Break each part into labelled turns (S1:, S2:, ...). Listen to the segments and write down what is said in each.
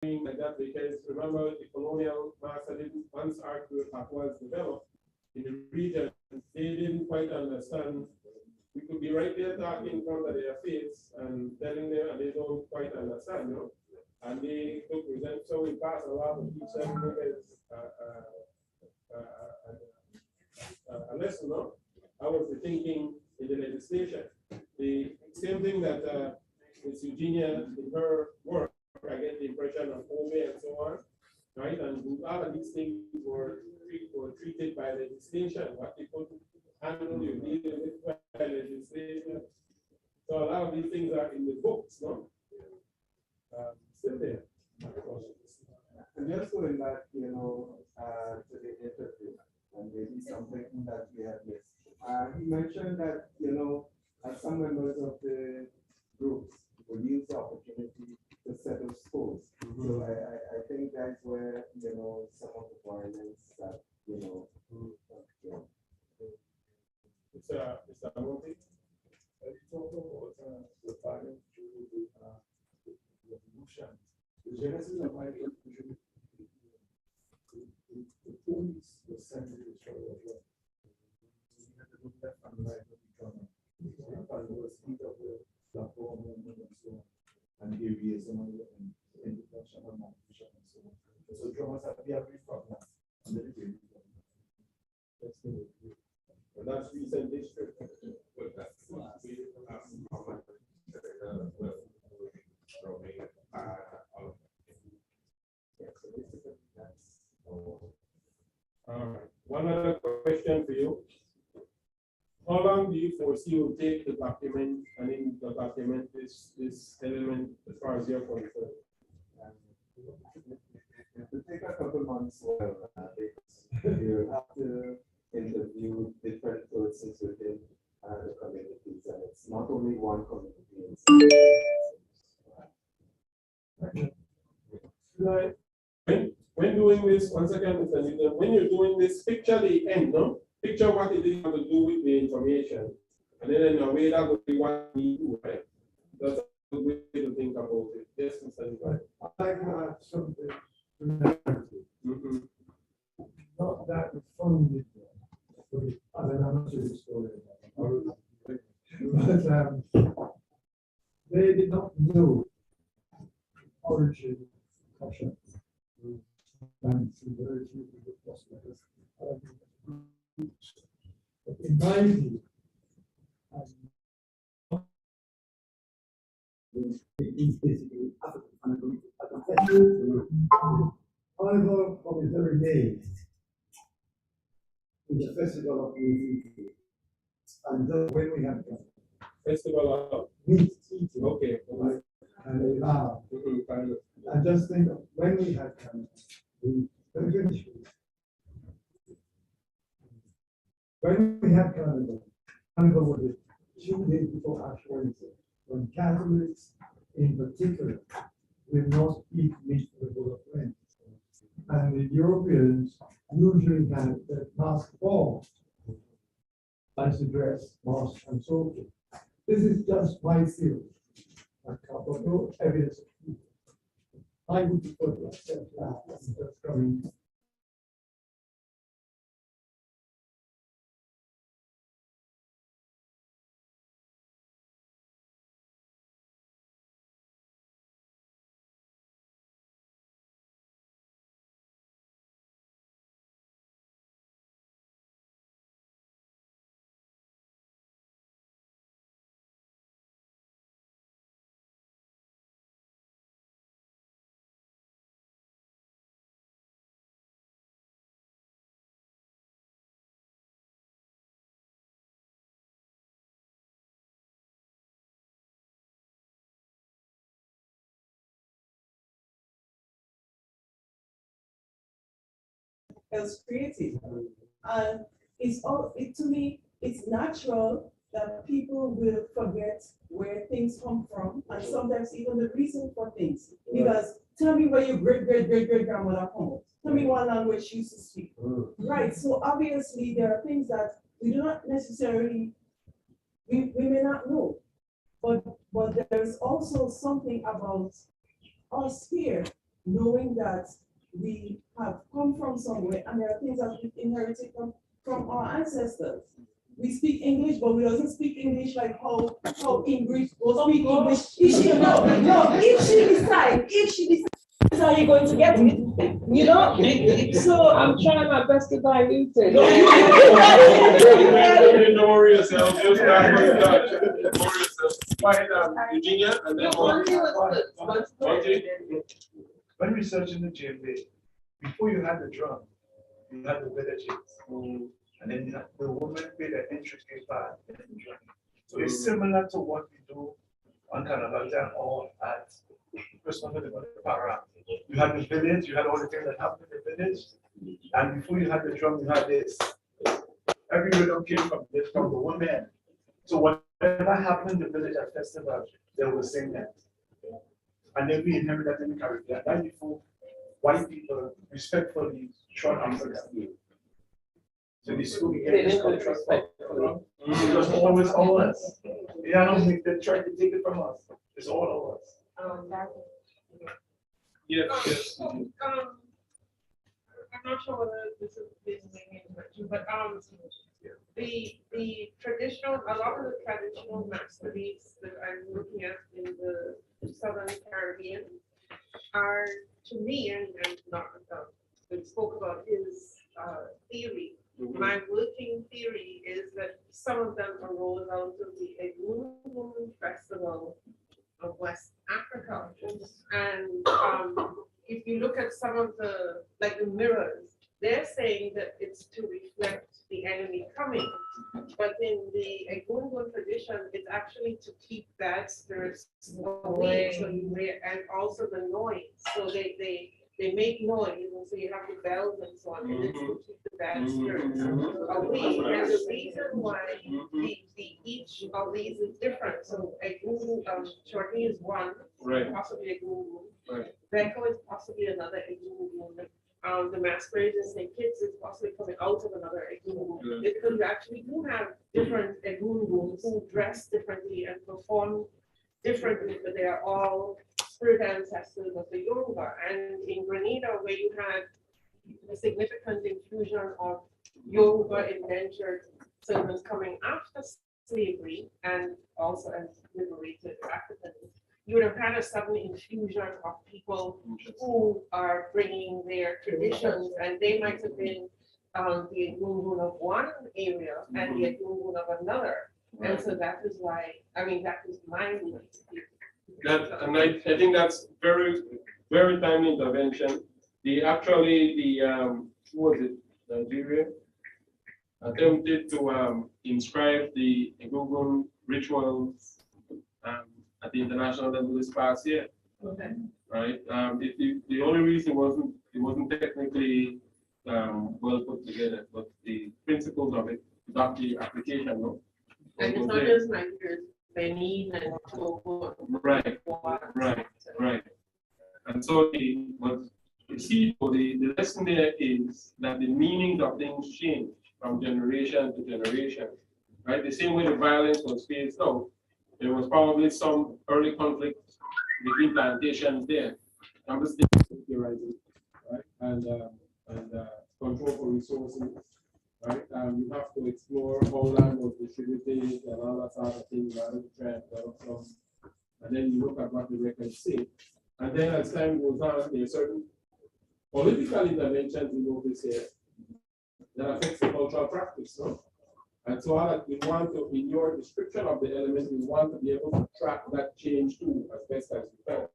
S1: like that because remember the colonial master didn't, once artwork was developed in the region, they didn't quite understand. We could be right there talking in front of their face and telling them, and they don't quite understand, you know. And they took resent, so we passed a lot of teach them a lesson, no? I was thinking in the legislation. The same thing that Ms. Eugenia in her work, I get the impression of Ome and so on, right? And all of these things were treated by legislation. What they could handle, you deal with by legislation. So a lot of these things are in the books, no? Still there.
S2: And just going back, you know, to the interview, and maybe something that we have missed. He mentioned that, you know, some members of the groups will use the opportunity to set up schools. So I think that's where, you know, some of the violence that, you know,
S1: It's a movie.
S3: The violence during the revolution. The genesis of my revolution, the police were sent to destroy the world. We had to look left and right when we come up. And there was heat of the platform movement and so on. And areas and introduction and navigation and so on. So drummers have to be a very problem. And then they
S1: But that's recent history. All right. One other question for you. How long do you foresee will take to document and in the document this element as far as you're concerned?
S2: It will take a couple months. You have to interview different persons within the communities, and it's not only one community.
S1: Right. When doing this, once again, Mr. Newton, when you're doing this, picture the end, no? Picture what it is you have to do with the information. And then in a way that would be what we do, right? That's a good way to think about it. Yes, Mr. Newton.
S3: I have something not that funded, but I mean, I'm not sure the story. But they did not know origin of Russia. And so very few people possible. But in my view, it's basically African Carnival of the 30 days is a festival of meat eating. And when we have
S1: Festival of
S3: meat eating,
S1: okay.
S3: and they laugh. I just think of when we had when we had Carnival was the 2 days before Ash Wednesday, when Catholics in particular will not eat meat for the Bull of Lent. And the Europeans usually have their mask off, as the dress, mask, and so forth. This is just my theory. I can't put no evidence. I would put myself that's coming.
S4: Else created. And it's all it to me, it's natural that people will forget where things come from and sometimes even the reason for things. Because tell me where your great grandmother come. Tell me what language she used to speak. Right. So obviously there are things that we do not necessarily we may not know. But there's also something about us here knowing that we have come from somewhere and there are things that we inherited from our ancestors. We speak English, but we doesn't speak English like how English will speak English. If she decides how you're going to get it, you know? So
S5: I'm trying my best to dilute it.
S1: Don't worry yourself, just don't worry yourself. Right, Eugenia, and then
S6: When researching the GMB, before you had the drum, you had the villages. And then you have the woman played an intricate part in the drum. So it's similar to what we do on Carnival or at Christmas with the Para. You had the village, you had all the things that happened in the village. And before you had the drum, you had this. Every rhythm came from the woman. So whatever happened in the village at festival, they will sing that. And then we inherit that in the Caribbean. That before white people respectfully showed Africa. So the school get this culture respectfully. It was always ours. They tried to take it from us. It's all ours.
S1: yes.
S5: I'm not sure whether this is making it, but the traditional, a lot of the traditional masquerades that I'm looking at in the Southern Caribbean are, to me, and not we spoke about his theory. My working theory is that some of them arose out of the Egun Women Festival of West Africa. And if you look at some of the, like the mirrors, they're saying that it's to reflect the enemy coming. But in the Egungun tradition, it's actually to keep bad spirits away. So and also the noise. So they make noise, and so you have the bells and so on, and it's to keep the bad spirits away. And the reason why each of these is different. So Egungun, Shorty is one,
S1: Right.
S5: possibly Egungun.
S1: Right.
S5: Beko is possibly another Egungun. The masquerade and St. Kitts is possibly coming out of another Egungun.
S1: Yeah.
S5: Because you actually do have different Egunguns who dress differently and perform differently, but they are all spirit ancestors of the Yoruba. And in Grenada, where you had a significant infusion of Yoruba indentured servants coming after slavery and also as liberated Africans, you would have had a sudden infusion of people who are bringing their traditions, and they might have been the Egungun of one area and the Egungun of another. And so that is why, I mean, that is my
S1: That, and I think that's very, very timely intervention. Who was it, Nigeria, attempted to inscribe the Egungun rituals at the international level this past year.
S5: Okay.
S1: Right? The only reason it wasn't technically well put together, but the principles of it, got the application, no?
S5: And it's not just Nigeria, Benin and Togo.
S1: Right. And so the lesson there is that the meanings of things change from generation to generation. Right? The same way the violence was phased out, there was probably some early conflict between plantations there. I'm just theorizing, right? And control for resources, right? You have to explore how land was distributed and all that sort of thing, rather than try and develop some. And then you look at what the records say. And then as time goes on, there are certain political interventions we notice here that affects the cultural practice, no? And so we want to, in your description of the elements, we want to be able to track that change too, as best as we can.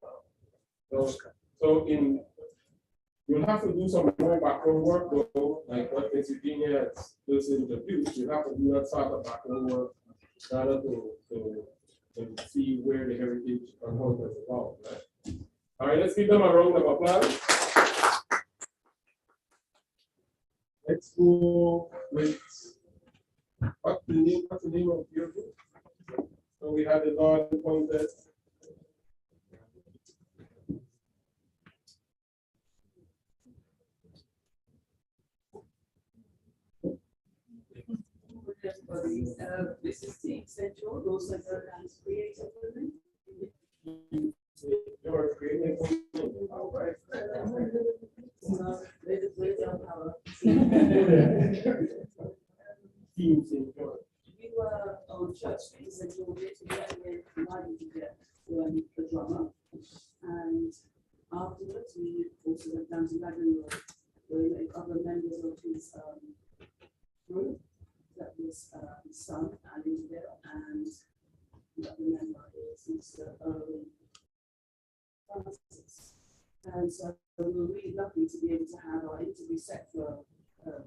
S1: So you'll have to do some more background work, though, like what Ms. Eugenia has just introduced. You have to do that sort of background work in order to see where the heritage and how it has evolved. Right? All right, let's give them a round of applause. Let's go with what's the name of your group? So we had the Lord appointed.
S4: This is the essential, those are the dance creative women.
S1: You're creating. All right. Teams in Georgia.
S7: We were on Church Street in St. George's, we were invited to get the drummer. And afterwards, we also went down to Lagan Road, where we met other members of his group. That was his son, Annandale, and the other member is Mr. Owen Francis. And so we were really lucky to be able to have our interview set for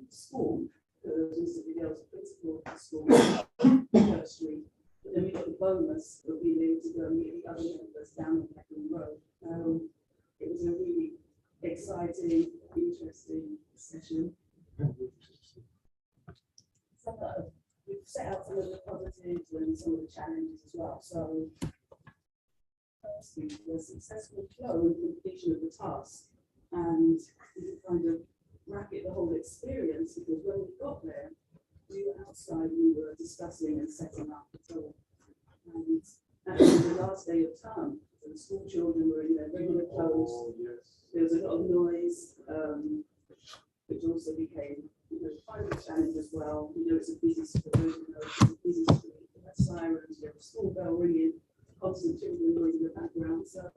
S7: school, because Mr. Miguel was the principal of the school, Church Street. But then we got the bonus of being able to go and meet the other members down on Lagan Road. It was a really exciting, interesting session. We've set out some of the positives and some of the challenges as well. So, firstly, the successful flow and completion of the task, and we could kind of bracket the whole experience, because when we got there, we were outside, we were discussing and setting up the tour. And actually, the last day of term, the school children were in their regular clothes.
S1: Oh, yes.
S7: There was a lot of noise, which also became kind of a challenge as well. It's a busy street, we had sirens, we had a school bell ringing, constant children noise in the background. So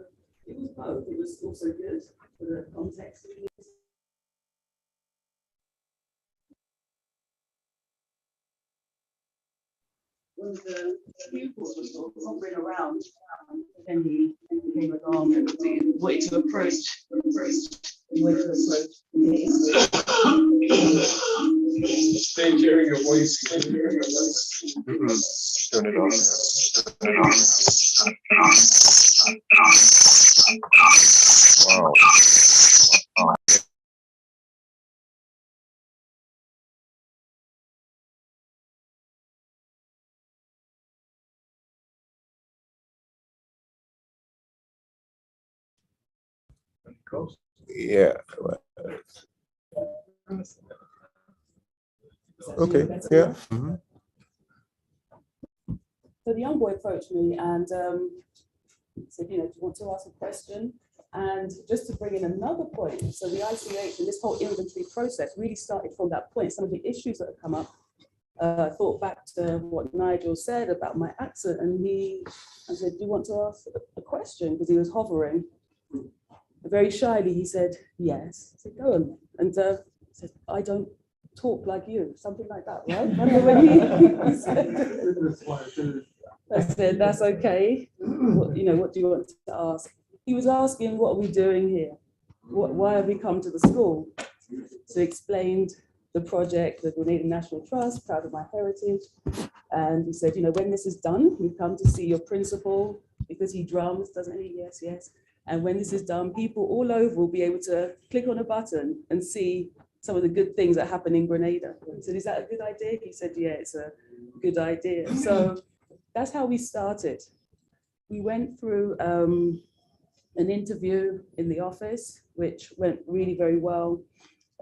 S7: it was both. It was also good for the context. When the pupils were sort of hovering around, then he came along and wanted to approach me.
S1: Stay hearing your voice. Stay hearing your voice.
S8: Turn it off. Wow. Yeah. Okay. Yeah. Mhm.
S7: So the young boy approached me and said, do you want to ask a question? And just to bring in another point, so the ICH and this whole inventory process really started from that point. Some of the issues that have come up, I thought back to what Nigel said about my accent, and I said, do you want to ask a question? Because he was hovering. Very shyly, he said, yes. I said, go on. And he said, I don't talk like you, something like that, right? He said, I said, that's okay. What do you want to ask? He was asking, what are we doing here? Why have we come to the school? So he explained the project, the Grenada National Trust, proud of my heritage. And he said, when this is done, we've come to see your principal, because he drums, doesn't he? Yes, yes. And when this is done, people all over will be able to click on a button and see some of the good things that happen in Grenada. I said, is that a good idea? He said, yeah, it's a good idea. So that's how we started. We went through an interview in the office, which went really very well.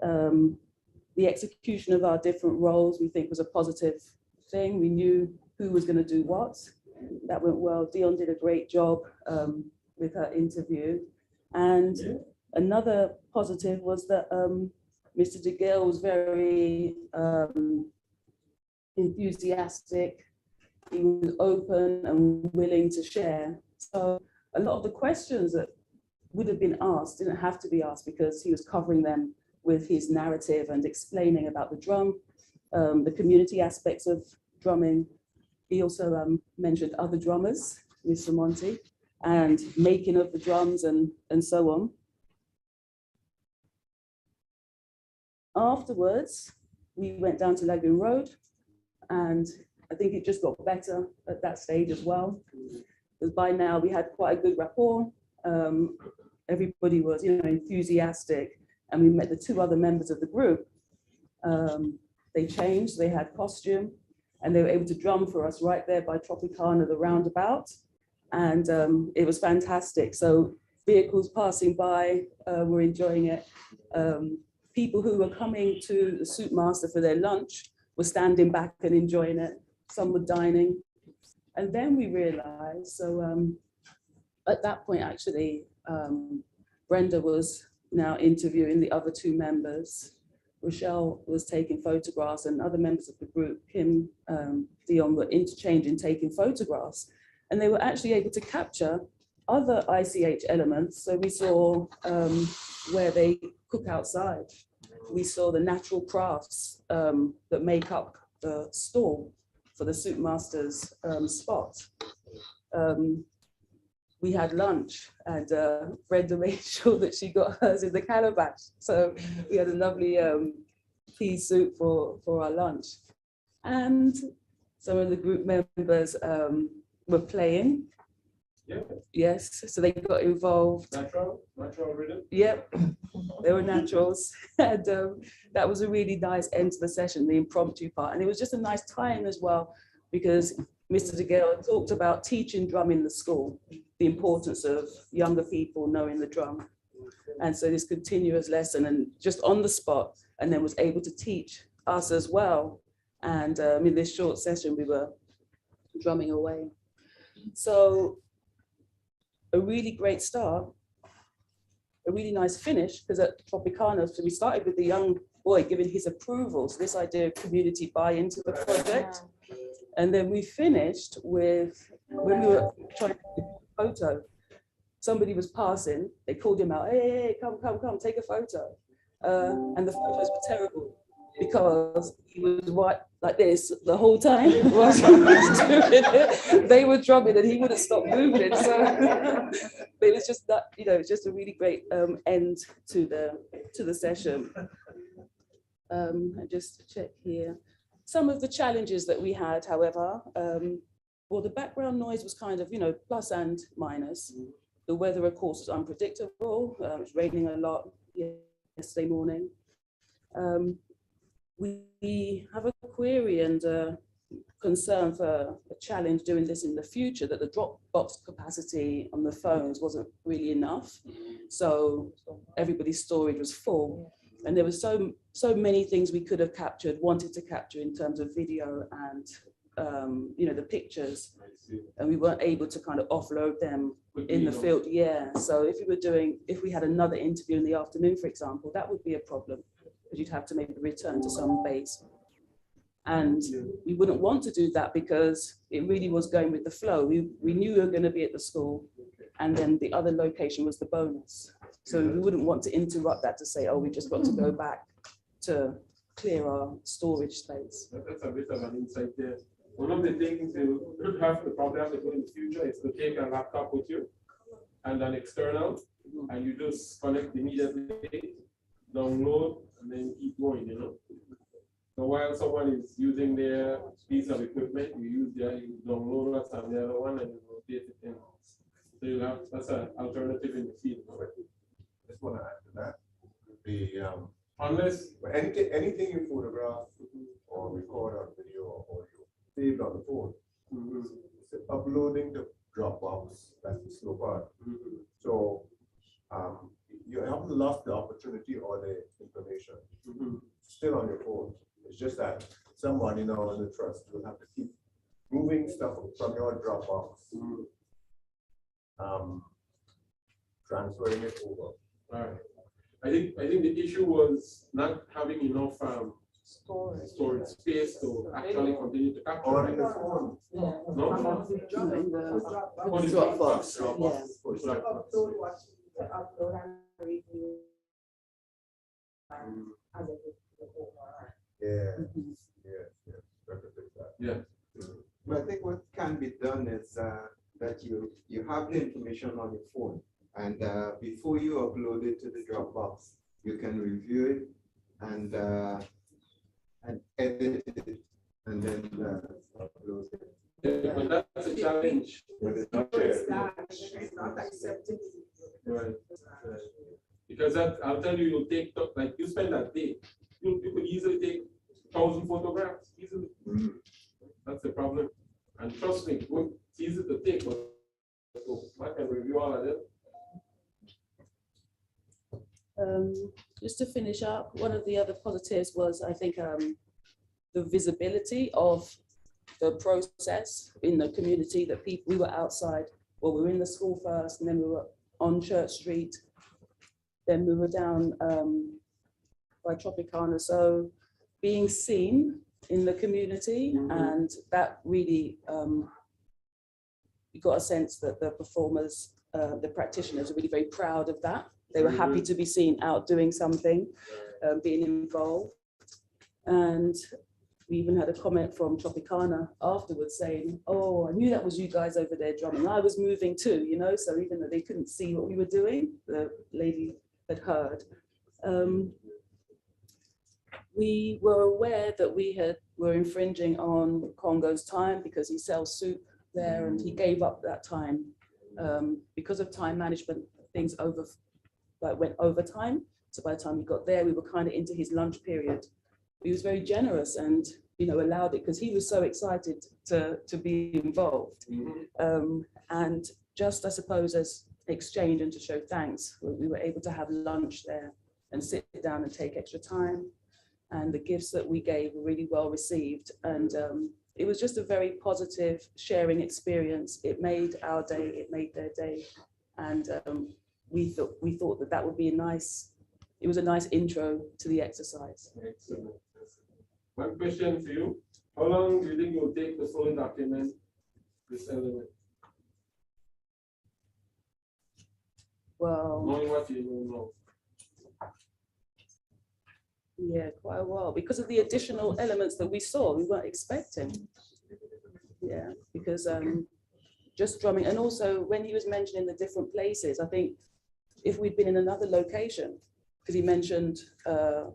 S7: The execution of our different roles, we think, was a positive thing. We knew who was going to do what. That went well. Dion did a great job with her interview. And another positive was that Mr. DeGale was very enthusiastic. He was open and willing to share. So a lot of the questions that would have been asked didn't have to be asked, because he was covering them with his narrative and explaining about the drum, the community aspects of drumming. He also mentioned other drummers, Mr. Monty, and making of the drums and so on. Afterwards, we went down to Lagoon Road, and I think it just got better at that stage as well, because by now we had quite a good rapport. Everybody was, enthusiastic, and we met the two other members of the group. They changed, they had costume, and they were able to drum for us right there by Tropicana, the roundabout, and it was fantastic. So vehicles passing by were enjoying it. People who were coming to the Soup Master for their lunch were standing back and enjoying it. Some were dining. And then we realized, so at that point, actually, Brenda was now interviewing the other two members. Rochelle was taking photographs and other members of the group, Kim, Dion, were interchanging taking photographs. And they were actually able to capture other ICH elements. So we saw where they cook outside. We saw the natural crafts that make up the stall for the soup master's spot. We had lunch and Brenda made sure that she got hers in the calabash. So we had a lovely pea soup for our lunch. And some of the group members were playing.
S1: Yeah.
S7: Yes, so they got involved.
S1: Natural rhythm.
S7: Yep, they were naturals. And that was a really nice end to the session, the impromptu part. And it was just a nice time as well, because Mr. DeGale talked about teaching drum in the school, the importance of younger people knowing the drum. And so this continuous lesson and just on the spot, and then was able to teach us as well. And in this short session, we were drumming away. So a really great start, a really nice finish, because at Tropicana, so we started with the young boy giving his approval. So this idea of community buy into the project. And then we finished with, when we were trying to take a photo, somebody was passing, they called him out, hey, come, take a photo. And the photos were terrible because he was like this the whole time. They were drumming and he wouldn't stop moving. So but it was just that, it's just a really great end to the session. And just to check here. Some of the challenges that we had, however, well, the background noise was kind of, plus and minus. The weather, of course, was unpredictable. It was raining a lot yesterday morning. We have a query and a concern for a challenge doing this in the future, that the Dropbox capacity on the phones wasn't really enough. So everybody's storage was full. And there were so many things we could have wanted to capture in terms of video and, the pictures. And we weren't able to kind of offload them in the field. Yeah, so if we had another interview in the afternoon, for example, that would be a problem, because you'd have to maybe return to some base. And we wouldn't want to do that because it really was going with the flow. We knew we were going to be at the school, and then the other location was the bonus. So we wouldn't want to interrupt that to say, oh, we just got to go back to clear our storage space.
S1: That's a bit of an insight there. One of the things you probably have to do in the future is to take a laptop with you and an external, and you just connect immediately, download, and then keep going, So while someone is using their piece of equipment, you download what's on the other one and you rotate it in. So that's an alternative in the field.
S8: Just want to add to that. The
S1: Unless
S8: anything you photograph or record on video or audio saved on the phone, uploading to Dropbox, that's the slow part. So you haven't lost the opportunity or the information. Still on your phone. It's just that somebody now in the trust will have to keep moving stuff from your Dropbox, transferring it over.
S1: All right. I think the issue was not having enough storage space to actually continue to capture.
S8: Or in the phone.
S1: No?
S7: Dropbox.
S1: Yeah.
S2: But I think what can be done is that you have the information on your phone, and before you upload it to the Dropbox, you can review it and edit it, and then upload it.
S1: Yeah, but that's a challenge.
S8: But it's not there.
S4: It's not accepted.
S1: Right. Because I'll tell you, you'll take, like you spend that day, you could easily take 1,000 photographs, easily. That's the problem. And trust me, it's easy to take, but I can review all of them.
S7: Just to finish up, one of the other positives was, I think, the visibility of the process in the community, that we were outside, well, we were in the school first, and then we were on Church Street. then we were down by Tropicana. So being seen in the community, and that really, you got a sense that the performers, the practitioners are really very proud of that. They were happy to be seen out doing something, being involved. And we even had a comment from Tropicana afterwards saying, oh, I knew that was you guys over there drumming. I was moving too, you know, so even though they couldn't see what we were doing, the lady had heard. We were aware that were infringing on Congo's time because he sells soup there, and he gave up that time because of time management. Things went overtime. So by the time we got there, we were kind of into his lunch period. He was very generous and, you know, allowed it because he was so excited to be involved. And just, I suppose, as exchange and to show thanks, we were able to have lunch there and sit down and take extra time. And the gifts that we gave were really well received. And it was just a very positive sharing experience. It made our day, it made their day. And we thought that would be a nice intro to the exercise.
S1: Excellent. One question for you. How long do you think it will take to fully document this element?
S7: Well,
S1: knowing what you know.
S7: Yeah, quite a while because of the additional elements that we saw, we weren't expecting. Yeah, because just drumming, and also when he was mentioning the different places, I think if we'd been in another location, because he mentioned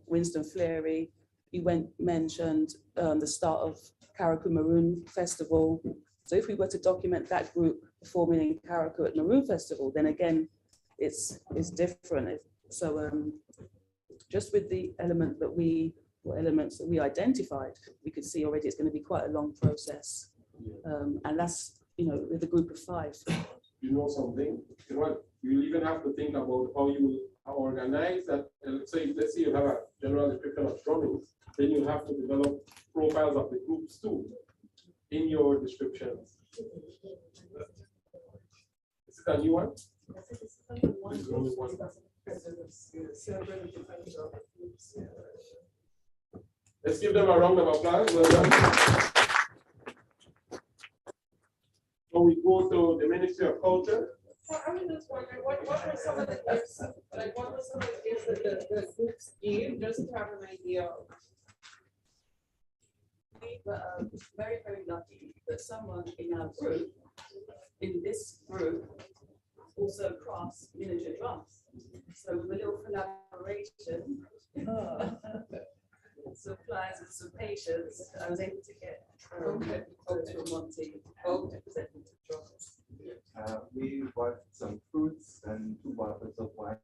S7: Winston Fleury, he mentioned the start of Karakou Maroon Festival. So if we were to document that group performing in Karakou at Maroon Festival, then again, it's different. So just with the elements that we identified, we could see already it's going to be quite a long process. And that's, with a group of 5.
S1: You know something, you even have to think about how you will organize that. Let's say you have a general description of drumming, then you have to develop profiles of the groups too in your descriptions. Is it a new one? Let's give them a round of applause. Well done. So we go to the Ministry of Culture.
S5: So I was just wondering, what were some of the gifts, what were some of the gifts that the groups gave, just to have an idea of?
S7: We were very, very lucky that someone in this group, also crafts miniature drums. So with a little collaboration, supplies and some patience, I was able to get to Monty to present them to drums.
S2: We bought some fruits and 2 bottles of wine.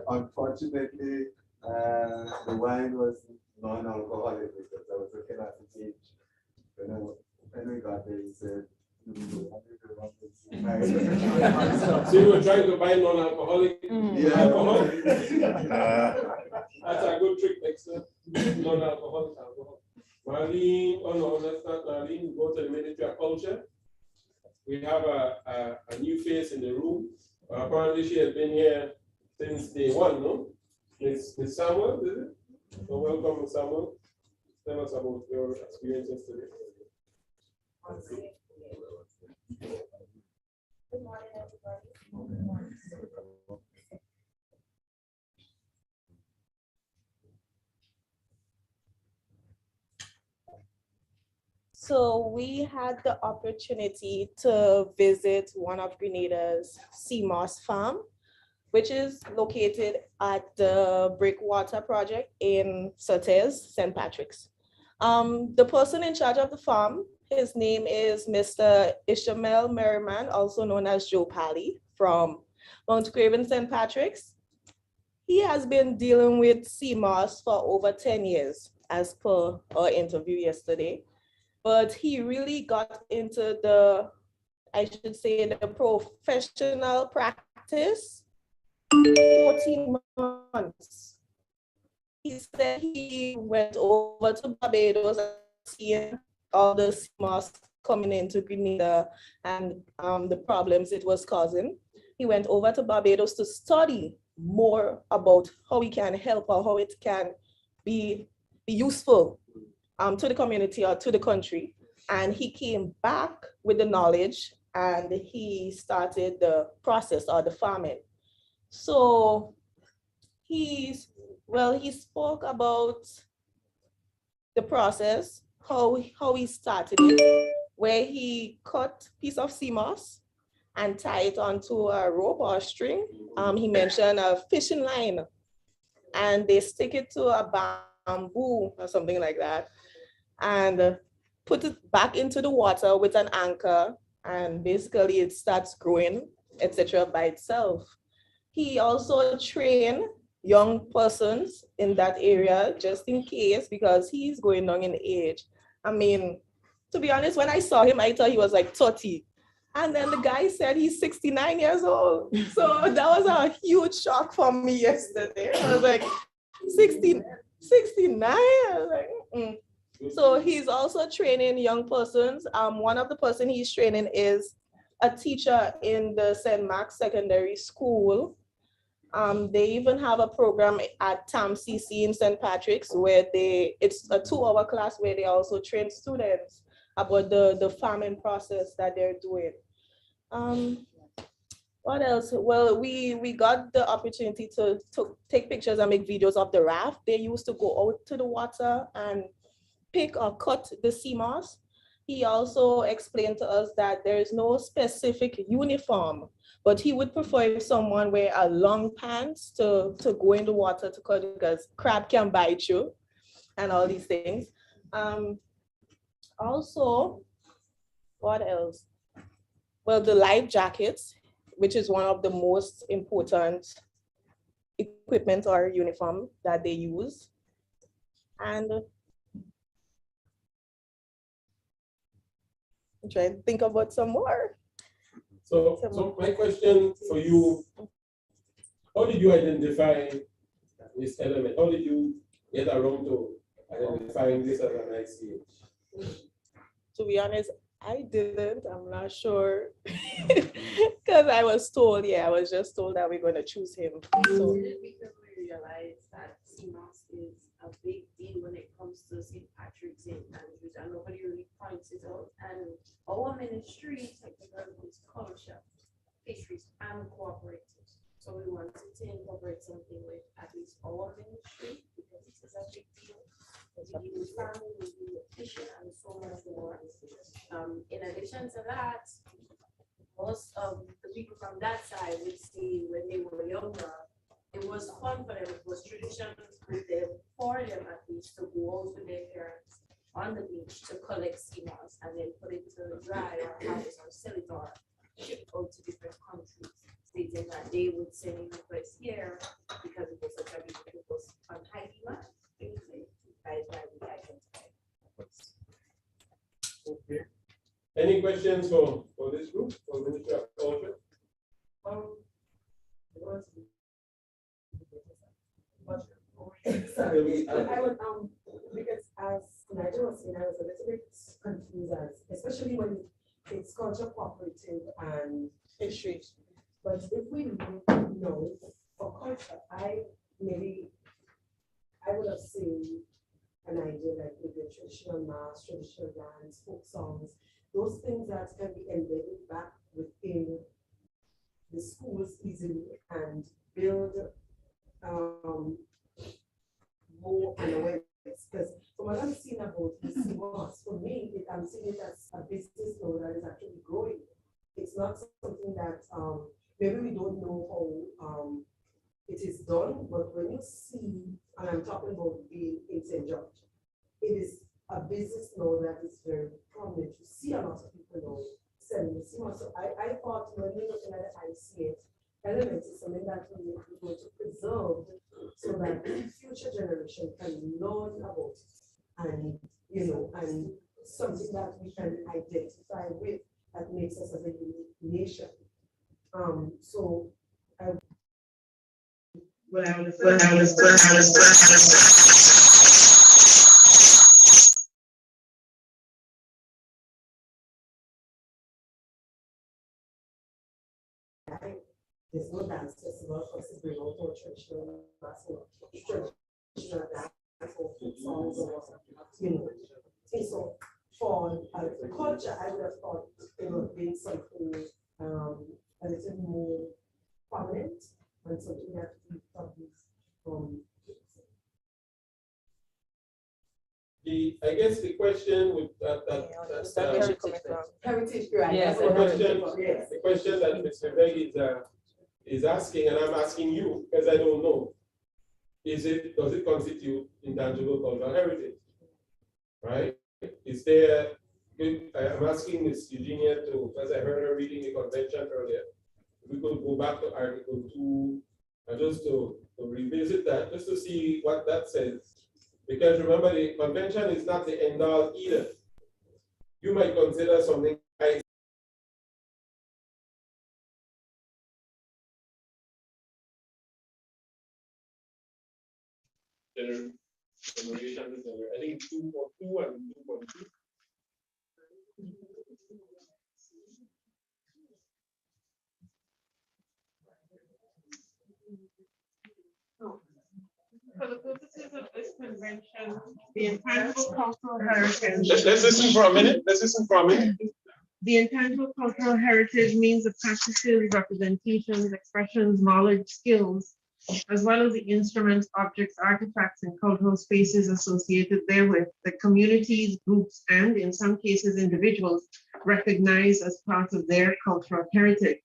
S2: Unfortunately, the wine was non-alcoholic because I was looking at the page. When we got there, he said,
S1: so you were trying to buy non-alcoholic alcohol? That's a good trick, Dexter. Non-alcoholic alcohol. Marlene, oh no, that's not Marlene. Go to the Ministry of Culture. We have a new face in the room. Apparently she has been here since day 1, no? Miss Samuel, is it? So welcome, Samuel. Tell us about your experiences today.
S9: Good morning, everybody. So we had the opportunity to visit one of Grenada's sea moss farm, which is located at the Breakwater Project in Surtees, St. Patrick's. The person in charge of the farm, his name is Mr. Ishmael Merriman, also known as Joe Pally, from Mount Craven, St. Patrick's. He has been dealing with sea moss for over 10 years, as per our interview yesterday. But he really got into the professional practice 14 months. He said he went over to Barbados and seeing all the sea moss coming into Grenada and the problems it was causing. he went over to Barbados to study more about how he can help or how it can be useful to the community or to the country. And he came back with the knowledge and he started the process or the farming. So he spoke about the process, how he started it, where he cut piece of sea moss and tie it onto a rope or a string. He mentioned a fishing line, and they stick it to a bamboo or something like that, and put it back into the water with an anchor, and basically it starts growing, etc. by itself. He also trained young persons in that area just in case, because he's going down in age. I mean, to be honest, when I saw him, I thought he was like 30. And then the guy said he's 69 years old. So that was a huge shock for me yesterday. I was like, 69? I was like, mm. So he's also training young persons. One of the person he's training is a teacher in the St. Mark's Secondary School. They even have a program at TAM CC in St. Patrick's where it's a 2-hour class where they also train students about the farming process that they're doing. What else? Well, we got the opportunity to take pictures and make videos of the raft. They used to go out to the water and pick or cut the sea moss. He also explained to us that there is no specific uniform, but he would prefer if someone wear a long pants to go in the water to cut, because crab can bite you and all these things. Also, what else? Well, the life jackets, which is one of the most important equipment or uniform that they use. And I'm trying to think about some more.
S1: So my question for you, how did you identify this element? How did you get around to identifying this as an ICH?
S9: To be honest, I didn't. I'm not sure. Because I was told, I was just told that we're going to choose him. So
S10: Because we realize that CMOS is a big deal when it comes to St. Patrick's and Andrews, and nobody really points it out. And our ministry technically is culture, fisheries, and cooperatives. So we wanted to incorporate something with at least our ministry because it is a big deal. We deal with farming, we deal with fishing, and so much more. In addition to that, most of the people from that side would see when they were younger, it was fun for them, it was tradition with them, for them at least, to go out with their parents on the beach to collect sea moss and then put it to dry or harvest or sell it or ship out to different countries, stating that they would send in requests here because it was such a big, it was on high demand, basically. That is why we identified.
S1: Okay. Any questions for this group, for Ministry of Culture?
S11: Sorry, I would, because as Nigel was saying, I was a little bit confused, especially when it's culture cooperative and
S9: history.
S11: But if we know for culture, I would have seen an idea like with the traditional mass, traditional dance, folk songs, those things that can be embedded back within the schools easily and build more awareness. Because from what I'm seeing about the CMOS, for me, I'm seeing it as a business model that is actually growing. It's not something that maybe we don't know how it is done, but when you see, and I'm talking about being in St. George, it is a business now that is very prominent. You see a lot of people now selling the CMOS. So I thought when we're looking at the ICH element, is something that we're going to preserve so that future generation can learn about it and, and something that we can identify with that makes us as a unique nation. So not for us to bring out our traditional dance or traditional dance or folk songs or, you know. And so for culture, I would have thought it would have been something a little more prominent and something that we probably from.
S1: I guess the question with
S11: Heritage, right?
S7: Yeah.
S1: The question that Mr. Beg is asking, and I'm asking you, because I don't know, does it constitute intangible cultural heritage? Right? Is there, I'm asking Ms. Eugenia to, as I heard her reading the convention earlier, we could go back to Article 2, just to revisit that, just to see what that says. Because remember, the convention is not the end all either. You might consider something like generation, I think 2.2 and 2.2.
S5: For the purposes of this convention, the intangible cultural heritage.
S1: Let's listen for a minute.
S5: The intangible cultural heritage means the practices, representations, expressions, knowledge, skills, as well as the instruments, objects, artifacts, and cultural spaces associated therewith that communities, groups, and in some cases individuals recognize as part of their cultural heritage.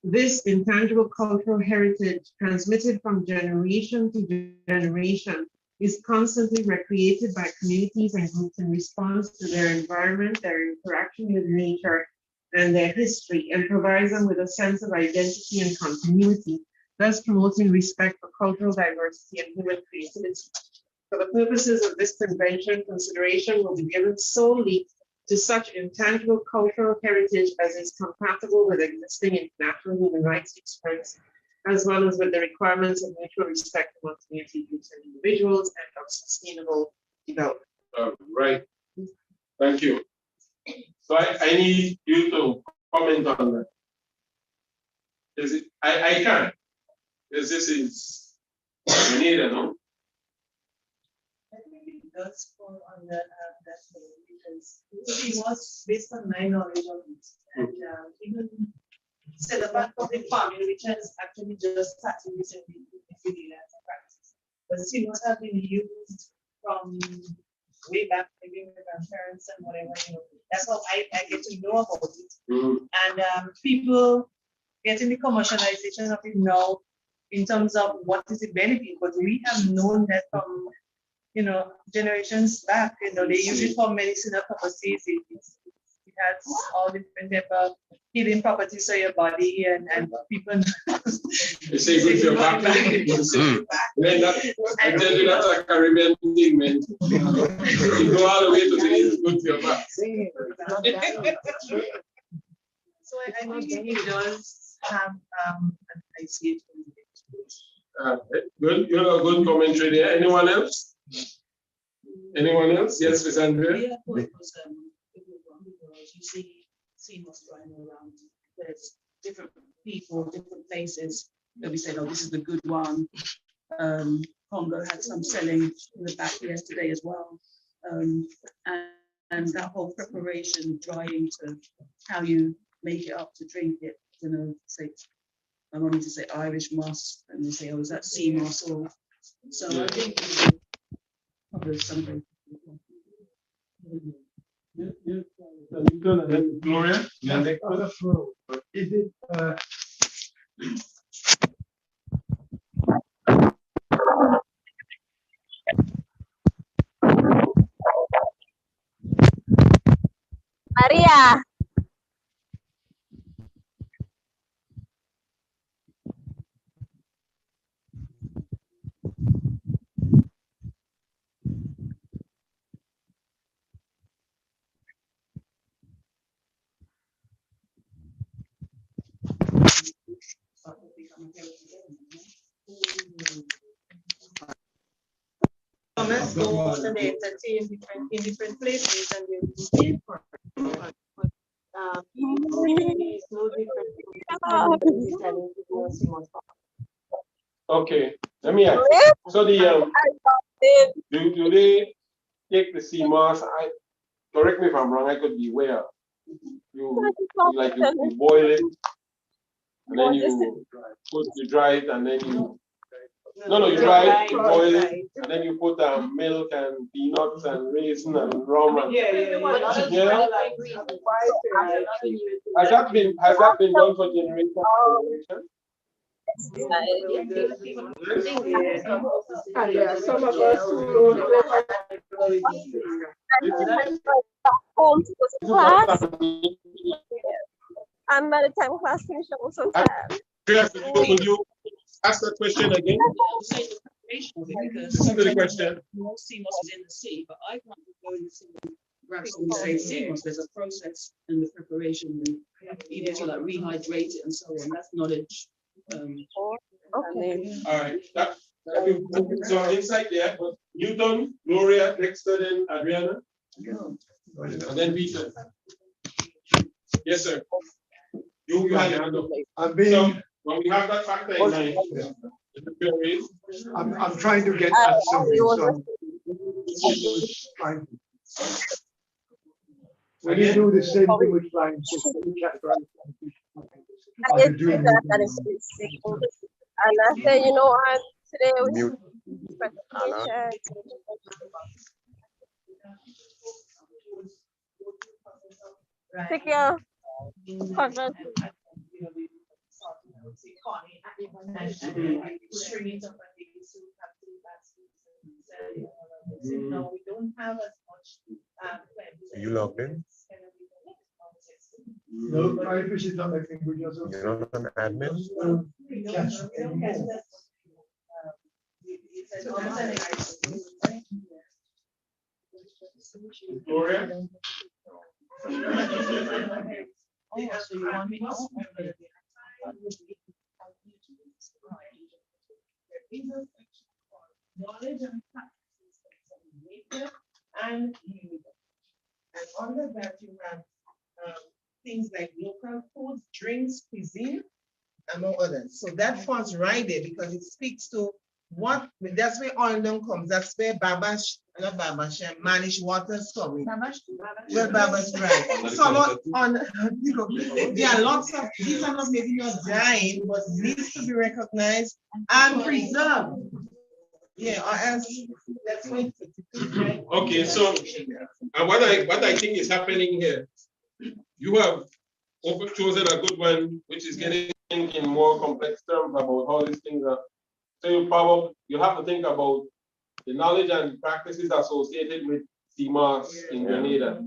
S5: This intangible cultural heritage, transmitted from generation to generation, is constantly recreated by communities and groups in response to their environment, their interaction with nature, and their history, and provides them with a sense of identity and continuity, thus promoting respect for cultural diversity and human creativity. For the purposes of this convention, consideration will be given solely to such intangible cultural heritage as is compatible with existing international human rights instruments, as well as with the requirements of mutual respect among community groups and individuals and of sustainable development.
S1: Right. Thank you. So I need you to comment on that. Is it? I can. Because this is Grenada, no?
S12: I think it does fall under that thing because it was based on my knowledge of it. And even set up public farming, which has actually just started recently in Grenada as a practice. But it must have been used from way back, maybe my grandparents and whatever, you know. That's how I get to know about it. And people getting the commercialization of it now in terms of what is the benefit, but we have known that from, you know, generations back, you know, they use it for medicinal purposes. It has all different type of healing properties for your body and people.
S1: They say good for your back. I tell you that's a Caribbean thing, man. You go all the way to the east, good for your back.
S12: So I think it does have I see it.
S1: Good, you have a good commentary there. Anyone else? Anyone else? Yes, Ms. Andrea.
S12: Yeah, because you see what's going around. There's different people, different places that we say, oh, this is the good one. Congo had some selling in the back yesterday as well. And that whole preparation, drying to how you make it up to drink it, you know, say, I wanted to say Irish moss, and they say, oh, is that sea moss? Or so I think there's something.
S1: Gloria?
S3: Is it,
S9: Maria.
S12: Comments go on and they entertain in different places and they pay for it. It's no different from
S1: Okay, let me ask. So the do they take the CMOS? Correct me if I'm wrong. I could be way off. You boil it, and then you dry it, and then you you dry it, you boil it, and then you put milk and peanuts and raisin and rum and Has that been done for generation to generation?
S4: Some of us who don't
S13: home to go to class. And by the time class finished, I was so tired.
S1: Could you ask that question again? Listen to the question.
S14: Most CMOS is in the sea, but I can't go in the sea and grab some of the same CMOS. There's a process in the preparation, and you need to like rehydrate it and so on. That's knowledge.
S13: Okay.
S1: All right. So inside there, but Newton, Gloria, Dexter, then Adriana, and then Peter. Yes, sir. You had your hand up. So when we have that factor in mind,
S3: I'm trying to get at something. When you do the same thing with flying fish,
S13: I did that and it's simple. And I said, you know what, today was presentation. Take care. Conference.
S12: No, we don't have as much.
S8: You logged in?
S3: No, flying fish is not my thing.
S8: You're not an admin?
S1: Gloria?
S12: So you want me to knowledge and practices of nature and universe. And under that you have things like local foods, drinks, cuisine, among others. So that falls right there because it speaks to what, that's where oil down comes. That's where Babash, not Babash, managed waters coming. Well, Babash, right. So on, there are lots of, these are not maybe not dying, but needs to be recognized and preserved. Yeah, or else that's what.
S1: Okay, so what I think is happening here, you have chosen a good one, which is getting in more complex terms about how these things are. So you have to think about the knowledge and practices associated with CMOS in Grenada,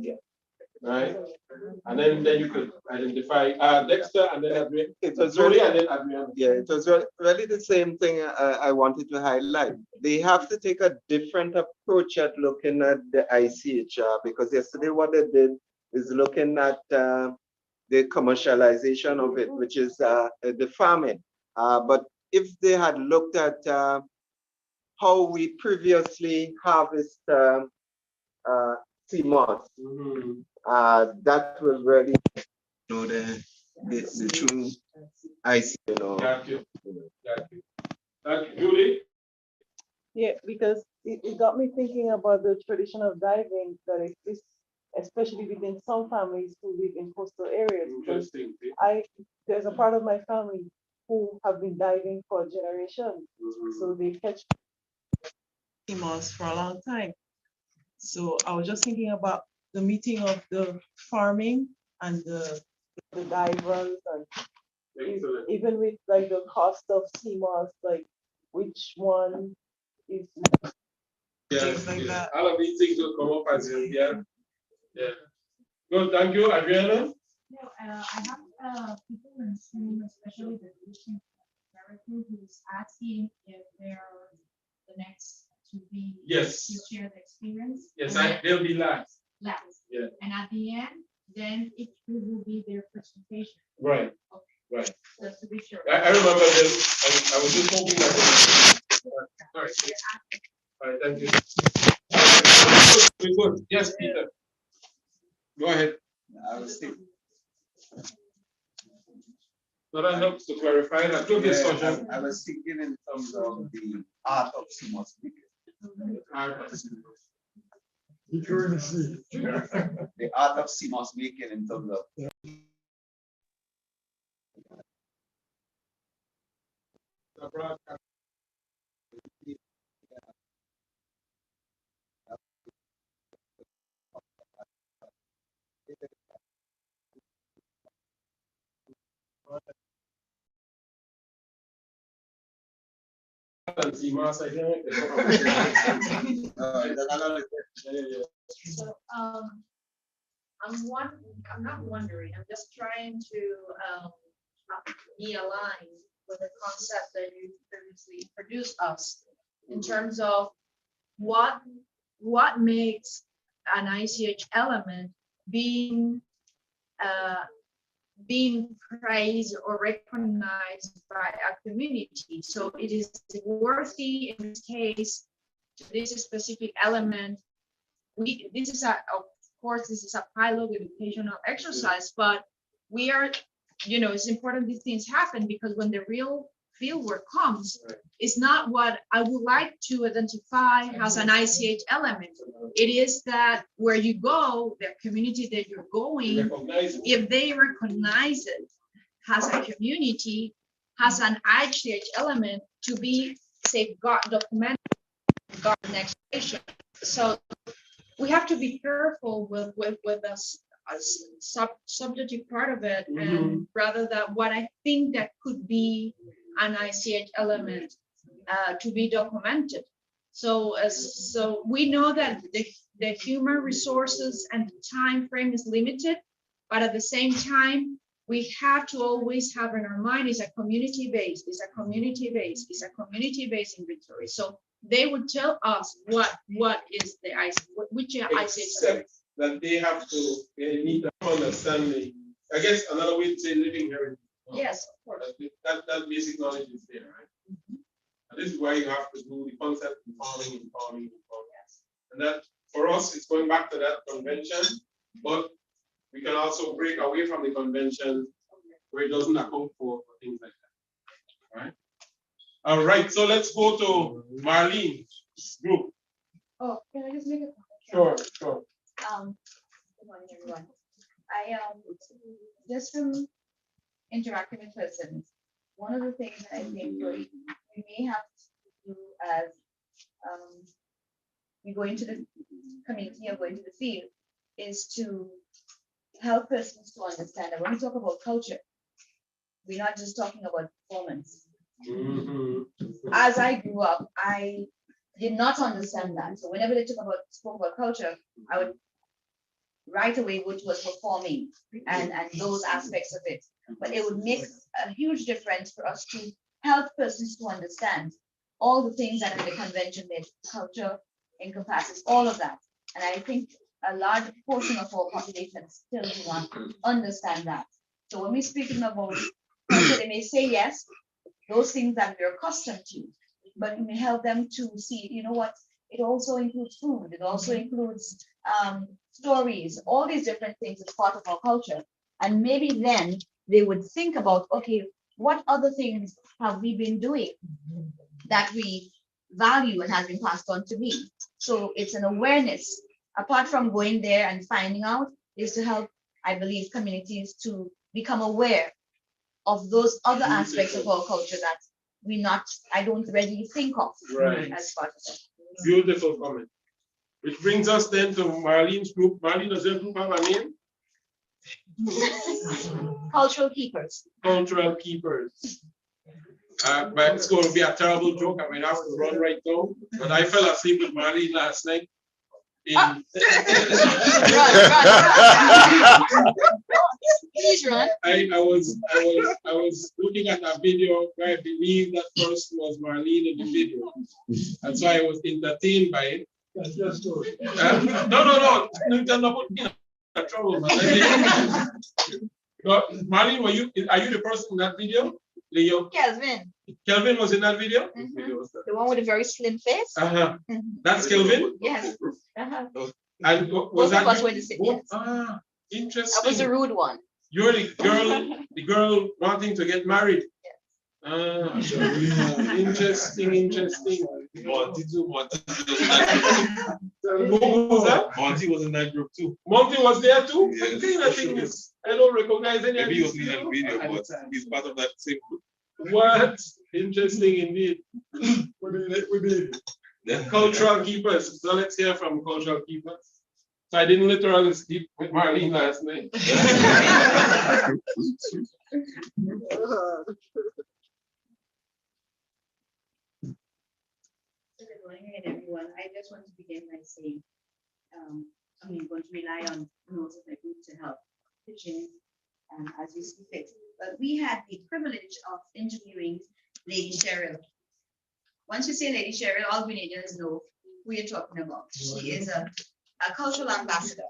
S1: right? And then you could identify Dexter and then Adrian.
S2: It was
S1: really,
S2: really,
S1: and then Adrian.
S2: yeah, it was really the same thing I wanted to highlight. They have to take a different approach at looking at the ICH because yesterday what they did is looking at the commercialization of it, which is the farming. But if they had looked at how we previously harvest CMOS, that will really know the true IC, you know.
S1: Got you. Julie?
S4: Yeah, because it got me thinking about the tradition of diving that exists, especially within some families who live in coastal areas.
S1: Interesting.
S4: There's a part of my family who have been diving for generations. So they catch CMOS for a long time. So I was just thinking about the meeting of the farming and the divers and even with like the cost of CMOS, like which one is things like that.
S1: All of these things will come up as yeah. Good, thank you, Adriana.
S15: I have people in Zoom, especially the Restream director, who's asking if they're the next to be to share the experience.
S1: Yes, they'll be last.
S15: Last.
S1: Yeah.
S15: And at the end, then it will be their presentation.
S1: Right.
S15: Okay.
S1: Right.
S15: Just to be sure.
S1: I remember this. I was just hoping that. All right. All right. Thank you. Good. Yes, Peter. Go ahead.
S2: I was thinking.
S1: So that helps to clarify that. Good discussion.
S16: I was thinking in terms of the art of CMOS making. The art of CMOS making in terms of
S1: And CMOS, I think.
S15: So, I'm not wondering, I'm just trying to, be aligned with the concept that you previously produced us in terms of what makes an ICH element being praised or recognized by a community. So it is worthy in this case, this specific element. This is of course, this is a pilot educational exercise, but we are, it's important these things happen because when the real field work comes, it's not what I would like to identify as an ICH element. It is that where you go, the community that you're going, if they recognize it as a community, has an ICH element to be safeguard, documented, guard next generation. So we have to be careful with us subjective part of it, and rather than what I think that could be an ICH element to be documented. So we know that the human resources and the time frame is limited, but at the same time, we have to always have in our mind is a community based, is a community based, is a community based inventory. So they would tell us what is the which ICH element.
S1: That they need to understand I guess another way to say living heritage.
S15: Yes, of course.
S1: That basic knowledge is there, right? And this is why you have to do the concept in farming. Yes. And that for us, it's going back to that convention, but we can also break away from the convention where it doesn't account for things like that. Right? All right, so let's go to Marlene's group.
S17: Oh, can I just make a
S1: comment? Sure.
S17: Good morning, everyone. I just from interacting with persons, one of the things that I think we may have to do as we go into the community or go into the field is to help persons to understand that when we talk about culture, we're not just talking about performance. As I grew up, I did not understand that. So whenever they spoke about culture, I would right away go towards performing and those aspects of it. But it would make a huge difference for us to help persons to understand all the things that in the convention that culture encompasses, all of that. And I think a large portion of our population still do not understand that. So when we're speaking about culture, they may say yes, those things that we're accustomed to, but we may help them to see, you know what, it also includes food, it also includes stories, all these different things as part of our culture. And maybe then they would think about, okay, what other things have we been doing that we value and has been passed on to me? So it's an awareness, apart from going there and finding out, is to help, I believe, communities to become aware of those other aspects of our culture that I don't readily think of as part of it.
S1: Beautiful comment. Which brings us then to Marlene's group. Marlene, does your group have a name?
S17: Cultural keepers.
S1: Cultural keepers. But it's going to be a terrible joke. I might have to run right now. But I fell asleep with Marlene last night.
S17: Please run.
S1: I was looking at a video where I believe that person was Marlene in the video. And so I was entertained by it.
S3: That's your story.
S1: No, don't put me in trouble, man. Marlene, are you the person in that video? Leo? Kelvin was in that video?
S17: The one with a very slim face?
S1: That's Kelvin?
S17: Yes.
S1: And was
S17: Both
S1: that
S17: of us were the same.
S1: Interesting.
S17: I was the rude one.
S1: You're the girl wanting to get married. Ah, interesting, interesting.
S18: Monty too, Monty.
S1: Who was that?
S18: Monty was in that group too.
S1: Monty was there too?
S18: Yes.
S1: What kind of thing is, I don't recognize any of
S18: Maybe he was
S1: these
S18: leading
S1: people.
S18: video, but he's part of that same group.
S1: What? Interesting indeed. We did. Cultural keepers. So let's hear from cultural keepers. So I didn't literally sleep with Marlene last night.
S17: Good morning, everyone. I just want to begin by saying, I'm going to rely on those of the group to help pitch in as we see fit. But we had the privilege of interviewing Lady Cheryl. Once you say Lady Cheryl, all Grenadians know who you're talking about. She is a cultural ambassador.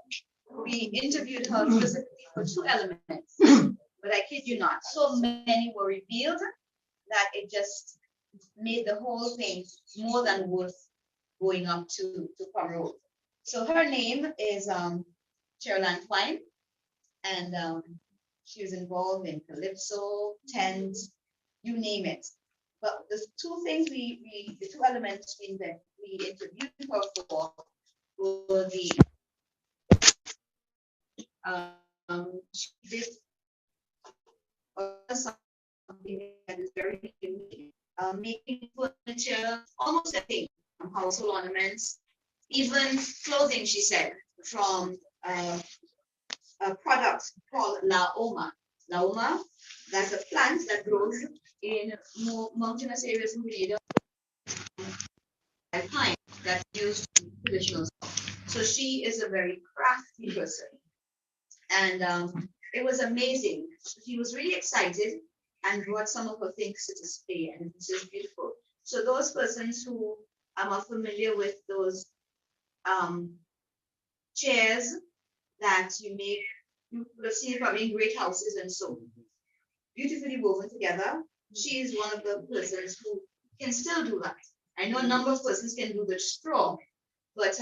S17: We interviewed her specifically for two elements, but I kid you not, so many were revealed that it just made the whole thing more than worth going up to parole. So her name is Cheryl Ann Twine, and she was involved in Calypso, Tent, you name it. But the two things the two elements we interviewed her for were the she did something that is very unique, making furniture, almost a thing, household ornaments, even clothing, she said, from a product called La Oma. La Oma, that's a plant that grows in more mountainous areas in Grenada, pine that's used in traditional stuff. So she is a very crafty person. And it was amazing. She was really excited and brought some of her things to display, and this is beautiful. So those persons who are familiar with those chairs that you make, you will have seen probably in great houses and so beautifully woven together. She is one of the persons who can still do that. I know a number of persons can do the straw, but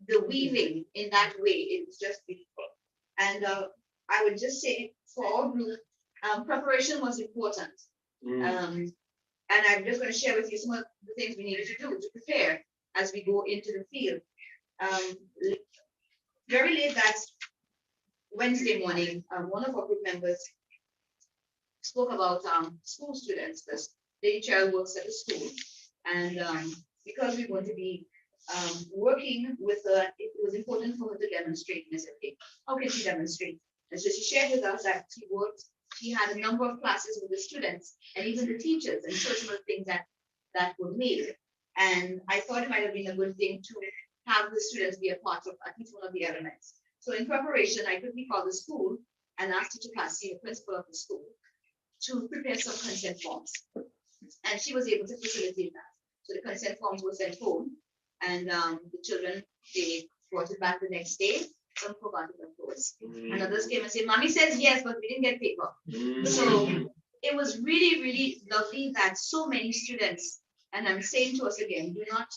S17: the weaving in that way is just beautiful. And I would just say for our group, preparation was important. And I'm just going to share with you some of the things we needed to do to prepare as we go into the field. Very late that Wednesday morning, one of our group members spoke about school students, because Lady Cheryl works at a school. And because we want to be working with her, it was important for her to demonstrate. And I said, okay, how can she demonstrate? And so she shared with us that she had a number of classes with the students and even the teachers, and showed some of the things that were made. And I thought it might have been a good thing to have the students be a part of at least one of the elements. So in preparation, I quickly called the school and asked Teacher Cassie, the principal of the school, to prepare some consent forms. And she was able to facilitate that. So the consent forms were sent home, and the children, they brought it back the next day. Some forgot it, of course. And others came and said, Mommy says yes, but we didn't get paper. So it was really, really lovely that so many students, and I'm saying to us again, do not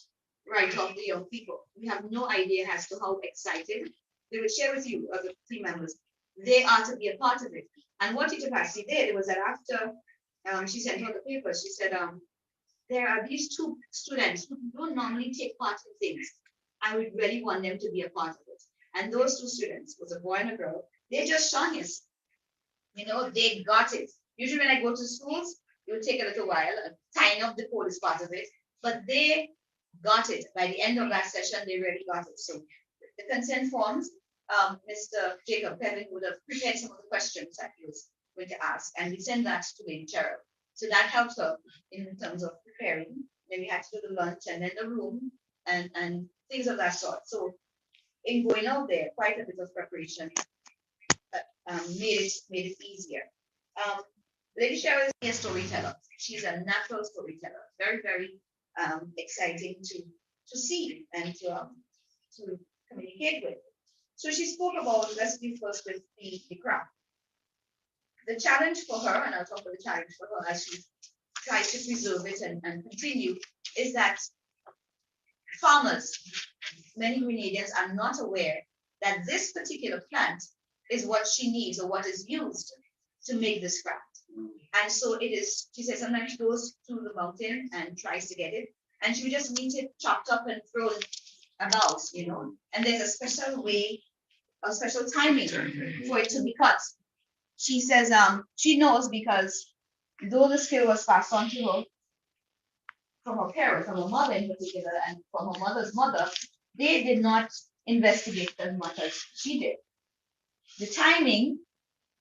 S17: write off the young people. We have no idea as to how excited they would share with you, other team members, they are to be a part of it. And what Teacher Patsy did was that after she sent out the paper, she said, there are these two students who don't normally take part in things. I would really want them to be a part of it. And those two students, was a boy and a girl, they just shone his. You know, they got it. Usually when I go to schools, it will take a little while, tying up the code is part of it, but they got it. By the end of that session, they really got it. So the consent forms, Mr. Jacob Pevin would have prepared some of the questions that he was going to ask, and we sent that to Lady Cheryl. So that helped her in terms of preparing. Then we had to do the lunch and then the room and things of that sort. So in going out there, quite a bit of preparation made it easier. Lady Cheryl is a storyteller. She's a natural storyteller. Very, very exciting to see and to communicate with. So she spoke about, let's do first with the craft. The challenge for her, and I'll talk about the challenge for her as she tries to preserve it and continue, is that farmers, many Grenadians are not aware that this particular plant is what she needs or what is used to make this craft. And so it is, she says sometimes she goes to the mountain and tries to get it, and she would just meet it chopped up and thrown about, you know. And there's a special way, a special timing for it to be cut. She says she knows because though the skill was passed on to her from her parents, from her mother in particular, and from her mother's mother, they did not investigate as much as she did. The timing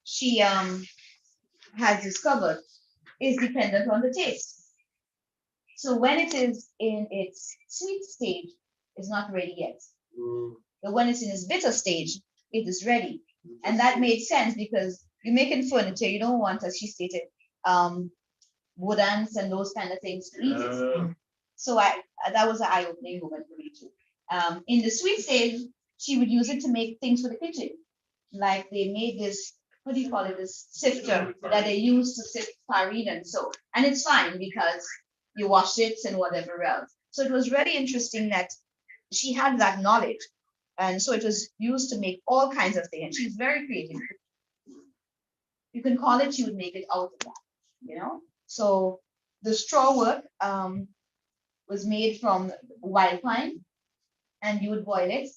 S17: she has discovered is dependent on the taste. So when it is in its sweet stage, it's not ready yet. But when it's in its bitter stage, it is ready. And that made sense because you're making furniture, you don't want, as she stated, woodens and those kind of things to eat it. So that was an eye-opening moment for me too. In the sweet stage, she would use it to make things for the kitchen. Like they made this, what do you call it, this sifter that they use to sift farina and so. And it's fine because you wash it and whatever else. So it was really interesting that she had that knowledge. And so it was used to make all kinds of things. And she's very creative. You can call it, she would make it out of that, you know? So the straw work was made from wild pine, and you would boil it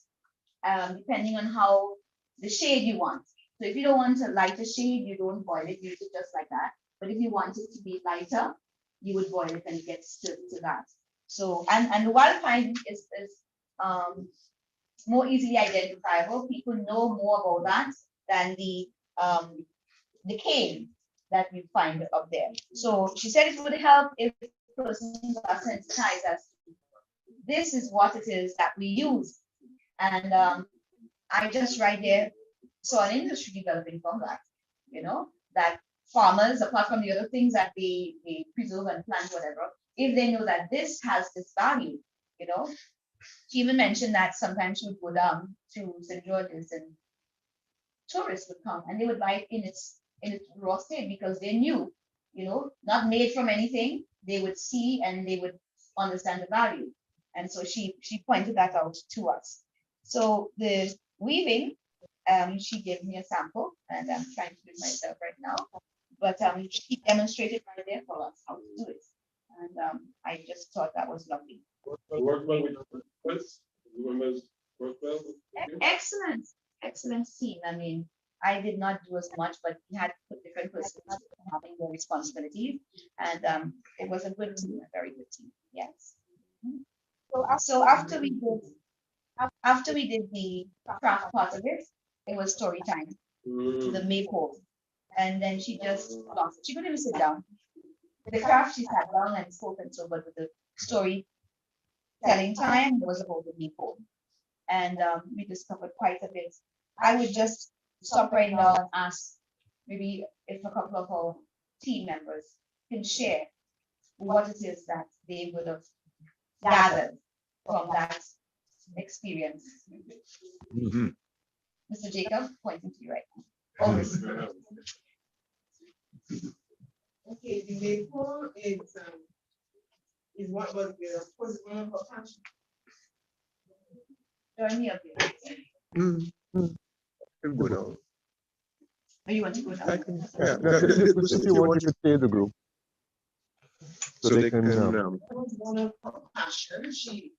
S17: depending on how the shade you want. So if you don't want a lighter shade, you don't boil it, use it just like that. But if you want it to be lighter, you would boil it and it gets to that. So, and the wild pine is more easily identifiable. People know more about that than the cane that we find up there. So she said it would help if persons are sensitized as this is what it is that we use. And I just right there saw an industry developing from that, you know, that farmers, apart from the other things that they preserve and plant, whatever, if they know that this has this value, you know. She even mentioned that sometimes she would go down to St. George's and tourists would come and they would buy it in its raw state because they knew, you know, not made from anything, they would see and they would understand the value. And so she pointed that out to us. So the weaving, she gave me a sample and I'm trying to do it myself right now, but she demonstrated right there for us how to do it. And I just thought that was lovely. Excellent, excellent team. I mean, I did not do as much, but we had to put different persons having their responsibilities, and it was a good team, a very good team. Yes. So after we did the craft part of it, it was story time, the maypole, and then she just lost. She couldn't even sit down. The craft she sat down and spoke and so, but with the story telling time was about the maypole, and we discovered quite a bit. I would just stop right now and ask maybe if a couple of our team members can share what it is that they would have gathered from that experience. Mr. Jacob, pointing to you right now. Always.
S4: Okay, the maypole is what was the one of her passion.
S17: Join me up here.
S8: Go down.
S17: Oh, you want to go down?
S8: Yeah, if you want, you could stay in the group. So they can.
S4: That was one of her passions. She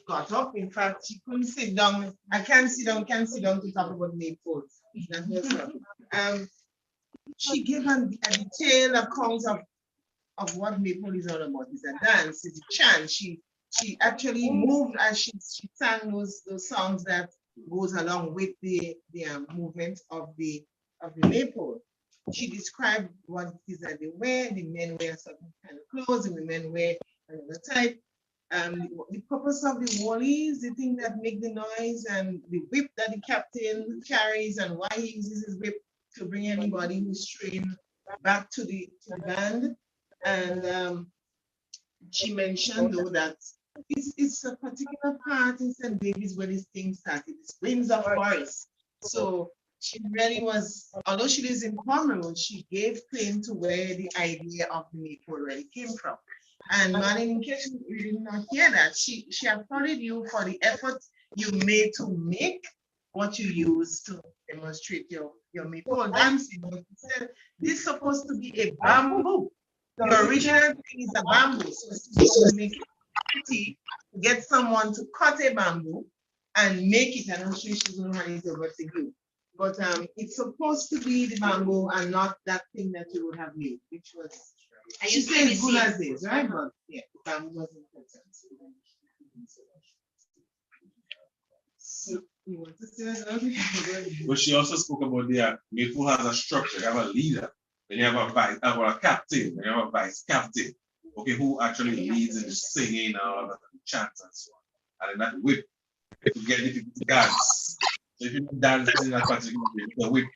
S4: got up. In fact, she couldn't sit down. I can't sit down to talk about maypoles. That was her. She gave a detailed account of what maypole is all about. It's a dance, it's a chant. She actually moved as she sang those songs that goes along with the movement of the maypole. She described what it is that they wear. The men wear certain kind of clothes, and the men wear another type. The purpose of the wallies, the thing that make the noise, and the whip that the captain carries, and why he uses his whip to bring anybody who's trained back to the band. And she mentioned though that it's a particular part in St. David's where this thing started. It's Windsor Forest. So she really was, although she lives in Cornwall, she gave claim to where the idea of the maypole really came from. And Marlene, in case you did not hear that, she applauded you for the effort you made to make
S12: what you use to demonstrate your maypole dancing. But instead, this is supposed to be a bamboo. The original thing is a bamboo. So it's supposed to make it pretty, get someone to cut a bamboo and make it. And I'm sure she's going to hand it over to you. But it's supposed to be the bamboo and not that thing that you would have made, which was, she says good as is, right? But yeah, the bamboo wasn't important. So, you want to say something?
S18: But she also spoke about the Maple has a structure, you have a leader, then you have a vice, or a captain, then you have a vice captain, okay, who actually leads in the singing and the chants and so on. And then that whip to get the people to dance. So if you don't dance in that particular way, the whip.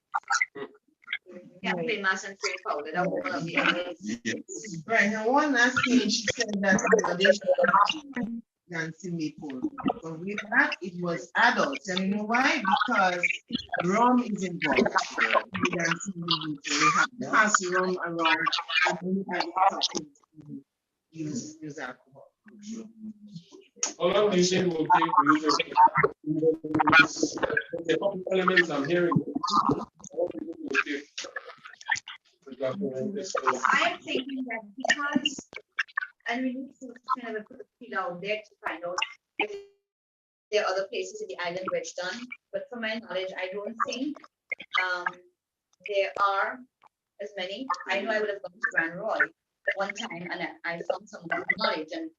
S17: Yeah, play mass and trade powder. That was one of the others.
S18: Yes.
S12: Right, now one last thing, she said that they should dancing maple. But with that, it was adults. And you know why? Because rum is involved. In dancing maple. They have to pass rum around and many adults use alcohol.
S1: How long do you think will take to use it? The couple elements I'm hearing.
S17: I am thinking that because, and we need to kind of put the feed out there to find out if there are other places in the island where it's done. But from my knowledge, I don't think there are as many. I know I would have gone to Grand Roy one time and I found some knowledge and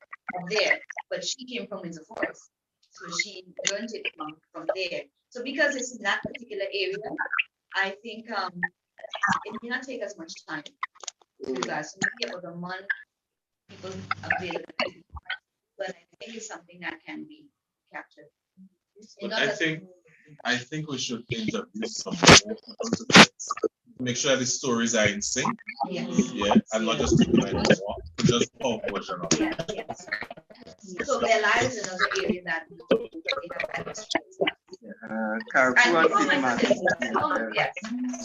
S17: there, but she came from Windsor Forest. So she learned it from there. So because it's in that particular area, I think it may not take as much time to guys. So maybe about a month, people available. But I think it's something that can be captured.
S18: But I think we should introduce some more make sure the stories are in sync.
S17: Yes.
S18: Yeah, and not just taking like more, but just our version of it.
S17: Yes, yes. So their lives in other areas that
S2: Carrefour and 6 months.
S17: Yes.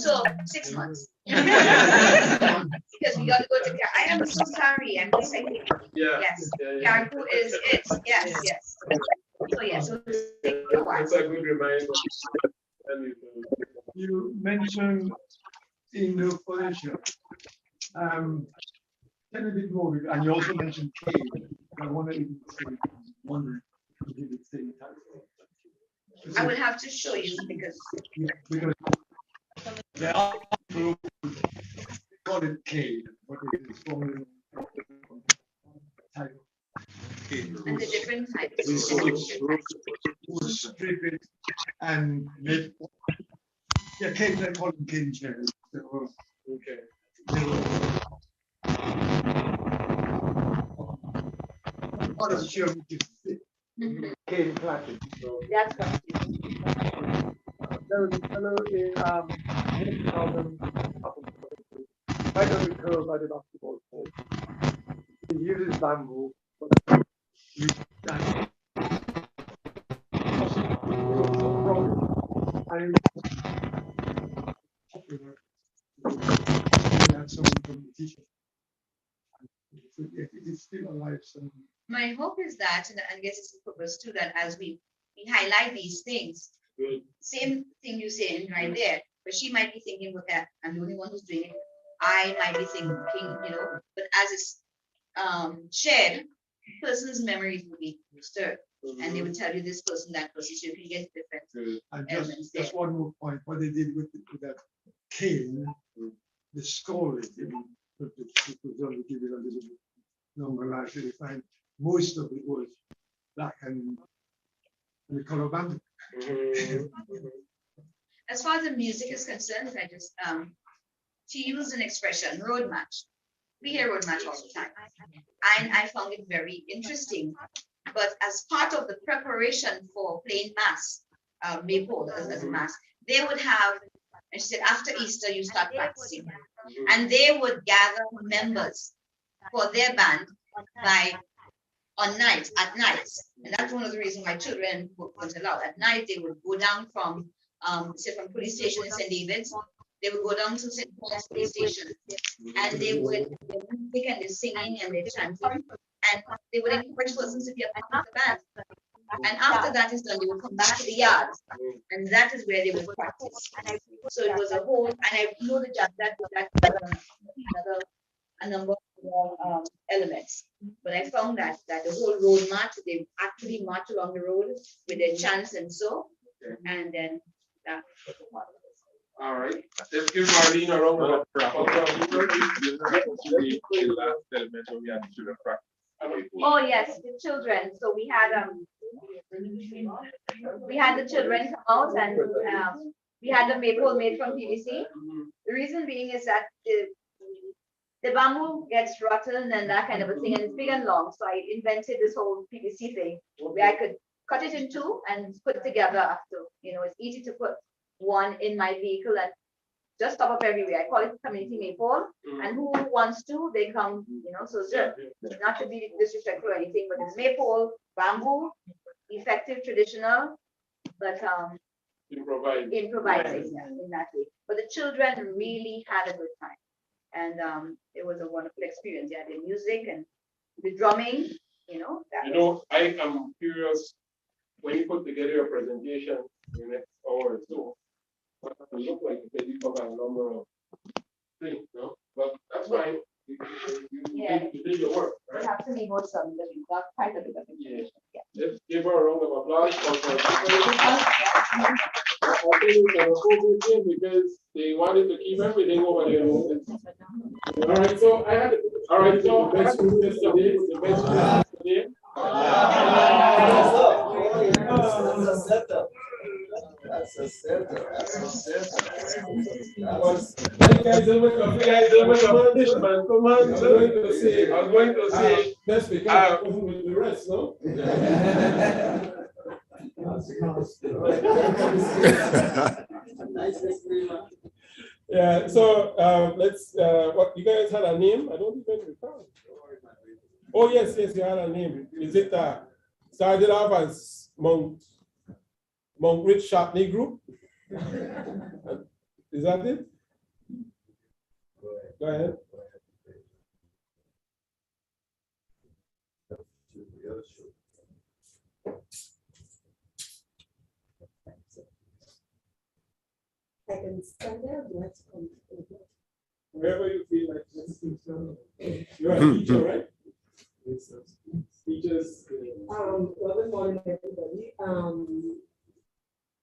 S17: So 6 months. Because we got to go to I am so sorry. I'm just saying.
S1: Yeah.
S17: Yes. Carrefour is it. Yes, yes. So yeah, so
S1: it's a good reminder.
S3: You mentioned in the furniture, tell a bit more, and you also mentioned cave. I wonder if you wondering if you would say that.
S17: I will have to show you because
S3: there are people who call it cave, but it is formally type
S17: and the different types.
S3: Strip it and make cave, they call them cane chairs.
S1: Okay.
S3: What is sure cane classic.
S17: That's what
S3: there was a fellow in right on the curve by the basketball court. He uses bamboo, but and had some competition. It is still alive. So.
S17: My hope is that, and I guess it's the purpose too, that as we highlight these things, same thing you saying right there, but she might be thinking, okay, I'm the only one who's doing it. I might be thinking, but as it's shared, person's memories will be stirred, and they would tell you this person, that person, so you can get different elements
S3: just one more point, what they did with that cane, the story, people only give it a little bit longer life, they find most of it was black and the color bamboo.
S17: As far as the music is concerned, I just she used an expression, road match. We hear road match all the time. And I found it very interesting. But as part of the preparation for playing mass, maypole as a mass, they would have, and she said, after Easter, you start practicing. And they would gather members for their band at nights. And that's one of the reasons my children weren't allowed. At night, they would go down from, say from police station in St. David's, they would go down to St. Paul's police station, and they would, the music and the singing and the chanting, and they would encourage persons to be a part of the band. And after that is done, they would come back to the yard, and that is where they would practice. So it was a whole, and I know that a number of elements. But I found that the whole road march, they actually march along the road with their chants and so, and then that.
S1: All right. Let's give Marlene a round of applause.
S17: Oh yes, the children. So we had the children come out, and we had the maypole made from PVC. The reason being is that the bamboo gets rotten and that kind of a thing, and it's big and long. So I invented this whole PVC thing where I could cut it in two and put it together after. It's easy to put one in my vehicle and just stop up everywhere. I call it community maple, and who wants to, they come, so it's just not to be disrespectful or anything, but it's maple, bamboo, effective, traditional, but improvising in that way. But the children really had a good time. And it was a wonderful experience. Yeah, the music and the drumming,
S1: I am curious, when you put together your presentation in the next hour or so, what does it look like? Because you cover a number of things, no? But that's fine. You did your work, right?
S17: We have to leave out some, we've got quite a bit of information. Yeah.
S1: Let's give her a round of applause because they wanted to keep everything over there. All right, so the best student yesterday, the best student yesterday.
S2: That's a setup.
S1: Come on. I was going to say, best because with the rest, no? Yeah, so let's, what, you guys had a name? I don't even recall. Oh, yes, you had a name. Is it started off as Mount Rich Sharpney Group? Is that it? Go ahead.
S11: I can stand there, but let's come.
S1: Wherever you feel like just you're a teacher, right? Teachers.
S11: Well, good morning, everybody.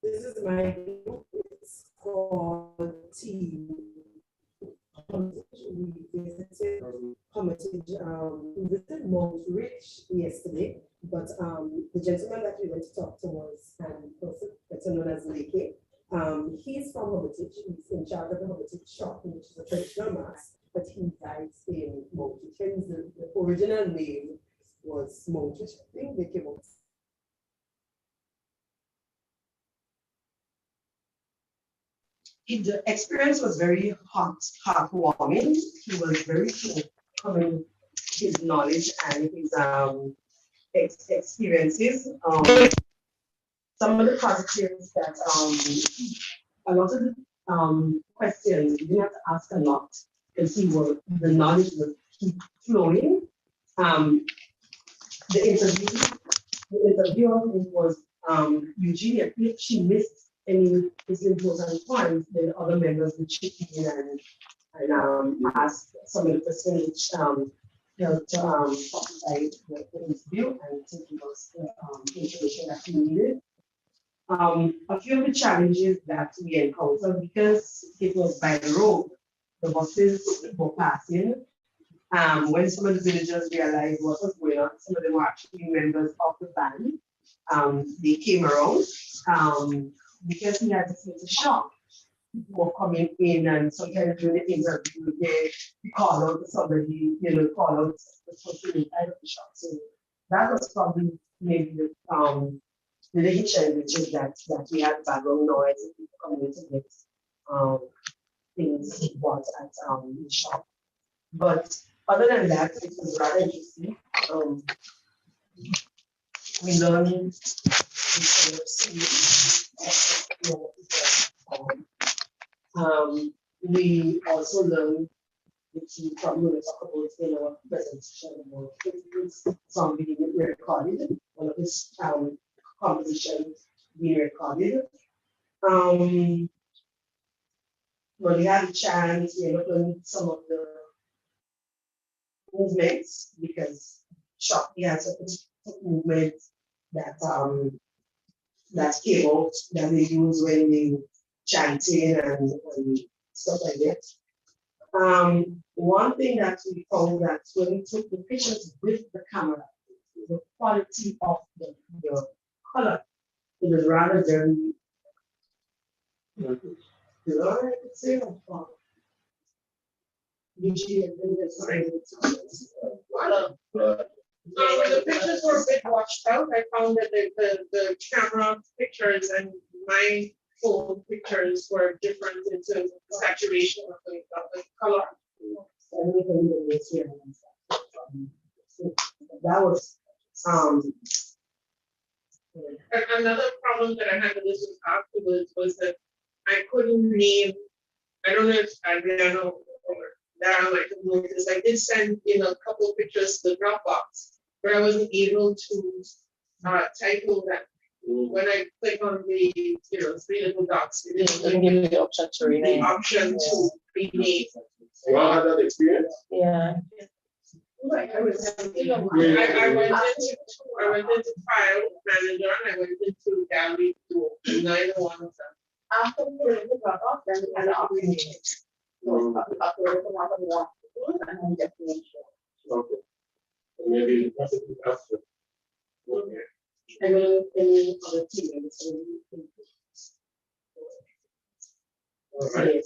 S11: This is my group. It's called Team. We visited Mount Rich yesterday, but the gentleman that we went to talk to was better known as Leke. He's from Hermitage. He's in charge of the Hermitage shop, which is a traditional mass, but he resides in Mount Rich. The original name was Mount Rich. I think they came up.
S12: The experience was very heartwarming. He was very forthcoming his knowledge and his experiences. Some of the positives that a lot of the questions you didn't have to ask a lot because the knowledge will keep flowing. The interviewer was Eugenia. If she missed any important points, then other members would chip in and ask some of the questions which helped occupy the interview and to give us the information that we needed. A few of the challenges that we encountered, because it was by the road, the buses were passing. When some of the villagers realized what was going on, some of them were actually members of the band. They came around because he had this little shop. People were coming in, and sometimes during the interview, they call out to somebody, call out the person inside of the shop. So that was probably maybe the little challenges that we had background noise and people coming in to get things bought at the shop. But other than that, it was rather interesting. We learned we also learned, which we probably will talk about in our presentation, about some being recorded. One of his compositions being recorded. When we had a chance, we looked at some of the movements because Shopee has a specific movement that that came out that they use when they chanting and stuff like that. One thing that we found that when we took the pictures with the camera, the quality of the color, it was rather very good. I could say that. Usually, when
S5: the pictures were a bit washed out, I found that the camera pictures and my phone pictures were different in terms of the saturation of the color.
S12: That was
S5: another problem that I had with this was afterwards was that I couldn't name. I don't know if Adriana or Dara might have noticed. I did send in a couple of pictures to the Dropbox, but I wasn't able to title that. When I click on the three little dots, it didn't give me the option to rename. The option to rename.
S1: You all had that experience?
S5: Yeah. Right. I went into file manager and I went into gallery tool, and neither one of them.
S12: after we were in the Dropbox, then we had an opportunity.
S1: Okay. Maybe after. Okay.
S12: And then any other team.
S1: All right.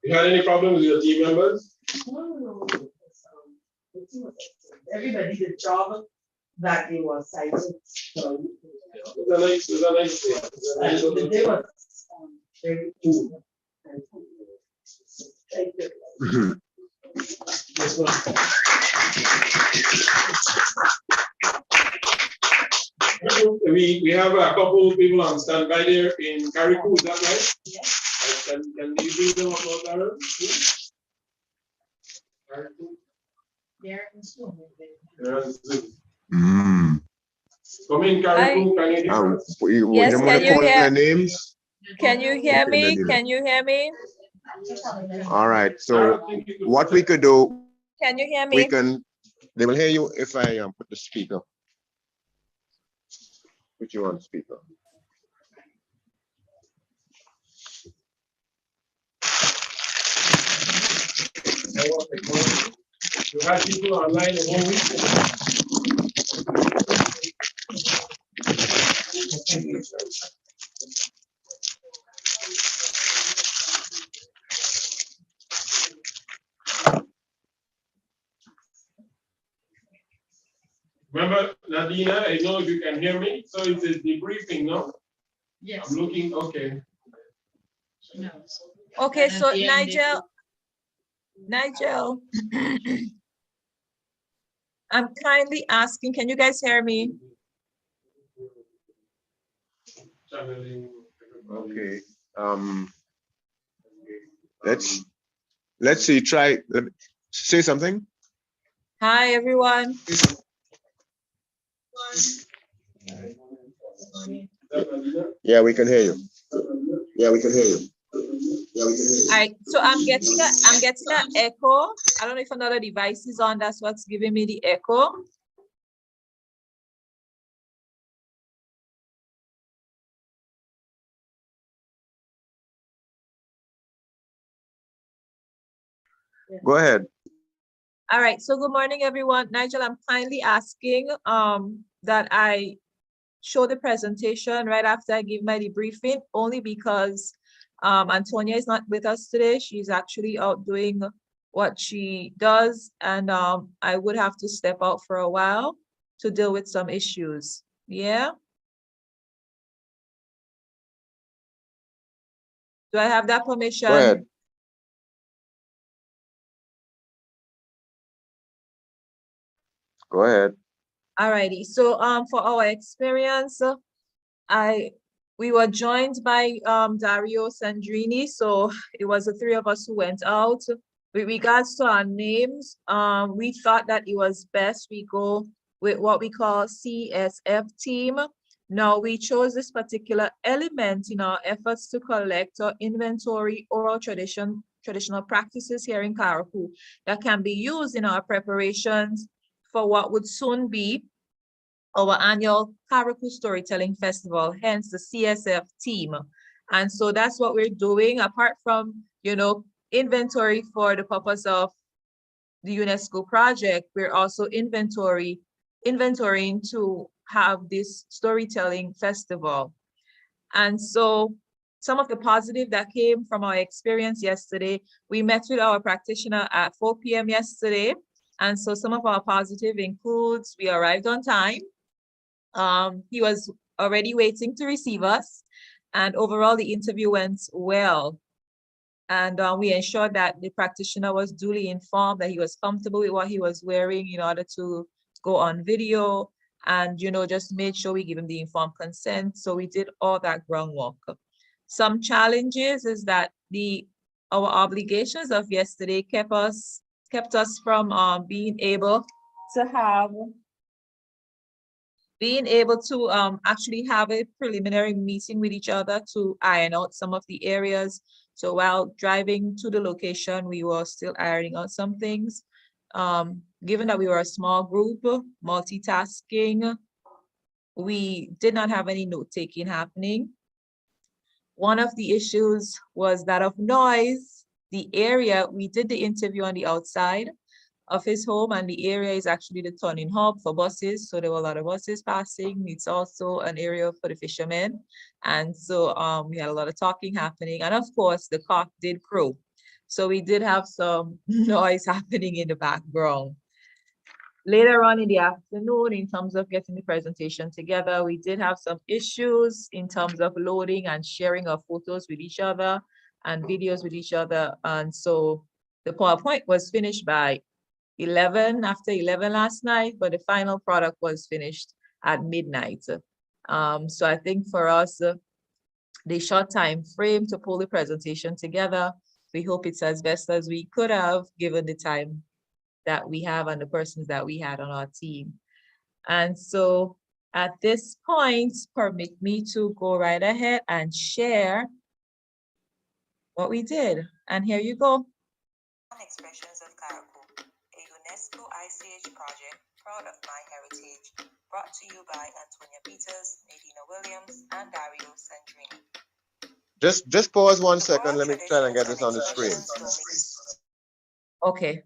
S1: You had any problem with your team members?
S12: No. Everybody did a job that they were cited. So,
S1: It's a nice thing.
S12: the day was very cool. Thank you.
S1: Yes, ma'am. We have a couple of people on standby there in Carriacou, is that right?
S12: Yes.
S1: Can you bring them up on Carriacou?
S12: They're in school.
S1: Come in, Carriacou, can you hear us?
S19: Yes, can you hear?
S8: Names?
S19: Can you hear
S8: Okay,
S19: me?
S8: then
S19: Can you hear me?
S8: All right, so what we could do,
S19: Can you hear
S8: we
S19: me?
S8: can, they will hear you if I put the speaker. Put you on speaker.
S1: You have people online the whole week. Remember, Nadina, I know if you can hear me, so it's a debriefing, no?
S14: Yes.
S1: I'm looking, okay.
S14: No.
S19: Okay,
S14: And
S19: so
S14: at the end,
S19: Nigel, I'm kindly asking, can you guys hear me?
S8: Okay, let's see, say something.
S19: Hi, everyone.
S8: Yeah, we can hear you. Yeah, we can hear you. Yeah, we can hear you.
S19: All right, so I'm getting an echo. I don't know if another device is on, that's what's giving me the echo.
S8: Go ahead.
S19: All right, so good morning, everyone. Nigel, I'm kindly asking that I show the presentation right after I give my debriefing, only because Antonia is not with us today. She's actually out doing what she does, and I would have to step out for a while to deal with some issues. Yeah? Do I have that permission?
S8: Go ahead. Go ahead.
S19: Alrighty, so for our experience, we were joined by Dario Sandrini, so it was the three of us who went out. With regards to our names, we thought that it was best we go with what we call CSF team. Now, we chose this particular element in our efforts to collect or inventory oral traditional practices here in Karakou that can be used in our preparations for what would soon be our annual Karakou Storytelling Festival, hence the CSF team. And so that's what we're doing, apart from, inventory for the purpose of the UNESCO project, we're also inventorying to have this storytelling festival. And so some of the positive that came from our experience yesterday, we met with our practitioner at 4 p.m. yesterday. And so some of our positive includes, we arrived on time. He was already waiting to receive us. And overall, the interview went well. And we ensured that the practitioner was duly informed, that he was comfortable with what he was wearing in order to go on video, and just made sure we give him the informed consent. So we did all that groundwork. Some challenges is that our obligations of yesterday kept us from being able to actually have a preliminary meeting with each other to iron out some of the areas. So while driving to the location, we were still ironing out some things. Given that we were a small group, multitasking, we did not have any note-taking happening. One of the issues was that of noise. The area, we did the interview on the outside of his home, and the area is actually the turning hub for buses. So there were a lot of buses passing. It's also an area for the fishermen. And so we had a lot of talking happening. And of course, the cock did crow. So we did have some noise happening in the background. Later on in the afternoon, in terms of getting the presentation together, we did have some issues in terms of loading and sharing of photos with each other and videos with each other. And so the PowerPoint was finished by after 11 last night, but the final product was finished at midnight. So I think for us, the short time frame to pull the presentation together, we hope it's as best as we could have given the time that we have and the persons that we had on our team. And so at this point, permit me to go right ahead and share what we did. And here you go.
S20: Expressions of Karakou, a UNESCO ICH project, proud of my heritage, brought to you by Antonia Peters, Nadina Williams, and Dario Sandrini.
S8: Just pause 1 second. Let me try and get this on the screen.
S19: Okay.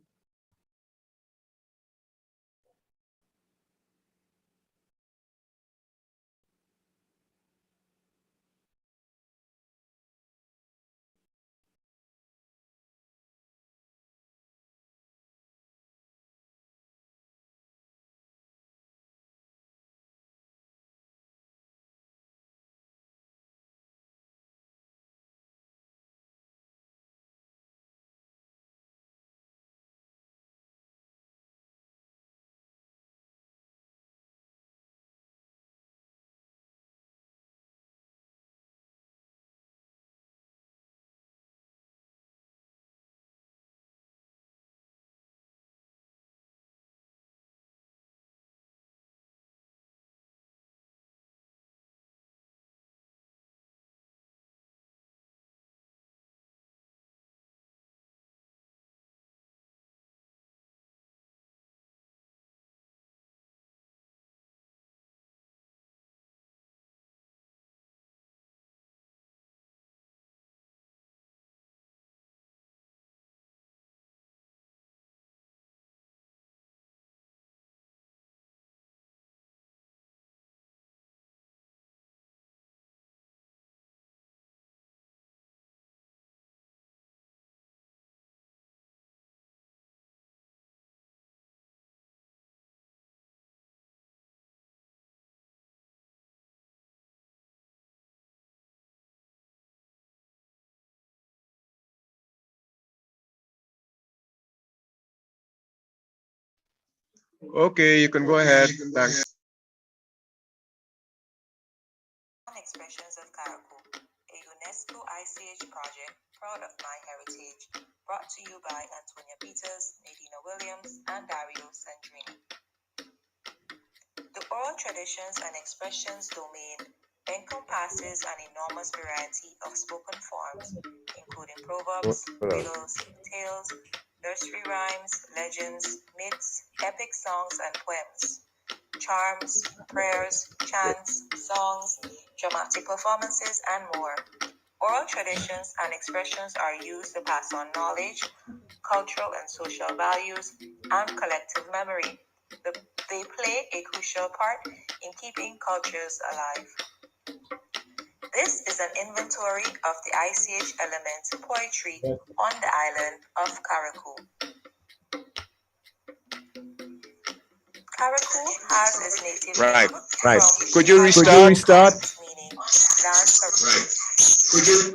S8: Okay, you can go ahead. Thanks.
S20: Expressions of Karakou, a UNESCO ICH project, proud of my heritage, brought to you by Antonia Peters, Nadina Williams, and Dario Sandrini. oral traditions and expressions domain encompasses an enormous variety of spoken forms, including proverbs, riddles, tales, nursery rhymes, legends, myths, epic songs and poems, charms, prayers, chants, songs, dramatic performances, and more. Oral traditions and expressions are used to pass on knowledge, cultural and social values, and collective memory. They play a crucial part in keeping cultures alive. This is an inventory of the ICH element poetry on the island of Karakou. Karakou has its native
S8: Right,
S20: name
S8: right.
S20: from
S8: Could you restart?
S20: meaning dance.
S8: Could you?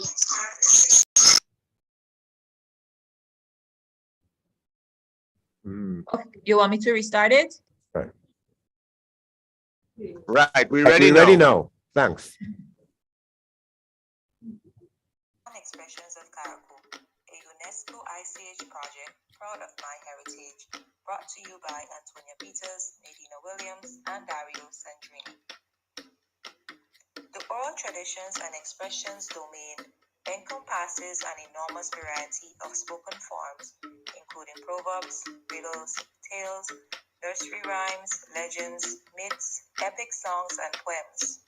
S19: You want me to restart it?
S8: Right, we're ready now. Thanks.
S20: Expressions of Karakou, a UNESCO ICH project proud of my heritage, brought to you by Antonia Peters, Nadina Williams, and Dario Sandrini. The oral traditions and expressions domain encompasses an enormous variety of spoken forms, including proverbs, riddles, tales, nursery rhymes, legends, myths, epic songs and poems,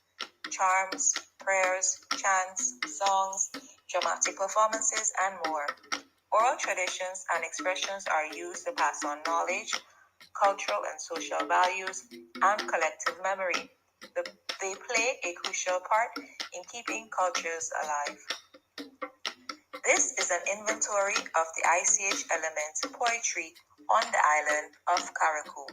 S20: charms, prayers, chants, songs, dramatic performances, and more. Oral traditions and expressions are used to pass on knowledge, cultural and social values, and collective memory. They play a crucial part in keeping cultures alive. This is an inventory of the ICH element poetry on the island of Karakou.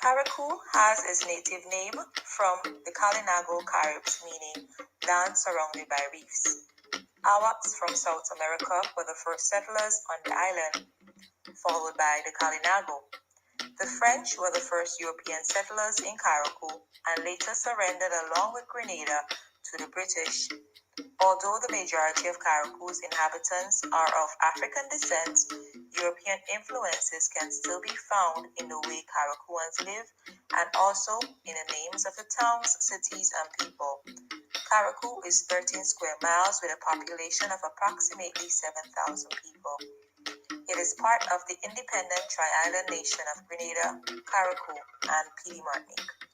S20: Karakou has its native name from the Kalinago Caribs, meaning land surrounded by reefs. Awaks from South America were the first settlers on the island, followed by the Kalinago. The French were the first European settlers in Karakou and later surrendered along with Grenada to the British. Although the majority of Karakou's inhabitants are of African descent, European influences can still be found in the way Karakouans live and also in the names of the towns, cities, and people. Karakou is 13 square miles with a population of approximately 7,000 people. It is part of the independent tri-island nation of Grenada, Karakou, and Petite Martinique.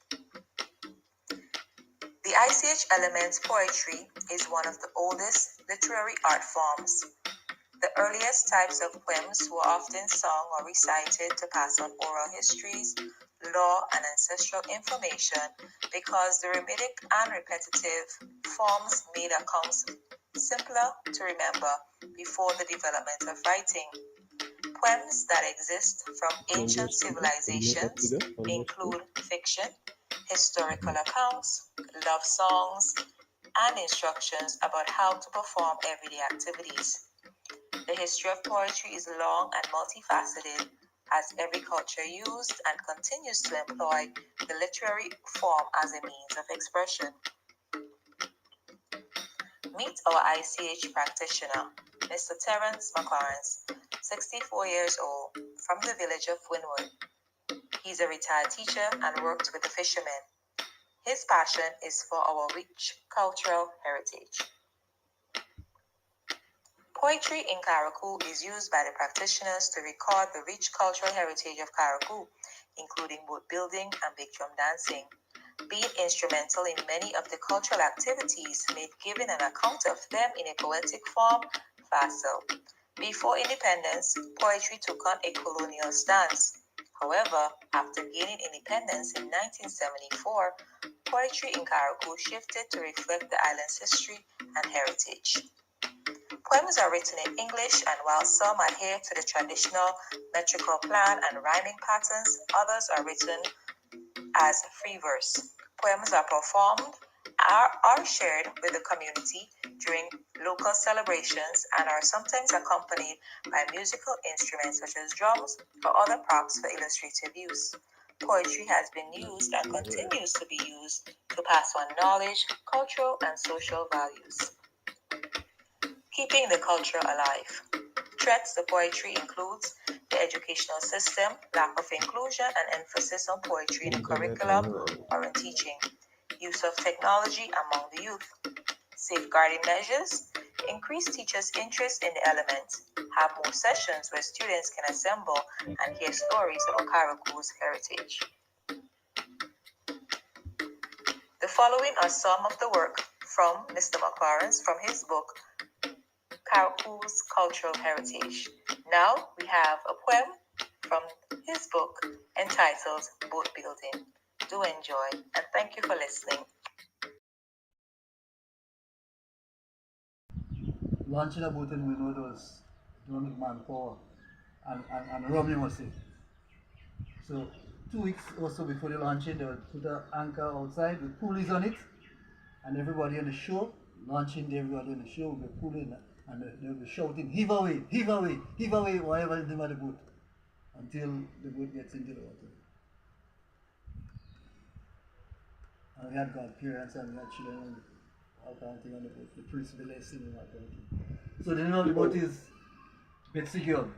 S20: The ICH Elements poetry is one of the oldest literary art forms. The earliest types of poems were often sung or recited to pass on oral histories, law, and ancestral information because the rhythmic and repetitive forms made accounts simpler to remember before the development of writing. Poems that exist from ancient civilizations include fiction, historical accounts, love songs, and instructions about how to perform everyday activities. The history of poetry is long and multifaceted, as every culture used and continues to employ the literary form as a means of expression. Meet our ICH practitioner, Mr. Terence McLaren, 64 years old, from the village of Winwood. He's a retired teacher and worked with the fishermen. His passion is for our rich cultural heritage. Poetry in Karakou is used by the practitioners to record the rich cultural heritage of Karakou, including boat building and big drum dancing. Being instrumental in many of the cultural activities made giving an account of them in a poetic form facile. Before independence, poetry took on a colonial stance. However, after gaining independence in 1974, poetry in Karakou shifted to reflect the island's history and heritage. Poems are written in English, and while some adhere to the traditional metrical plan and rhyming patterns, others are written as free verse. Poems are performed, are shared with the community during local celebrations, and are sometimes accompanied by musical instruments such as drums or other props for illustrative use. Poetry has been used and continues to be used to pass on knowledge, cultural, and social values. Keeping the culture alive. Threats to poetry includes the educational system, lack of inclusion and emphasis on poetry in the curriculum or in teaching, use of technology among the youth. Safeguarding measures, increase teachers' interest in the elements, have more sessions where students can assemble and hear stories about Karaku's heritage. The following are some of the work from Mr. McLawrence from his book, Karaku's Cultural Heritage. Now we have a poem from his book entitled Boat Building. Do enjoy and thank you for listening.
S21: Launching a boat in Winwood was done with manpower and Romney was it. So 2 weeks or so before the launching, they would put an anchor outside with pulleys on it, and everybody on the shore, launching everybody on the shore would be pulling, and they would be shouting, heave away, heave away, heave away, whatever is the name of the boat, until the boat gets into the water. And we had godparents and we had children and all kind of thing on the boat, the priest be blessing and all kind of thing. So the name of the boat is Betsy Girl.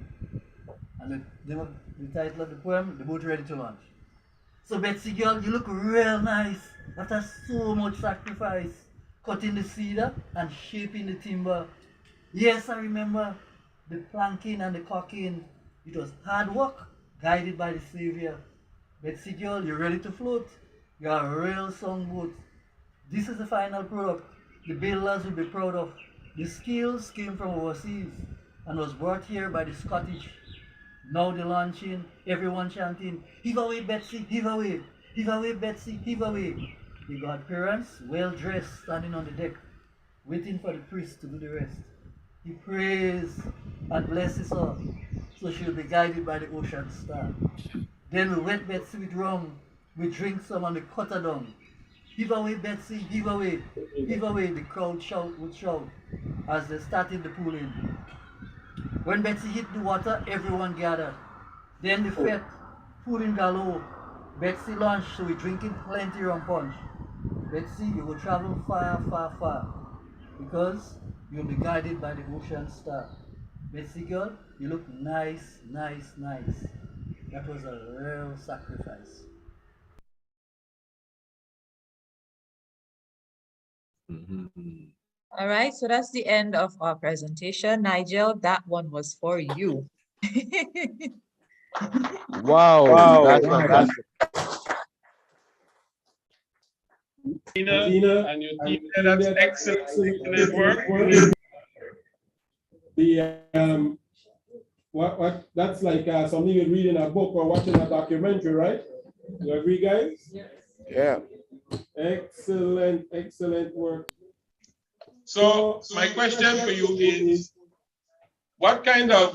S21: And the title of the poem, The Boat Ready to Launch. So Betsy Girl, you look real nice after so much sacrifice, cutting the cedar and shaping the timber. Yes, I remember the planking and the caulking. It was hard work, guided by the Savior. Betsy Girl, you're ready to float. You're a real songboat. This is the final product the builders will be proud of. The skills came from overseas and was brought here by the Scottish. Now the launching, everyone chanting, heave away Betsy, heave away, Betsy, heave away. The godparents, well dressed, standing on the deck, waiting for the priest to do the rest. He prays and blesses her, so she'll be guided by the ocean star. Then we wet Betsy with rum, we drink some and we cut her down. Heave away Betsy, heave away, the crowd would shout as they started the pulling. When Betsy hit the water, everyone gathered. Then the fete, food in galore. Betsy launched, so we drinking plenty rum punch. Betsy, you will travel far, far, far, because you'll be guided by the ocean star. Betsy girl, you look nice, nice, nice. That was a real sacrifice.
S19: All right, so that's the end of our presentation. Nigel, that one was for you.
S22: Wow, that's fantastic.
S1: Tina
S6: and your team,
S1: that's
S6: excellent work.
S1: The what that's like something you read in a book or watching a documentary, right? You agree, guys?
S22: Yeah.
S1: Excellent work.
S6: So my question for you is, what kind of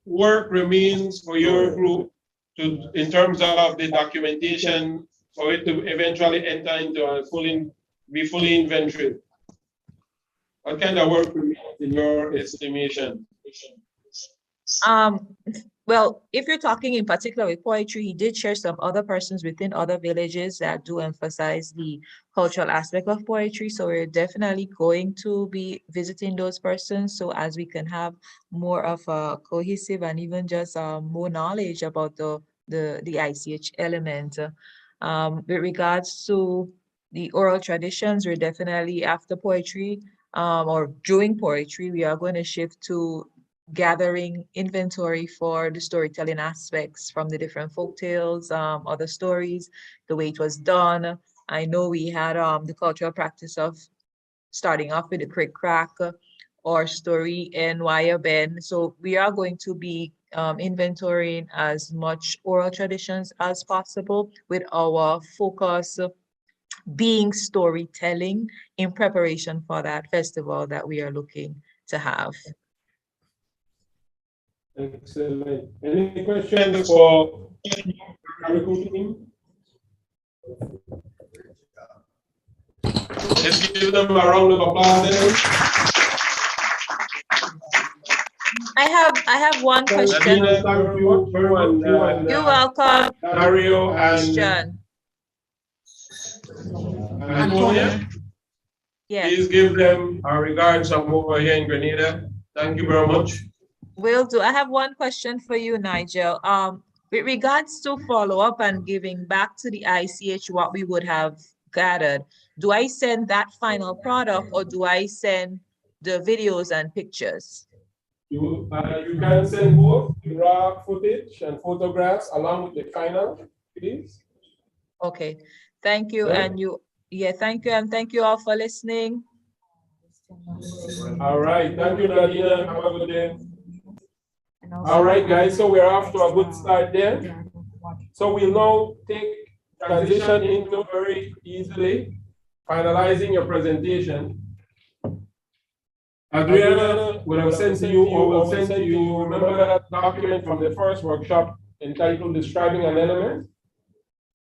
S6: work remains for your group in terms of the documentation for it to eventually enter into a be fully inventory? What kind of work remains in your estimation?
S19: Well, if you're talking in particular with poetry, he did share some other persons within other villages that do emphasize the cultural aspect of poetry. So we're definitely going to be visiting those persons so as we can have more of a cohesive and even just more knowledge about the ICH element. With regards to the oral traditions, we're definitely after poetry or during poetry, we are going to shift to gathering inventory for the storytelling aspects from the different folk tales, other stories, the way it was done. I know we had the cultural practice of starting off with a crick crack or story in Wire Ben. So we are going to be inventorying as much oral traditions as possible with our focus being storytelling in preparation for that festival that we are looking to have.
S1: Excellent. Any questions for Karaku team?
S6: Let's give them a round of applause.
S19: I have one question. You're welcome.
S6: Mario
S19: Question.
S6: and Antonia.
S19: Yes.
S6: Please give them our regards from over here in Grenada. Thank you very much.
S19: Will do. I have one question for you, Nigel. With regards to follow-up and giving back to the ICH what we would have gathered, do I send that final product or do I send the videos and pictures?
S1: You can send both raw footage and photographs along with the final, please.
S19: Okay, thank you.
S1: Yeah.
S19: And thank you. And thank you all for listening.
S1: All right, thank you, Nadina. Have a good day. All right, guys, so we're off to a good start there. So we'll now transition into very easily finalizing your presentation. Adriana will have sent to you, or will send to you, you remember that document from the first workshop entitled Describing an Element?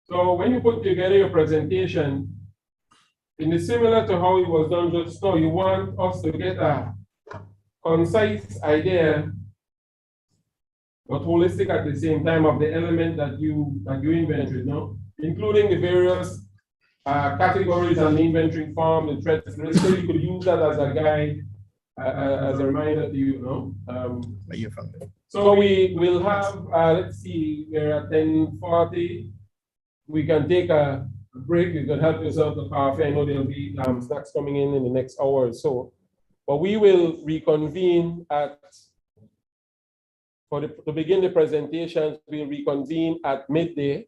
S1: So when you put together your presentation, it is similar to how it was done just now. You want us to get a concise idea, but holistic at the same time, of the element that you inventory, no? Including the various categories and the inventory form, the threats. So you could use that as a guide, as a reminder to you, no? So we will have, let's see, we're at 10:40. We can take a break. You can help yourself to coffee. I know there'll be snacks coming in the next hour or so. But we will reconvene to begin the presentations, we'll reconvene at midday.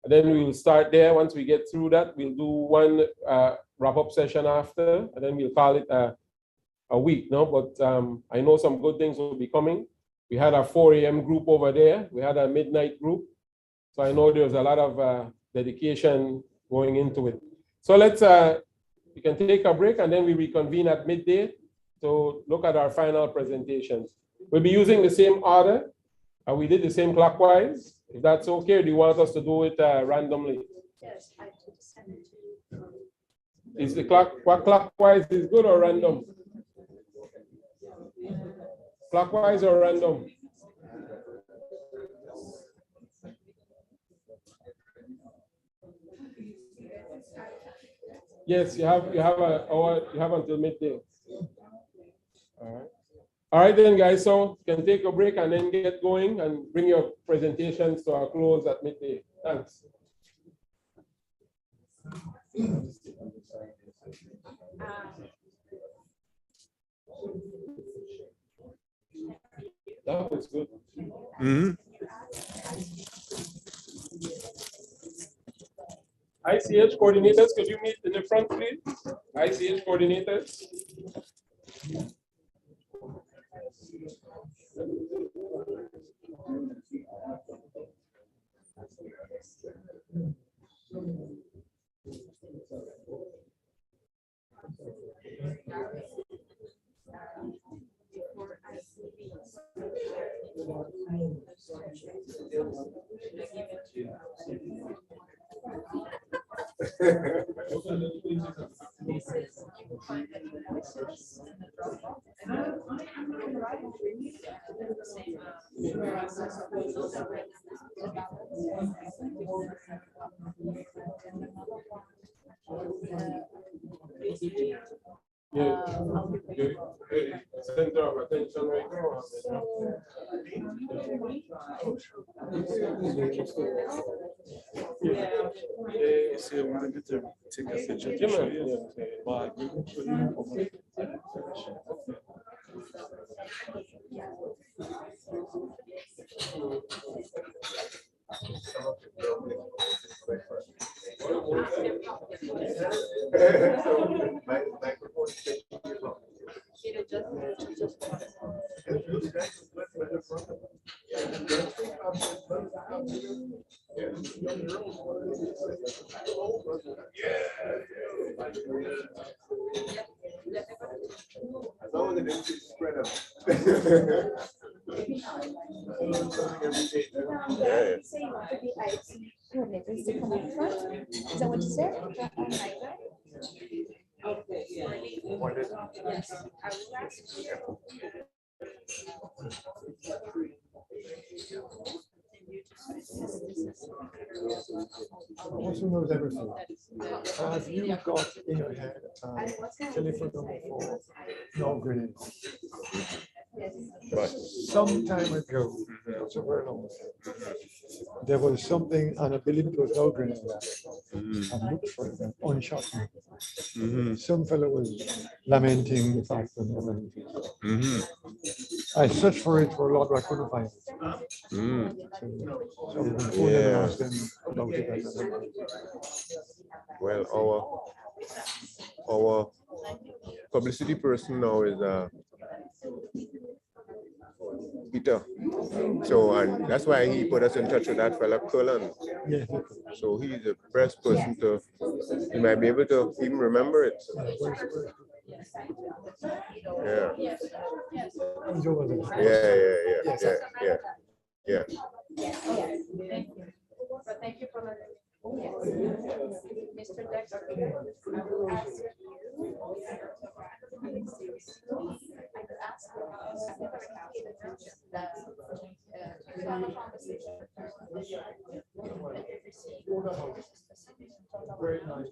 S1: And then we will start there. Once we get through that, we'll do one wrap-up session after, and then we'll call it a week, no? But I know some good things will be coming. We had a 4 a.m. group over there. We had a midnight group. So I know there's a lot of dedication going into it. So we can take a break and then we reconvene at midday to look at our final presentations. We'll be using the same order. We did the same clockwise. If that's okay, or do you want us to do it randomly?
S17: Yes, I could send it to you.
S1: Is the clockwise is good or random? Clockwise or random? Yes, you have until midday. All right. All right then, guys. So you can take a break and then get going and bring your presentations to a close at midday. Thanks. That was good. ICH coordinators, could you meet in the front, please? ICH coordinators. Center of attention right now.
S7: So I want to take a picture to show you.
S8: As long as it didn't spread out.
S17: Is that what you said?
S3: Also knows everything. Have you got in your head telephone number for no grenades?
S17: Yes.
S8: But
S3: some time ago, not so very long ago, there was something on a building that was called Grenada. I looked for it and unshot me. Some fellow was lamenting the fact that I searched for it for a lot, but I couldn't find it. So we phoned them and asked them about it.
S8: Well, our publicity person now is Peter. So, and that's why he put us in touch with that fella Cullen.
S3: Yeah.
S8: So he's the best person to, he might be able to even remember it. Yeah. Yeah.
S9: Thank you for letting me. Mr. Dexter, I will ask you. I could ask
S3: Very nice.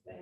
S17: We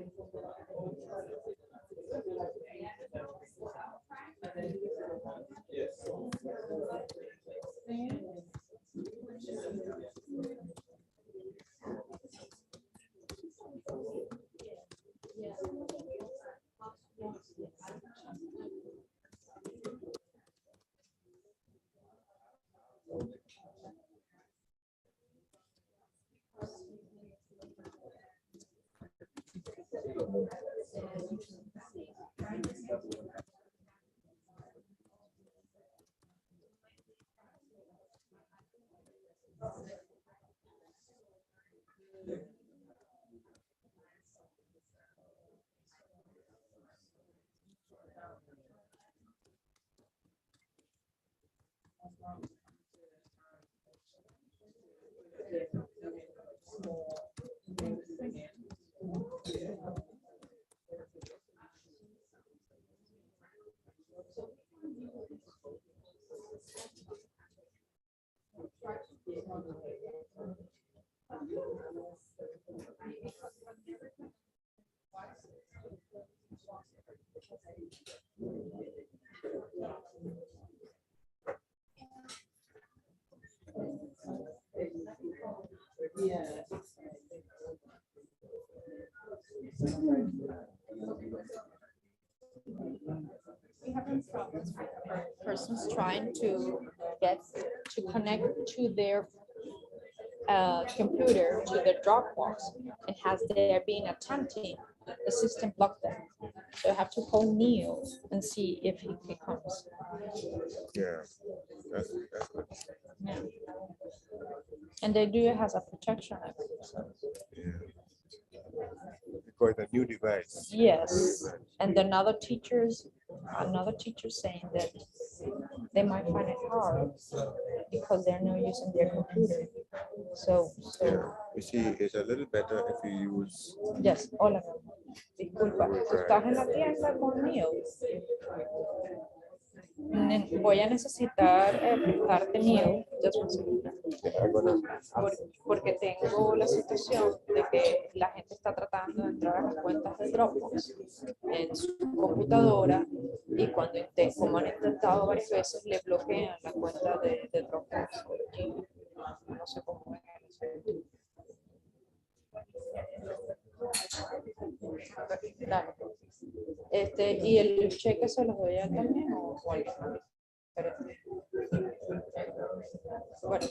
S17: have problems with persons trying to get to connect to their computer to the Dropbox, and has there been attempting, the system blocked them. So I have to call Neil and see if he comes.
S8: Yeah, that's good.
S17: Yeah. And they do has a protection.
S8: Yeah. Because a new device.
S17: Yes, and another teacher saying that they might find it hard because they're not using their computer. So
S8: Yeah. You see, it's a little better if you use.
S17: Yes, hola. Disculpa, ¿estás en la tienda conmigo? Voy a necesitar prestarte mío, porque tengo la situación de que la gente está tratando de entrar a las cuentas de Dropbox en su computadora, y cuando como han intentado varias veces, le bloquean la cuenta de Dropbox. No sé cómo es eso. Dale. Y el cheque se los doy a también o algo. Pero, bueno,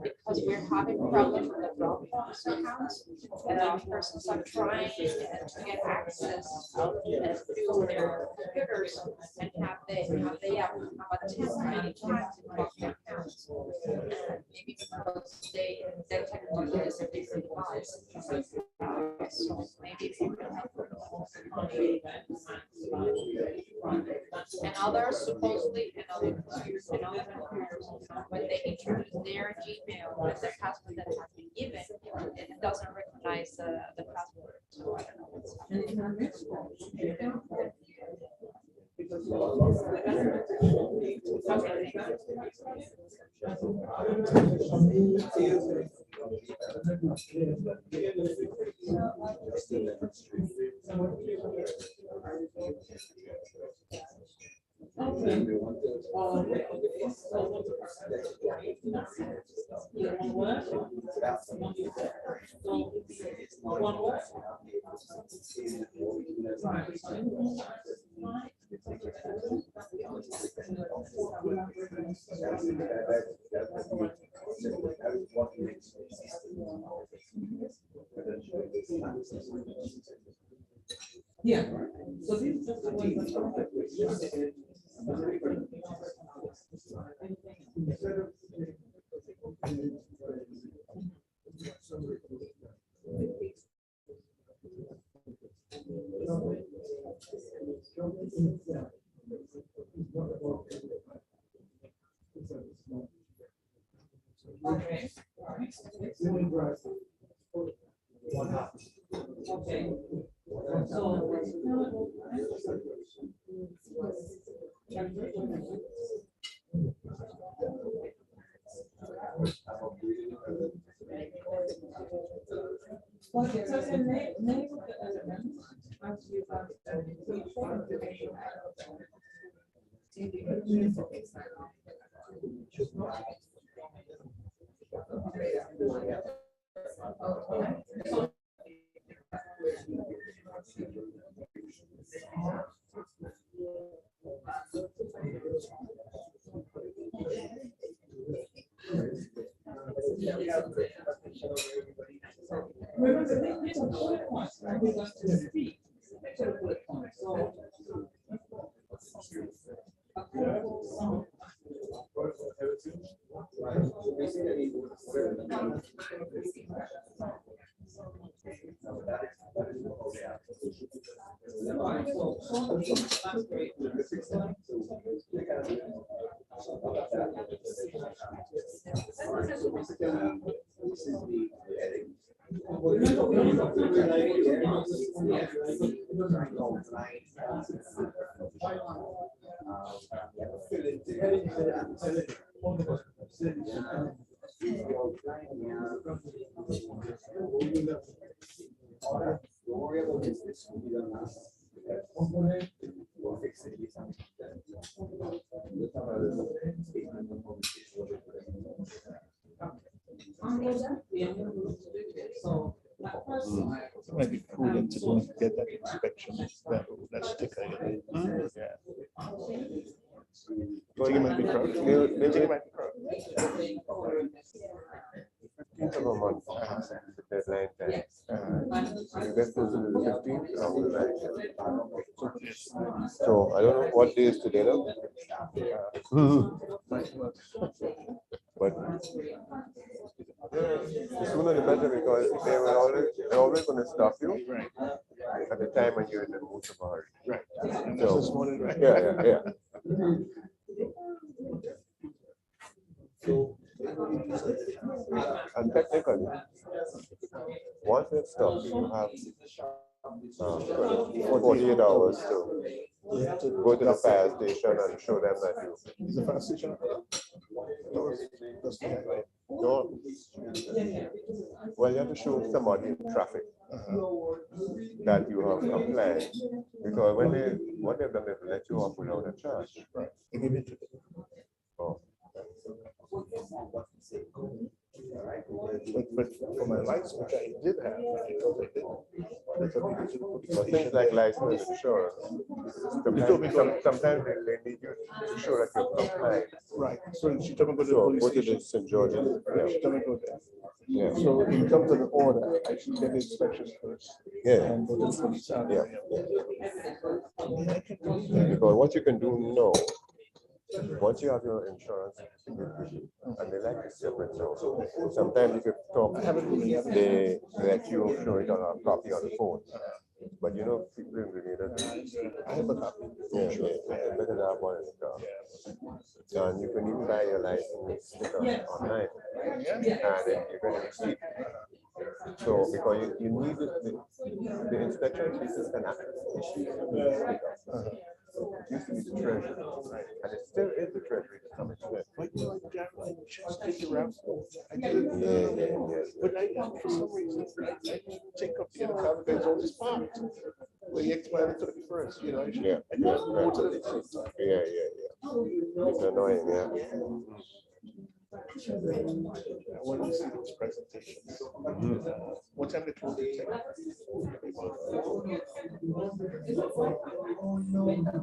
S17: because we're having problems with the Dropbox accounts, persons are trying to get access through their computers and have attempted many times to block their accounts. Maybe because their technology is a different device. So maybe if you can help and others supposedly and other computers when they introduce their Gmail with the password that has been given, it doesn't recognize the password. So I don't know what's happening.
S10: Yeah. So this is just the way
S3: Okay. Okay. Okay, so the name of the element, once you have remember, these are bullet points, right? We're going to speak. So bullet points. So
S6: Might be prudent to go and get that inspection, that sticker. Yeah. You think it might be correct? You think it might be correct?
S8: 15th of a month, the deadline time. So you get closer to the 15th of the 9th. So I don't know what day is today now. But the sooner the better, because they're always going to stop you at the time when you're in the mood of a hurry.
S6: Right.
S8: So, yeah. And technically, once it stops, you have 48 hours to go to the fire station and show them that you.
S6: Is the fire station?
S8: No. Well, you have to show somebody in traffic that you have complied, because what they've done is let you off without a charge.
S6: Right.
S8: Oh.
S6: But for my license, which I did have,
S8: but things like license and insurance, sometimes they need you to show that you're compliant.
S6: Right. So she told me about the
S8: So
S6: police
S8: go to
S6: station.
S8: the St. George's. Yeah.
S6: She told me about that.
S8: Yeah.
S6: So in terms of the order, I should get the inspection first.
S8: Yeah.
S6: And go to the police.
S8: Because what you can do now, once you have your insurance, and they like it separate, so sometimes you can talk, they let you show it on a copy on the phone. But you know, people in Grenada,
S6: I have a copy.
S8: yeah, better than have one in the car. And you can even buy your license sticker online, and then you're going to receive. So, because you need the inspection pieces can access it used to be the treasury, and it still is the treasury to some extent.
S6: But you know, I just take the route. I did it.
S8: Yeah.
S6: But for some reason, I take up the other car because all this parked. Well, you expire the 31st, you know. I just go to the next time.
S8: Yeah. It's annoying, yeah.
S6: I want to see those presentations. What time did you take?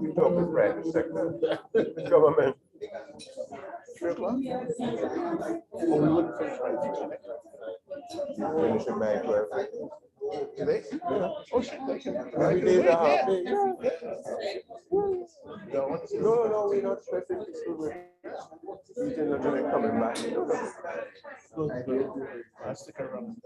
S8: You talk with private sector, government.
S6: 3 o'clock? Oh, we wouldn't finish by 3 o'clock.
S8: Finish it by 12. Today? Oh, shit. Every day is a half day. No, we're not stressing people. Eating and then coming back.
S7: I'll stick around.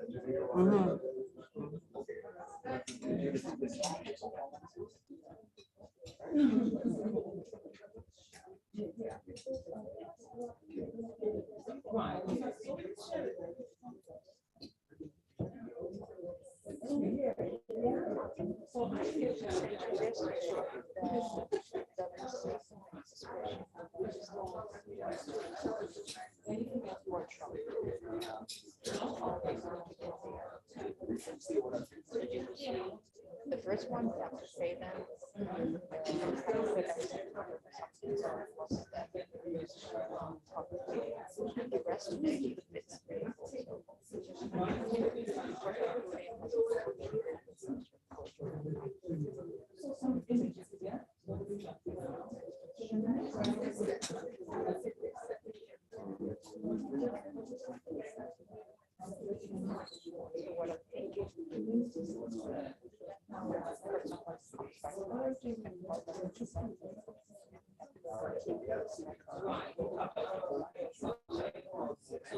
S9: The first one, we have to say them. The rest of it, it's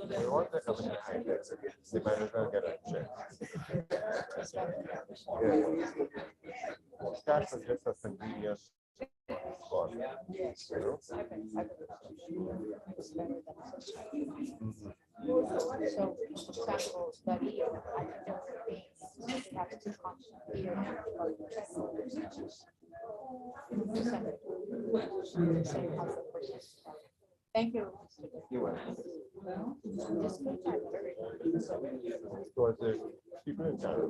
S8: The ones that come in the high decks again, they might as well get a check. Yeah. Cash was just a convenience spot. You know?
S9: So example, study of different things, we have to constantly Thank you.
S8: You're welcome.
S9: Just good time.
S8: Because the people in Canada,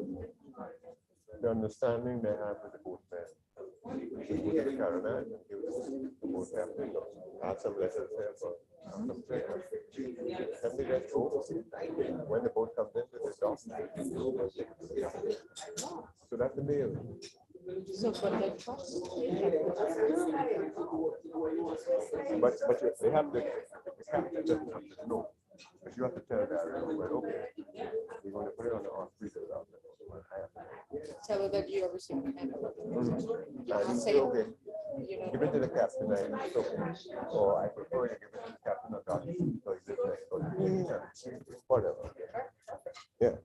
S8: the understanding they have with the boatmen, they go to the caravan and give the boat captain, add some letters there for some prayer. Then they just go. When the boat comes into the dock, so that's the mail.
S9: So for the trust,
S8: but they have the captain doesn't have to know. But you have to tell Gary, well, okay, we're going to put it on the on-freezer out there.
S9: tell her that you are receiving him.
S8: And say, okay, give it to the captain, and it's okay. Or I prefer you give it to the captain or not, so he lives next door to me. Whatever. Yeah.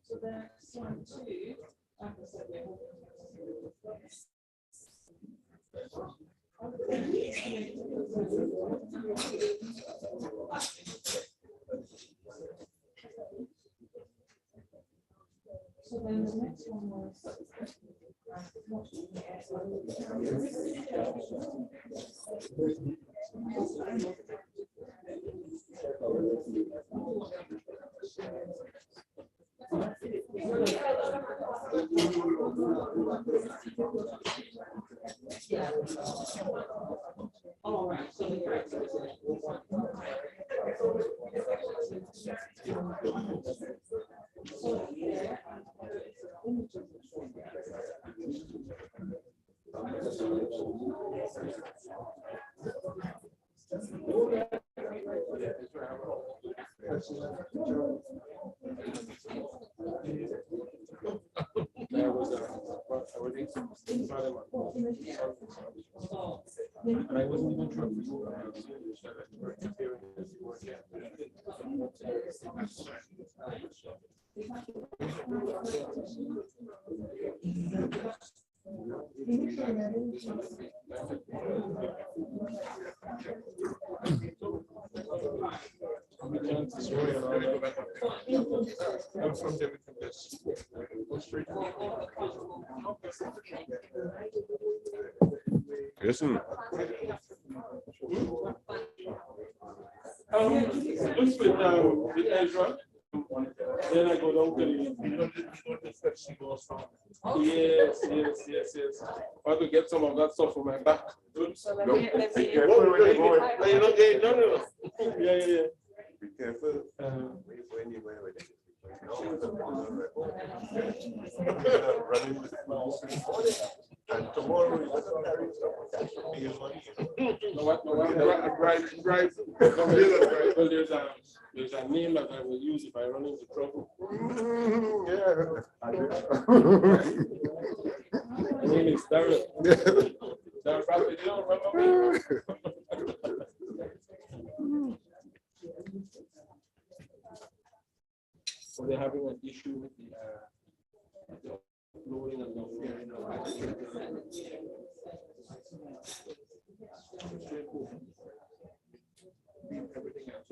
S4: So that's one, two. So then the next one was. Yeah. All right. So
S1: And I wasn't even sure if we were
S8: Listen.
S1: Just with Ezra, then I go down to yes. I have to get some of that stuff for my back.
S8: So let me be careful when you go.
S1: No. Yeah.
S8: Be careful. When you running with and tomorrow is that should be your money.
S1: Right. Well, there's a name that I will use if I run into trouble. My name is Darren. Darren Bradley, you don't remember me? So they're having an issue with the uploading and downloading. Everything else.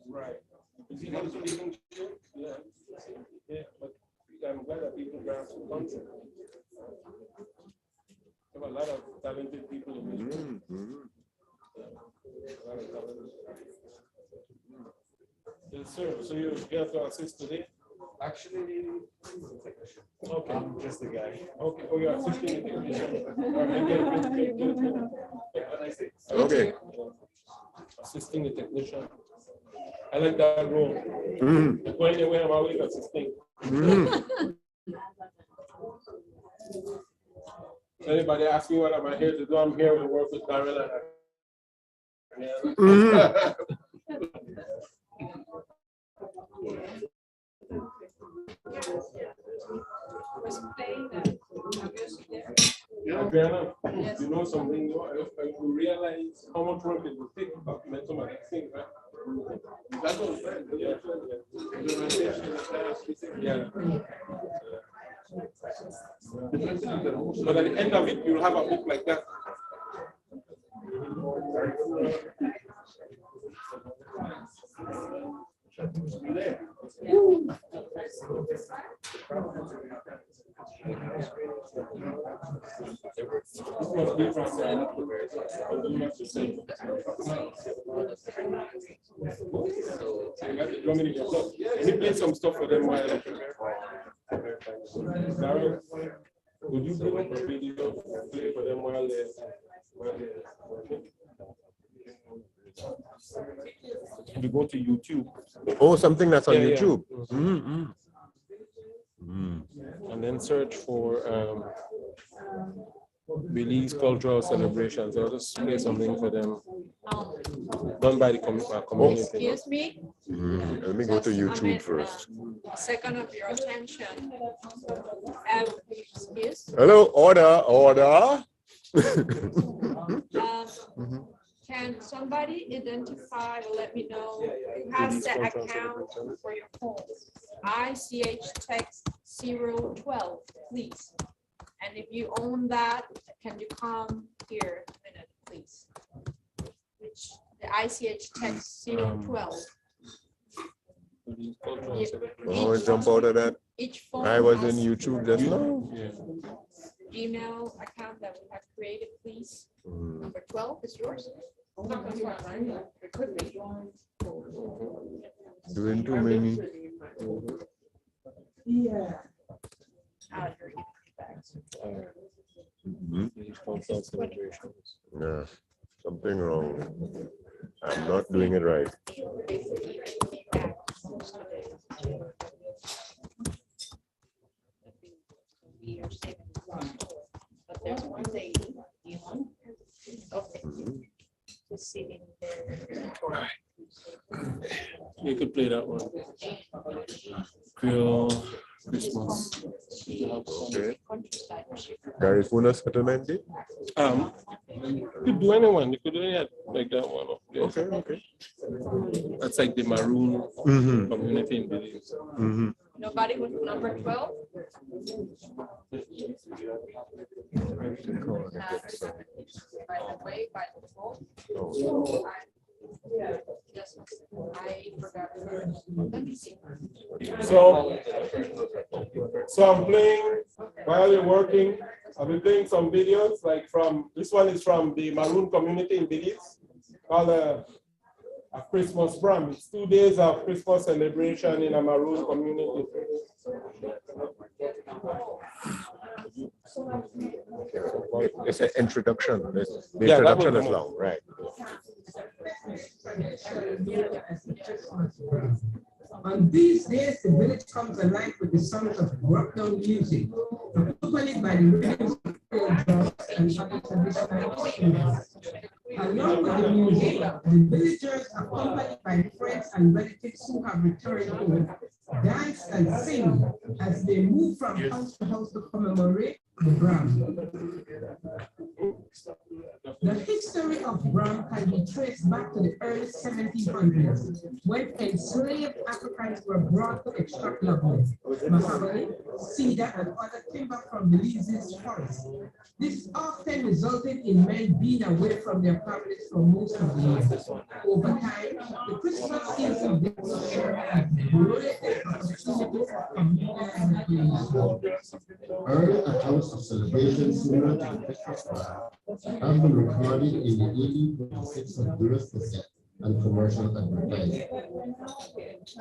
S1: Right. Yeah, but I'm glad that people grasp the concept. There are a lot of talented people in this room. Yes, sir. So you have to assist today?
S13: Actually,
S1: okay.
S13: I'm just a guy.
S1: Okay. Oh, you're assisting the technician.
S8: Okay.
S1: Assisting the technician. I like that role. Going anywhere, I'm always assisting. Anybody ask me what am I here to do? I'm here to work with Darren. Adriana, you know something, you realize how much work it will take to document some of these things, right? That's what I'm saying. Yeah. But at the end of it, you'll have a book like that. Let me play some stuff for them while I prepare. Darren, would you put up a video play for them while they're working? We go to YouTube.
S8: Oh, something that's on YouTube.
S1: And then search for Belize cultural celebrations. I'll just play something for them. Done by the community.
S9: Excuse me?
S8: Let me go to YouTube first.
S9: A second of your attention. Excuse?
S8: Hello, order.
S9: Can somebody identify or let me know who has the account for your phone? ICH text 012, please. And if you own that, can you come here a minute, please? Which the ICH text 012.
S8: Oh, jump out of that.
S9: Each phone
S8: I was
S9: has
S8: in YouTube just now.
S9: Email account that we have created, please. Number 12 is yours.
S8: Doing too many.
S9: Yeah.
S8: Yeah, something wrong. I'm not doing it right.
S9: But there's one lady, okay. Sitting there.
S1: You could play that one. Creole Christmas.
S8: Okay. Garifuna settlement?
S1: You could do anyone. You could do it like that one.
S8: Okay.
S1: That's like the Maroon community in Belize.
S9: Nobody with number 12? By the way, by the phone. Yes, I forgot. Let me see.
S1: So So I'm playing while you're working. I've been playing some videos, like this one is from the Maroon community in Belize, called a Christmas Bram. It's 2 days of Christmas celebration in a Maroon community.
S8: It's an introduction. The
S1: Yeah,
S8: introduction is long, right?
S10: On these days, the village comes alive with the sounds of rock-down music, accompanied by the rhythms of folk drums and other traditional instruments. Along with the music, the villagers, accompanied by friends and relatives who have returned home, dance and sing as they move from house to house to commemorate the Bram. The history of Bram can be traced back to the early 1700s, when enslaved Africans were brought to extract lumber, mahogany, cedar, and other timber from Belize's forests. This often resulted in men being away from their families for most of the year. Over time, the Christmas season served as a great opportunity for communal recreation.
S15: Early accounts of celebrations similar to the Christmas Bram have been recorded in the 1826 Honduras Gazette and commercial advertising.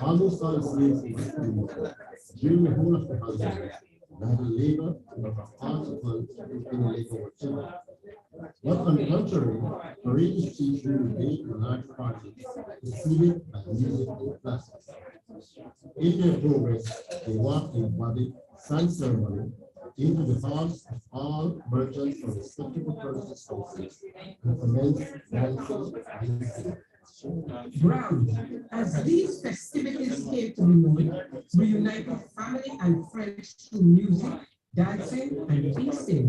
S15: Almost all slaves were during the whole of the holiday, neither labor nor participants in the labor whatsoever. But on the contrary, parades teach you the day and large parties, preceded by music and classes. In their progress, they walk in body, sang ceremony, into the halls of all merchants from respectable persons' houses, and commence dancing and singing.
S10: Brown, as these festivities came to be known, reunited family and friends through music, dancing, and feasting.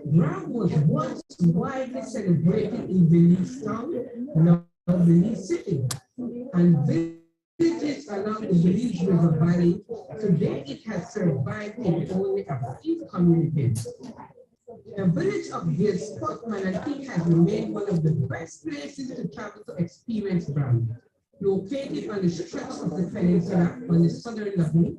S10: Brown was once widely celebrated in Belize town, now Belize city, and villages along the Belize River Valley. Today it has survived in only a few communities. The village of Gilsport, Manatee has remained one of the best places to travel to experience Bram. Located on the stretch of the peninsula on the southern lagoon,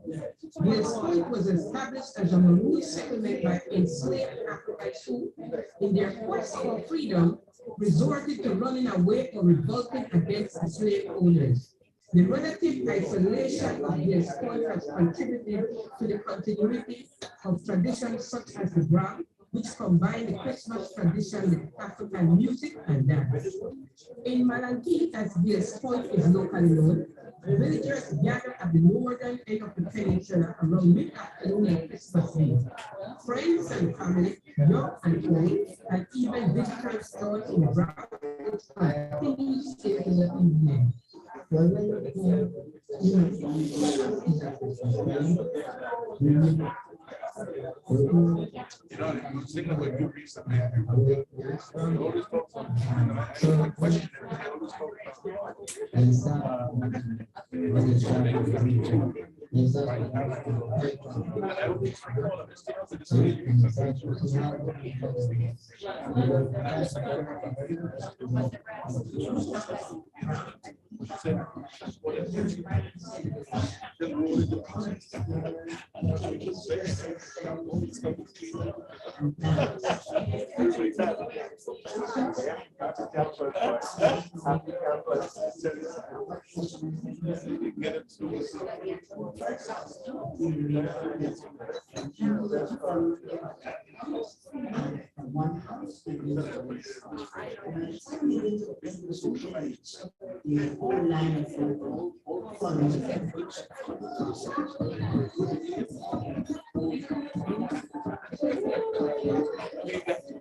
S10: Gilsport was established as a Maroon settlement by enslaved Africans who, in their quest for freedom, resorted to running away or revolting against the slave owners. The relative isolation of Gilsport has contributed to the continuity of traditions such as the Bram, which combine the Christmas tradition with African music and dance. In Malangui, as Gilsport is locally known, villagers gather at the northern end of the peninsula around mid-afternoon on Christmas Day. Friends and family, young and old, and even visitors stored in Bram, continue to stay in the evening.
S6: I'm thinking about you recently. All these folks are questioning.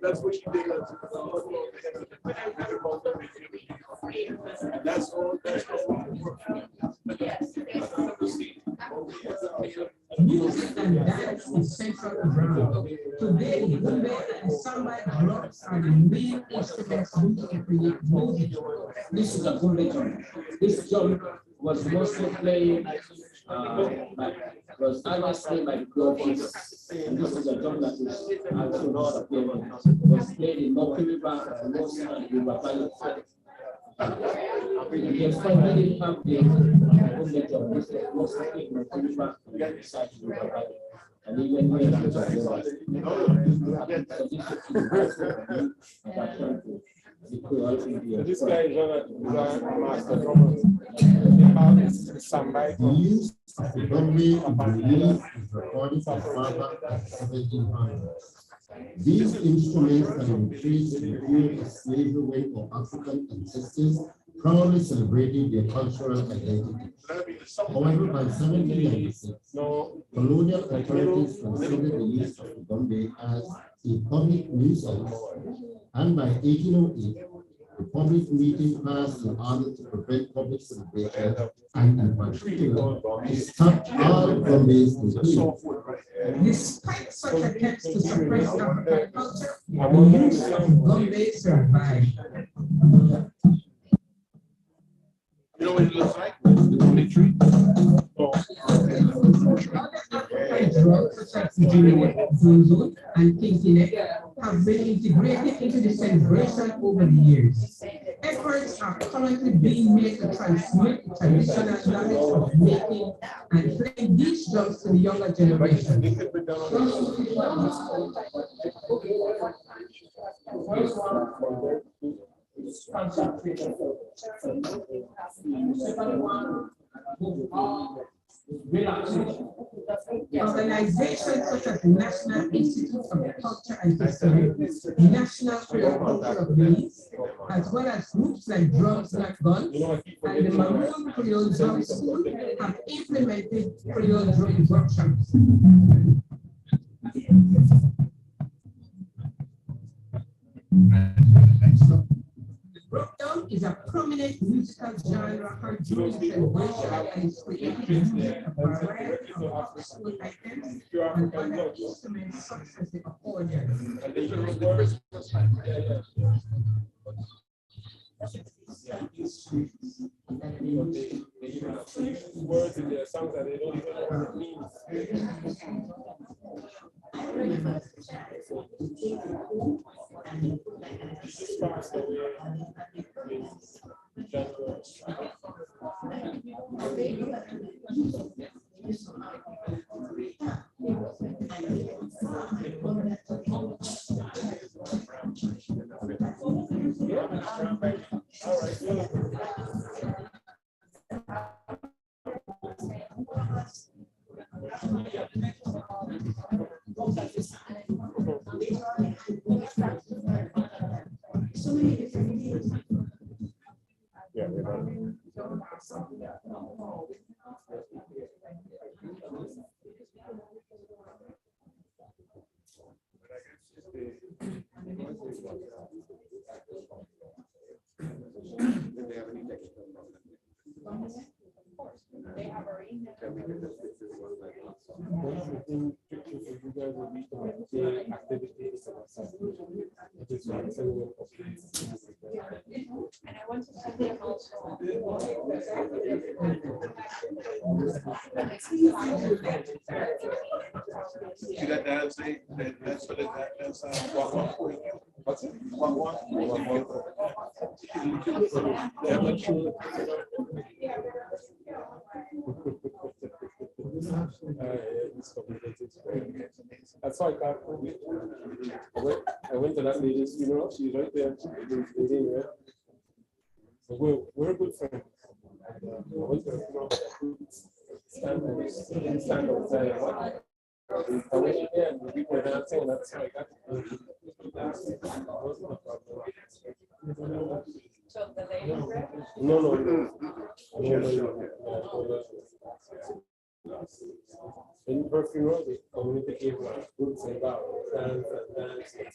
S6: That's what you did. That's all.
S10: Music and dance is central to Brown. Today, Gumbe and samba drums are the main instruments used to create music.
S16: This is a Gumbe drum. This drum was mostly played was honestly by the Globals. And this is a drum that is also was played in Moki River and most of the River Valley. Yes, finally have the Gumbe drum. This is mostly in Moki River and beside the River Valley. And even when
S8: This
S1: guy is not a master drummer. Somebody
S15: The use of the gumbe in Belize is recorded from far back as 1700s. These instruments can be traced to the period of slavery when our African ancestors proudly celebrated their cultural identity. However, by 1796, colonial authorities considered the use of the gumbe as a public nuisance, and by 1808, the public meeting passed an order to prevent public celebration and in particular to stop all gumbes in Haiti.
S10: Despite such attempts to suppress African culture, the use of gumbe survived.
S8: You know what it looks like? The gumbe tree.
S10: Drugs such as Zunzu and Kinkinek have been integrated into the celebration over the years. Efforts are currently being made to transmit the traditional knowledge of making and playing these drums to the younger generation. Organizations such as the National Institute of Culture and History, National Creole Culture of Belize, as well as groups like Drums Not Guns and the Maroon Creole Drum School have implemented Creole drum workshops. Breakdown is a prominent musical genre heard during celebration and is created using a variety of after-school items and other instruments such as the accordion.
S1: Words in their songs that they don't even know what it means. Just passed away in
S9: And I want to see them also.
S8: See that dance? That's what that's walk one. What's it? Walk one.
S1: That's why I went to that lady's funeral. She's right there. So we're good friends. I went to her funeral. Stand outside. I went in there and we were dancing, and that's how I got to
S9: So the lady?
S1: No. In her funeral, the community gave her goods and bows, dance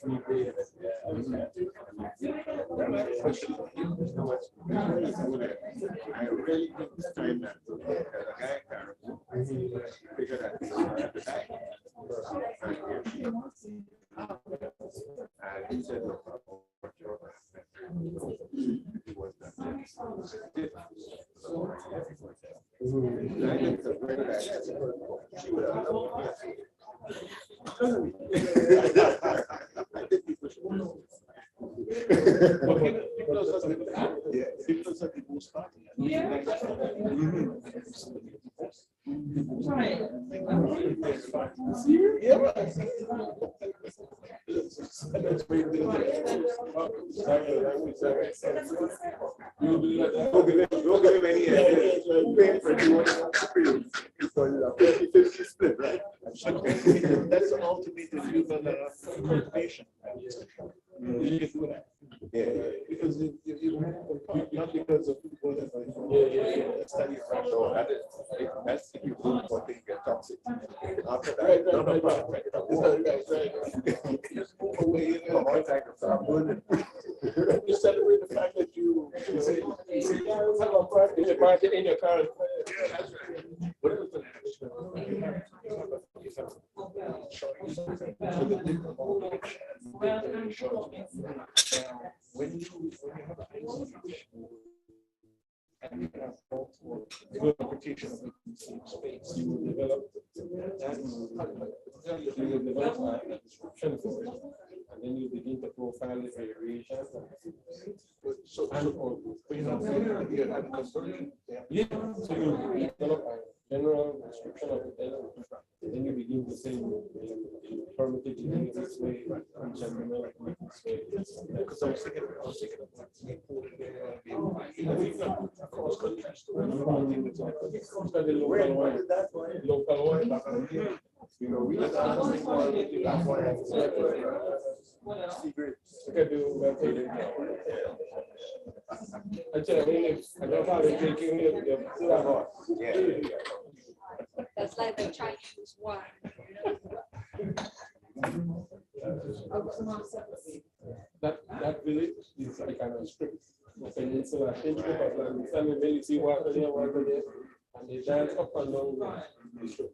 S1: and 3 days.
S8: I really think this time that the guy figured that he was at the back. And he said, look, he was that. She would have loved Don't give him any ideas. Paying for you because it's a 50-50 split, right?
S6: That's an ultimate motivation.
S8: Yeah,
S6: because not because of whatever.
S8: Study from that's if you do for things get toxic. After that, none of that. Just move away.
S6: You celebrate the fact that you say,
S1: have a part in your current.
S6: yeah, that's right. What is the when you have and you have multiple applications of the same space, you will develop
S1: a description for it, and then you begin to profile the variations.
S6: So you know, you have conversion.
S1: Yeah, so you develop a general description of it, and then you begin to say permitted in this way, and general this way.
S6: Because I was thinking about across countries.
S1: Local one.
S8: You know, we that's why I
S9: That's like the Chinese wine.
S1: That village is like kind of strict. And when you see water there, and they dance up and down the strip.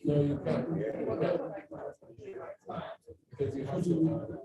S1: No, you can't. Because you have to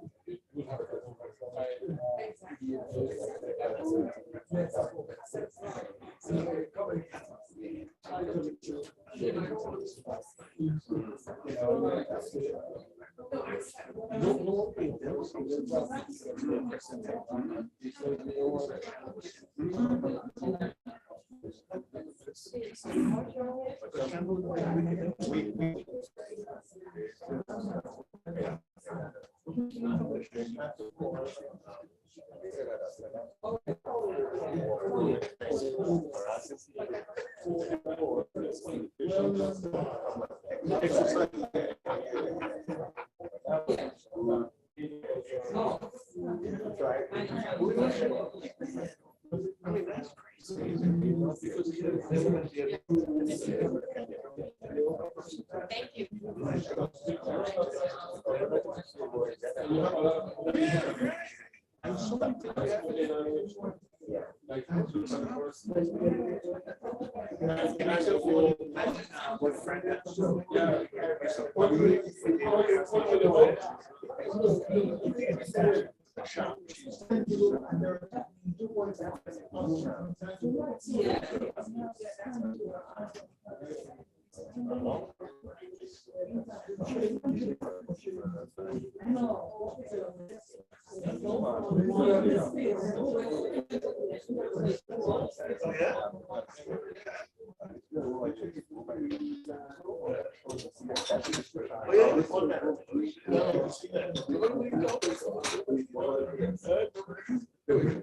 S9: Thank you.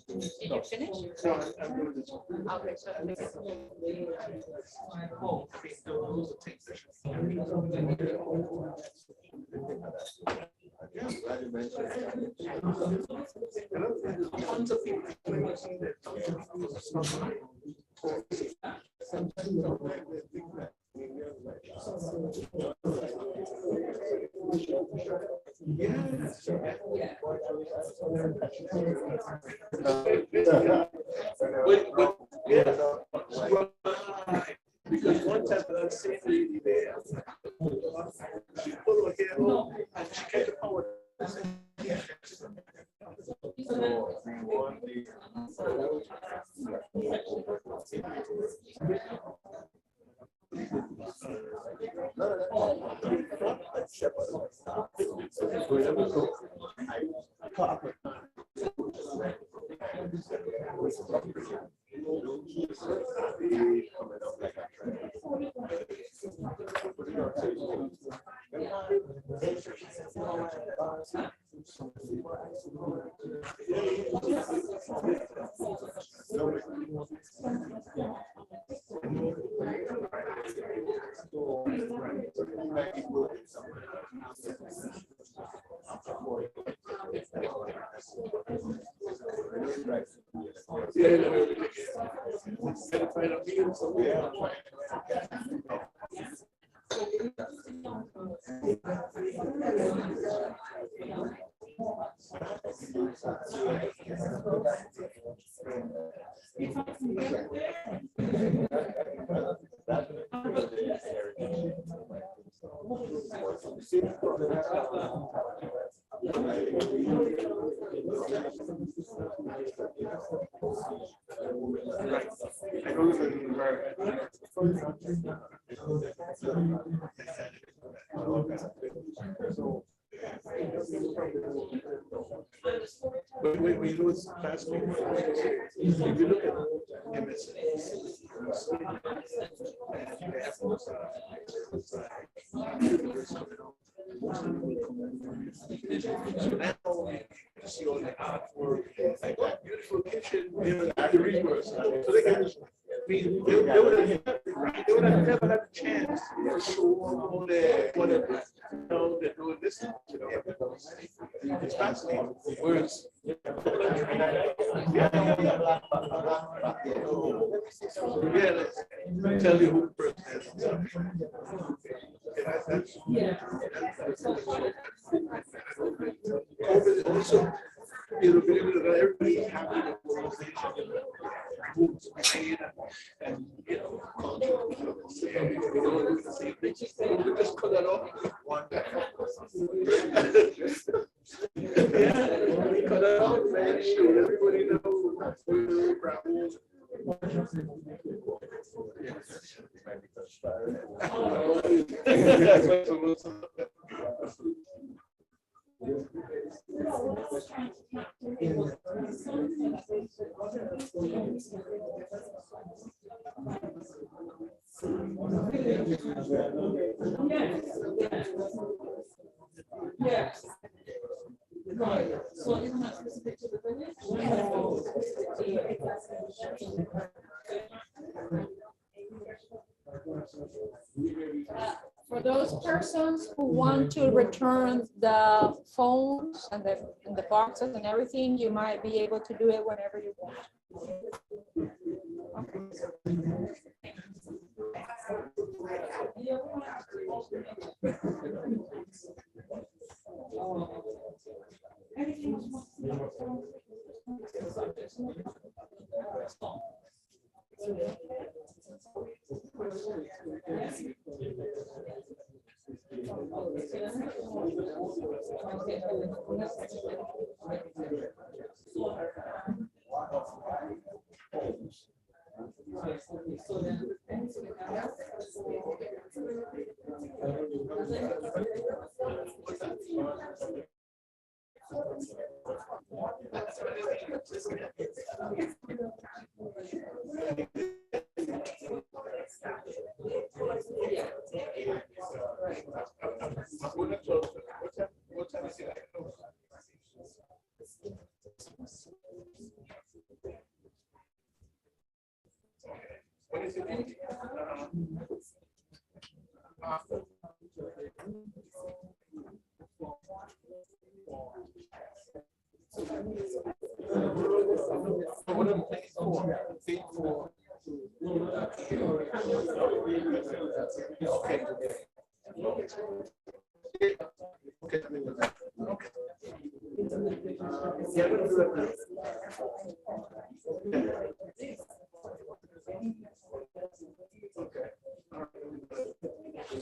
S9: Did you finish? Okay, so.
S6: Tons of people using that. Sometimes Because one time that same lady there, she pulled her hair over and she kept the power. But when we lose fasting, if you look at MSN, so now you see all the artwork, like that beautiful kitchen, the reverse. So they can they would have never had a chance to show all the whatever. They're doing this, it's fascinating. Whereas, tell you who the person is. COVID also, believe it or not, everybody's happy that moves made and culture. We don't do the same thing. We just cut that off one day. Cut it off, man. Shoot, everybody knows.
S2: Yes. So it's not specific to the village. For those persons who want to return the phones and the boxes and everything, you might be able to do it whenever you want.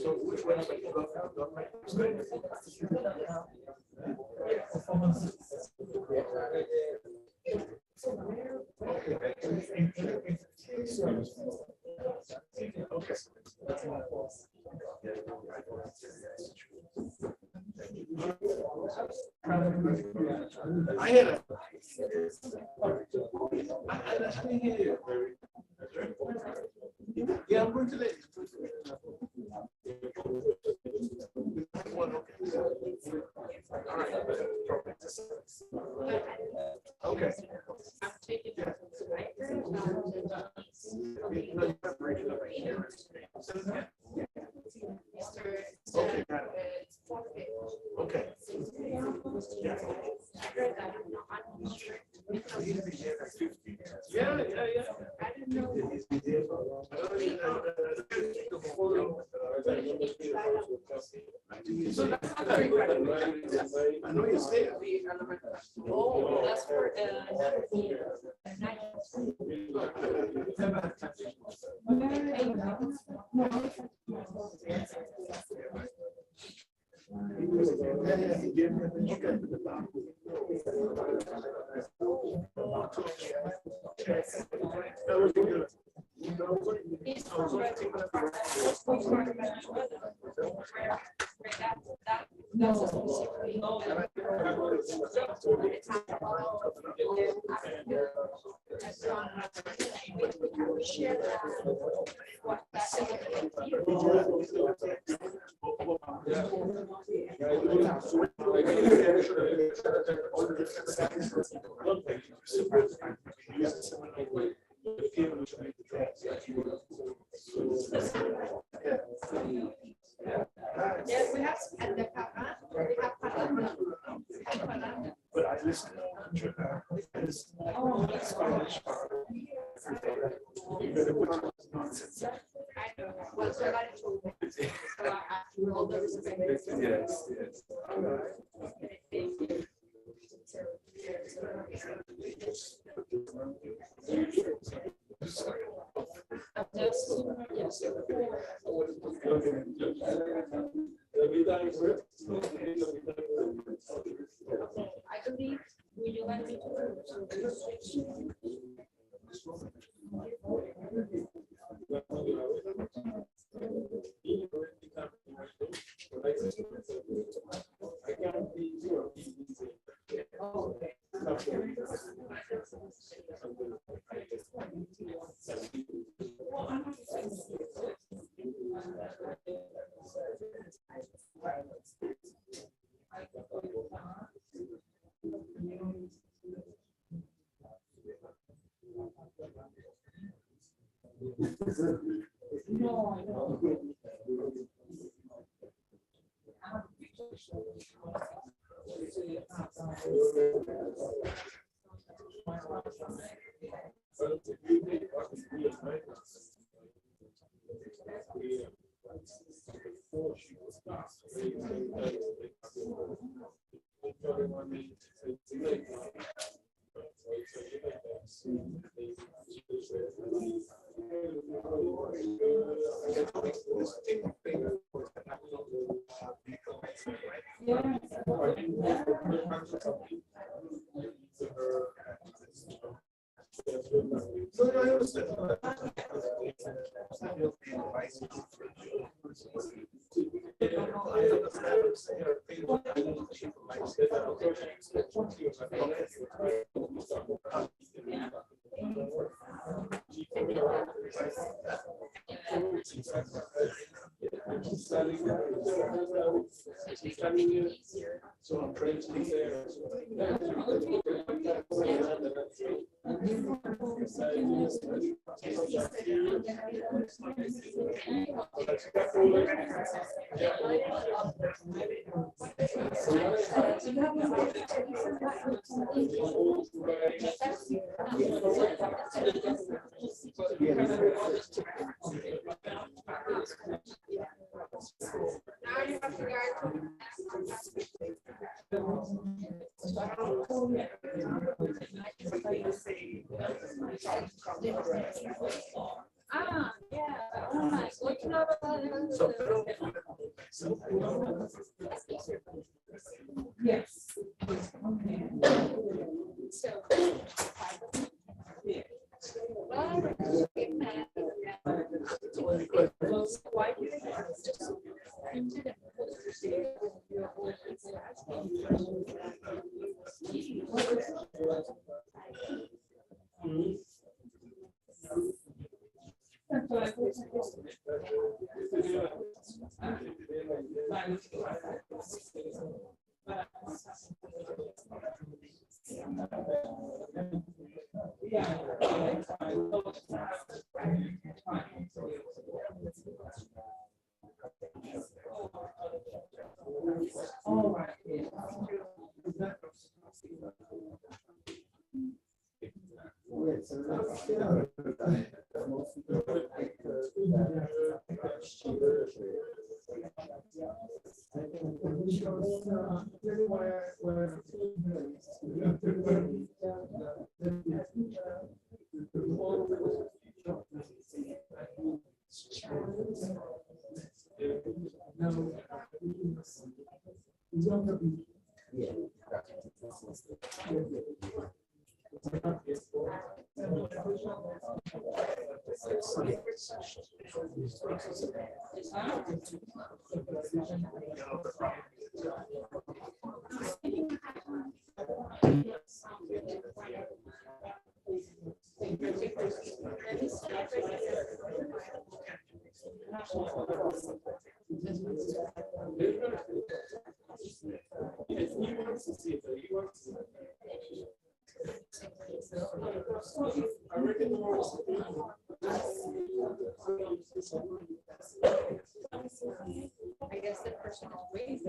S6: So which website you got my I had a. I didn't hear you. Yeah, I'm going to let okay. Okay, got it. Okay. Yeah, yeah, yeah. I didn't know. So that's not very good. I know you stay.
S9: Oh, that's for
S5: Yes, we have at the
S6: But I listen to Spanish. Nonsense.
S5: I know. Well, somebody told me. So I have to hold the
S6: Yes, yes.
S9: I believe, would you like me to?
S6: So I'm trying to be there.
S5: Now you have to guide.
S2: Ah, yeah. Oh, nice. What's up? Yes. So. Why do they just into the I guess the personal ways.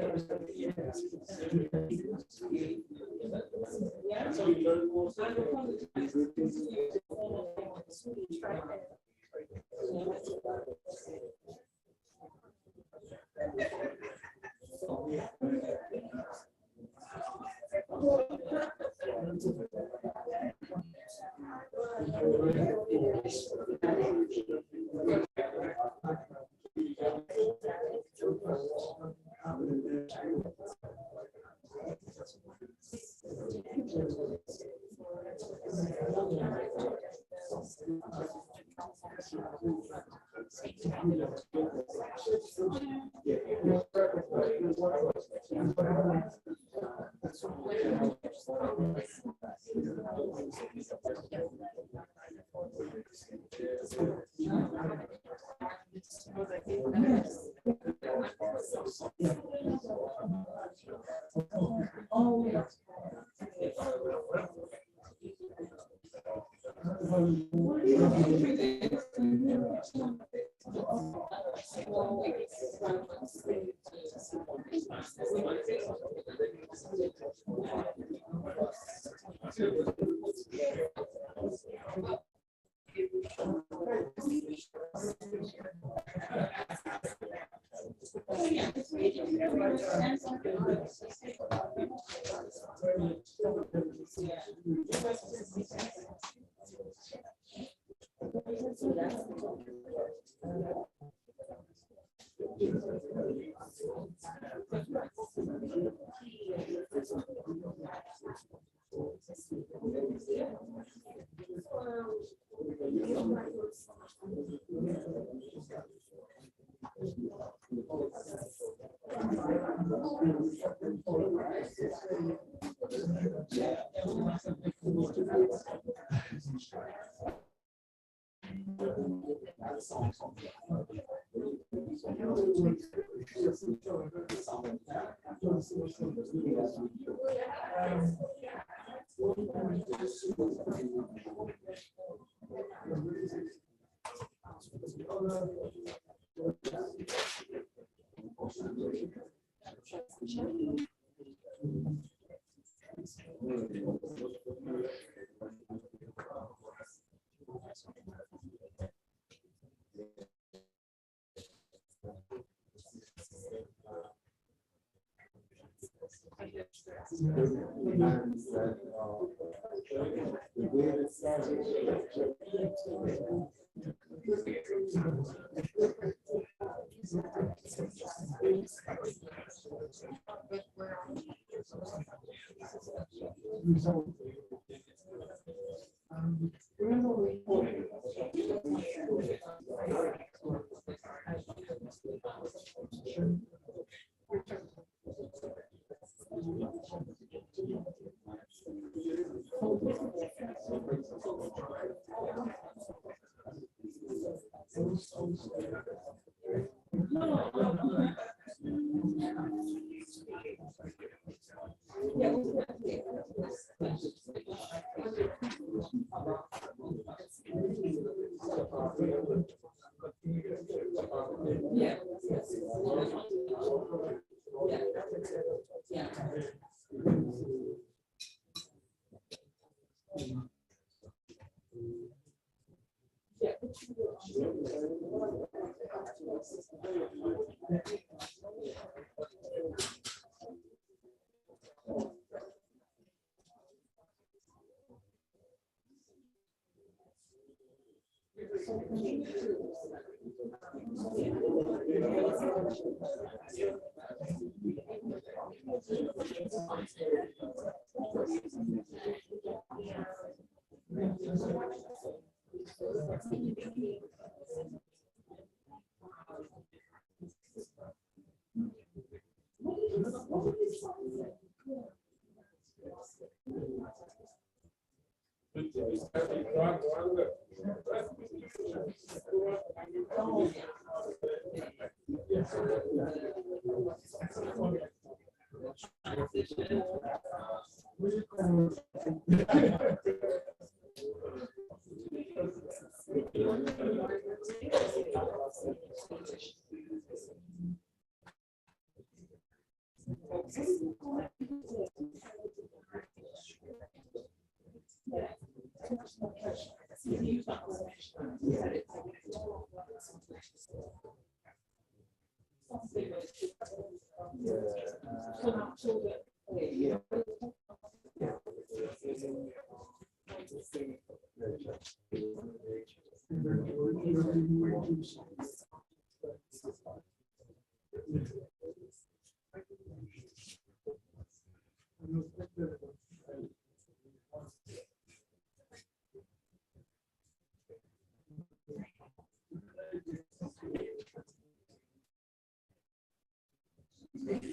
S8: demands that the way the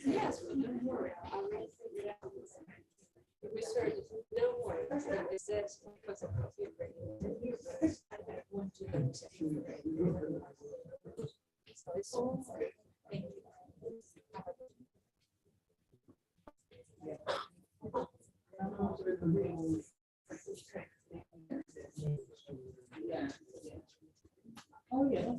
S9: Yes, don't worry. I'll figure it out. We started, no more. They said because of copyright. I don't want to go to copyright. So it's all for it. Thank you. Yeah. Oh, yeah.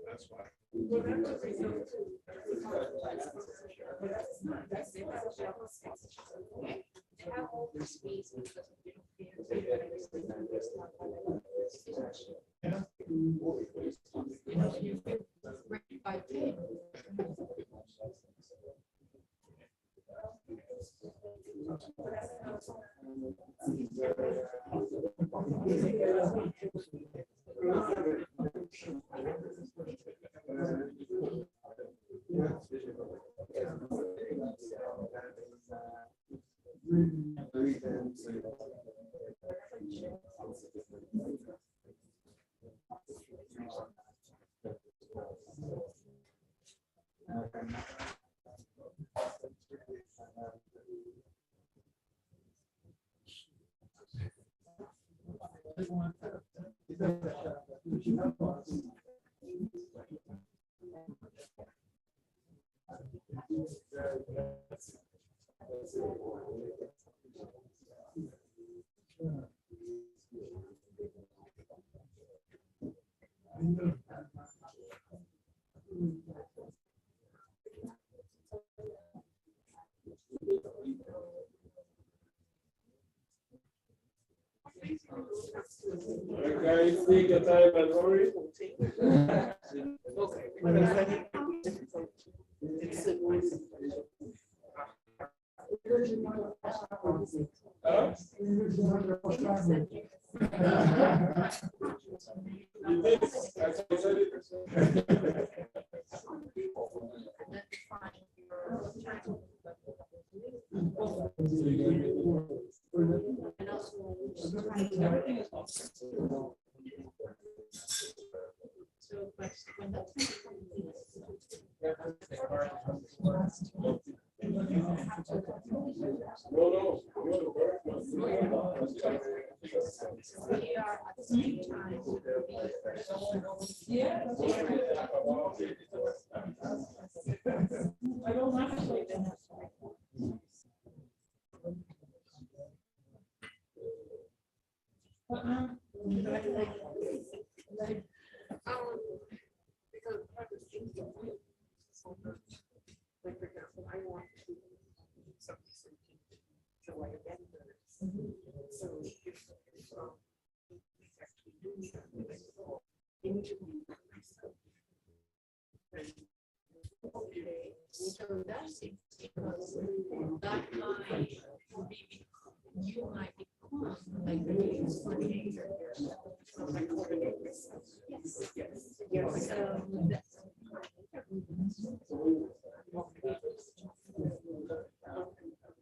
S7: That's why.
S1: Alright, guys, take your time and hurry. Huh? You think, as I said it. No,
S5: Like, for example, I want to do something to like a vendor. So if he's actually doing something like individually myself. Okay, so that's it, because that might be, you might become like the news coordinator yourself. Yes, yes, yes.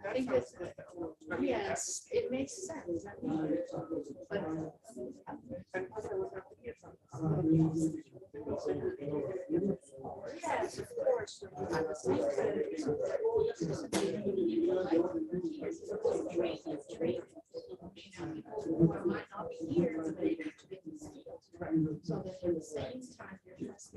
S5: I think that's good. Yes, it makes sense. But yes, of course. At the same time, people might not be here today. So that at the same time, you're just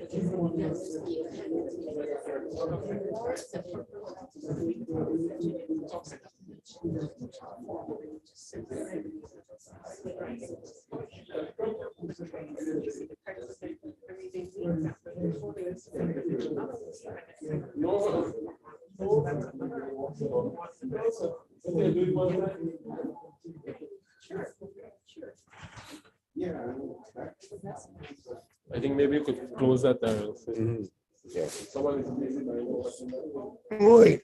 S1: I think maybe you could close that down.
S15: Yeah.
S1: Someone is busy by
S15: Oi.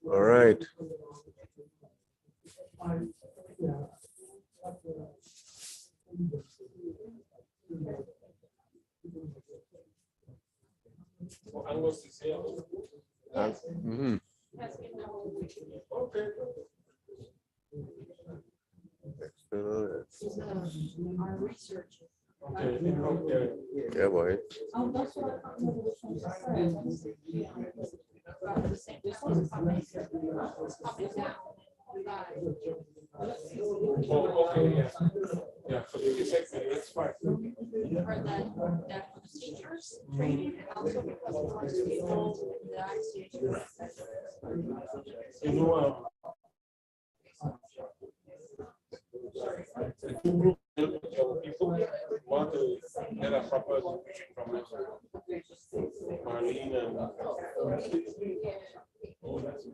S15: All right.
S1: Angus is here.
S15: Mhm.
S1: Okay.
S5: our research.
S1: Okay, okay.
S15: Yeah, boy.
S5: Oh, that's what I thought. The same. This one's coming down.
S1: Oh, okay, yeah. Yeah, so you can take the next part.
S9: For the teachers training and also because we want to enroll the ICH.
S1: You know, the two groups of people want to get a proper teaching from us. Marlene and. Oh, that's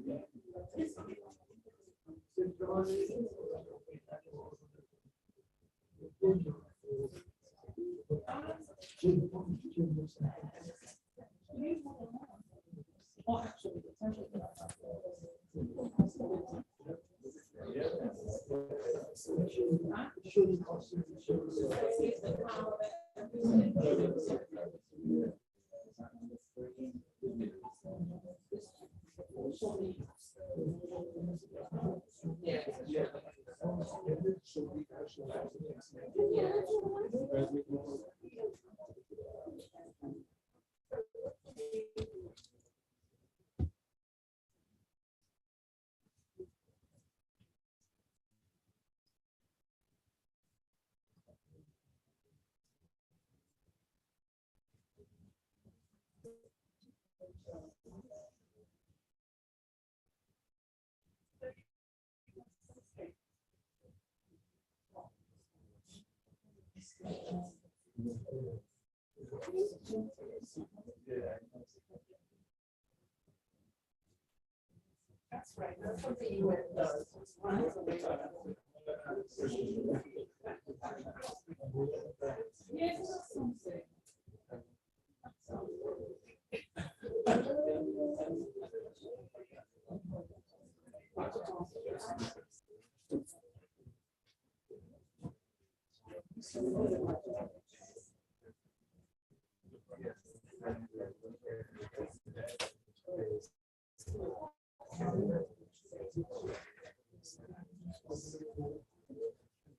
S9: That's right, that's what the UN does.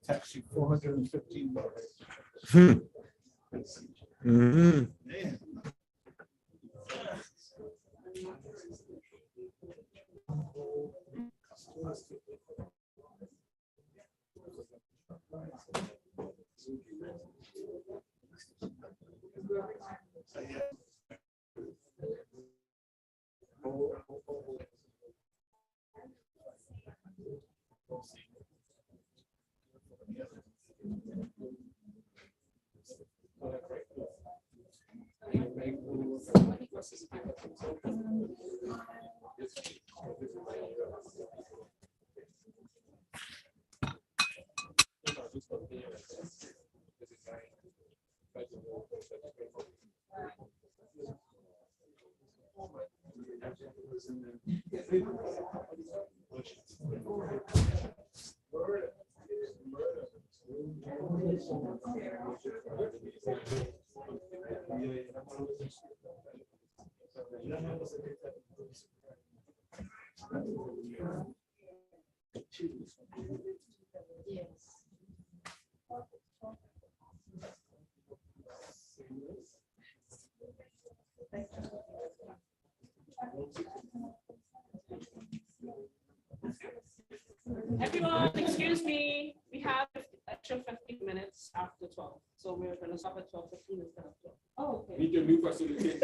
S6: Tax you $415.
S22: Mm-hmm.
S5: Everyone, excuse me, we have extra 15 minutes after 12, so we're going to stop at 12:15 instead of 12. Oh, okay.
S1: We can do facilitation.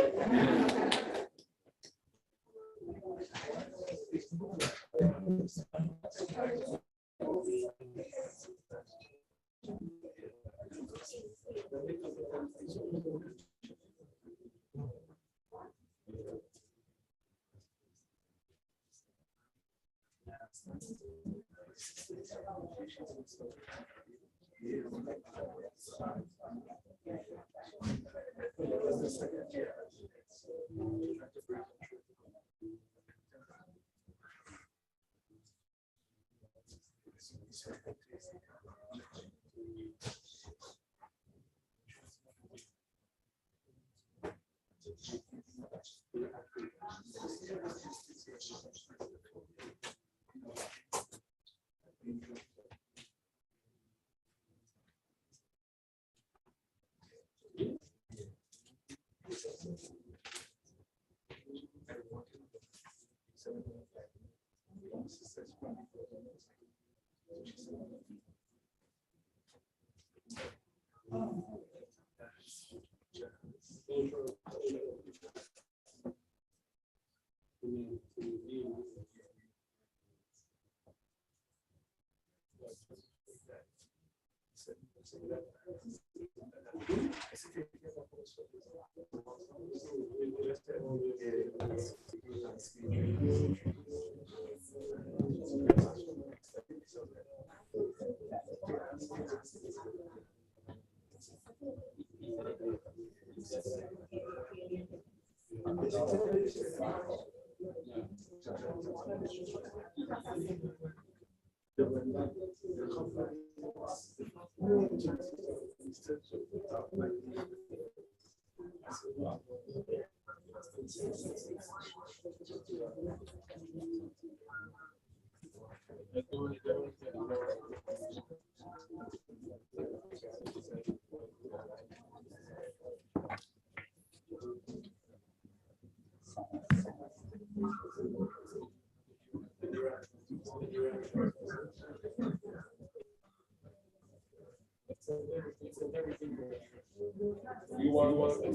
S1: You want the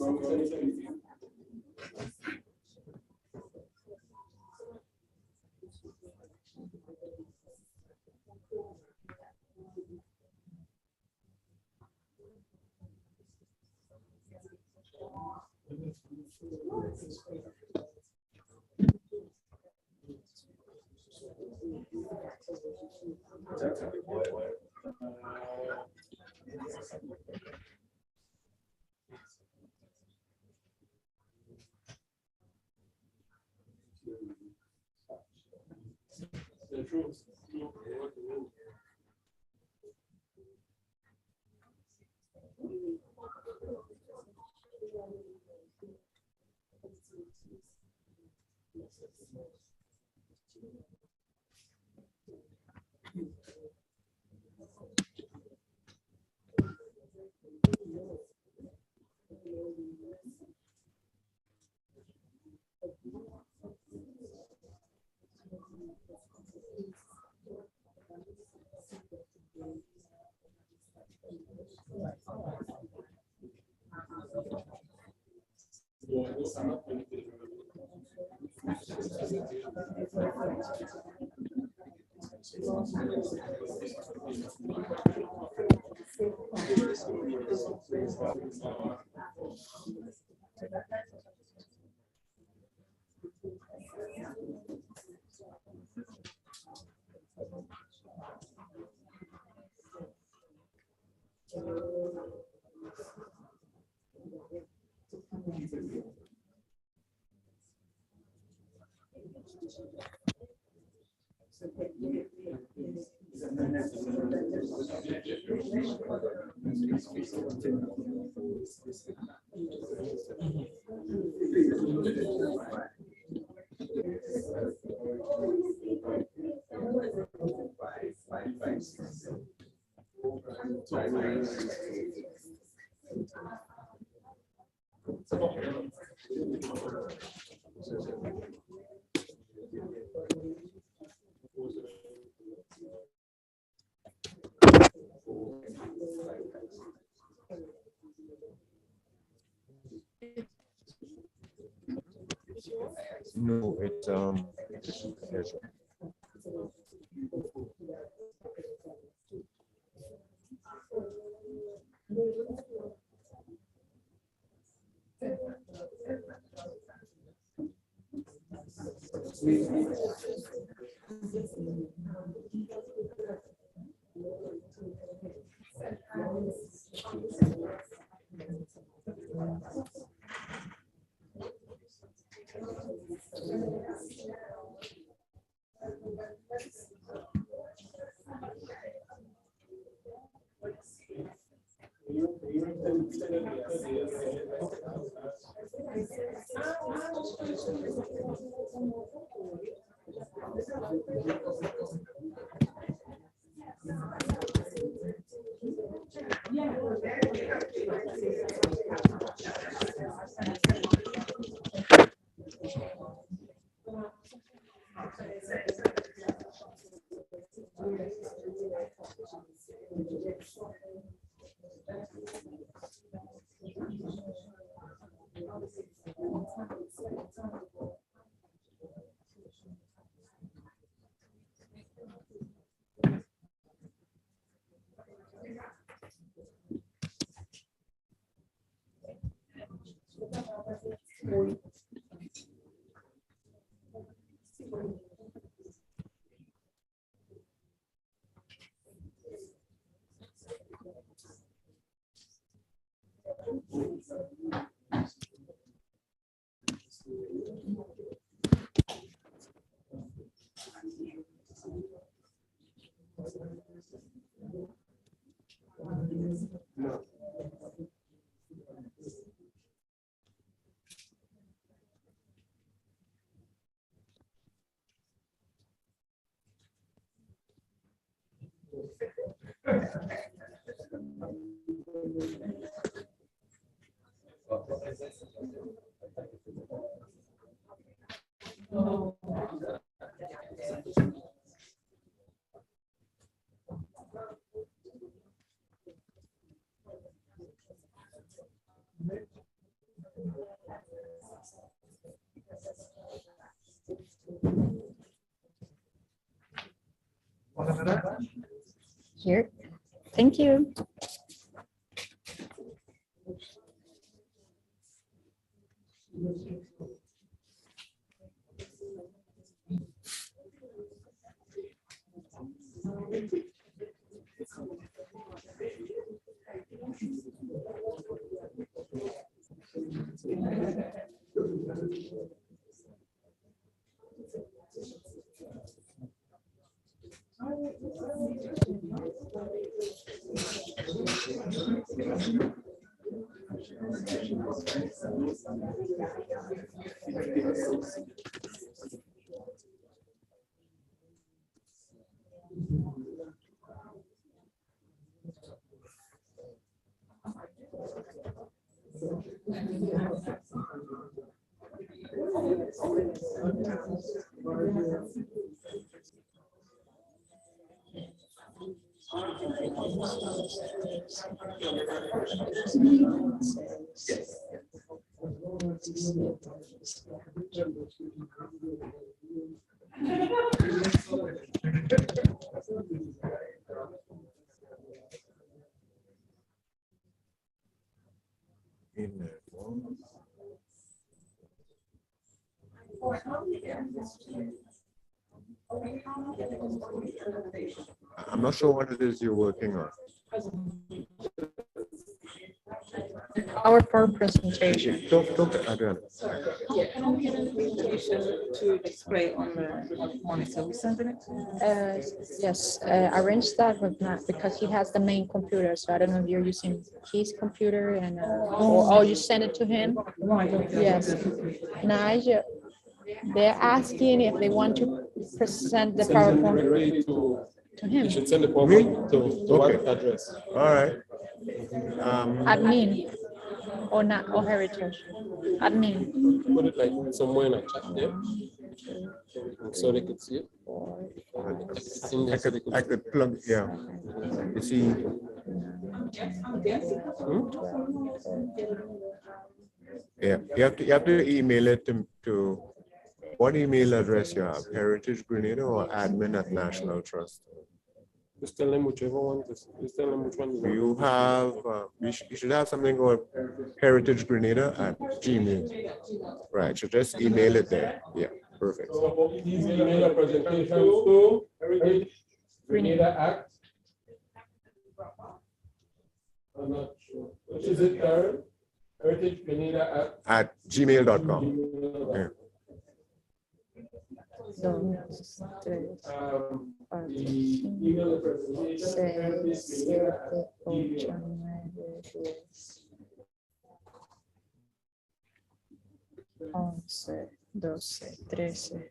S1: truth.
S22: No, it's yes.
S2: Here. Thank you.
S8: I'm not sure what it is you're working on.
S2: PowerPoint presentation.
S8: Talk to Adriana.
S11: To display on the monitor. We sent it.
S2: Yes, arrange that with Matt because he has the main computer. So I don't know if you're using his computer and or you send it to him. Yes. Nigel, they're asking if they want to present the PowerPoint to him.
S1: You should send the PowerPoint to what address?
S8: All right.
S2: Admin or not or heritage. Admin.
S1: Put it like somewhere in a chat there, so they could see it.
S8: I could plug, yeah. You see. Yeah, you have to email it to what email address you have, Heritage Grenada or admin@National Trust?
S1: Just tell them whichever one. Just tell them which one you want.
S8: You have, you should have something called heritagegrenada@gmail. Right, so just email it there. Yeah, perfect.
S1: So please email your presentations to Heritage Grenada Act. I'm not sure. Which is it, Karen? Heritage Grenada
S8: at gmail.com. Yeah.
S1: The email presentation.
S2: 11, 12, 13,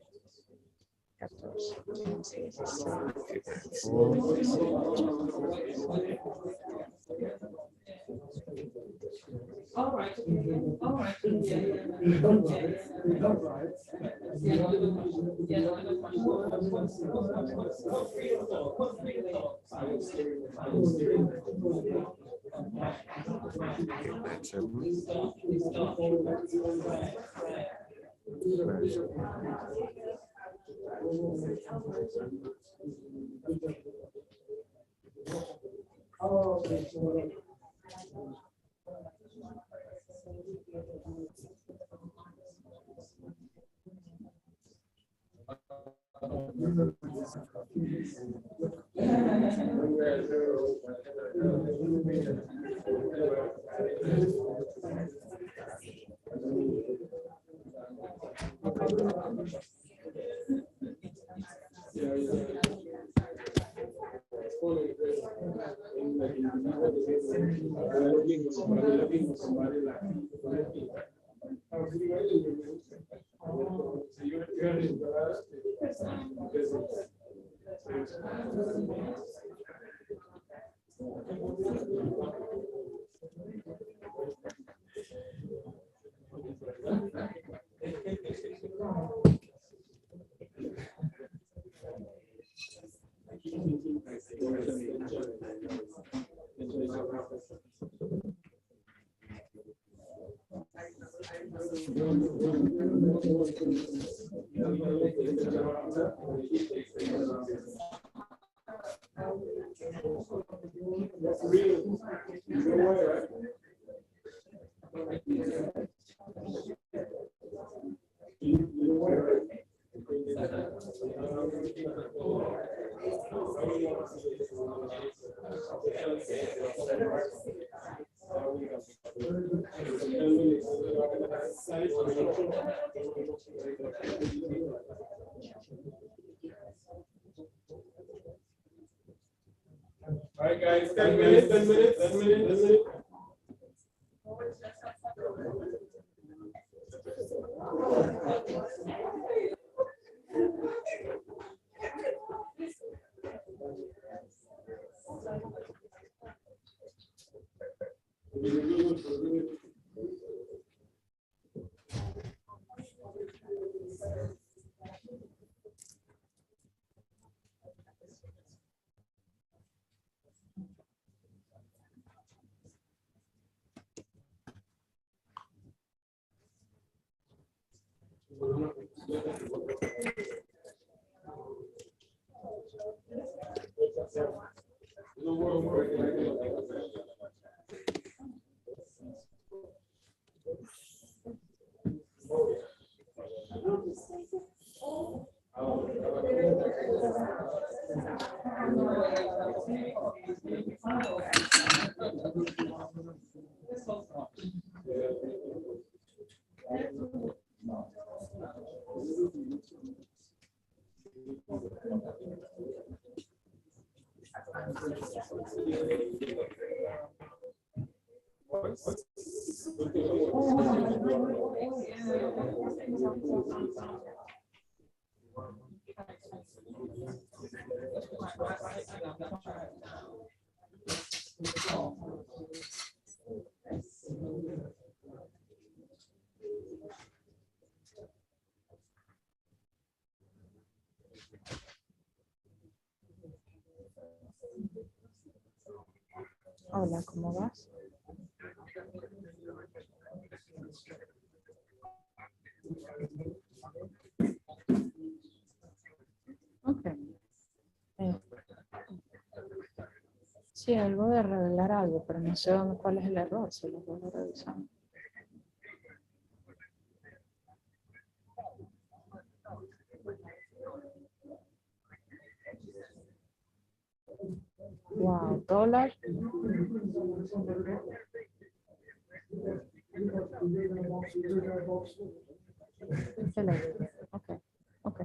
S2: 14, 15, 16.
S11: All right.
S1: All right, guys, 10 minutes, 10 minutes, 10 minutes, 10 minutes.
S2: Hola, ¿cómo vas? Ok. Sí, algo de revelar algo, pero no sé cuál es el error, se lo voy a revisar. Wow, dólar. Ok, ok.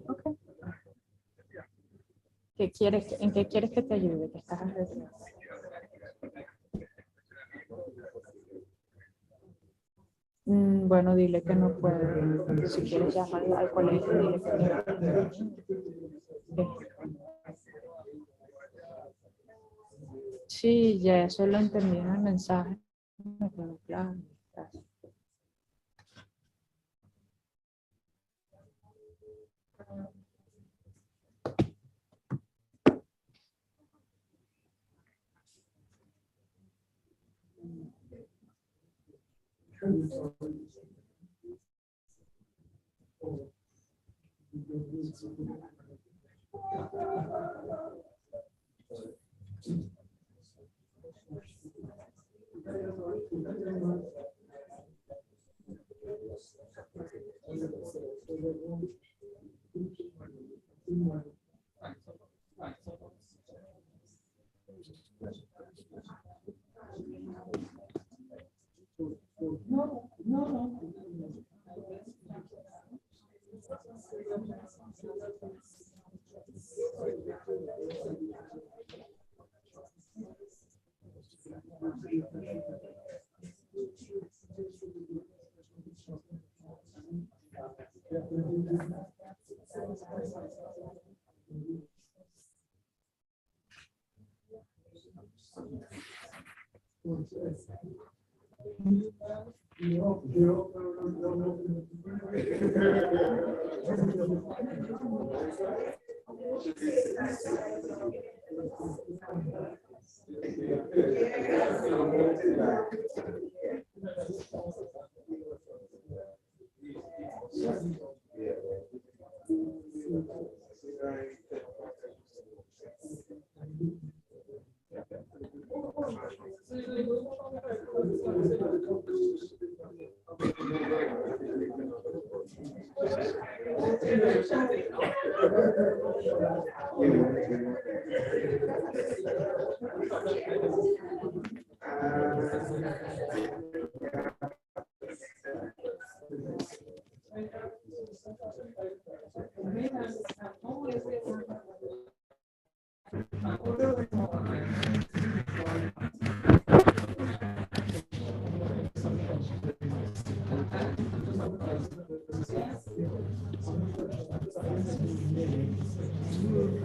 S2: Ok. ¿Qué quieres, en qué quieres que te ayude? ¿Qué estás haciendo? Bueno, dile que no puede. Si quieres llamar al colegio, dile que no. Sí, ya eso lo entendí en el mensaje. Me quedó claro. Gracias.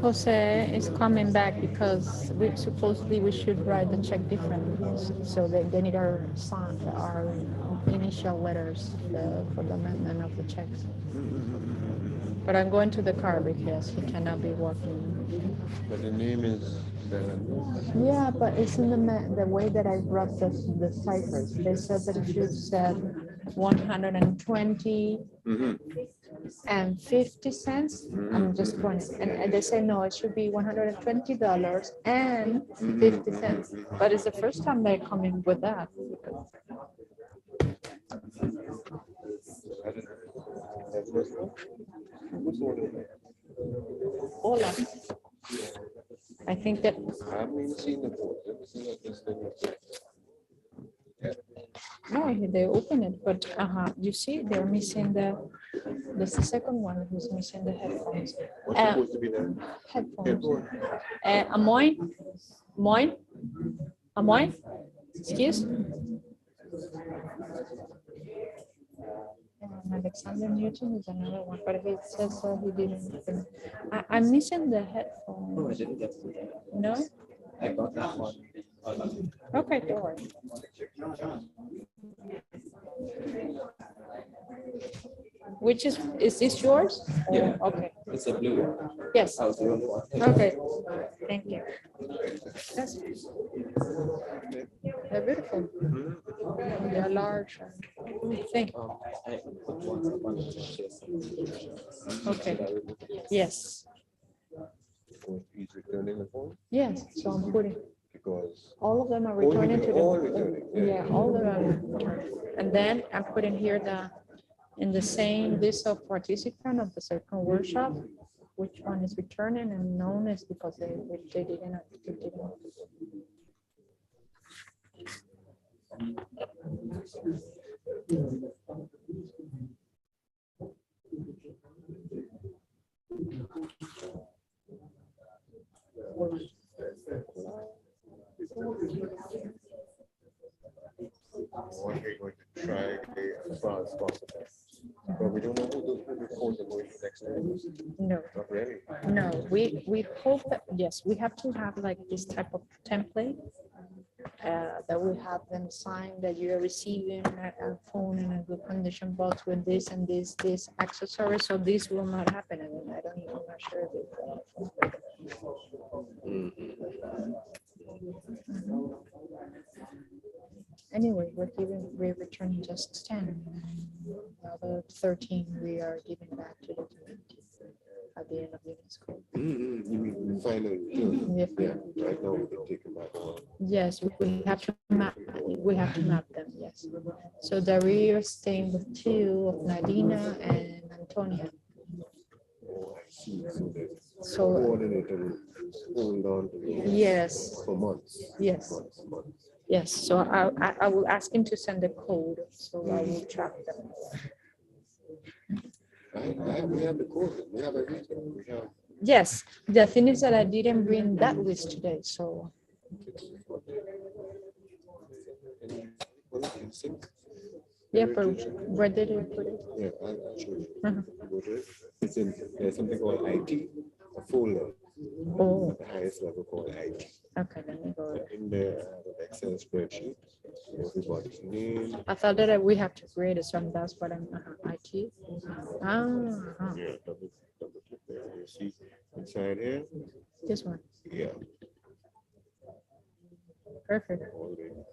S2: Jose is coming back because we supposedly we should write the check differently. So they need our sign, our initial letters for the amendment of the checks. But I'm going to the car because he cannot be working.
S22: But the name is
S2: Yeah, but it's in the way that I wrote the ciphers. They said that it should say 120 and 50 cents. I'm just going, and they say no, it should be $120 and 50 cents. But it's the first time they're coming with that. Hola. I think that.
S22: I haven't even seen the board. Let me see what this thing is.
S2: No, they open it, but you see, they're missing That's the second one who's missing the headphones.
S22: What's supposed to be there?
S2: Headphones. Amoy? Excuse? Alexander Newton is another one, but he says he didn't. I'm missing the headphones.
S12: Oh, I didn't get to that.
S2: No?
S12: I got that one.
S2: Okay, don't worry. Which is this yours?
S12: Yeah.
S2: Okay.
S12: It's a blue one.
S2: Yes.
S12: I was the one.
S2: Okay. Thank you. That's, they're beautiful. They're large. Thank you.
S12: I put one up on the chest.
S2: Okay. Yes.
S22: He's returning the phone?
S2: Yes. So I'm putting.
S22: Because
S2: all of them are returning to the.
S22: all returning.
S2: Yeah, all of them are returning. And then I'm putting here in the same list of participant of the second workshop, which one is returning and known is because they didn't.
S22: What we're going to try as far as possible. But we don't know who the reports are going to next time.
S2: No.
S22: Not really.
S2: No, we hope that, yes, we have to have like this type of template that we have them sign that you are receiving a phone in a good condition box with this and this accessory. So this will not happen. I mean, I'm not sure if Anyway, we're returning just 10. The other 13 we are giving back to the community at the end of the school.
S22: You mean the final return?
S2: Yeah.
S22: Right now we can take them back on.
S2: Yes, we have to map them So Dario is staying with two of Nadina and Antonia.
S22: Oh, I see. So the
S2: So
S22: coordinator will hold on to those
S2: yes,
S22: for months.
S2: yes,
S22: Months.
S2: yes. So I will ask him to send the code, so I will track them.
S22: We have the code. We have everything. We have.
S2: Yes, the thing is that I didn't bring that list today, so. Yeah, but where did you put it?
S22: Yeah, I'll show you.
S2: Uh-huh.
S22: Go to it. It's in, there's something called IT, a folder.
S2: Oh.
S22: At the highest level called IT.
S2: Okay, let me go.
S22: In there, I have an Excel spreadsheet, everybody's name.
S2: I thought that we have to create it, so that's what I'm, IT.
S22: Yeah, double click there. You see inside here?
S2: This one.
S22: Yeah.
S2: Perfect.
S22: All the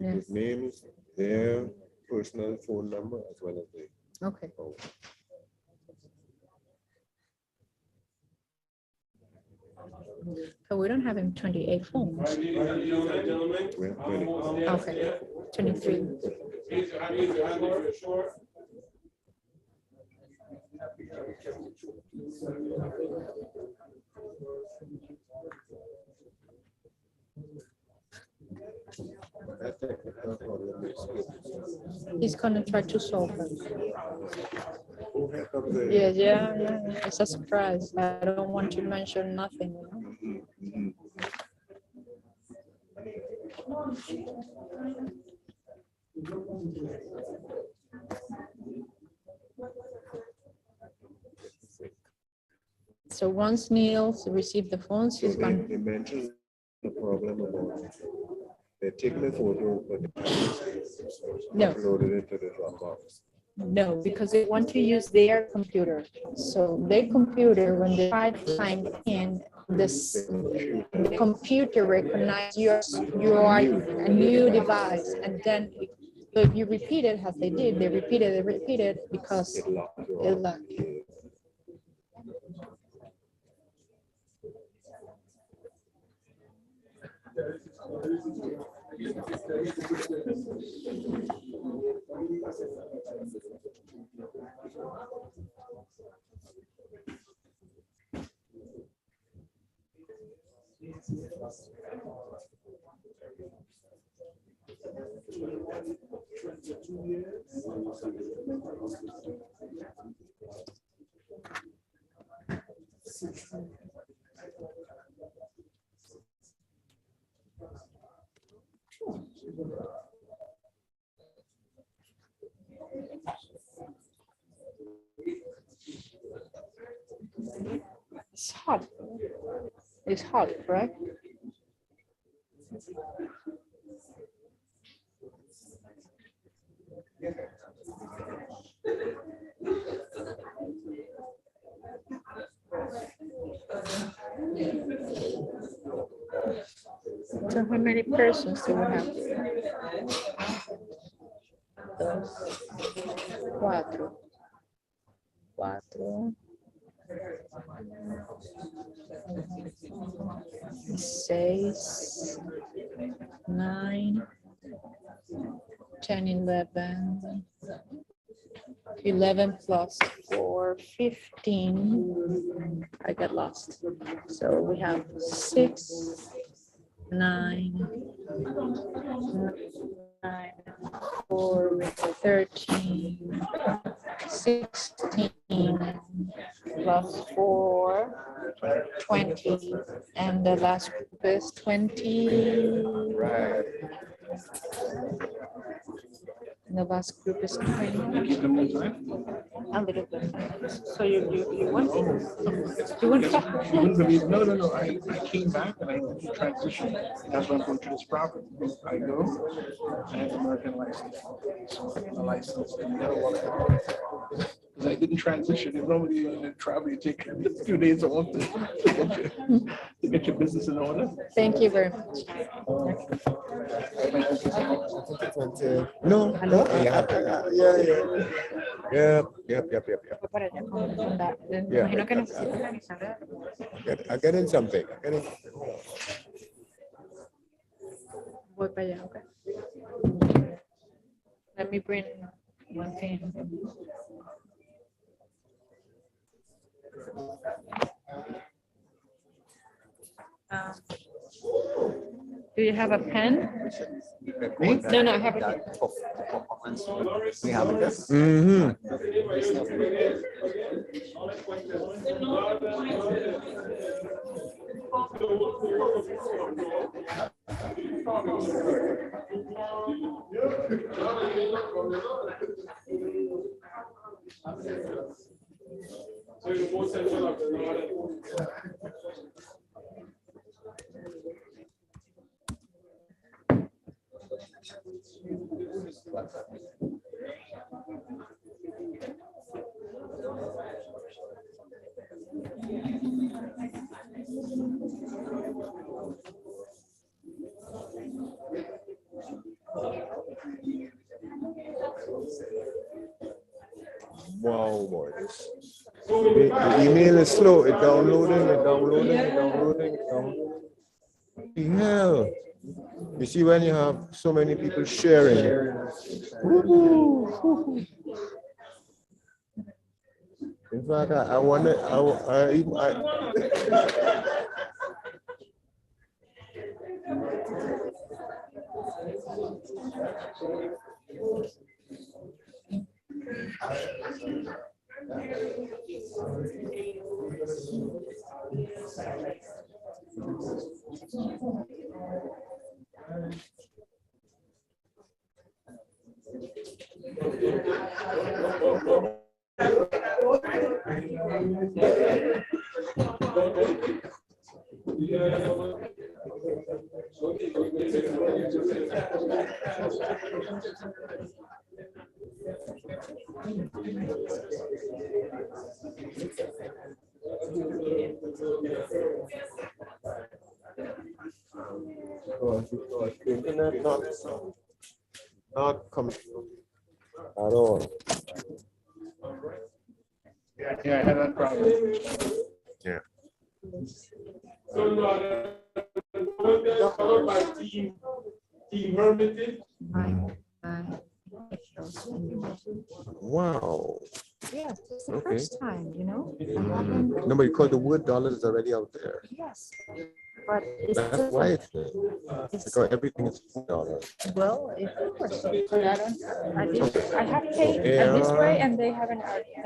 S2: Yes.
S22: names, their personal phone number, as well as the.
S2: Okay.
S22: Oh.
S2: So we don't have him 28 phones.
S1: Gentlemen,
S2: Okay, 23.
S1: raise your hand if you're sure.
S2: He's gonna try to solve it. Yeah. It's a surprise. I don't want to mention nothing, So once Niels received the phones, he's going.
S22: They mentioned the problem about they're taking a photo, but they uploaded it to the Dropbox.
S2: No, because they want to use their computer. So their computer, when they try to sign in, the computer recognizes you are a new device, and then so if you repeat it as they did, they repeated because it locked. It's hot. It's hot, correct? So how many persons do we have? Dos, cuatro. Seis, 9, 10, 11. 11 plus 4, 15. I got lost. So we have 6, 9, 4, 13, 16 plus 4, 20, and the last group is 20.
S22: Right.
S2: And the last group is 20. A little bit. So you want to? You want to?
S7: You wouldn't believe, no. I came back and I transitioned. That's why I'm going to this property. I go, I have American license. So I have a license and never want to. Because I didn't transition. It's normally in travel, you take a few days off to get your business in order.
S2: Thank you very much.
S22: No. Yeah. Yep.
S2: Imagino que necesito revisar.
S22: I get in something.
S2: Voy para allá, ok. Let me bring one thing. Do you have a pen?
S12: Me?
S2: No, no, I have it.
S12: We have it.
S1: So you're more central of the northern.
S22: Wow, boy. The email is slow. It's downloading, it's downloading, it's downloading, it's downloading. What the hell? You see when you have so many people sharing. Woo-hoo. In fact, I wonder, the internet not coming at all.
S7: Yeah, I had that problem.
S22: Yeah.
S1: So followed by team Hermitage.
S22: Wow.
S2: Yes, it's the
S22: Okay.
S2: first time, you know.
S22: No, but because the word dollar is already out there.
S2: Yes, but it's
S22: That's
S2: just
S22: why it's there. Because everything is $4.
S2: well, of course. But I have paid this way, and they haven't argued.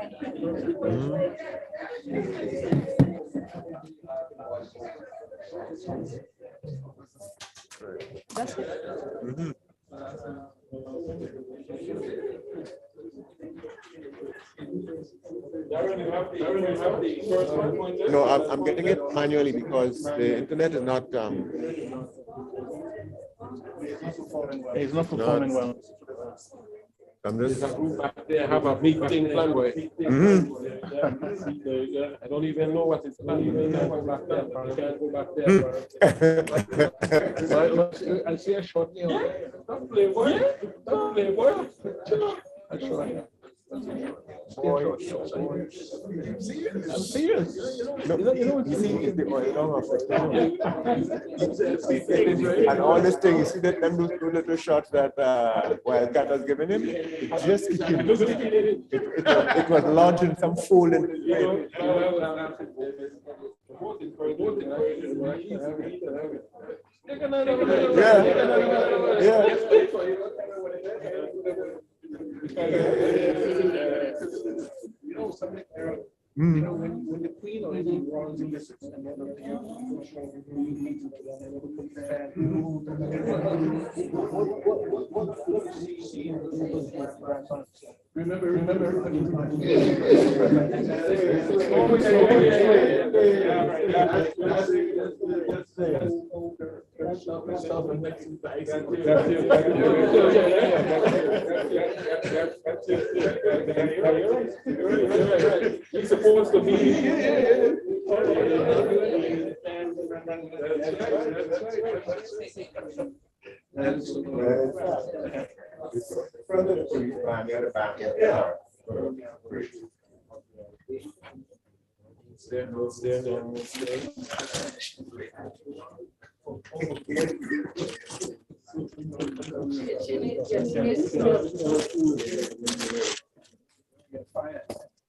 S2: That's it.
S22: No, I'm getting it manually because the internet is not.
S7: It's not performing well.
S22: I'm just.
S1: They have a big thing planned for it. I don't even know what it's planned. You can't go back there. You can't go back there.
S7: I'll see a short deal.
S1: Don't play boy. Don't play boy.
S7: I'll show you.
S22: I'm serious. No, you see, it's the oil of and all this thing, you see that them those two little shots that Wildcat was giving him, it just it was launching some fool in his head.
S7: You know, something, you know, when the queen or any royals in this, and then you need to remember.
S1: He's supposed to be.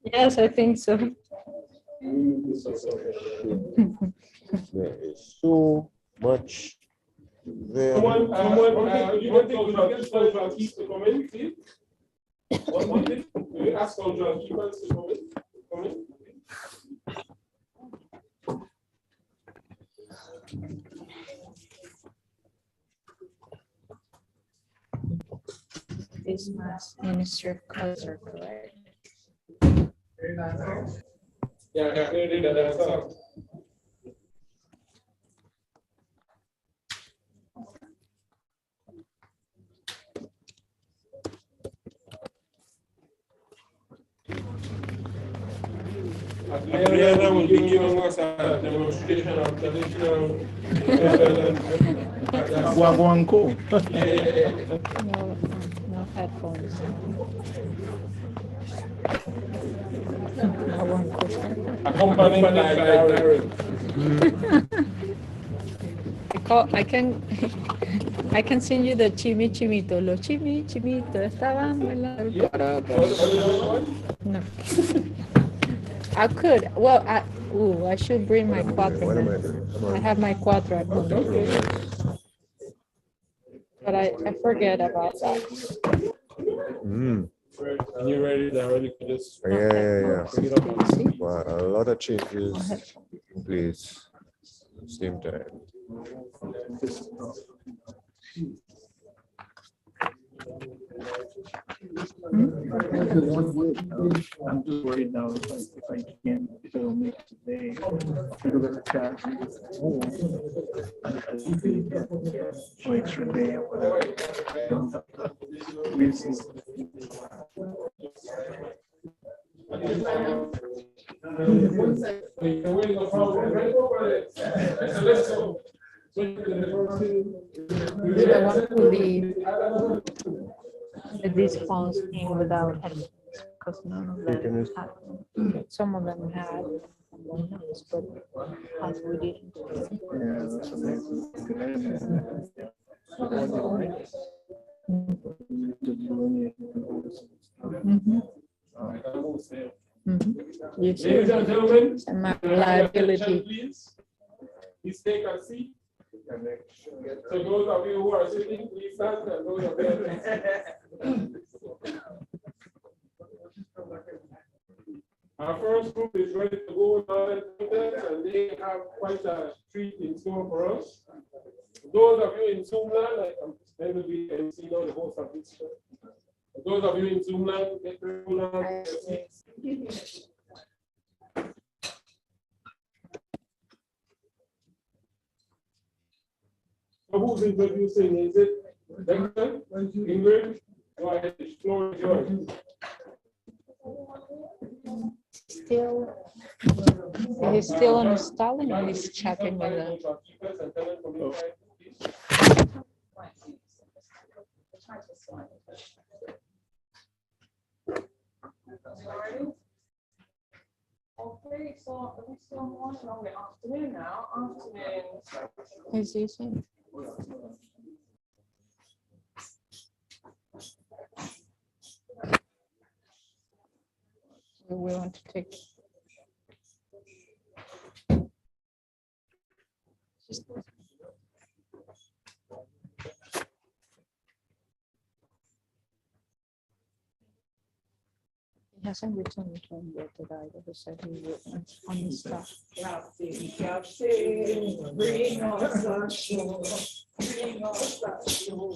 S2: Yes, I think so.
S22: There is so much there.
S1: You can take cultural keep to comment, please. One thing, we ask cultural keepers to comment.
S2: This must Ministry of Culture, correct?
S1: Yeah, that's all. Adriana will be giving us a demonstration of traditional.
S7: Guaguanco.
S2: No headphones.
S1: Accompanied by Darren.
S2: I can sing you the chimichimito. Los chimichimitos estaban bailando. No. I could. Well, I should bring my cuatro. I have my cuatro at home. But I forget about that.
S1: Are you ready? Darren, you just
S22: Yeah. Wow, a lot of changes in place at the same time.
S7: I'm just worried now if I don't make it today. I look at the chat. Oh, extra day or whatever. We'll see.
S2: I want to leave these phones in without headphones because none of them have. Some of them have notes, but as we didn't.
S7: Yeah, that's amazing.
S2: You see,
S1: ladies and gentlemen,
S2: my liability.
S1: Please take a seat. So those of you who are sitting, please stand, and those of you. Our first group is ready to go now, and they have quite a treat in store for us. Those of you in Zoom land, I'm going to be MC now, the host of this show. Those of you in Zoom land, get ready to seats. So who's introducing? Is it Declan? Ingrid? Go ahead, the floor is yours.
S2: He's still installing or he's checking with the.
S5: Okay, so are we still morning or the afternoon now? Afternoon.
S2: He's using. We want to take. He hasn't returned to him yet, the guy who said he would on the stuff.
S5: Captain, bring us ashore. Bring us ashore.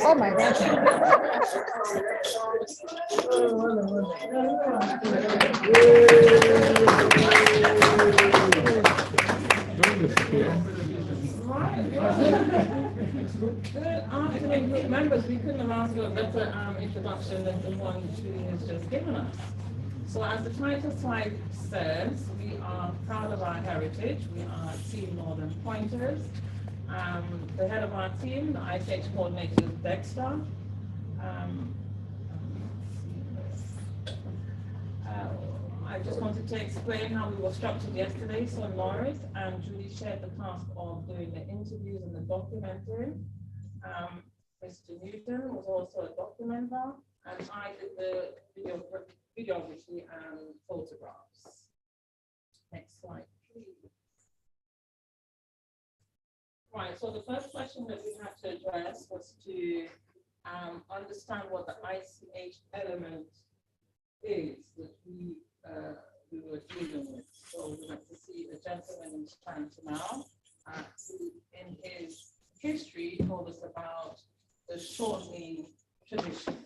S2: Oh my gosh.
S11: Good afternoon, group members. We couldn't have asked for a better introduction than the one Julie has just given us. So as the title slide says, we are proud of our heritage. We are Team Northern Pointers. The head of our team, the ICH coordinator, is Dexter. I just wanted to explain how we were structured yesterday. So Loris and Julie shared the task of doing the interviews and the documenting. Mr. Newton was also a documenter, and I did the videography and photographs. Next slide, please. Right, so the first question that we had to address was to understand what the ICH element is that we were dealing with. So we went to see a gentleman in Chantanal, who in his history told us about the Shortney tradition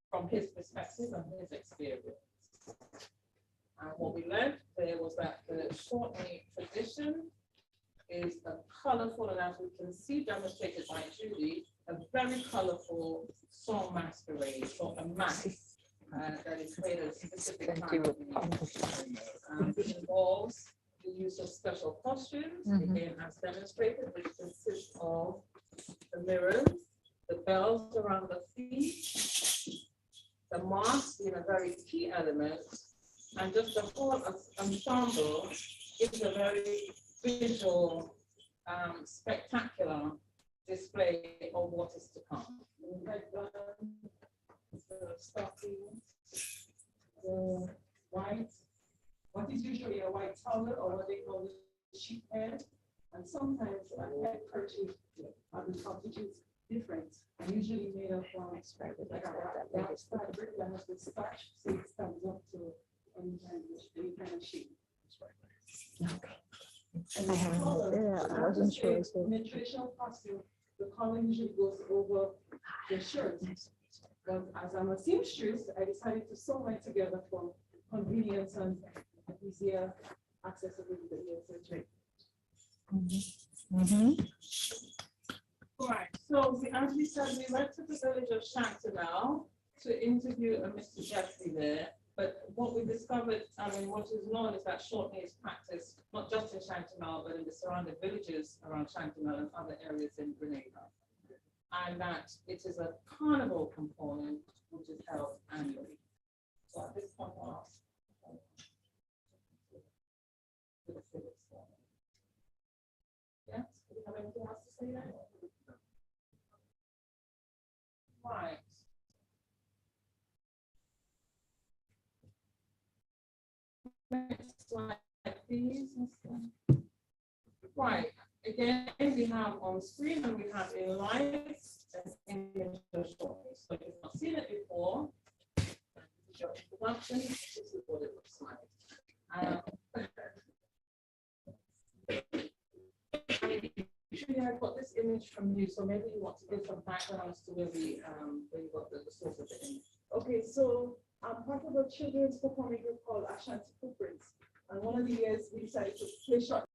S11: from his perspective and his experience. And what we learned there was that the Shortney tradition is a colorful, and as we can see demonstrated by Judy, a very colorful song masquerade, so a mask that is made at a specific time of the year. It involves the use of special costumes, again, as demonstrated, which consists of the mirrors, the bells around the feet, the mask being a very key element, and just the whole ensemble gives a very visual, spectacular display of what is to come. The white, what is usually a white towel or what they call the sheep head, and sometimes a head kerchief at the top, which is different and usually made of like a black fabric that has been starched so it stands up to any kind of shape. And the color,
S2: I wasn't sure.
S11: in a traditional costume, the color usually goes over the shirt. But as I'm a seamstress, I decided to sew mine together for convenience and easier accessibility, etc. Right. So as we said, we went to the village of Chantanal to interview a Mr. Jeffrey there. But what we discovered, what is known is that Shortney is practiced not just in Chantanal, but in the surrounding villages around Chantanal and other areas in Grenada. And that it is a carnival component which is held annually. So at this point, I'll ask. Yes, do you have anything else to say there? Right. Next slide, please. Right. Again, we have on screen and we have in live an image of Shortney. So if you've not seen it before, your introduction, this is what it looks like. Actually, I got this image from you, so maybe you want to give some background as to where you got the source of the image.
S4: Okay, so I'm part of a children's performing group called Ashanti Footprints. And one of the years we decided to play short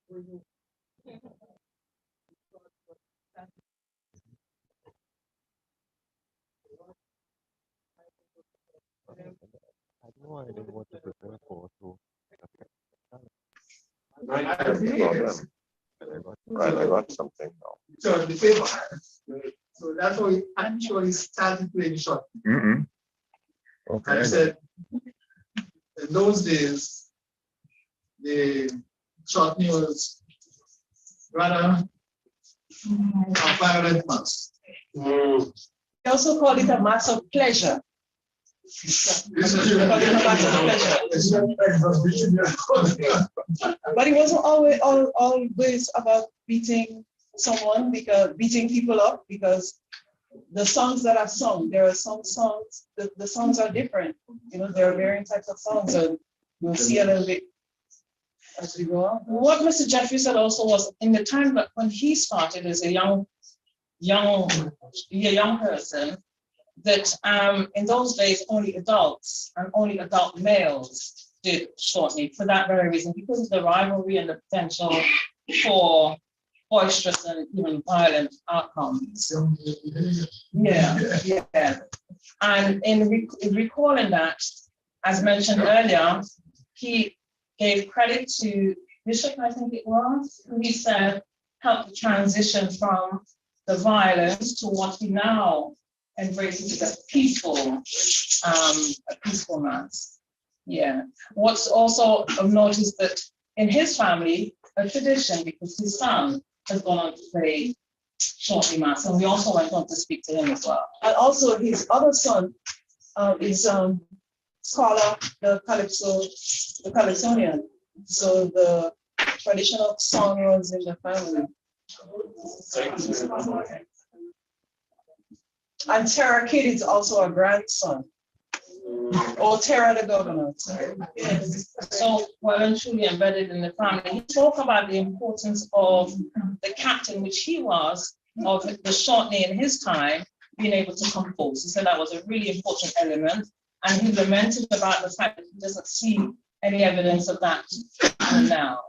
S22: I had no idea what to prepare for, so I got something now.
S3: So the paper. So that's how we actually started playing short.
S22: Okay.
S3: I said, in those days, the short was rather a violent mass.
S4: They also call it a mass of pleasure. But it wasn't always about beating someone, because beating people up, because the songs that are sung, there are some songs, the songs are different. You know, there are varying types of songs, and you'll see a little bit as we go on. What Mr. Jeffrey said also was, in the time that when he started as a young person, that in those days only adults and only adult males did shortening for that very reason, because of the rivalry and the potential for boisterous and even violent outcomes. Yeah. And in recalling that, as mentioned earlier, he gave credit to Bishop, I think it was, who he said helped the transition from the violence to what we now embraces as a peaceful mass. Yeah. What's also of note is that in his family, a tradition, because his son has gone on to play shortly mass, and we also went on to speak to him as well. And also his other son is scholar, the Calypsonian. So the traditional song runs in the family. And Tara Kidd is also a grandson. Or Tara the governor. So well and truly embedded in the family. He talked about the importance of the captain, which he was, of the shortening in his time, being able to compose. He said that was a really important element. And he lamented about the fact that he doesn't see any evidence of that now.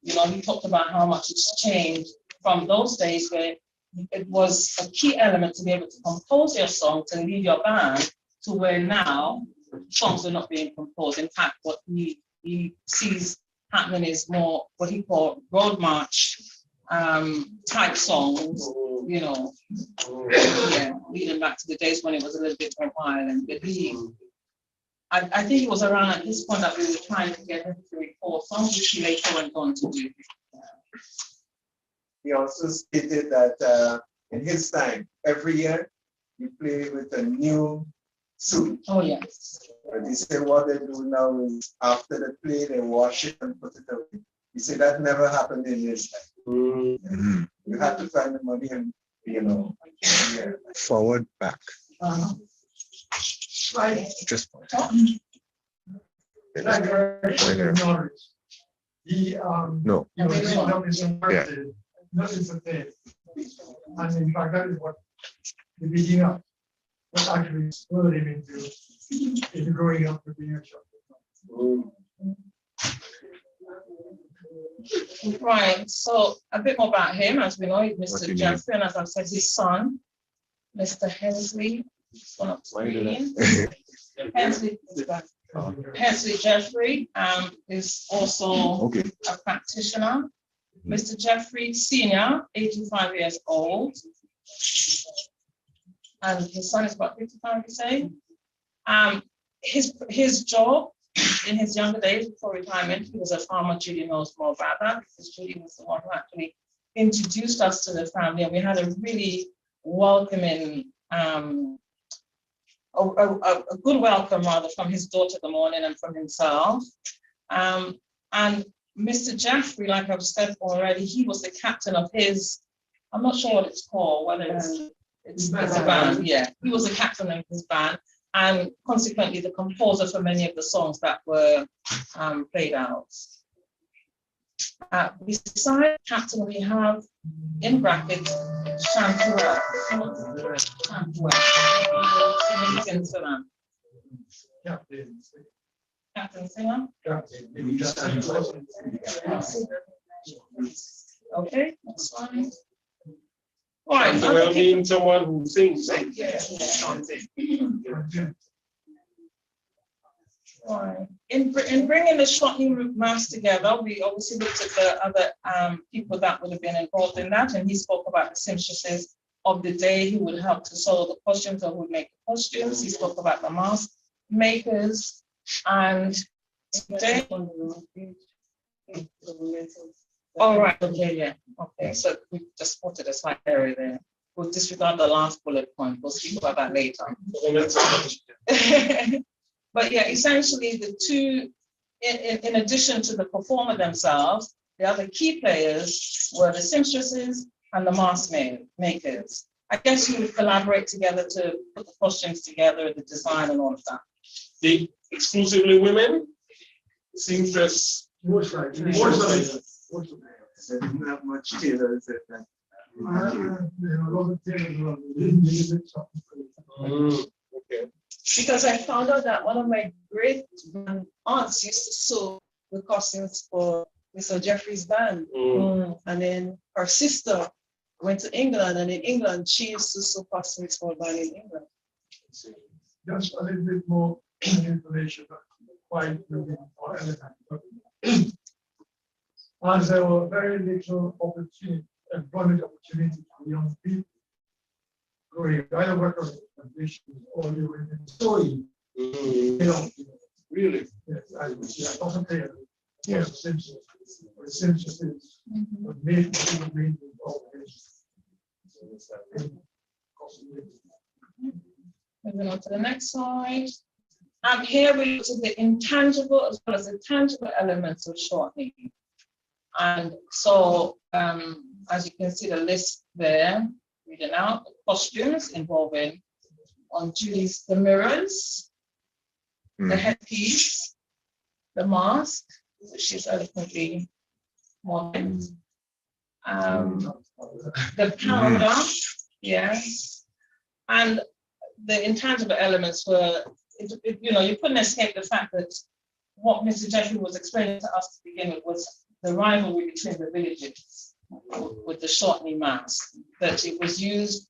S4: You know, he talked about how much it's changed from those days where it was a key element to be able to compose your song, to lead your band, to where now songs are not being composed. In fact, what he sees happening is more what he called road march type songs, you know, leading back to the days when it was a little bit more violent. But I think it was around at this point that we were trying to get him to record songs, which he later went on to do.
S14: He also stated that in his time, every year, he played with a new suit.
S4: Oh, yes.
S14: But he said what they do now is after the play, they wash it and put it away. He said that never happened in his time. You have to find the money and, you know. Yeah.
S22: Forward, back.
S3: Right.
S22: Just
S3: He
S22: no.
S3: He was written up in nothing to say. And in fact, that is what the beginning of what actually spurred him into growing up to being a shop.
S4: Right, so a bit more about him. As we know, Mr. Jeffrey, and as I've said, his son, Mr. Hensley, Hensley Jeffrey is also a practitioner. Mr. Jeffrey Sr., 85 years old, and his son is about 55, you say. His job in his younger days before retirement, he was a farmer. Judy knows more about that, because Judy was the one who actually introduced us to the family, and we had a really welcoming, a good welcome rather from his daughter in the morning and from himself. And Mr. Jeffrey, like I've said already, he was the captain of his, I'm not sure what it's called, whether it's a band, yeah. He was the captain of his band, and consequently the composer for many of the songs that were played out. Beside captain, we have in brackets Chantuel. Captain singer.
S11: Okay, that's fine. All right.
S1: So I mean someone who sings.
S11: Yeah. Right. In bringing the shortening route mass together, we obviously looked at the other people that would have been involved in that, and he spoke about the seamstresses of the day who would help to sew the costumes or would make the costumes. He spoke about the mask makers, and today. All right. Okay. Yeah. Okay. So we just spotted a slight area there. We'll disregard the last bullet point. We'll speak about that later. But yeah, essentially the two, in addition to the performer themselves, the other key players were the seamstresses and the mask makers. I guess you would collaborate together to put the costumes together, the design and all of that.
S1: The exclusively women, seamstress.
S14: Most likely. They didn't have much tailors at that.
S1: Okay.
S11: Because I found out that one of my great aunts used to sew the costumes for Mr. Jeffrey's band. And then her sister went to England, and in England, she used to sew costumes for a band in England.
S3: Just a little bit more information, but quite or elegant. As there were very little opportunity, employment opportunity for young people. Going either work on conditions or you were in sewing.
S1: Really?
S3: Yes, I often say, yeah, Simpsons, or Simpsons, but made
S11: Moving on to the next slide. Here we look at the intangible as well as the tangible elements of shortening. And so, as you can see the list there, reading out the costumes involving on Julie's the mirrors, the headpiece, the mask, which is eloquently modeled, the powder, yes, and the intangible elements were, you couldn't escape the fact that what Mr. Jeffrey was explaining to us to begin with was the rivalry between the villages with the shortening mask, that it was used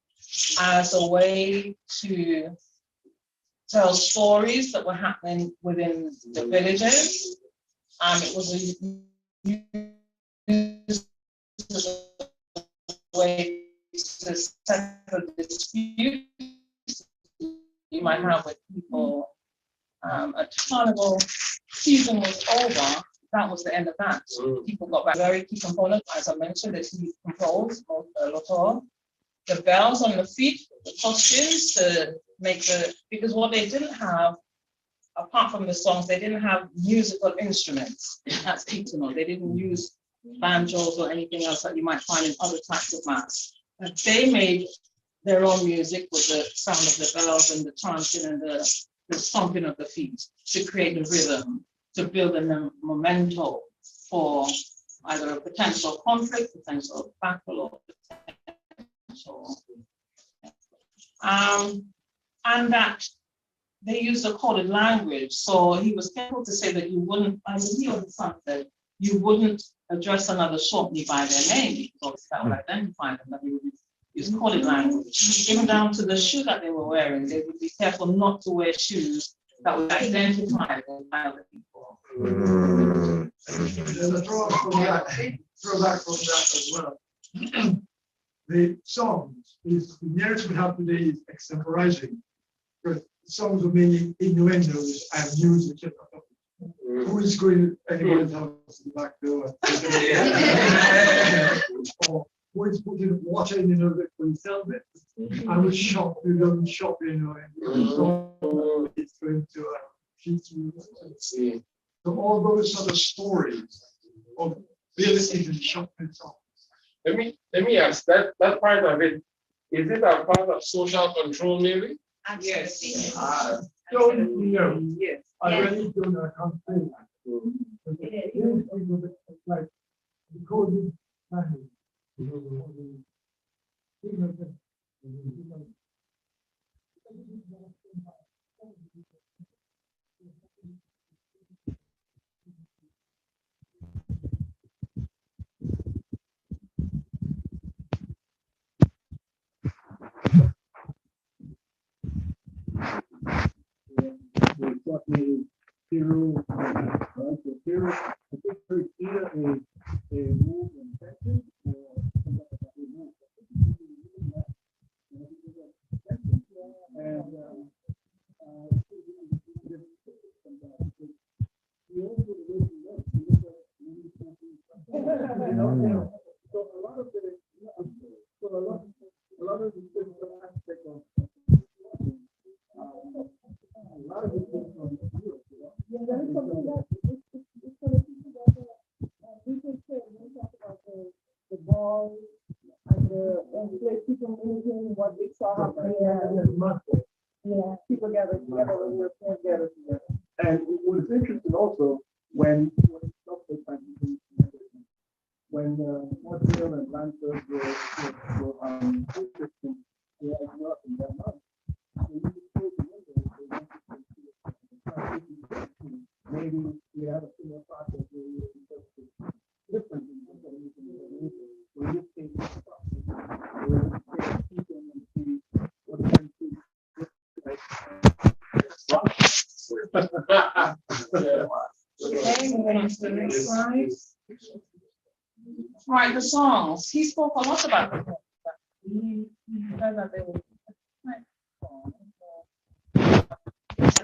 S11: as a way to tell stories that were happening within the villages. It was used as a way to settle disputes you might have with people. A carnival season was over. That was the end of that. People got back. Very key component, as I mentioned, that he composed a lot of the bells on the feet, the costumes to make because what they didn't have, apart from the songs, they didn't have musical instruments. That's key to know. They didn't use banjos or anything else that you might find in other types of masks. And they made their own music with the sound of the bells and the chanting and the stomping of the feet to create the rhythm, to build a memento for either a potential conflict, potential battle, or potential. And that they used a coded language. So he was careful to say that you wouldn't, I mean, he was something, you wouldn't address another shortly by their name, because that would identify them, that they would use coded language. Even down to the shoe that they were wearing, they would be careful not to wear shoes that would identify them by other people.
S3: There's a throwback from that as well. The songs is the narrative we have today is extemporizing, because songs are mainly innuendos and music. Who is going to anybody's house to the back door? Or who is putting water in the himself? I was shocked, you don't shop, and so it's going to teach you. So all those sort of stories of building and shopping songs.
S1: Let me ask that part of it. Is it a part of social control, maybe?
S11: Yes.
S3: Don't know. Yes. I really don't know how to say that. It is like the coding language. Mm. So a lot of the, so a lot of the physical aspect of a lot of it is from Europe, you know.
S4: Yeah, that is something that it's for the people that we can say when we talk about the ball and the enslaved people moving, what we saw happen here. Yeah, people gather together when Europeans gather together.
S3: And what's interesting also, when Montreal and Atlanta were interesting, they had grew up in their mouth. Maybe we have a similar process where we interpret different things. So in this case, we're teaching and see what kind of
S11: The next slide. Right, the songs. He spoke a lot about them.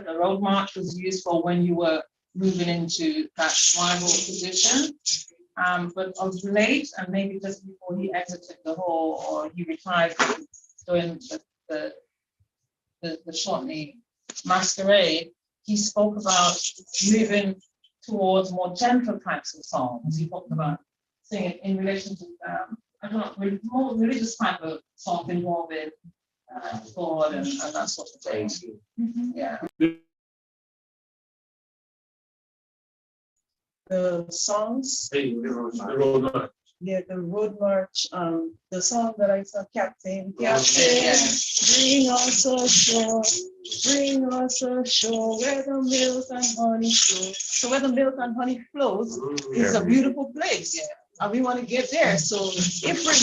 S11: The road march was used for when you were moving into that rival position. But of late, and maybe just before he exited the hall or he retired during the shortly masquerade, he spoke about moving towards more gentle types of songs. He talked about singing in relation to, I don't know, more religious type of songs involving God and that sort of thing. Yeah.
S4: The songs. Yeah, the road march, the song that I saw, Captain, bring us ashore, where the milk and honey flow. So where the milk and honey flows is a beautiful place, and we want to get there. So if we're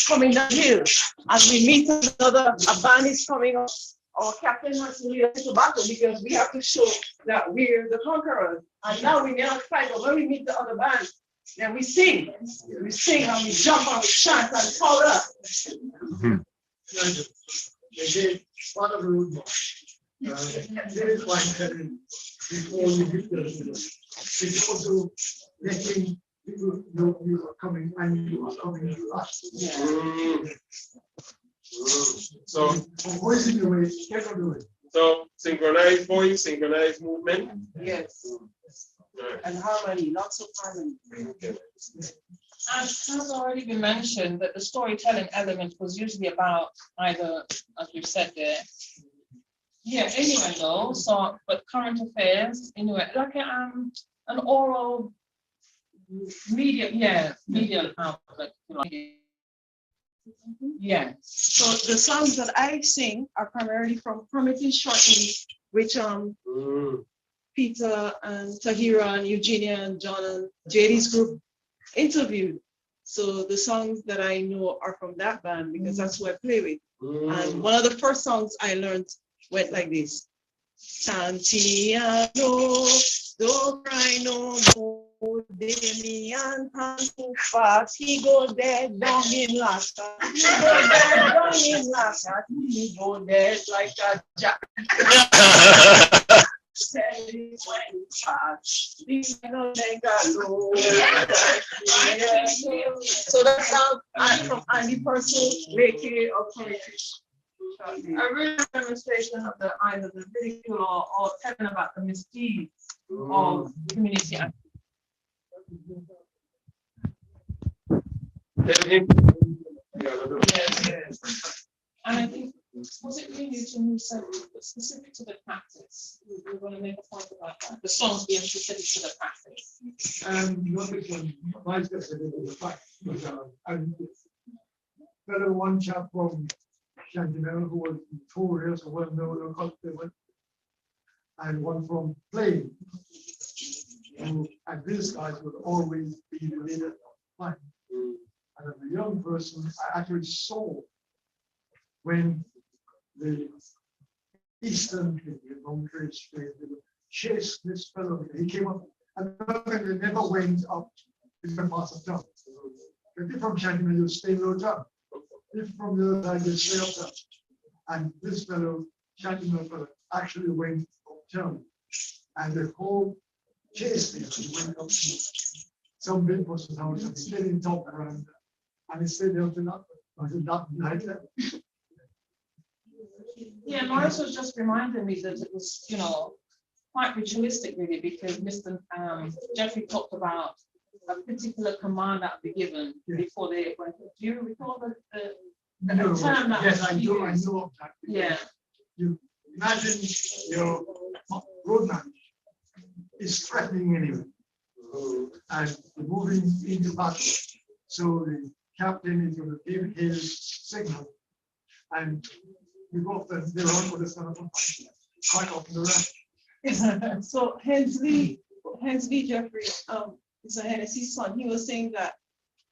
S4: coming down hill, as we meet another, a band is coming up, our captain has to lead us to battle because we have to show that we're the conquerors. And now we may not fight, but when we meet the other band, then we sing. We sing and we jump and we chant and call up.
S3: They did part of the road march. There is one second before you hit the it's also letting people know you are coming and you are coming to us.
S1: So
S3: voicing the way, cannot do it.
S1: So synchronized voice, synchronized movement.
S4: Yes. And harmony, lots of harmony.
S11: As has already been mentioned, that the storytelling element was usually about either, as we've said there, anyway though, so, but current affairs, anyway, like an oral media outlet.
S4: Yeah. So the songs that I sing are primarily from Prometheus Shortly, which Peter and Tahira and Eugenia and John and JD's group interviewed. So the songs that I know are from that band because that's who I play with. And one of the first songs I learned went like this. Santiago, don't cry no more, Damian hands too fast. He go dead down in Lhasa. He go dead down in Lhasa. He go dead like a jack. So that's how I'm from Andy Purcell, Lake of Poetry. A real demonstration of the either the ridicule or telling about the misdeeds of community activity.
S11: Yes. And I think, was it really who said specific to the practice? We're going to make a point about that. The songs being specific to the practice.
S3: My specific is the fact fellow one chap from Shantimel who was notorious or well known cultivated, and one from Plain, who and these guys would always be the leader of Plain. And as a young person, I actually saw when the Eastern trade chased this fellow. He came up and they never went up different parts of town. If you're from Shantimel, you stay low down. If from the other side, you stay up town. And this fellow, Shantimel fellow, actually went uptown. And the whole chase there, he went up to some big buses house and stayed in top around, and it stayed there until that, until that night.
S11: Yeah, Morris was just reminding me that it was, you know, quite ritualistic really, because Mr. Jeffrey talked about a particular command that would be given before they went. Do you recall the
S3: No,
S11: term that
S3: yes,
S11: was
S3: I know of
S11: used?
S3: that.
S11: Yeah.
S3: You imagine your roadman is threatening anyway, and moving into battle. So the captain is going to give his signal, and you go up and they run for the son of a quite often the rest.
S4: So Hensley Jeffrey, it's a Hennessy's son, he was saying that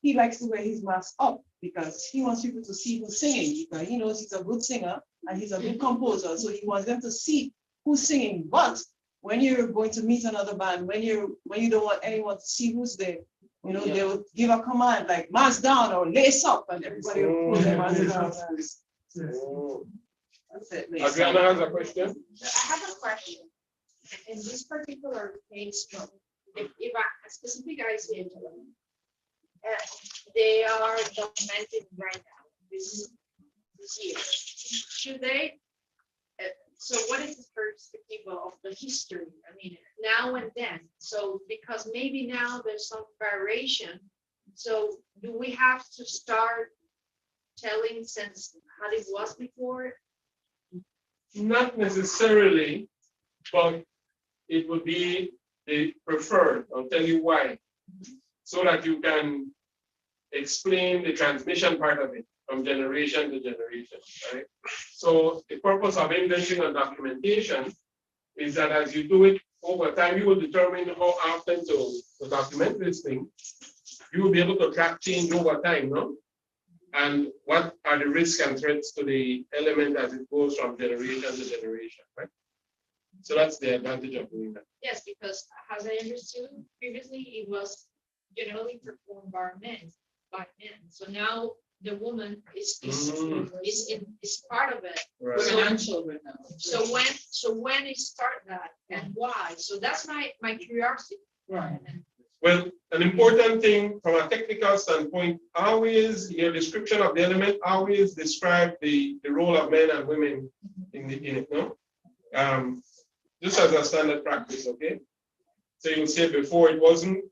S4: he likes to wear his mask up because he wants people to see who's singing, because he knows he's a good singer and he's a good composer, so he wants them to see who's singing. But when you're going to meet another band, when you don't want anyone to see who's there, you know, they would give a command like mask down or lace up, and everybody will pull their mask down. That's it.
S1: Adriana has a question.
S9: I have a question. In this particular case, if a specific ICH, they are documented right now, this year, should they, so what is the perspective of the history? I mean, now and then, so because maybe now there's some variation, so do we have to start telling since how it was before?
S1: Not necessarily, but it would be the preferred. I'll tell you why. So that you can explain the transmission part of it from generation to generation, right? So the purpose of indenting and documentation is that as you do it over time, you will determine how often to document this thing. You will be able to track change over time, no? And what are the risks and threats to the element as it goes from generation to generation, right? So that's the advantage of doing that.
S9: Yes, because as I understood previously, it was generally performed by men. So now the woman is part of it.
S1: Right.
S9: So when it start that and why? So that's my curiosity.
S11: Right.
S1: Well, an important thing from a technical standpoint, always your description of the element always describe the role of men and women in it, no? Just as a standard practice, okay? So you'll say before it wasn't,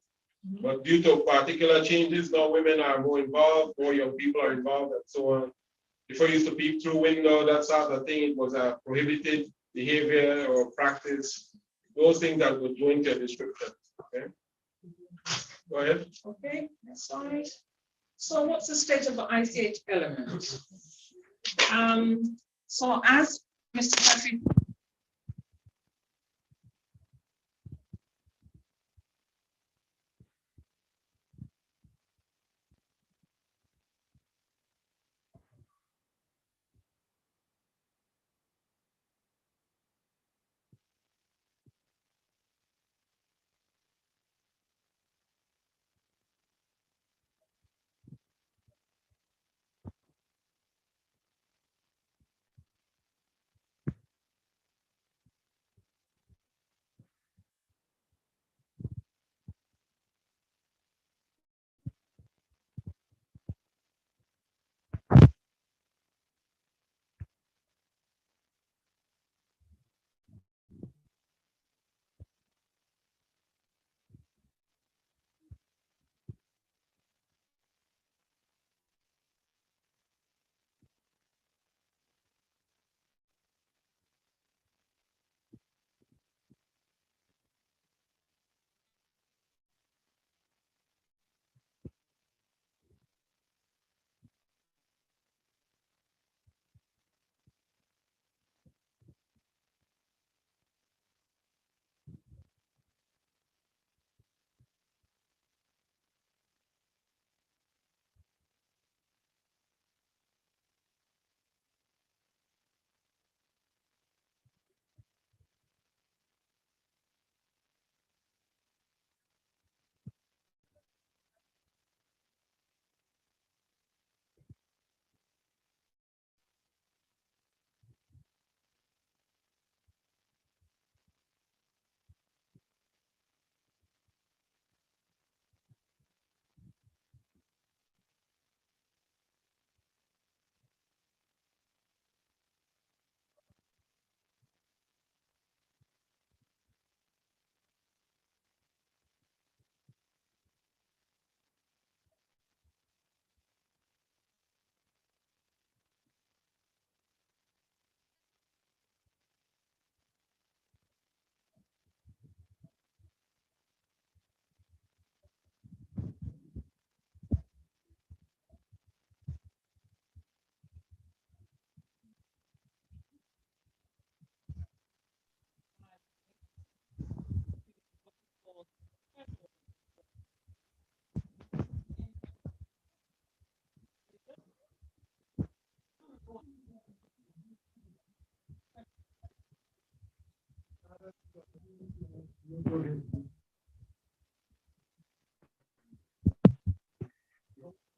S1: but due to particular changes, now women are more involved, more young people are involved, and so on. Before you used to peep through window, that sort of thing, it was a prohibited behavior or practice. Those things that would go into a description, okay? Go ahead.
S11: Okay, next slide. So what's the state of the ICH element? So as Mr. Jeffrey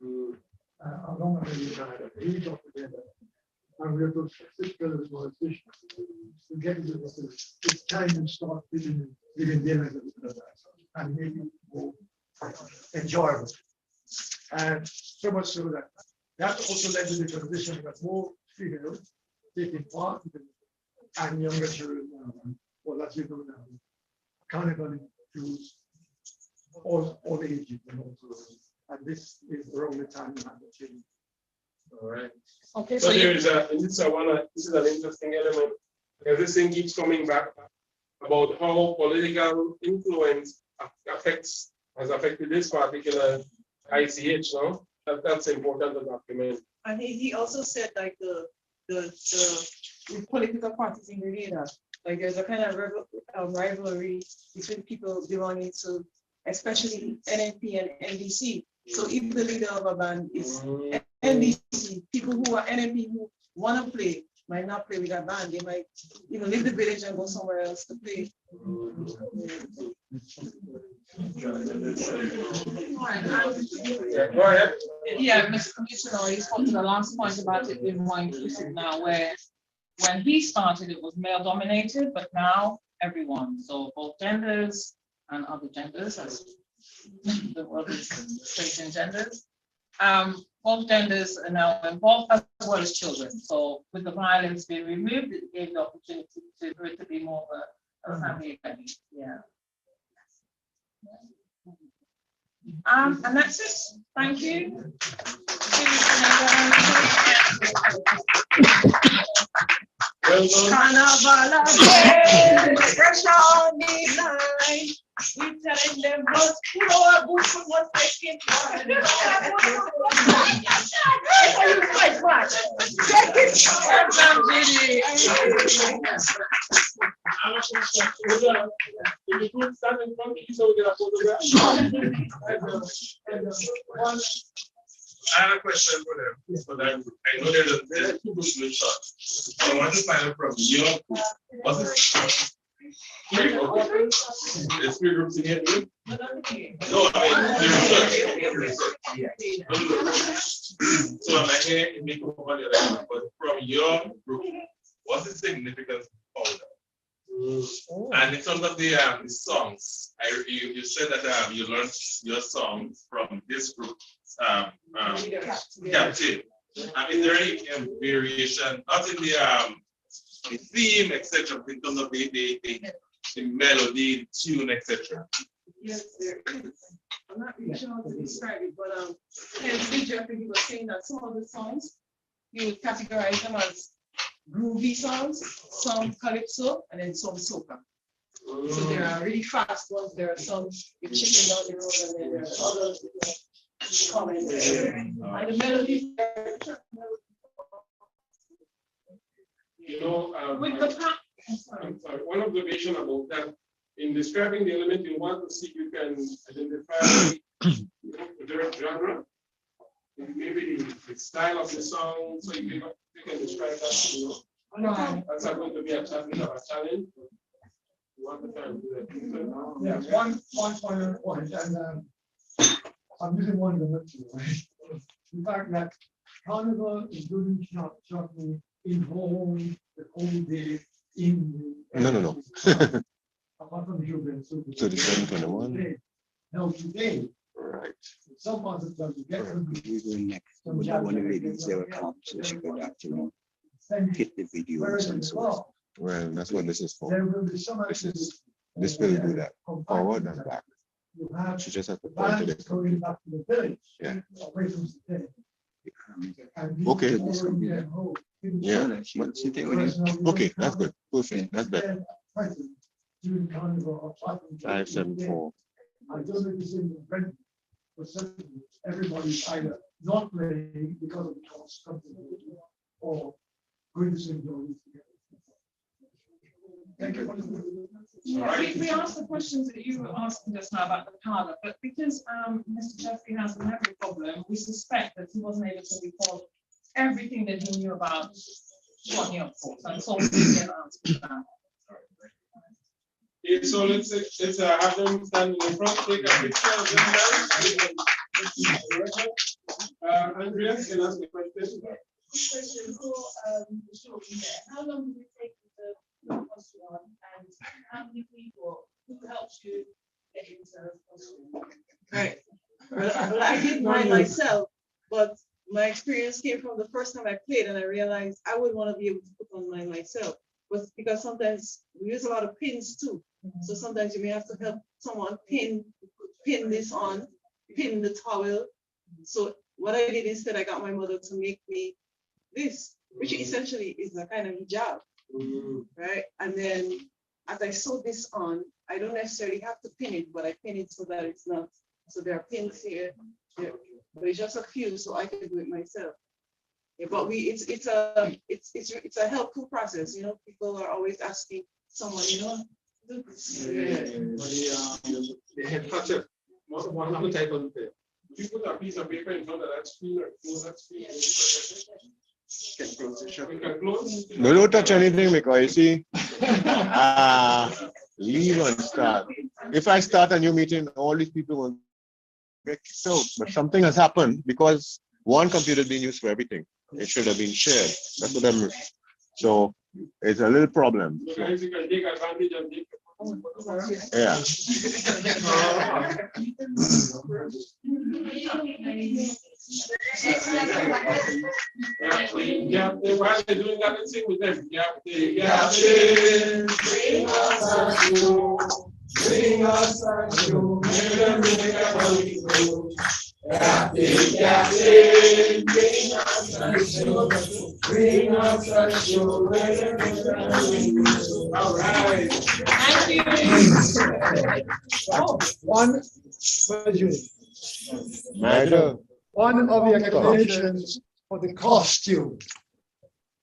S3: Along with the Grenada, we got together. And we have got 6 pillars more efficient. We get into this time and start within dinner and maybe more enjoyable. And so much so that also led to the transition that more females taking part and younger children, well, that's you know now, carnival includes all ages and also, and this is around the time you have the change.
S1: All right.
S19: Okay,
S1: so there is this is an interesting element because this thing keeps coming back about how political influence has affected this particular ICH, no? That's important to document.
S5: And he also said like the political parties in Grenada, like there's a kind of rivalry between people belonging to especially NNP and NDC. So if the leader of a band is NDC, people who are NNP who want to play might not play with that band. They might even leave the village and go somewhere else to play.
S1: Go ahead.
S11: Yeah, Mr. Commissioner, you spoke to the last point about it being more inclusive now, where when he started, it was male dominated, but now everyone, so both genders and other genders, as the word is straight genders. Both genders are now involved as well as children. So with the violence being removed, it gave the opportunity for it to be more of a family event. Yeah. And that's it. Thank you.
S5: Carnival again, fresh on the line. We telling them what's what's taking part.
S18: I have a question for them. So that I know there's two groups in church. I want to find out from your group. What's it? There's 3 groups in here. No, I mean, so I'm like, hey, it may come over the other one, but from your group, what's the significance of that? And in terms of the songs, you said that you learned your songs from this group, Captive. Is there any variation, not in the theme, etc., in terms of the melody, tune, etc.?
S5: Yes, there is. I'm not really sure how to describe it, but Jeffrey, he was saying that some of the songs, he would categorize them as groovy songs, some calypso, and then some soca. So there are really fast ones, there are some with chicken down the road, and then there are others with comments. And the melodies are
S1: with the I'm sorry, one observation about that, in describing the element you want to see, you can identify the genre, maybe the style of the song, so you can describe that, you know. That's not going to be a challenge. You want to try and do that.
S3: Yeah, one point, and I'm using one of the notes, right? The fact that Carnival, including Chutney, involved the whole day in the
S22: No.
S3: apart from children. So
S22: the 721.
S3: Now today,
S22: right.
S3: Some parts of the get
S12: We're going next. When one of the ladies there will come, so she could actually hit the videos and so on.
S22: Well, that's what this is for.
S3: There will be some
S22: This will do that. Forward and back. She just has to point to it.
S3: Going back to the village.
S22: Yeah.
S3: Away from the city.
S22: Okay. Yeah. Okay, that's good. Perfect. That's better. 574.
S3: I don't know if you see the Brent, but certainly everybody's either not playing because of the cost or going to St. George's together. Thank you.
S11: Yeah, we asked the questions that you were asking just now about the powder, but because Mr. Jeffrey has a memory problem, we suspect that he wasn't able to recall everything that he knew about what he upholds, and so we can get answers to that.
S1: Okay, so let's have them stand in the front, take a picture of them. Andreas, can ask a question?
S4: Question, so, how long did it take to put costume on, and how many people, who helped you get into the costume?
S20: Right. Well, I did mine myself, but my experience came from the first time I played, and I realized I would want to be able to put on mine myself. But because sometimes we use a lot of pins too, so sometimes you may have to help someone pin this on, pin the towel. So what I did instead, I got my mother to make me this, which essentially is a kind of hijab, right? And then as I sew this on, I don't necessarily have to pin it, but I pin it so that it's not. So there are pins here, but it's just a few, so I can do it myself. Yeah, but it's a helpful process. You know, people are always asking someone, you know, do this.
S1: The head toucher. One of the type of thing. You put a piece of paper in front of that screen or close that screen. You can close.
S22: No, don't touch anything because you see, leave and start. If I start a new meeting, all these people will get kicked out. But something has happened because one computer is being used for everything. It should have been shared. That's what I'm. So it's a little problem.
S1: So guys, you can take advantage of it.
S22: Yeah.
S1: Yeah, while they're doing that, let's sing with them. Yeah, bring us a show, bring us a show. All right.
S9: Thank you.
S3: One of the explanations for the costume,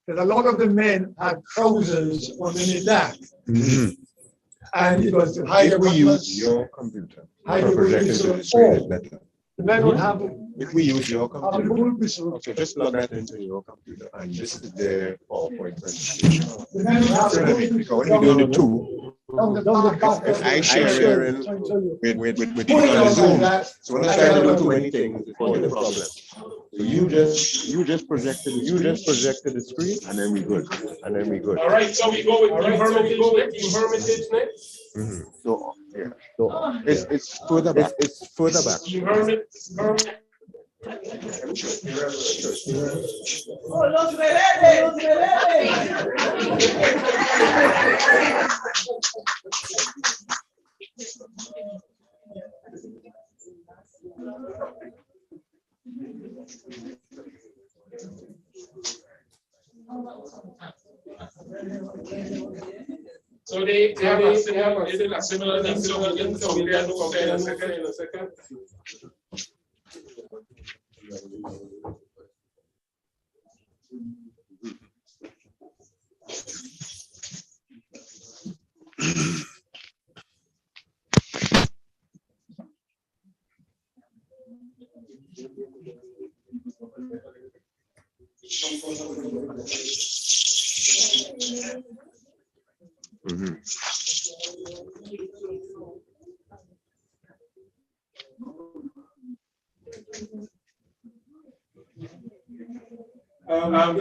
S3: that a lot of the men had trousers underneath that. And it was to hide
S22: If we
S3: the
S22: use your computer
S3: hide
S22: for
S3: the
S22: projecting
S3: whistle.
S22: to the screen, it's better.
S3: The men would have.
S22: If we use your computer,
S3: whistle.
S22: okay, just plug that into your computer, and this is their PowerPoint presentation.
S3: The men would have.
S22: Because when we're doing the two, I share it with people on Zoom. So when I try to do too many things, it's causing a problem. So you just projected the screen, and then we good.
S1: All right, so we go with Team Hermitage next.
S22: So yeah, so it's further back. It's further back.
S1: Team Hermitage.
S4: Oh, los rebeldes.
S1: So they have a similar thing, so we'll get to compare in a second.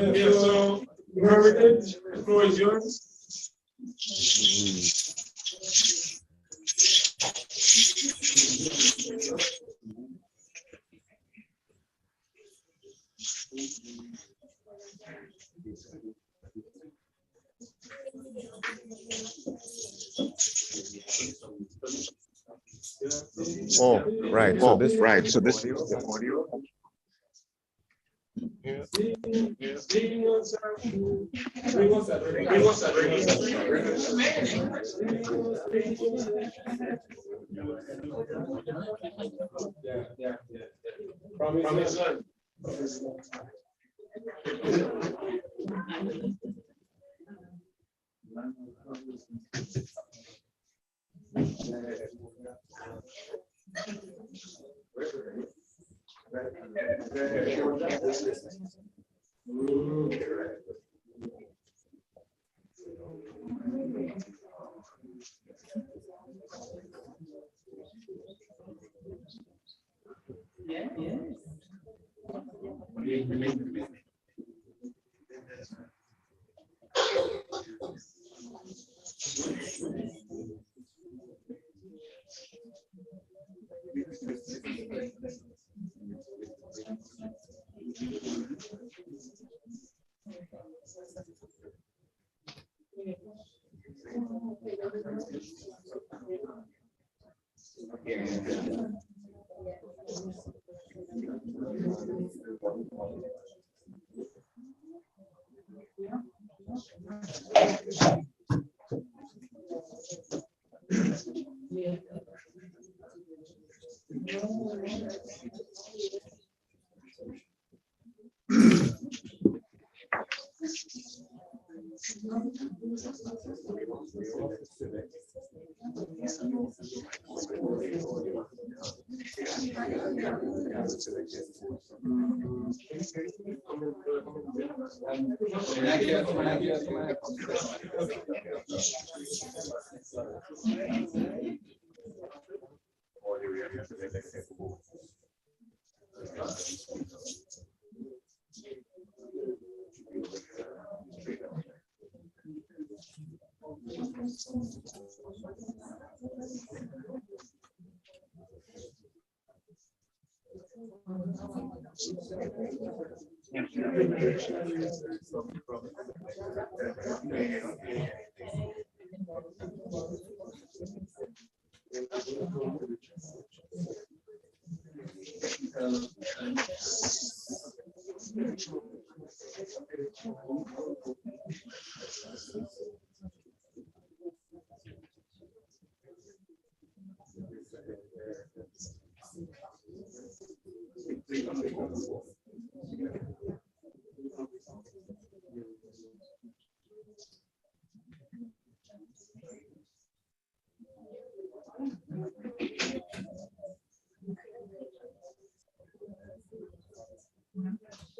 S1: So Hermitage, the floor is yours.
S22: Oh, right. So this is the audio.
S1: Promise land.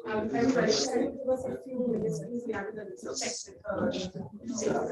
S4: Everybody, can you give us a few minutes, please? We have a little technical difficulty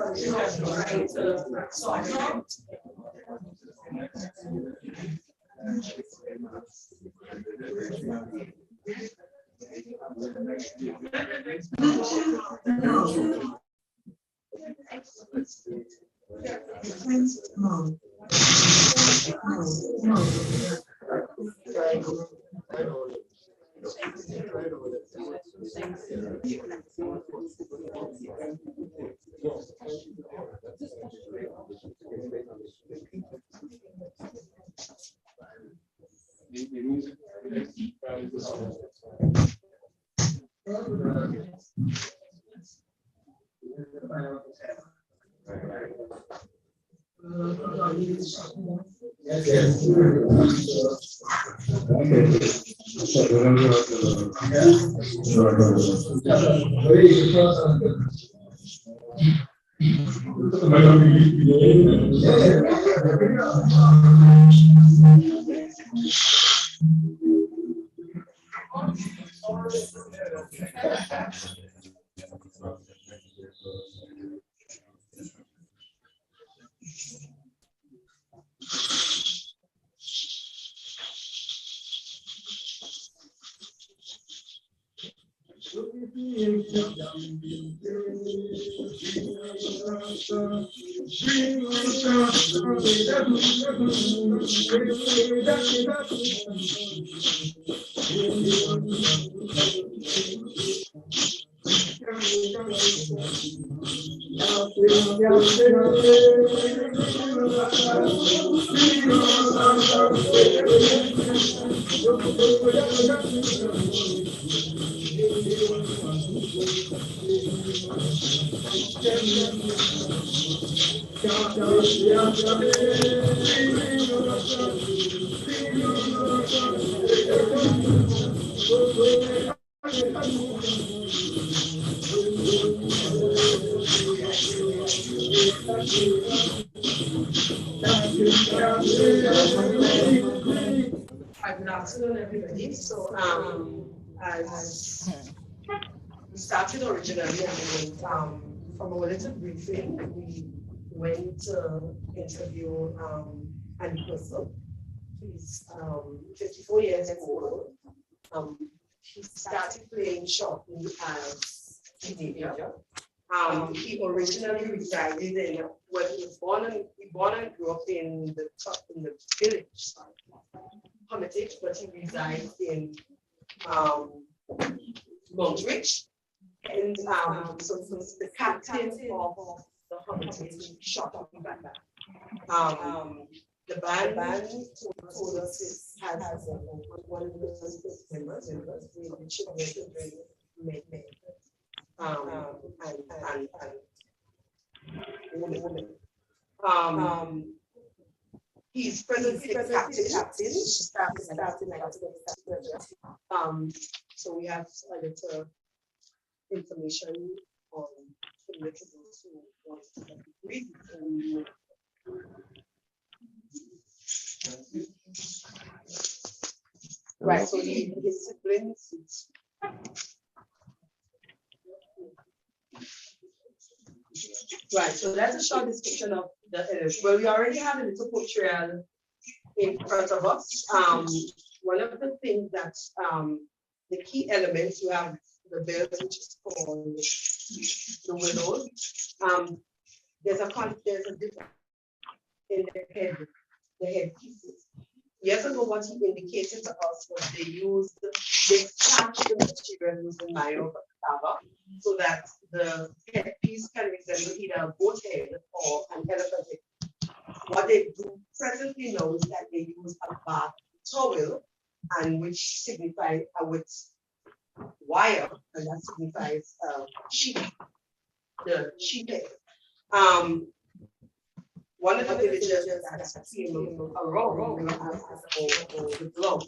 S4: trying to solve it. Good afternoon, everybody. So, as we started originally, from our little briefing, we went to interview Annie Purcell. He's 54 years old.
S17: he started playing shortly as a teenager. He originally resided in, well, he was born and grew up in the village, Hermitage, but he resides in Montreach. And so he's the captain of the Hermitage shot up back. The band told us has one of the members, the children made and women. He's presently the captain. So we have a little information on the those who want to read. Right, so his siblings. Right, so that's a short description of the elders. Well, we already have a little portrayal in front of us. One of the things that the key elements, you have the bells, which is called the willows. There's a difference in the head pieces. Years ago, what he indicated to us was they starched the material using Mayo cassava so that the headpiece can resemble either a goat head or an elephant head. What they do presently know is that they use a bark towel, and which signifies with wire, and that signifies sheep, the sheep head. One of the villagers that came around asked about the glove,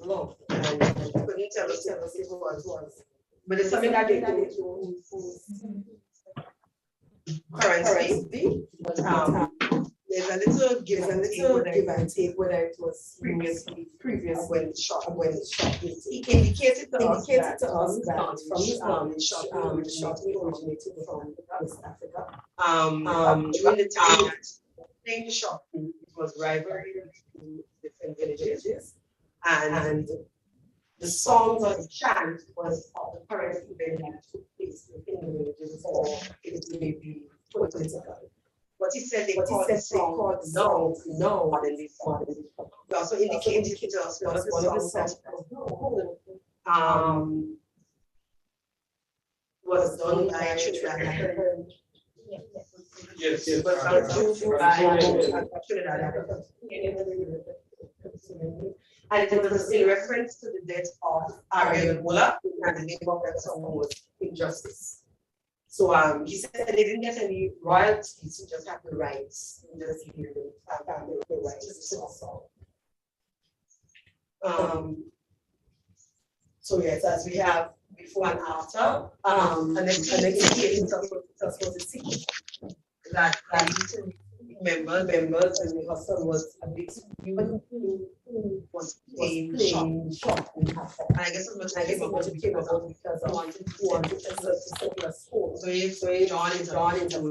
S17: and couldn't tell us if it was. But it's something that they do currently. There's a little give and take whether it was previous when it's shot. He indicated to us that from the shot originated from West Africa. During the time that playing the shot, it was rivalry between different villages, and the songs or the chant was of the current event that took place within the villages, or it may be political. What he said, they called the song no, modern day song. We also indicated to us one of the songs was done by Trinidad.
S18: Yes.
S17: And it was in reference to the death of Ariel Muller, and the name of that song was Injustice. So he said they didn't get any royalties, he just had the rights. He just gave the rights to the song. So yes, as we have before and after, and then indicating us what the secret that members, and the husband was a big was playing shop. And I guess it came about because of wanted to set a school. So if John into last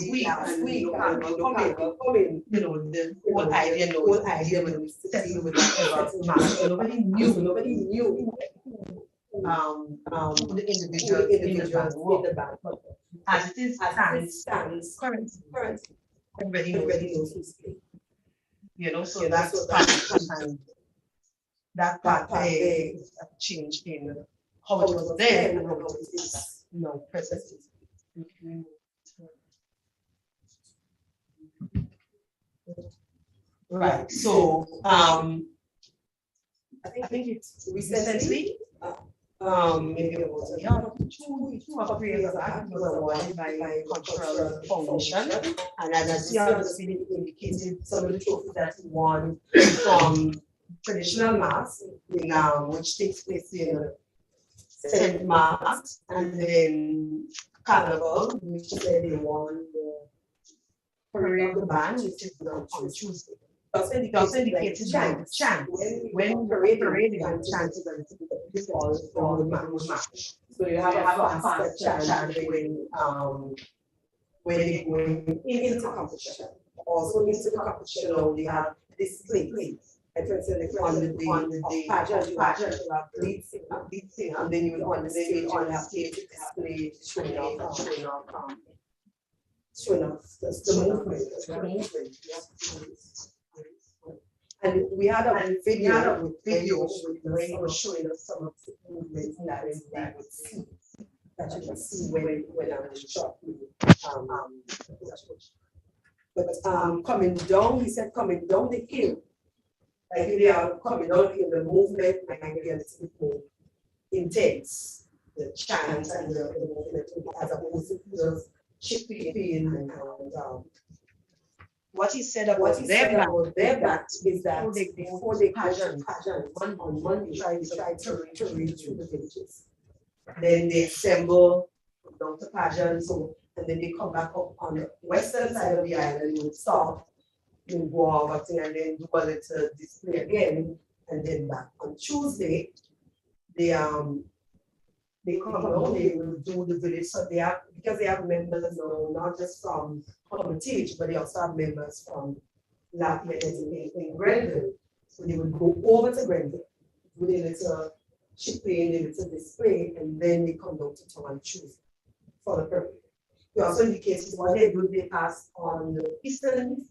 S17: week, and we come in, the whole idea was settle with whatever master. Nobody knew the individual in the band. As it stands currently, everybody knows who's playing. So that's what that part changed in how it was then and how it is now presently. Right. So I think it's recently. Maybe about a year, two or 3 years back, it was awarded by Cultural Foundation, and as you have indicated, some of the trophies that he won from traditional mass, which takes place in St. Mark's, and then Carnival, which said they won the Parade of the Band, which is on Tuesday. It also indicated that chant. When parading and chant is a little bit all the match. So you have a faster chant when they're going into competition. Also into competition, they have displays.
S13: And for instance, on the day of pageant, you have lead singer, and then you will on the stage, you will have to display, showing off the movement. And we had a video where he was showing us some of the movements that they would see, that you can see when I'm in the shop. But coming down, he said coming down the hill, like they are coming down in the movement might be a little bit more intense, the chant and the movement, as opposed to just chipping and what he said about their back is that before they pageant on Monday, try to reach through the villages. Then they assemble down to pageant, so and then they come back up on the western side of the island, you would stop, you go over and then do a little display again, and then back. On Tuesday, they come down, they will do the village. So they have, because they have members now, not just from Hermitage, but they also have members from Lafayette in Grenada. So they would go over to Grenada, do a little shipping, a little display, and then they come down to town on Tuesday for the purpose. They also indicated what they do, they pass on the eastern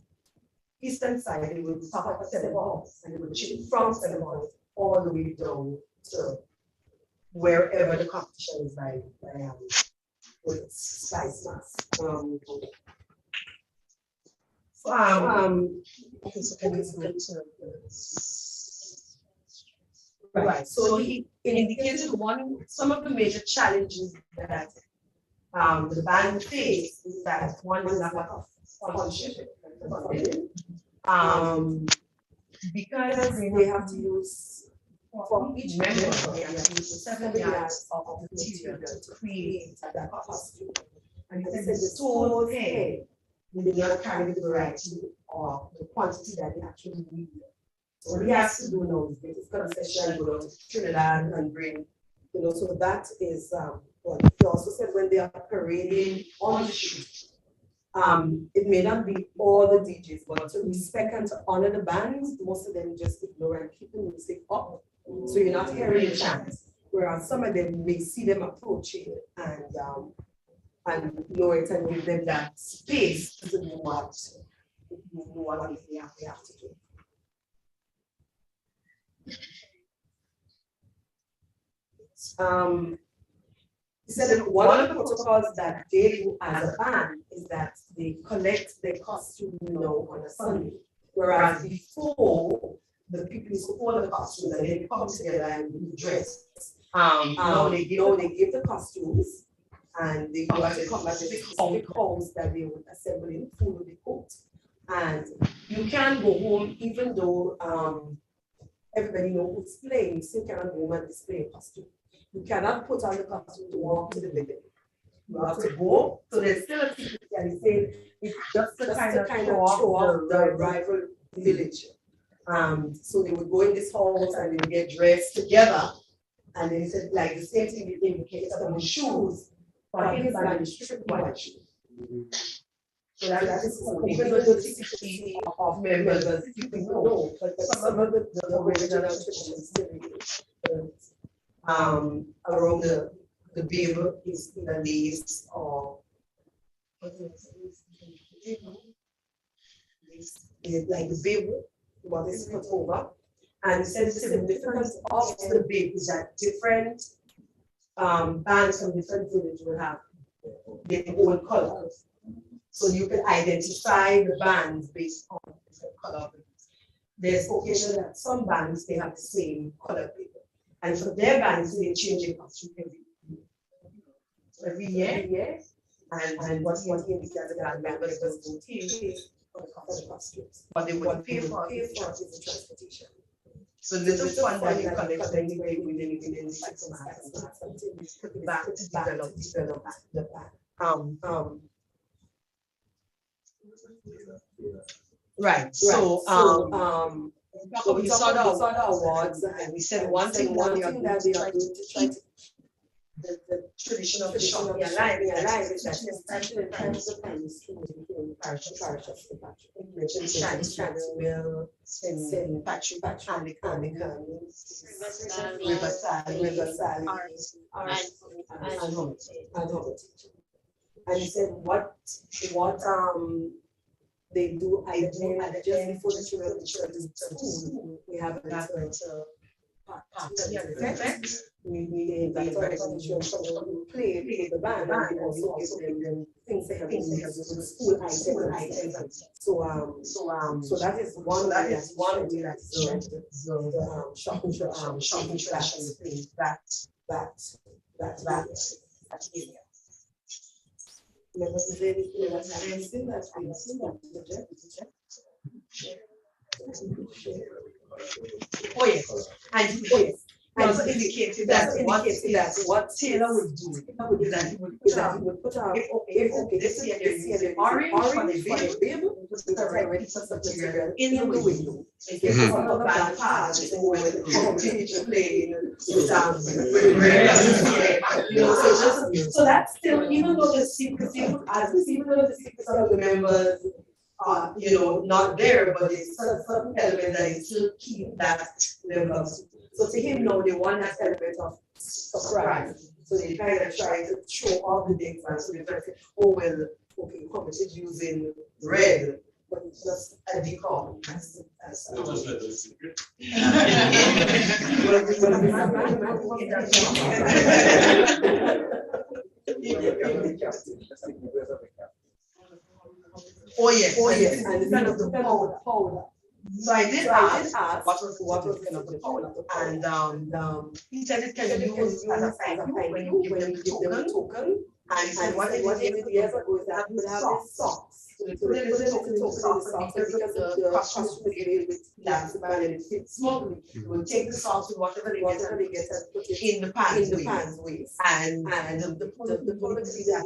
S13: side, they will stop at 7 hours, and they will ship from 7 hours all the way down to wherever the competition is by with spice mass. Okay, so can we go to right? So he indicated some of the major challenges that the band face is that one is lack of sponsorship, because they have to use for each member, they have to use 7 yards of material to create that costume. And he said the stores here, they do not carry the variety or the quantity that they actually need. So he has to do now, it's going to session, go to Trinidad and bring, so that is what he also said when they are parading on the street. It may not be all the DJs, but to respect and to honor the bands, most of them just ignore and keep the music up. So you're not hearing the chants. Whereas some of them may see them approaching and know it and give them that space to do what they have to do. He said that one of the protocols that they do as a band is that they collect their costume on a Sunday, whereas before the people used to order the costumes and they come together and dress. They give the costumes and they go to come back to the house that they would assemble in, food will be cooked. And you can go home even though everybody knows who's playing, you still cannot go home and display a costume. You cannot put on the costume to walk to the village. You have to go. So there's still a secret, and he said it's just to kind of show off the rival village. So they would go in this house and they would get dressed together. And then he said, like the same thing they indicated on the shoes, but his band is strict white shoes. So that is cool. Even though the secrecy of members, you can know, but some of the original traditions still exist. Around the bib is either lace or like the bib, what is put over. And he said the significance of the bib is that different bands from different villages will have their own colors. So you can identify the bands based on different color. There's occasion that some bands they have the same color paper. And for their bands, they change their costume every year. And what he indicates that members does go pay for the costumes. But they would pay for is the transportation. So little fund that you collect within 6 months until we put it back to develop the back. Right. So we saw the awards and we said one thing that they are going to try to
S17: the tradition of the shop be alive, is that it's teaching the primary school in parish of St. Patrick. You mentioned Shanksville, St. Patrick, Anglican, Riverside, and Hobbit. And he said what they do at the just before the children to school, we have a party at the fence. We invite all the children to play with the band, and we also give them things they have to use with school items. So that is one way that the shopping tradition is that area. Oh yes, and he also indicated that what Taylor would do is that he would put out if this year they're using orange for the bib, put the red piece of material in the window. In case some of the band parties or when the continue to play so that's still, even though the secrecy of the members are, not there, but it's a certain element that is still keep that level of. So to him, no, they want that element of surprise. So they kind of try to show all the things, and so they try to say, oh well, okay, committed using red, but it's just a decor.
S18: Just let it secret.
S17: Oh yes, and kind of the powder. So I did ask what was kind of the powder, and he said it can be used as a thank you when you give them a token. And he said what they did years ago is that we have these socks. So they put a little token in the socks, and because the costume is made with plastic and it fits small, we will take the socks with whatever they get and put it in the pants waist. And the public see that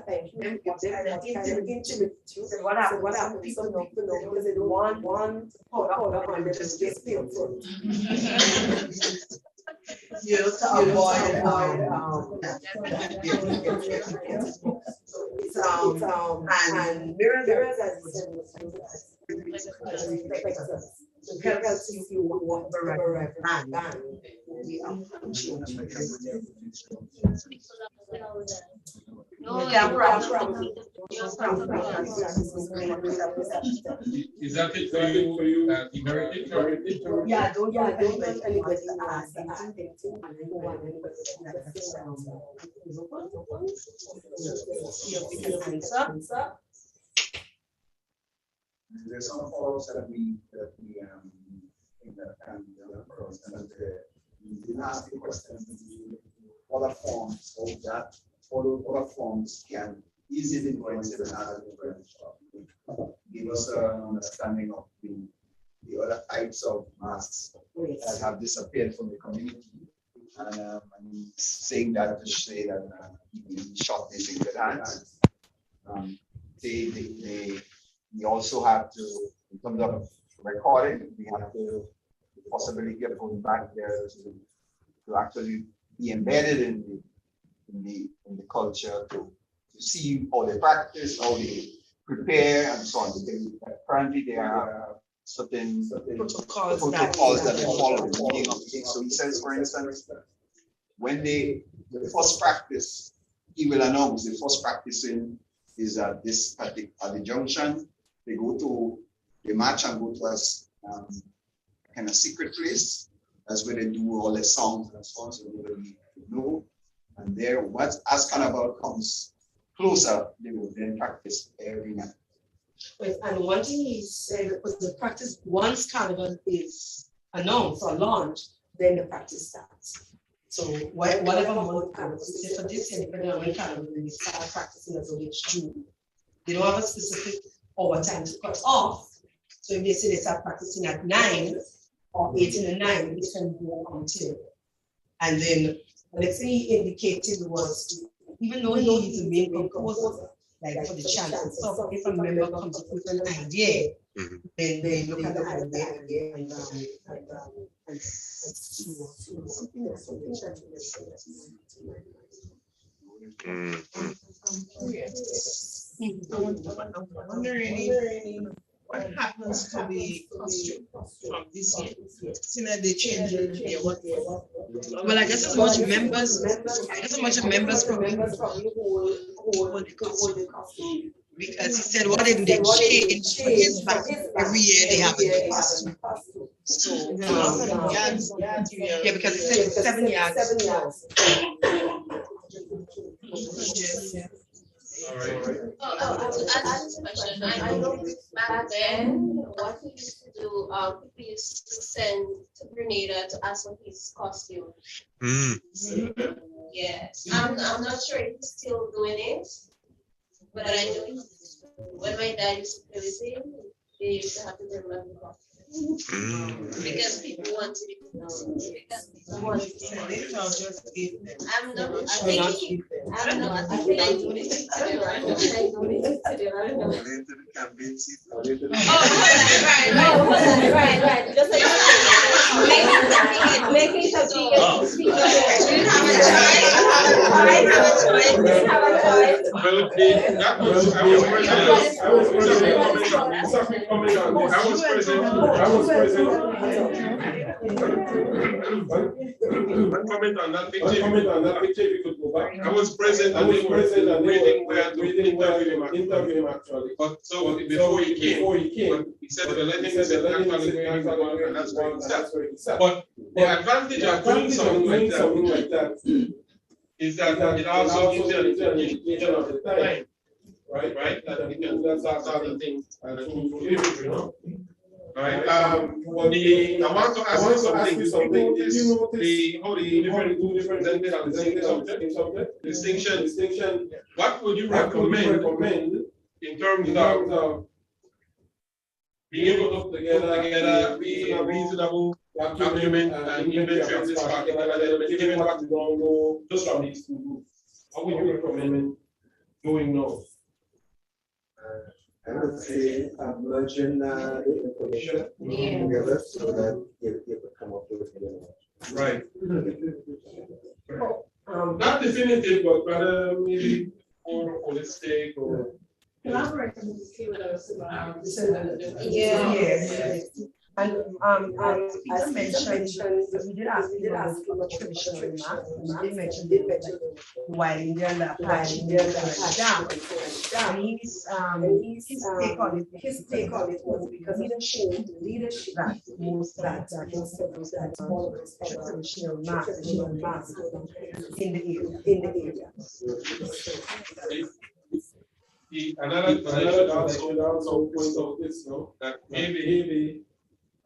S17: thank you, them give them an intimate too. So what happened? People know because they don't want one powder on them just feel so. To avoid and mirrors as so helps you what the right band will be
S18: Is that it for you?
S17: Yeah, don't let anybody ask
S14: There's some follows that we in the cross and we didn't ask the question other forms of that other forms can easily influence the other influence. Give us an understanding of the other types of masks that have disappeared from the community. And saying that to say that he shot this in good hands. We also have to, in terms of recording, we have to the possibility of going back there to actually be embedded in the culture to see how they practice, how they prepare, and so on. Apparently, there are certain protocols that they follow in the beginning of the game. So he says, for instance, when the first practice, he will announce the first practicing is at the junction. They go to the match and go to a kind of secret place. That's where they do all the songs and so on, so nobody know. And there, as Carnival comes closer, they will then practice every night.
S17: Right, and one thing he said was the practice, once Carnival is announced or launched, then the practice starts. So whatever month Carnival, say for this year, depending on when Carnival, they start practicing as early as June. They don't have a specific hour time to cut off. So if they say they start practicing at 9 or 8 in the 9, it can go until. And then the next thing he indicated was, even though he is the main composer, like for the chant, so if a member comes up with an idea, They look at the idea and see something else, something
S20: I'm wondering what happens to the costume from this year? Seeing that they changed it here, well, I guess as much members, probably hold the costume. Because he said, what did they change for his back? Every year they have a new costume. So, yeah, because it said 7 yards.
S18: All right.
S16: To answer this question, I know back then, what we used to do, we used to send to Grenada to ask for his costume. Yes, I'm not sure if he's still doing it, but I know when my dad used to play with him, they used to have to bring back the costume. Because people want to be because people want to be I'm not thinking I donate it to them. I donate it to them. I don't know. Right. Just like making it
S1: I was present.
S18: One comment on that picture.
S1: If you could go back.
S18: I was present and they were waiting where to interview him actually. But so before he came, he said the letting is actually where he was, and that's where he sat. But the advantage of doing something like that is that it also gives you an indication of the time. Right? That we can do that sort of thing and you know. Right. I want to ask you something. Did you notice how the different distinction? What would you recommend in terms of being able to put together a reasonable document and inventory of this particular element, given what we don't know just from these two groups? How would you recommend doing those?
S8: I would say merging the information together so that you could come up with it.
S18: Right. Not definitive, but rather maybe more holistic or
S20: collaborating to see what else
S17: And as mentioned, we did ask about traditional math. We did mention while India and Apache jam. And his take on it was because leadership that most that traditional math in the area.
S18: Another should also point out this, that maybe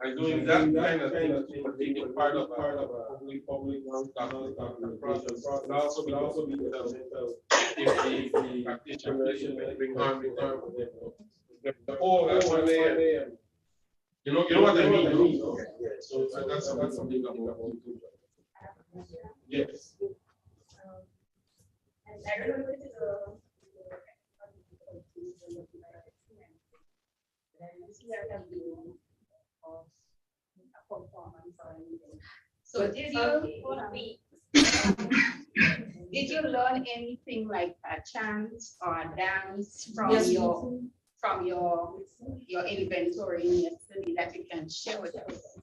S18: by doing that kind of thing, taking part of a public documentation process, but also be developmental if the practitioner bring harm for them. The whole that's one layer. You know what I mean? No? So that's something about yes.
S16: I don't know if it's
S21: so did you learn anything like a chant or dance from your inventory yesterday that you can share with us?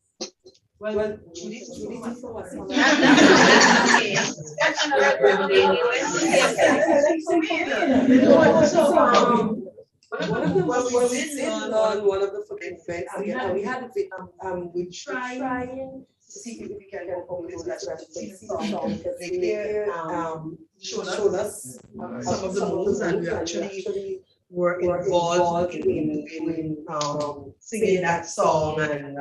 S17: Well,
S21: that's another
S17: one of the fucking events, and we had we trying to see if we can complete that song because they showed us some of the moves, and we actually were involved in singing that song and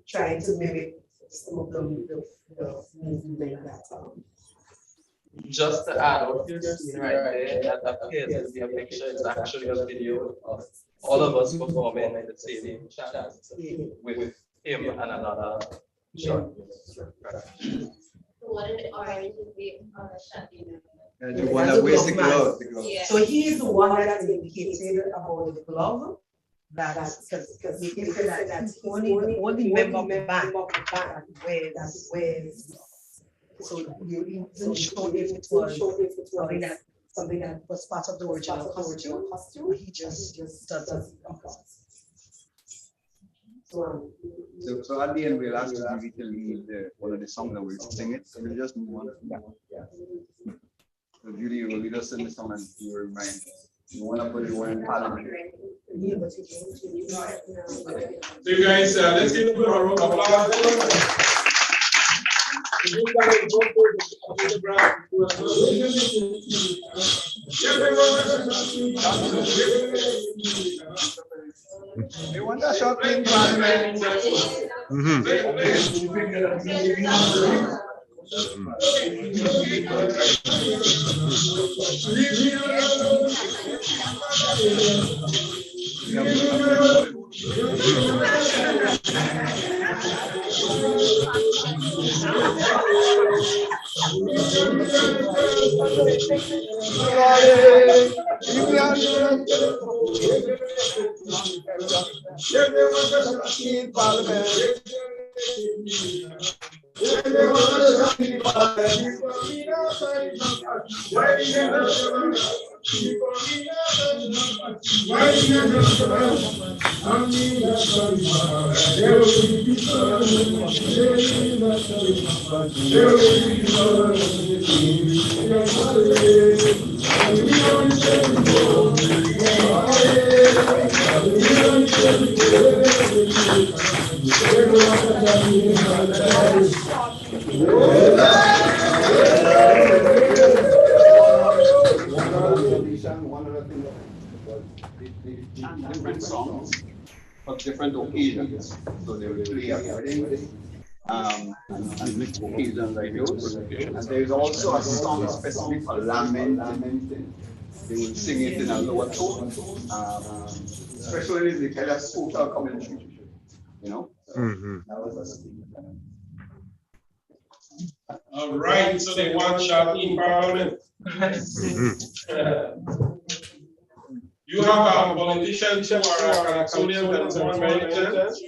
S17: trying to mimic some of the movement that
S23: Just to add what you're seeing right there, that appears to be a picture, it's actually a video of all of us performing in the same chant with him and another short.
S16: What an orange would be
S23: The one that wears the glove.
S17: So he is the one that indicated about the glove.
S13: because he said that only member of the band that wears. So you wasn't sure if it was something that was part of the original costume, or he just does it because.
S14: So at the end, we'll ask Judy to lead one of the songs and we'll sing it. So we'll just move on from that. So Judy will lead us in the song and you will remind us. You want to put the one in Parliament.
S1: So you guys, let's give them a round of applause.
S14: They want a shot in Parliament. Different songs for different occasions. So they will play at weddings, and occasions like those. And there is also a song specific for lamenting. They will sing it in a lower tone, especially if they kind of social commentary, you know. That was a thing.
S1: All right, so they want shot in Parliament. You have politicians who are Calypsonians and so on, by any chance?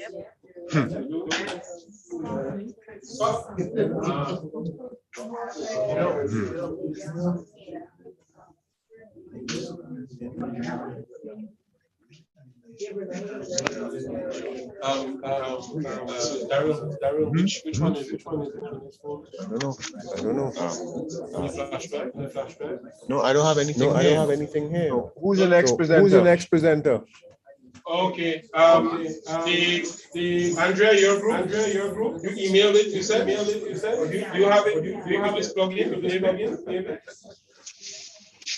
S1: Daryl, which one is it?
S22: I don't know.
S1: Any flashback? Any flashback?
S22: No, I don't have anything. No, I don't have anything here. So who's the next presenter? Who's the next presenter?
S1: Okay. The Andrea, your group. You emailed it. You said. You have it. You can just plug in. Maybe.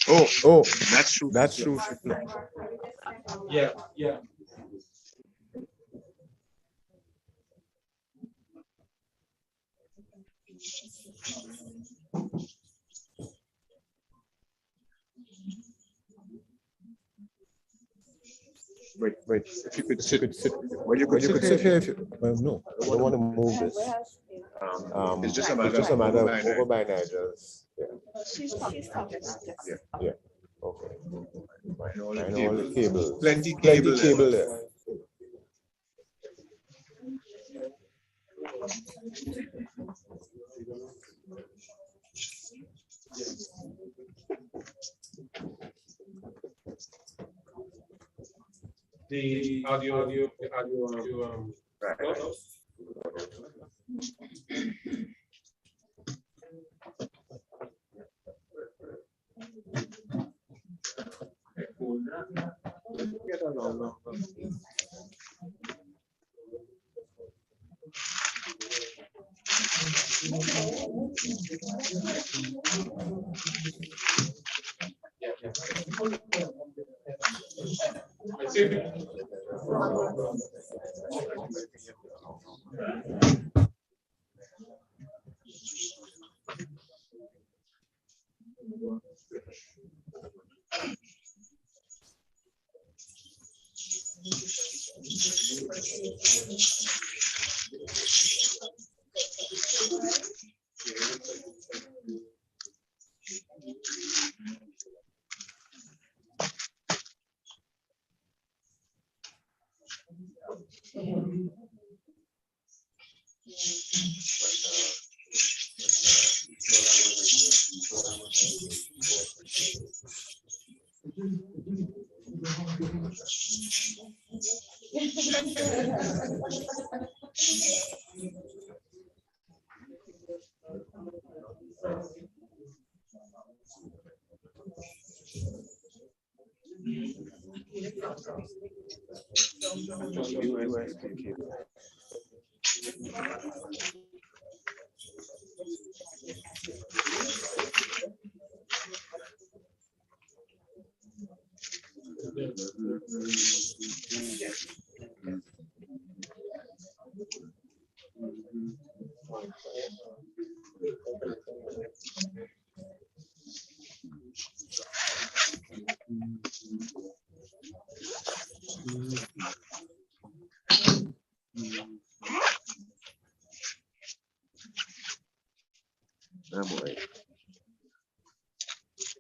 S22: Oh, that's true. That's true.
S1: Yeah.
S22: Wait. If you could sit. Well, you could sit here. If you, no, I don't want to move this. It's just a matter of over by Nigel's. Yeah.
S9: She's talking.
S22: Yeah. Okay. I know all the cables.
S14: Plenty
S22: cable there.
S1: The audio.
S22: Right.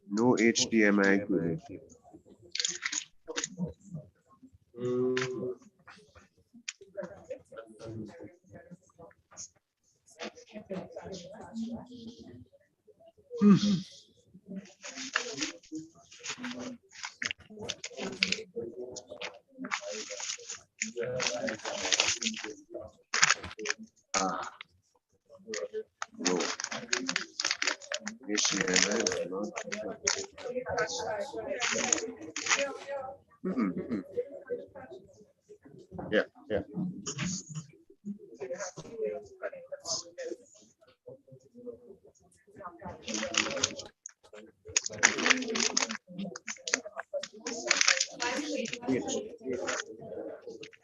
S22: No HDMI equipment. No. HDMI is not. Yeah, yeah.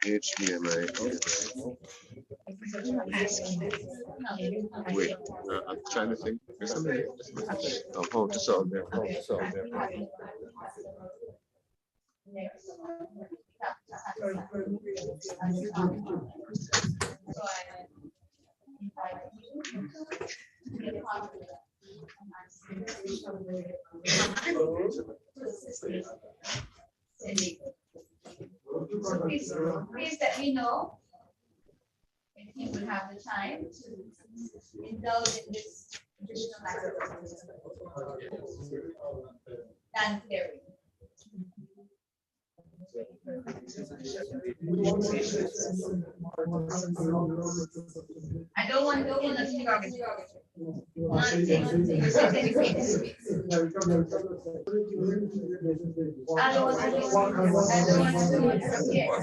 S22: HDMI. Wait, I'm trying to think. Just a minute. Of how to solve that. How to solve that.
S21: So please let me know if you would have the time to indulge in this traditional activity. Than theory. I don't want us to derogatory. One thing, you said anything to speak. I don't want to yes.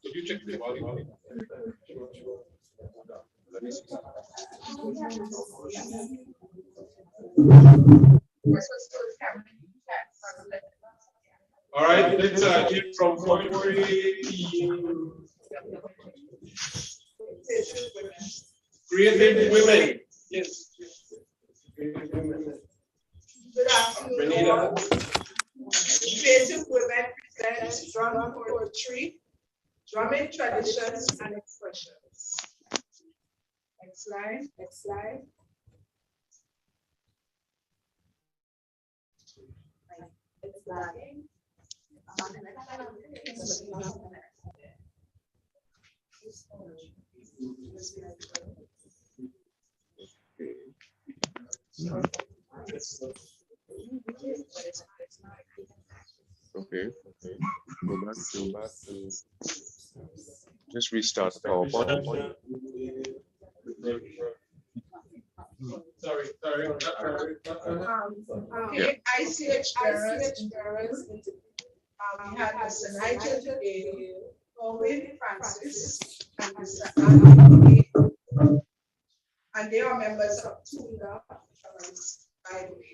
S18: Did you check the volume? Let me see. All right, let's hear from poetry team. Creative women. Yes.
S4: Good afternoon.
S18: Grenada.
S4: Creative women present drum poetry, drumming traditions and expressions. Next slide, next slide. It's lagging.
S22: Okay. Go back to just restart the PowerPoint.
S18: Sorry.
S4: Okay, ICH bearers. We had Mr. Nigel Owen Francis, and Mr. Andy, and they are members of Tunda, by the way.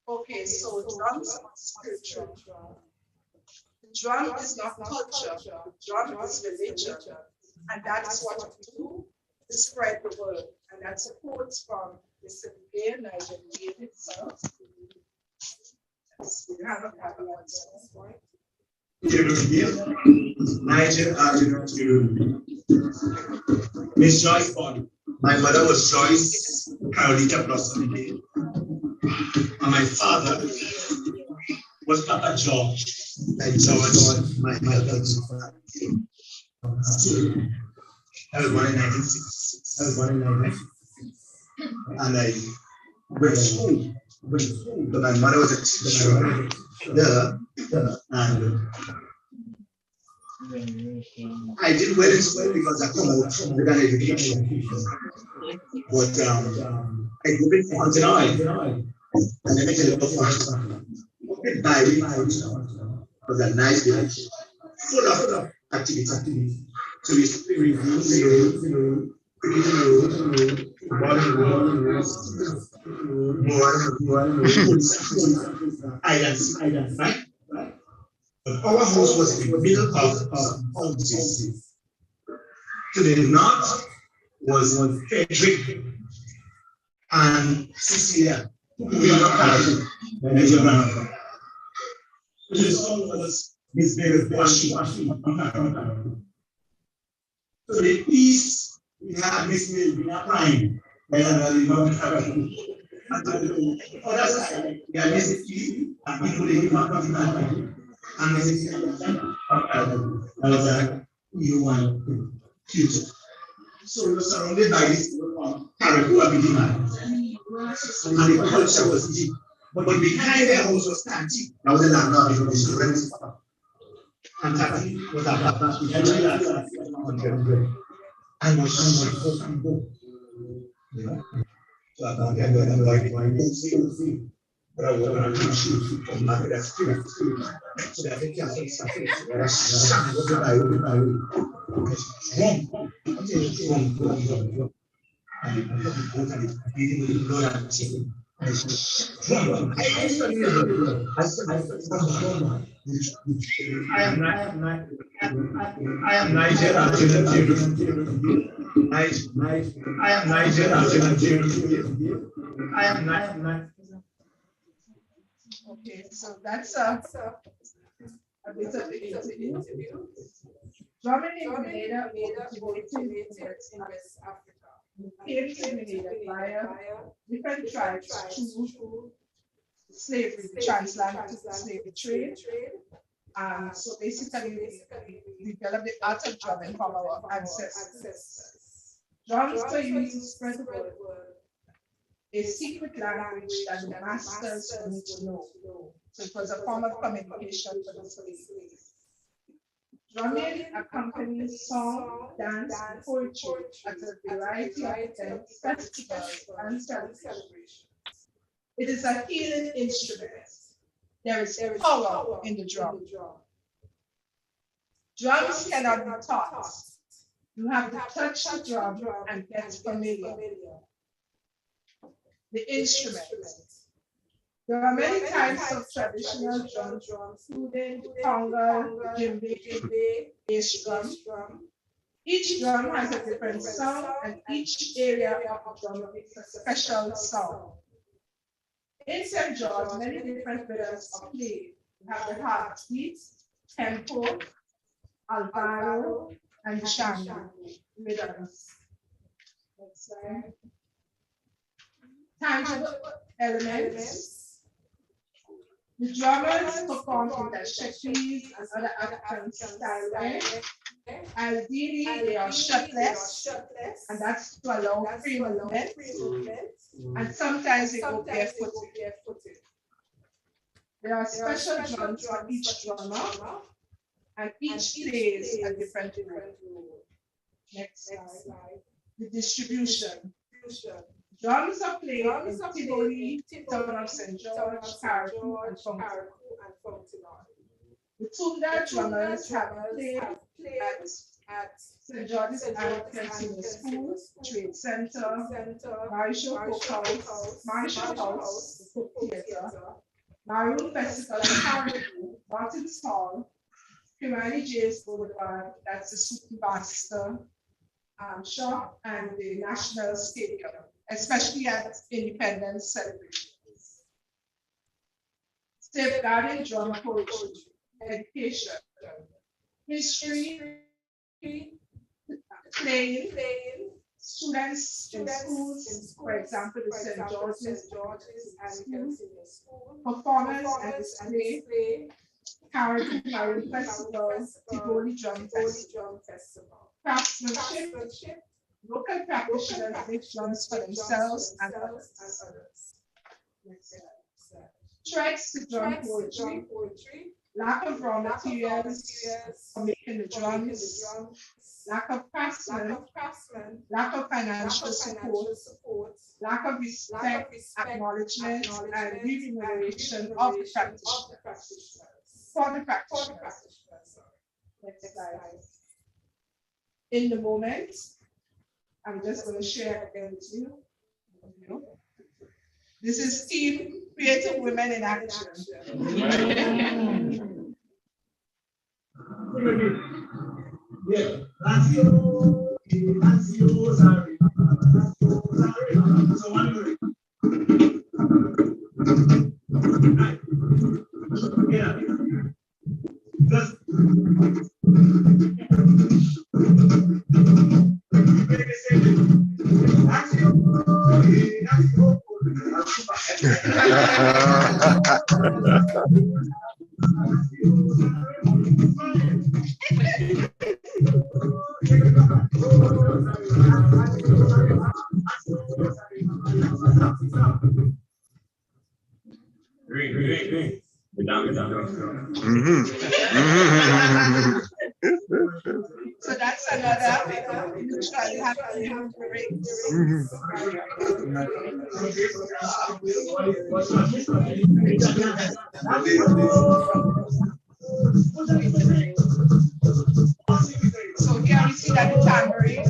S17: Okay, so drums are spiritual. Drum is not culture, drum is religion. And that's what we do to spread the word. And that's a quote from Mr. Gail Nigel himself. Yes, we have a copy on this point.
S6: Nigel Arjun, Miss Joyce Bond. My mother was Joyce Carolita Blossom, and my father was Papa George. Like George, my father. I was born in 1966. And I went to school. But my mother was a teacher. Yeah. And I did well in school because I come out from the education. But I grew up in Fontenoy. And let me tell you about Fontenoy. It was a nice village, full of activity. So we used to play reviews, islands, right? But our house was in the middle of houses. To the north was Frederick and Cecilia, who we are not as your grandmother. To the south was Miss Mary Washington. To the east, we had Miss Melvina Prime. And to the other side, we had Miss E. and Miss you want future. So we were surrounded by this Caribou demand. And the culture was deep. But behind the house was Tanti. That was the landlord of the students. And Tanti was a black and was so I can't get them like but I was going to shoot from my spirit. So I think I something. I shot what I would. Wrong. And I thought it beating the blood and chicken. I am Nigel Arjun. I am Nigel Arjun. I am not.
S17: Okay, so that's a bit of the interview. Drumming in Grenada originated in West Africa. Came to Grenada via different tribes through slavery, transatlantic slavery trade. So basically, we developed the art of drumming from our ancestors. Drums were used to spread the word, a secret language that the masters wanted to know. So it was a form of communication for the slaves. Drumming accompanies song, dance, and poetry at a variety of events, festivals, and celebrations. It is a healing instrument. There is power in the drum. Drums cannot be taught. You have to touch the drum and get familiar. The instrument. There are many types of traditional drums, including conga, djembe, bass drum. Each drum has a different sound, and each area of the drum makes a special sound. In St. George, many different rhythms are played. You have the heartbeat, tempo, alvaro, and shango rhythms. Next slide. Tangible elements. The drummers perform in the shakis and other African styles. Ideally, they are shirtless, and that's to allow free movement. And sometimes they go barefooted. There are special drums for each drummer, and each plays a different role. Next slide. The distribution. Drums are played in Tivoli, town of St. George, Caribou, and Fontenoy.
S20: The two that drummers have played at St. George's Anglican Senior School, Trade Center, Marisha Cookhouse, Marisha House, the Cook Theatre, Maroon Festival and Caribou, Martin's Hall, Kimani J's Boulevard, that's the Super Master shop, and the National Stadium, especially at Independence celebrations. Safeguarding drum poetry, education, history, playing, students in schools, for example, the St. George's School, performance and display, Caribou Maroon Festival, Tivoli Drum Festival, craftsmanship, local practitioners make drums for themselves and others. Threats to drum poetry, lack of raw materials for making the drums, lack of craftsmen, lack of financial support, lack of respect, acknowledgement, and remuneration of the practitioners. For the practitioners. Next slide. In the moment, I'm just going to share again with you. This is Team Creative Women in Action. So that's another usually happening So here we see that the tambourine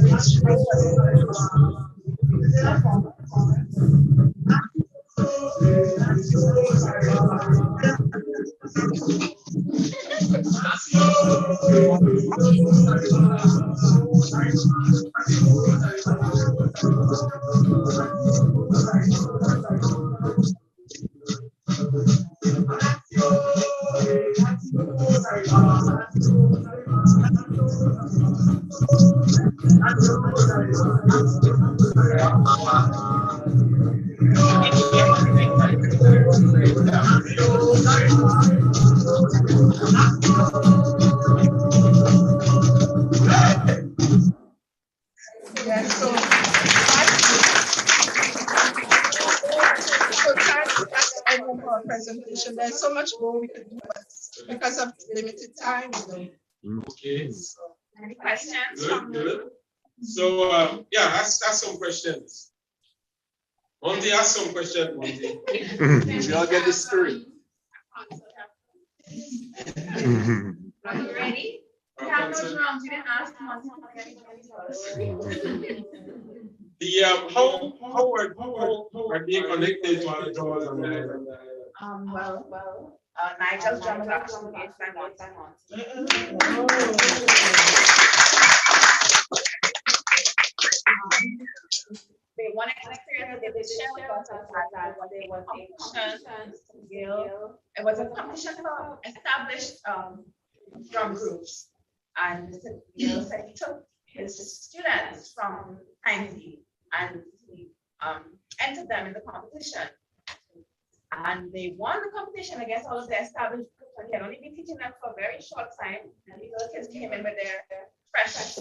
S20: presentation. There's so much more we could do, but because of limited time.
S18: Okay.
S21: Any questions?
S18: Good. So yeah, ask some questions. Monty, ask some questions, Monty. We all get the spirit.
S21: Are you ready? We have no drums. You didn't ask Monty.
S18: How are they connected to other drummers on the island?
S21: Well, Nigel's drum is actually based by Monty. They one experience they did share with us that when there was a competition, it was a competition for established drum groups, and Gil said he took his students from Hindley and he entered them in the competition. And they won the competition against all of the established groups, and he had only been teaching them for a very short time. And the little kids came in with their fresh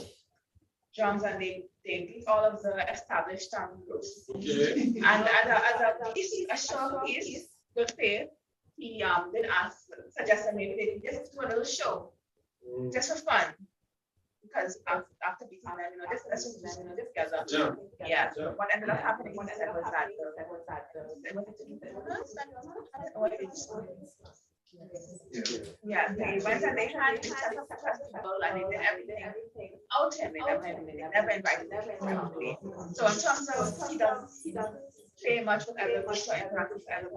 S21: drums, and they beat all of the established groups. Okay. And as a short piece, good faith, he did suggest that maybe they just do a little show, just for fun. Because after beating them, let's just do this together. Yeah. What ended up happening was that Yeah, they went and they had the set up a festival and they did everything out him. They never invited me to family. So in terms of he doesn't say much with other people or interact with other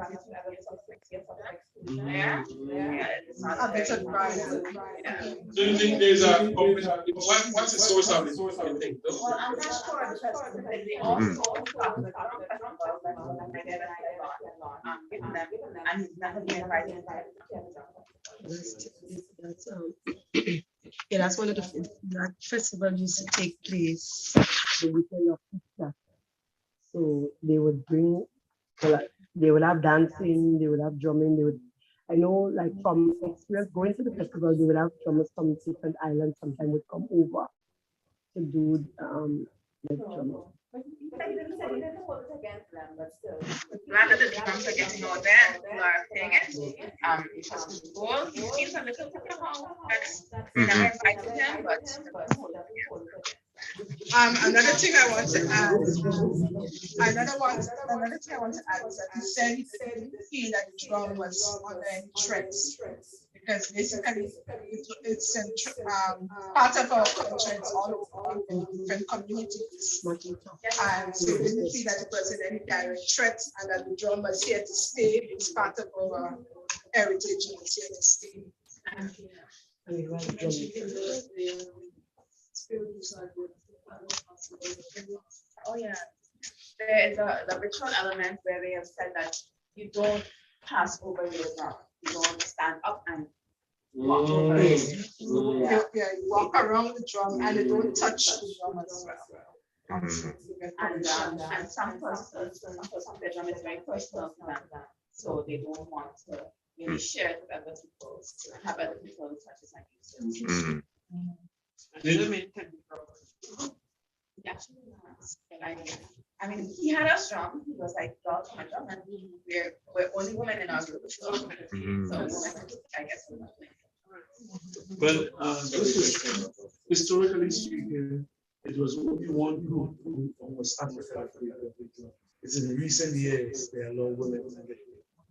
S21: people. Yeah, it's not a bit surprising.
S18: Do you think there's a what's the source of this? You think?
S21: Well, I'm not sure because they also talk with festival and I did give them and he's never been invited.
S7: Yeah, that's one of that festival used to take place the weekend of Easter. So they would bring, well, they would have dancing, they would have drumming, they would. I know, like from experience going to the festival, they would have drummers from different islands. Sometimes would come over to do like drumming.
S21: Glad that the drums are getting out there, people are playing it. It was cool. He feels a little bit that we never invited him, but
S20: Another thing I want to add, another thing I want to add is that he said he didn't feel that the drum was under any threats because basically it's part of our culture. It's all over in different communities, and so he didn't feel that it was in any direct threat, and that the drum was here to stay. It's part of our heritage and it's here to stay.
S21: oh yeah, there is the ritual element where they have said that you don't pass over your drum. You don't stand up and walk over it.
S20: Yeah, you walk around the drum and you don't touch the drum as well.
S21: And some persons, their drum is very personal to them, so they don't want to really share it with other people, have other people touch it like you. Yeah. I mean, he had a drum. He was like, "Dog, my drum," and we're only women in our group. So I guess we're not playing.
S10: But historically speaking, it was only one group from West Africa. It's in recent years there are a lot of women,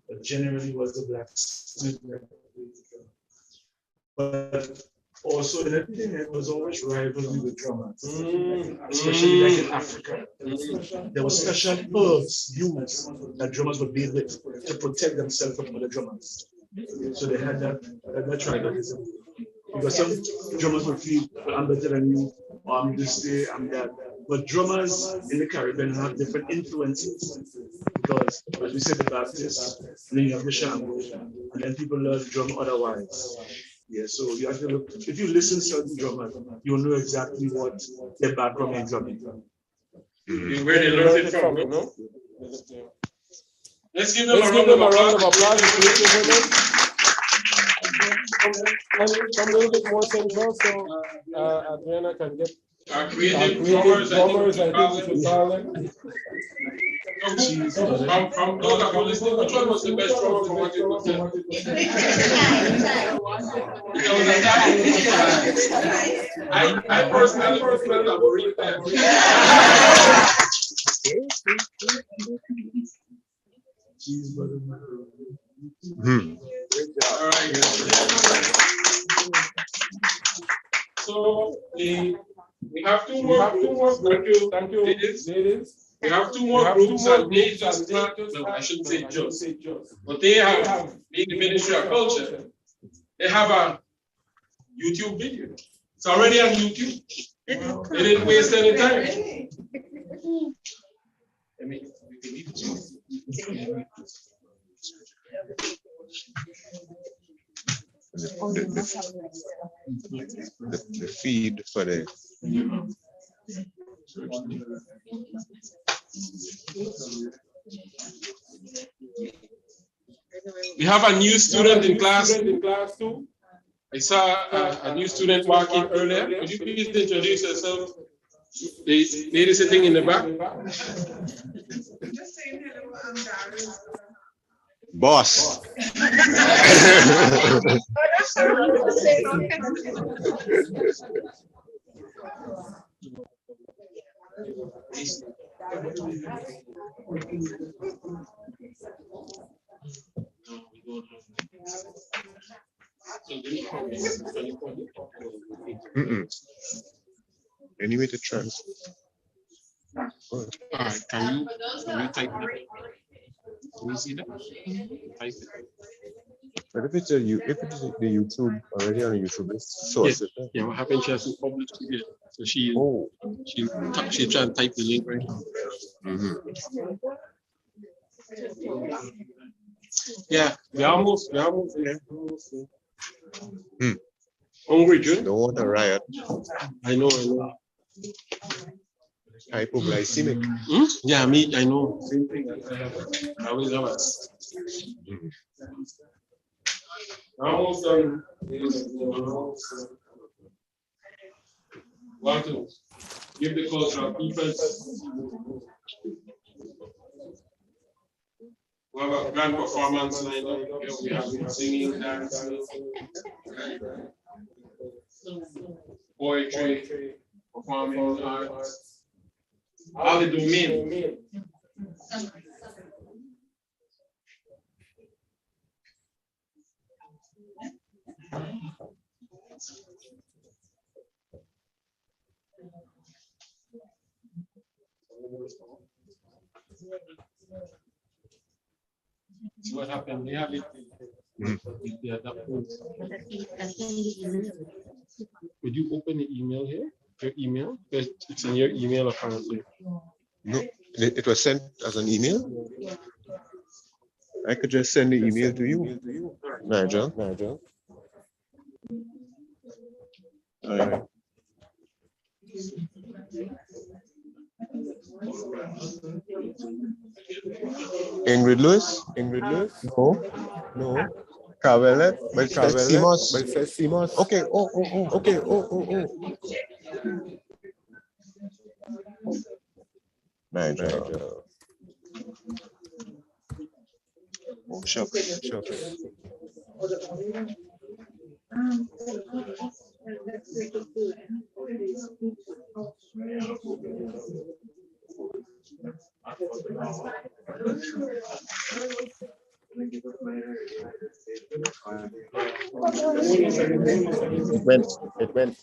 S10: but generally was the blacks. But also in everything there was always rivalry with drummers, especially like in Africa. There were special herbs used that drummers would be with to protect themselves from other drummers. So they had that tribalism. Because some drummers would feel, well, I'm better than you, or I'm this day, I'm that. But drummers in the Caribbean have different influences. Because, as we said, the Baptists, and then you have the Shango, and then people learn drum otherwise. Yeah, so you have to look, if you listen to certain drummers, you'll know exactly what their background is drumming.
S18: Where they learned it from, you know? Let's give them a round of applause.
S1: Come a little bit more central so Adriana can get
S18: creative
S1: drummers, I think we should call them.
S18: From listening, which one was the best drummer from what you could tell? I personally prefer the Marine band. All right. So we have two more. Thank you, ladies. We have two more groups, and they just not, no, I shouldn't say just, but they have, being the Ministry of Culture, they have a YouTube video. It's already on YouTube. They didn't waste any time.
S22: The feed for the
S18: we have a new student in class 2. I saw a new student walking earlier. Could you please introduce yourself? The lady sitting in the back.
S22: boss. Any way to transfer?
S18: Alright, can you type it? Can you see that? Type it.
S22: But if it's the YouTube already on the YouTube, it's source it.
S18: Yeah, what happened? She hasn't published it yet. So she trying to type the link right now. Yeah, we're almost there. Hungry, June?
S22: Don't want a riot.
S18: I know.
S22: Hypoglycemic.
S18: Yeah, I know. Same thing. I always have us. Almost done. Want to give the cultural people. We have a grand performance lined up. We have singing, dancing, poetry, performing arts, all the domain. See what happened? They have it. Yeah, that post. Would you open the email here? Your email? It's in your email apparently.
S22: No, it was sent as an email. I could just send the email to you, Nigel. All right. Ingrid Lewis? No. Cavelet? But it says CMOS. Okay. Okay. Nigel. Oh, shucks. It went.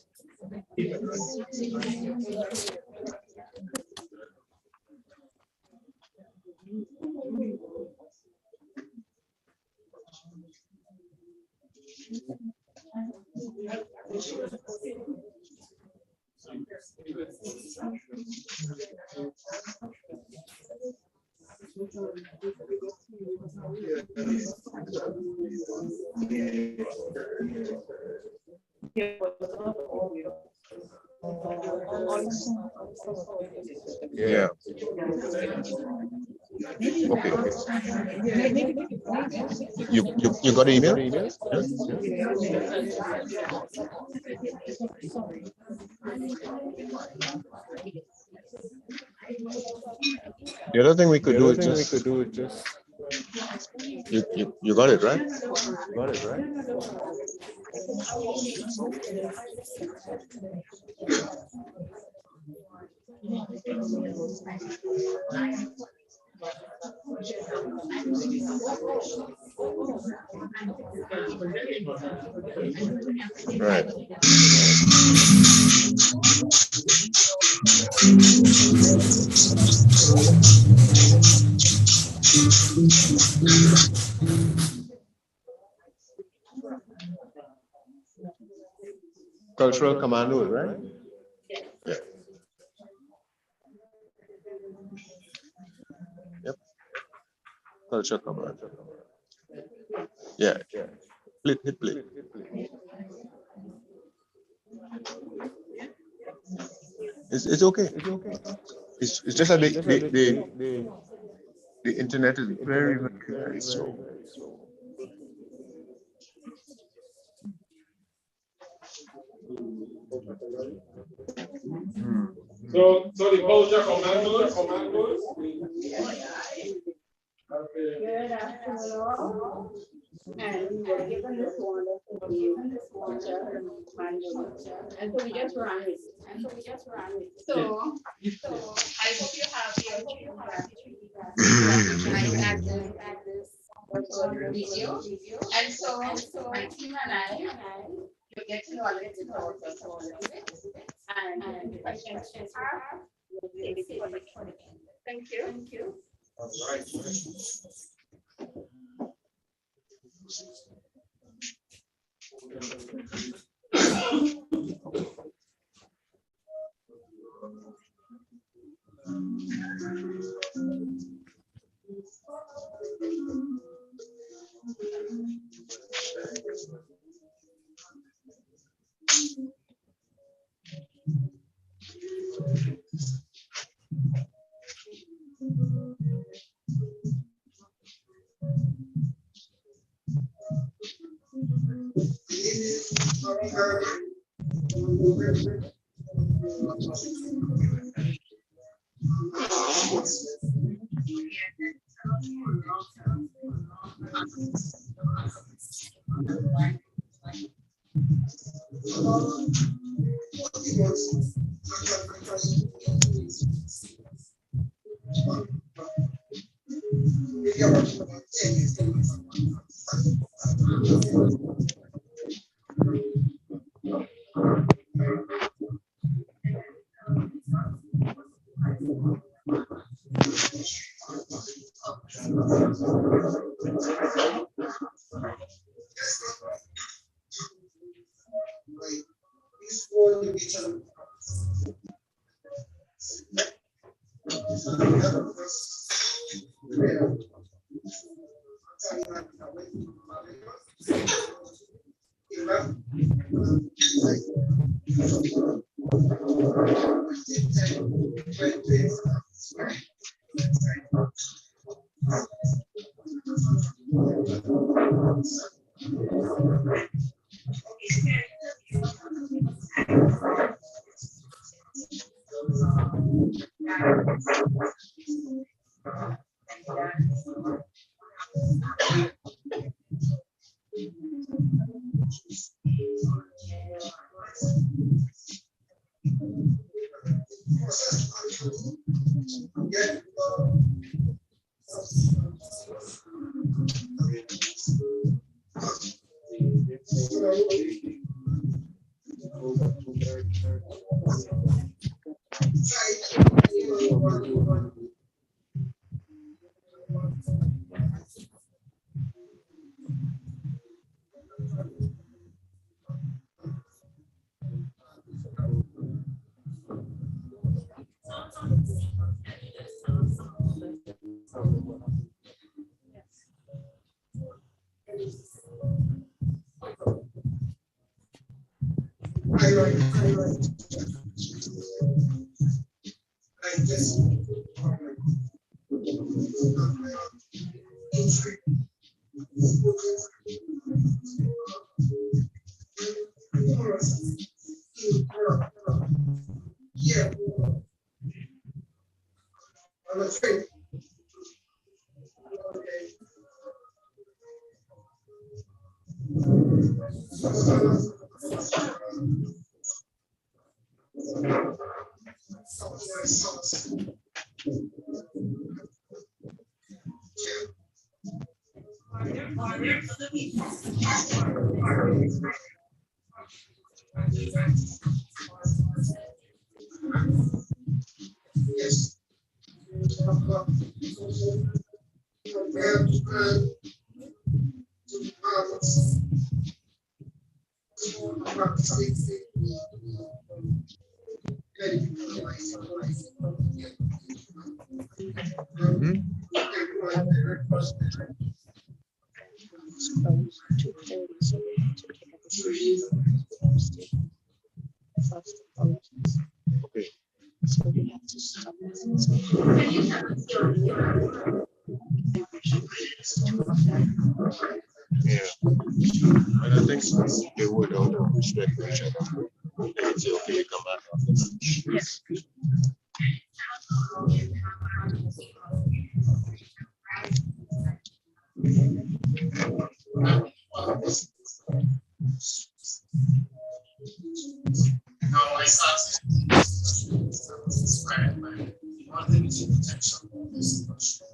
S22: Yeah. Okay. You got an email? The other thing we could do is just you got it, right? Right. Cultural commandos, right? Yeah. Yep. Cultural commando. Yeah. Hit play. It's okay. It's just that the internet is very slow.
S18: So the culture commandos.
S2: Good afternoon. And we were given this wonderful view, and so we just ran it. So I hope you have your I add this
S21: video. And so my team and I, you get to know a little bit about us a little bit. And the questions you have, we'll be able to answer for the end. Thank you. Thank you.
S18: All right.
S12: Okay. So we have to stop. Yeah. And I think they would all respect each other. They would say, okay, come back after lunch. Yes.
S6: No, I started describing my one limited potential of this industry.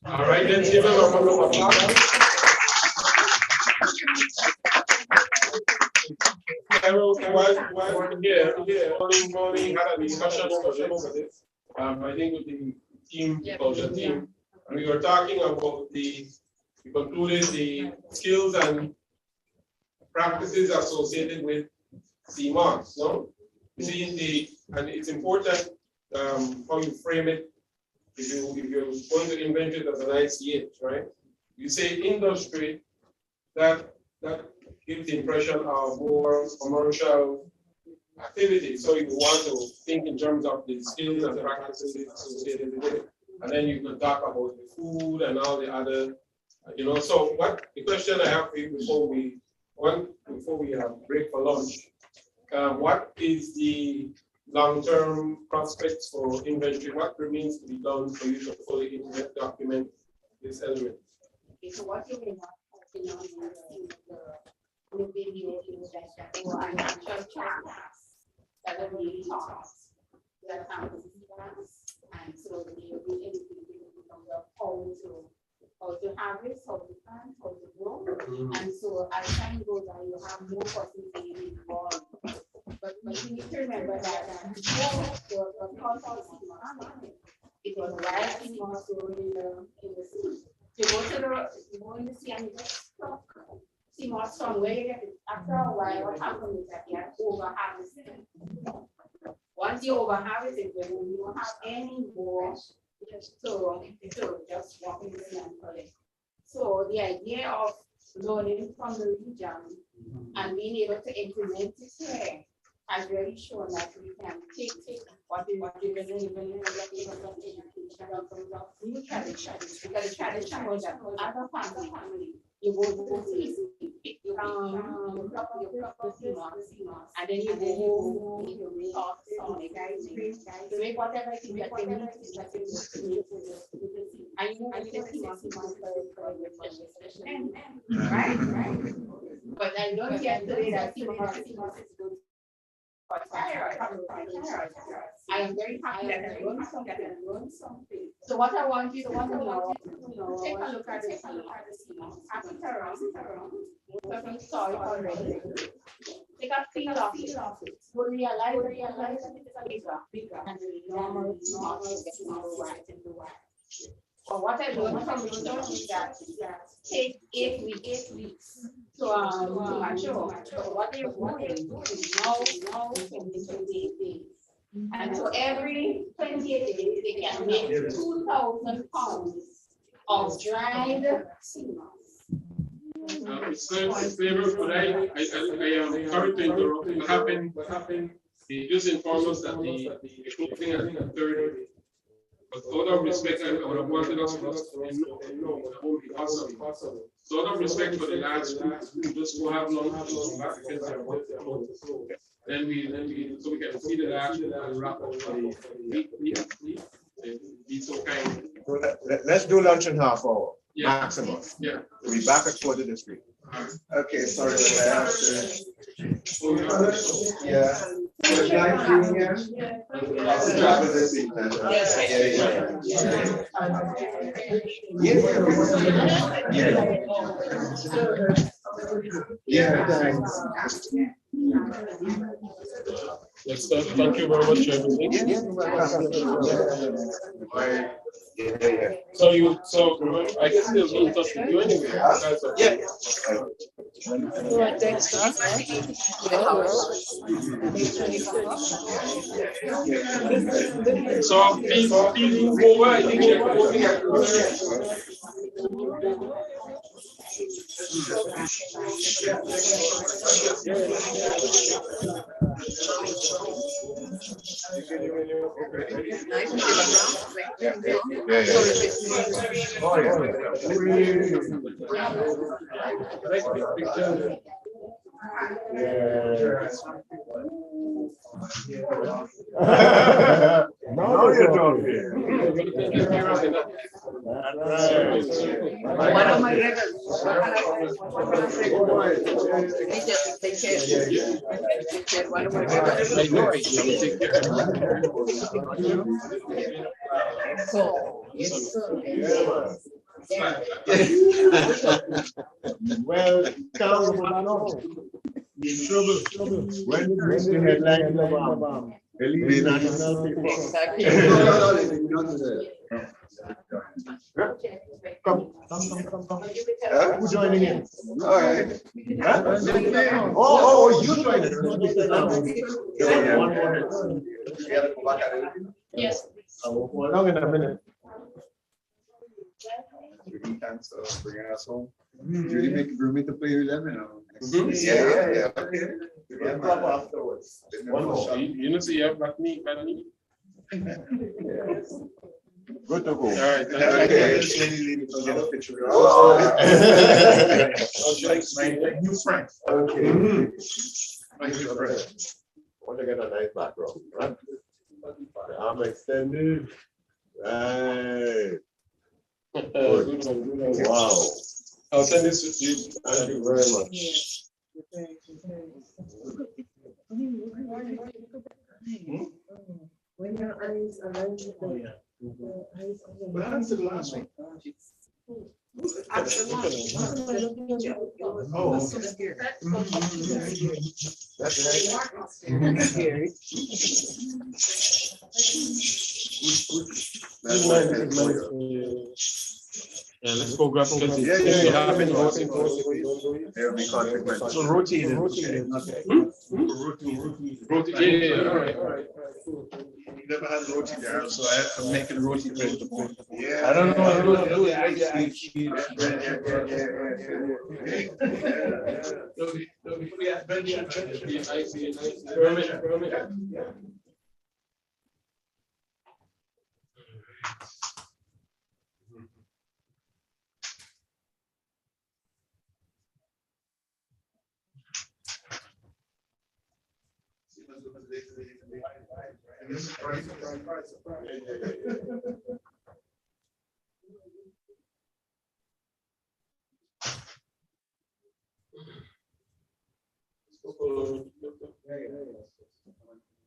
S1: All right, let's give him a round of applause. Morning, had a discussion over this. I think with the team, culture team, and we were talking about we concluded the skills and practices associated with CMOS, no? You see, and it's important how you frame it. If you're going to invent it as an ICH, right? You say industry, that gives the impression of more commercial activity. So you want to think in terms of the skills and practices associated with it. And then you could talk about the food and all the other, So what the question I have for you before we break for lunch, what is the long-term prospects for inventory? What remains to be done for you to fully document this element?
S2: Okay, so what you may have, the video is that there were actual charts that were really taught that happens, and so they will be educated in terms of how to harvest, how to plant, how to grow, and so as time goes on, you have more persons being involved. But you need to remember that before there was cultural CMOS, it was wild CMOS in the sea. You go in the sea and you just stop. CMOS somewhere you get it. After a while, what happens is that you have over harvesting. Once you over harvest it, you don't have any more to just walk in the sea and collect. So the idea of learning from the region and being able to implement it here has really shown that we can take what is given in education of new tradition. Because the tradition was that as a family, you go see, you pluck the CMOS, and then you go make your sauce, make ice cream, to make whatever thing that they need to and you can say CMOS right? But I don't get today that CMOS is good. I am very happy that I learned something. So what I want you to know, take a look at this. Pass it around. Most of you saw it already. Take a feel of it. You realize that it's bigger and the normal but what I learned from research is that take 8 weeks to mature. So what they're doing is now 28 days. And so every 28 days they can make 2,000 pounds of dried CMOS.
S1: It's flavor, but I am sorry to interrupt. What happened? They just informed us that the closing has been a third. But out of respect, I would have wanted us to know that it won't be possible. So out of respect for the last group, we just will have long back because they are worth their own. Then we so we can see the last and wrap up for the week. Be so kind.
S8: So let's do lunch in half hour, maximum.
S1: Yeah.
S8: We'll be back at 4:03. Okay, sorry, but I have to. Yeah.
S1: Yes, sir. Thank you very much, everything. So I can still be in touch with you anyway. So please move over. I think you're closing at 2:30.
S8: Now you're talking.
S20: One of my rebels. One of my rebels.
S8: Well, can't go back now. You're in trouble. When you reach the headline of the national paper. Come. Who's joining in? All right. Huh? Oh, you joining. One more.
S2: Yes.
S8: I will go along in a minute.
S5: Judy, thanks for bringing us home. Judy, make me to play your lemon.
S8: Yeah.
S5: Okay.
S8: We'll talk afterwards. One more.
S18: You know, see, you have back knee.
S8: Good to go.
S18: All right.
S8: My new friend. Okay. My new friend. Want to get a nice background, right? I'm extended. Right.
S18: Good one.
S8: Wow.
S18: I'll send this to you.
S8: Thank you very much.
S13: When your eyes align with the eyes of the
S8: What happened to the last one? Oh, okay. That's
S7: Scary.
S18: Yeah, let's go grab because
S8: Yeah.
S18: it happened.
S8: There'll be consequences.
S18: So rotate it. Rotate. Yeah. All right.
S5: You never had roti there, so I'm making roti bread. Yeah.
S18: I don't know how to do it.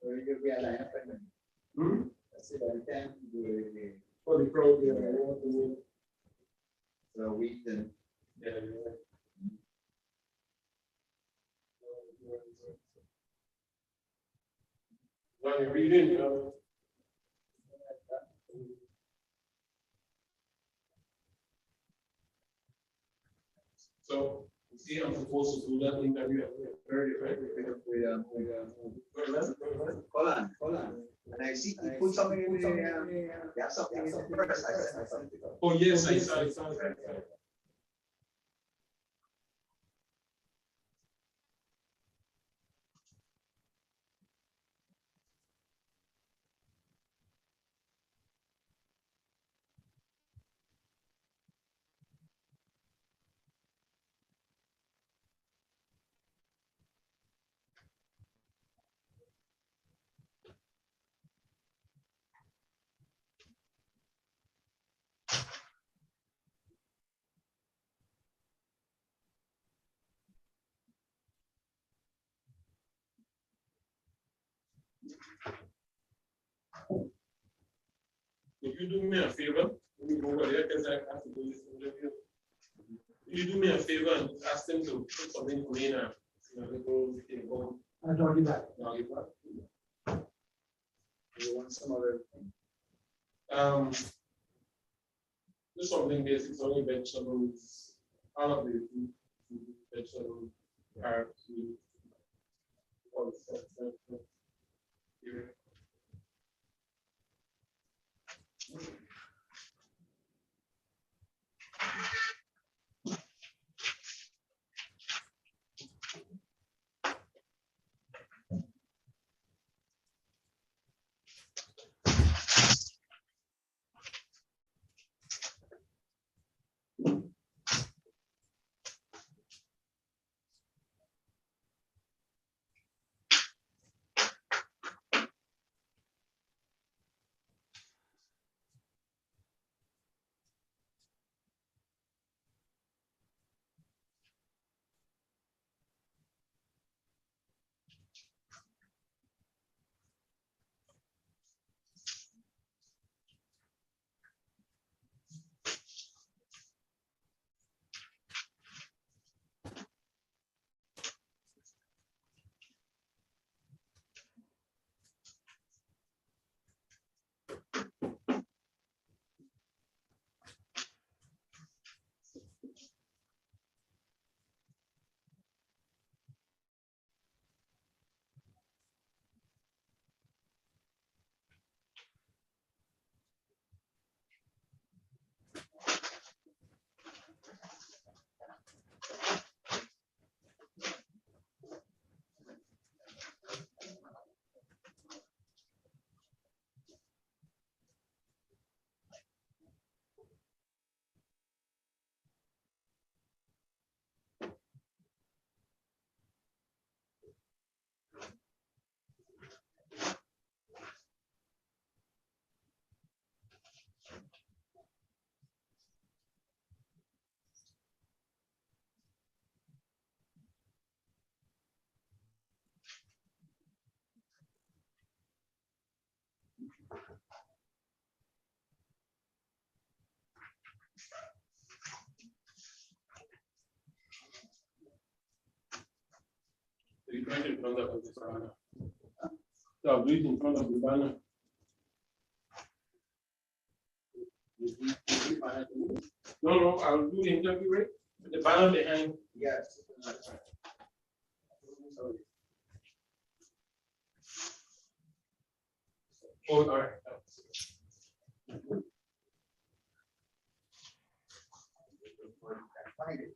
S5: Very good. We had a happen. That's it. I can't do it.
S18: For the crowd, yeah.
S5: So we then.
S18: When you read in, so, see, I'm supposed to do that interview. Very
S5: Hold on. And I see you put something in the, you have something in the first. I said something.
S18: Oh, yes, I saw. If you do me a favor, let me go over there because I have to do this interview. If you do me a favor and ask them to put something for me now.
S3: I'll talk you back.
S5: You want some other thing?
S18: Just something basic, only vegetables, all of the vegetables, carrots, all the stuff.
S1: Right in front of the banner. So do it in front of the banner. No, I'll do the interview right with the banner behind.
S5: Yes.
S1: Oh, all right.
S5: Find it.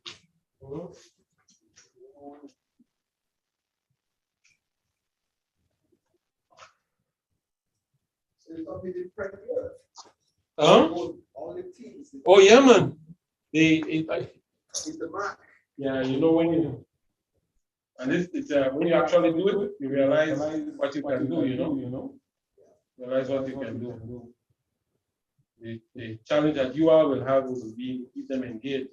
S5: So you thought we did pretty good. All the teams.
S1: Oh yeah, man.
S5: It's the mark.
S1: Yeah, you know when you and it's when you actually do it, you realize what you can do. You know, realize what you can do. The challenge that you all will have will be keep them engaged.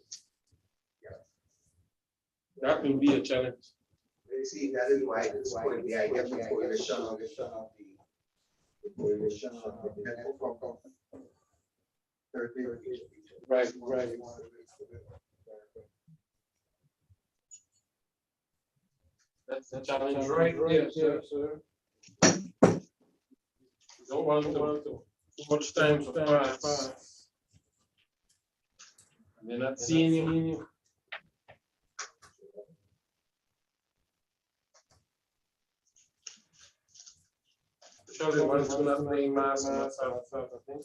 S1: That will be a challenge.
S5: You see, that is why the idea of the coalition of the coalition of the network of 30.
S1: Right. That's the challenge right there, sir. You don't want to too much time to pass. And they're not seeing you. Especially the ones who are not playing mass and that sort of thing.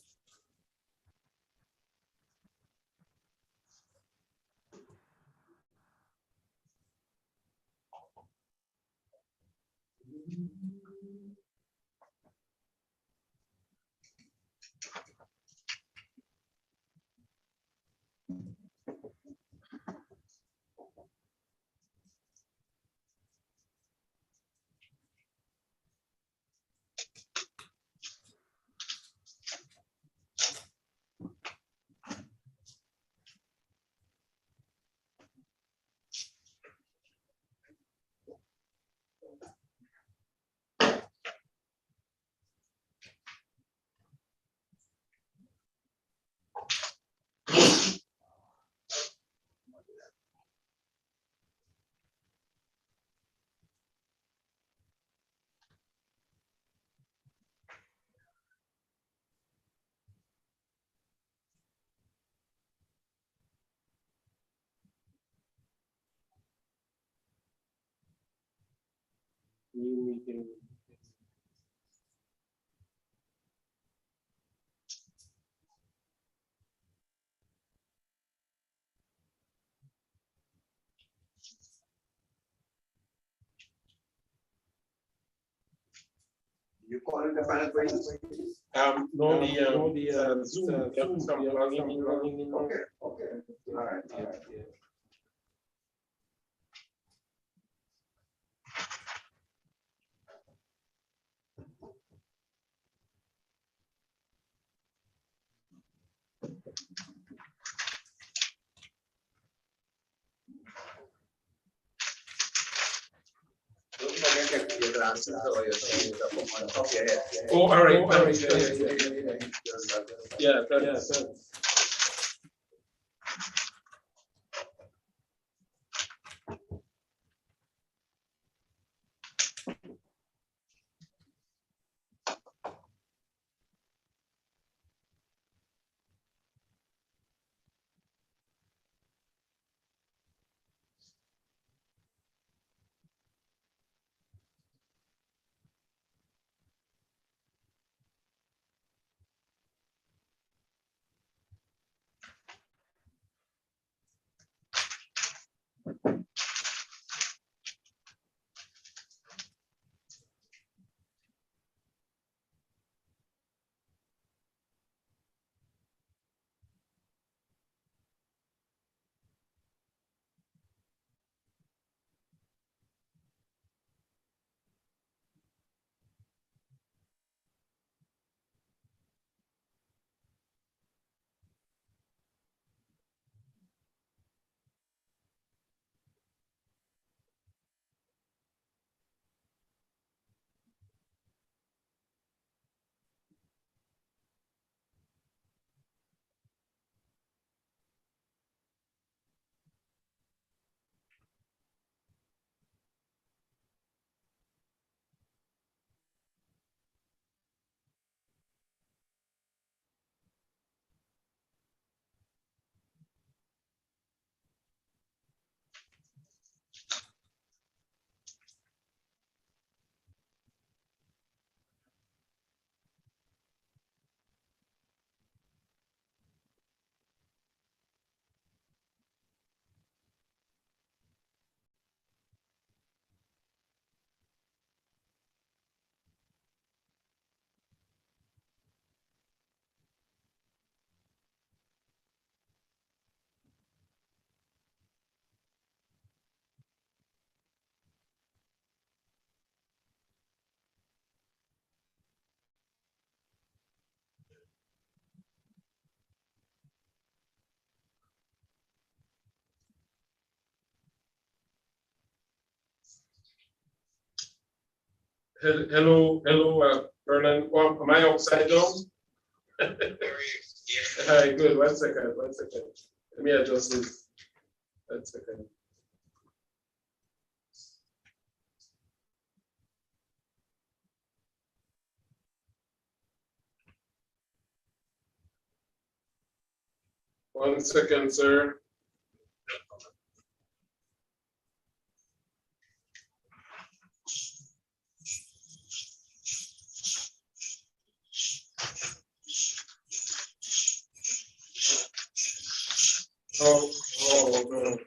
S1: New meeting.
S5: You call it the final questions?
S1: No, the Zoom. You have to come logging in.
S5: Okay. All right.
S1: Yeah.
S5: Don't forget to get your answers or your things up on top of your head.
S1: Oh, all right.
S5: Yeah.
S1: Thanks. Hello, Vernon. Well, am I upside down? All right, good. 1 second. Let me adjust this. 1 second. One second, sir. Oh, no.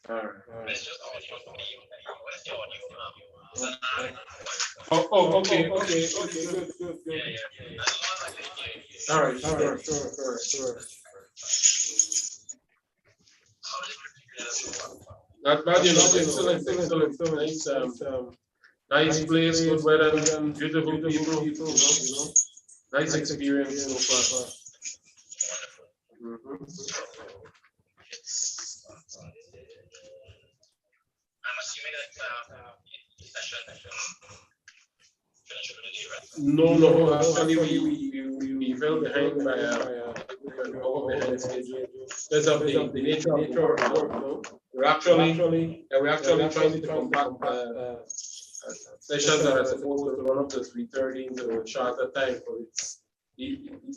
S1: All right. Okay, good. All right, sure. Not bad, excellent. Nice place, good weather, beautiful people, Nice experience so far. No, actually we fell behind by an hour behind schedule. Because of the nature of the work, We're actually trying to compact sessions that are supposed to run up to 3:30 into a shorter time, but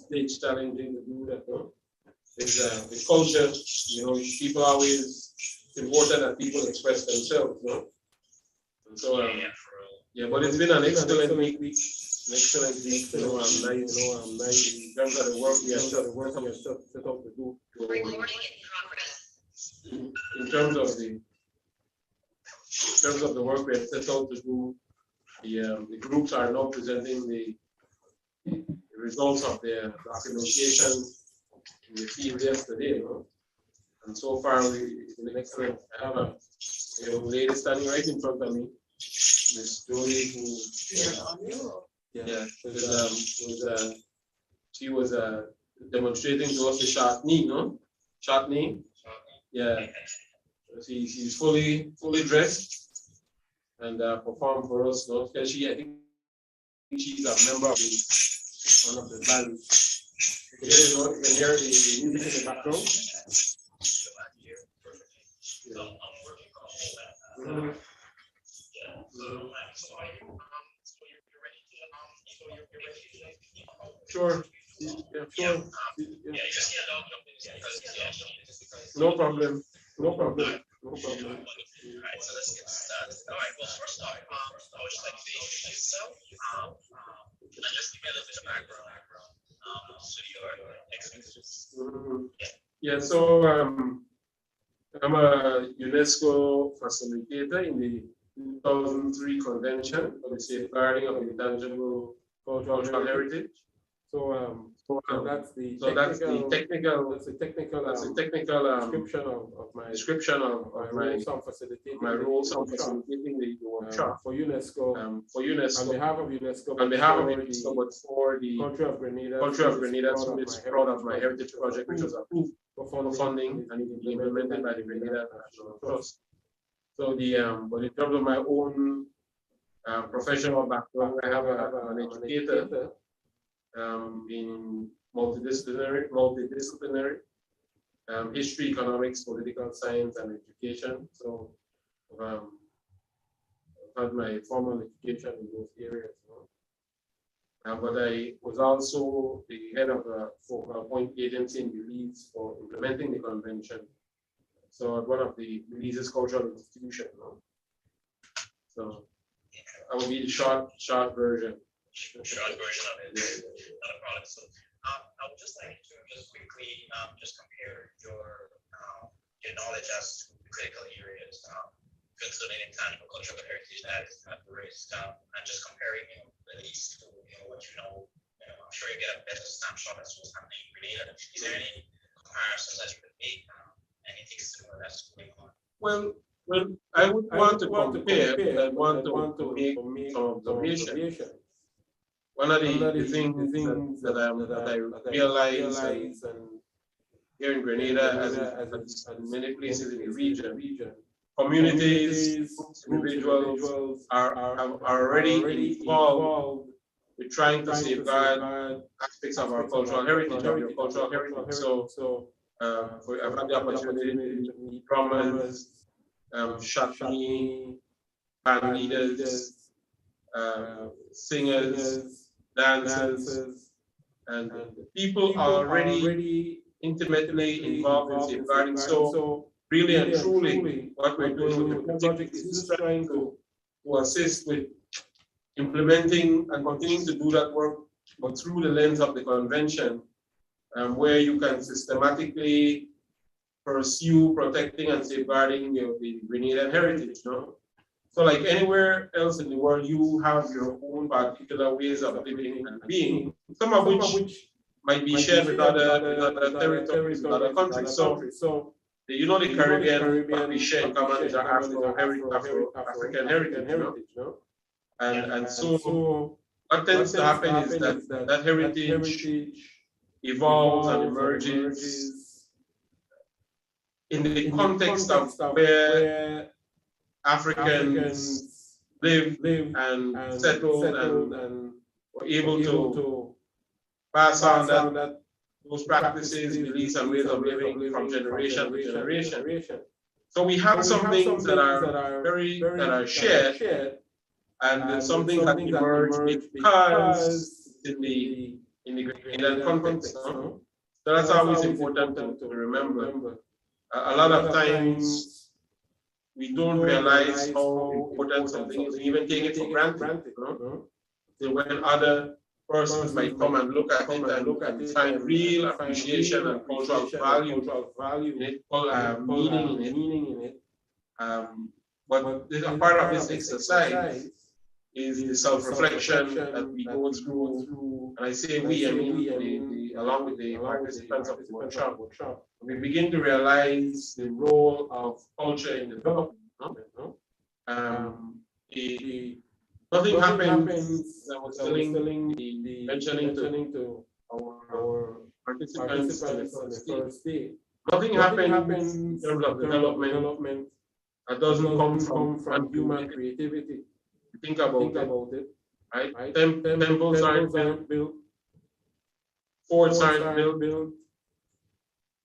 S1: it's challenging to do that, It's the culture, people always, it's important that people express themselves, And so, but it's been an excellent week. I'm nice in terms of the work we have set out to do. In terms of the work we have set out to do, the groups are now presenting the results of their documentation in the field yesterday, And so far, it's been excellent. I have a young lady standing right in front of me, Miss Jolie, she was demonstrating to us the short knee, Short knee. Yeah. She's fully dressed and performed for us, Because I think she's a member of one of the bands. You can hear the music in the background. Sure. No problem. All right, so let's get started. All right, well, first off, I would just like to introduce yourself and just give me a little bit of background to your experience. So I'm a UNESCO facilitator in the 2003 Convention for the Safeguarding of Intangible Cultural Heritage. So that's the technical description of my roles on facilitating the workshop for UNESCO. On behalf of UNESCO, but for the country of Grenada, so it's proud of my heritage project, which was approved for funding and it will be implemented by the Grenada National Trust. So but in terms of my own professional background, I have an educator in multidisciplinary, history, economics, political science, and education. So I've had my formal education in those areas. But I was also the head of a focal point agency in Belize for implementing the convention. So at one of the Belize's cultural institutions. So I will be the short version. Short version of it. Not a problem. So I would just like to quickly compare your knowledge as to the critical areas concerning intangible cultural heritage at risk, and just comparing at least to what I'm sure you get a better snapshot as to what's happening in Grenada. Is there any comparisons that you could make? Anything similar that's going on? Well, I would want to compare, but I want to make some observation. One of the things that I realize here in Grenada, as in many places in the region, communities, individuals are already involved with trying to safeguard aspects of our cultural heritage, of your cultural heritage. So, I've had the opportunity to meet drummers, chutney, band leaders, singers, dancers, and people are already intimately involved in safeguarding. So, really and truly, what we're doing with the project is just trying to assist with implementing and continuing to do that work, but through the lens of the convention, where you can systematically pursue protecting and safeguarding the Grenadian heritage. No? So like anywhere else in the world, you have your own particular ways of living and being, some of which might be shared with other territories, with other countries. So the Caribbean, what we share in common is our Afro-African heritage. No? And so what tends to happen is that heritage evolves and emerges in the context of where Africans live and settled and were able to pass on those practices, beliefs, and ways of living from generation to generation. So we have some things that are shared, and some things that emerge because in the Grenadian context. No? So that's always important to remember. A lot of times we don't realize how important something is. We even take it for granted. No? So when other persons might come and look at it and find real appreciation and cultural value in it, meaning in it. But a part of this exercise is the self-reflection that we go through, and I say we, I mean along with the participants of the workshop. We begin to realize the role of culture in development. Nothing happens. I was mentioning to our participants on the first day. Nothing happens in terms of development that doesn't come from human creativity. Think about it, right? Temples aren't built, forts aren't built,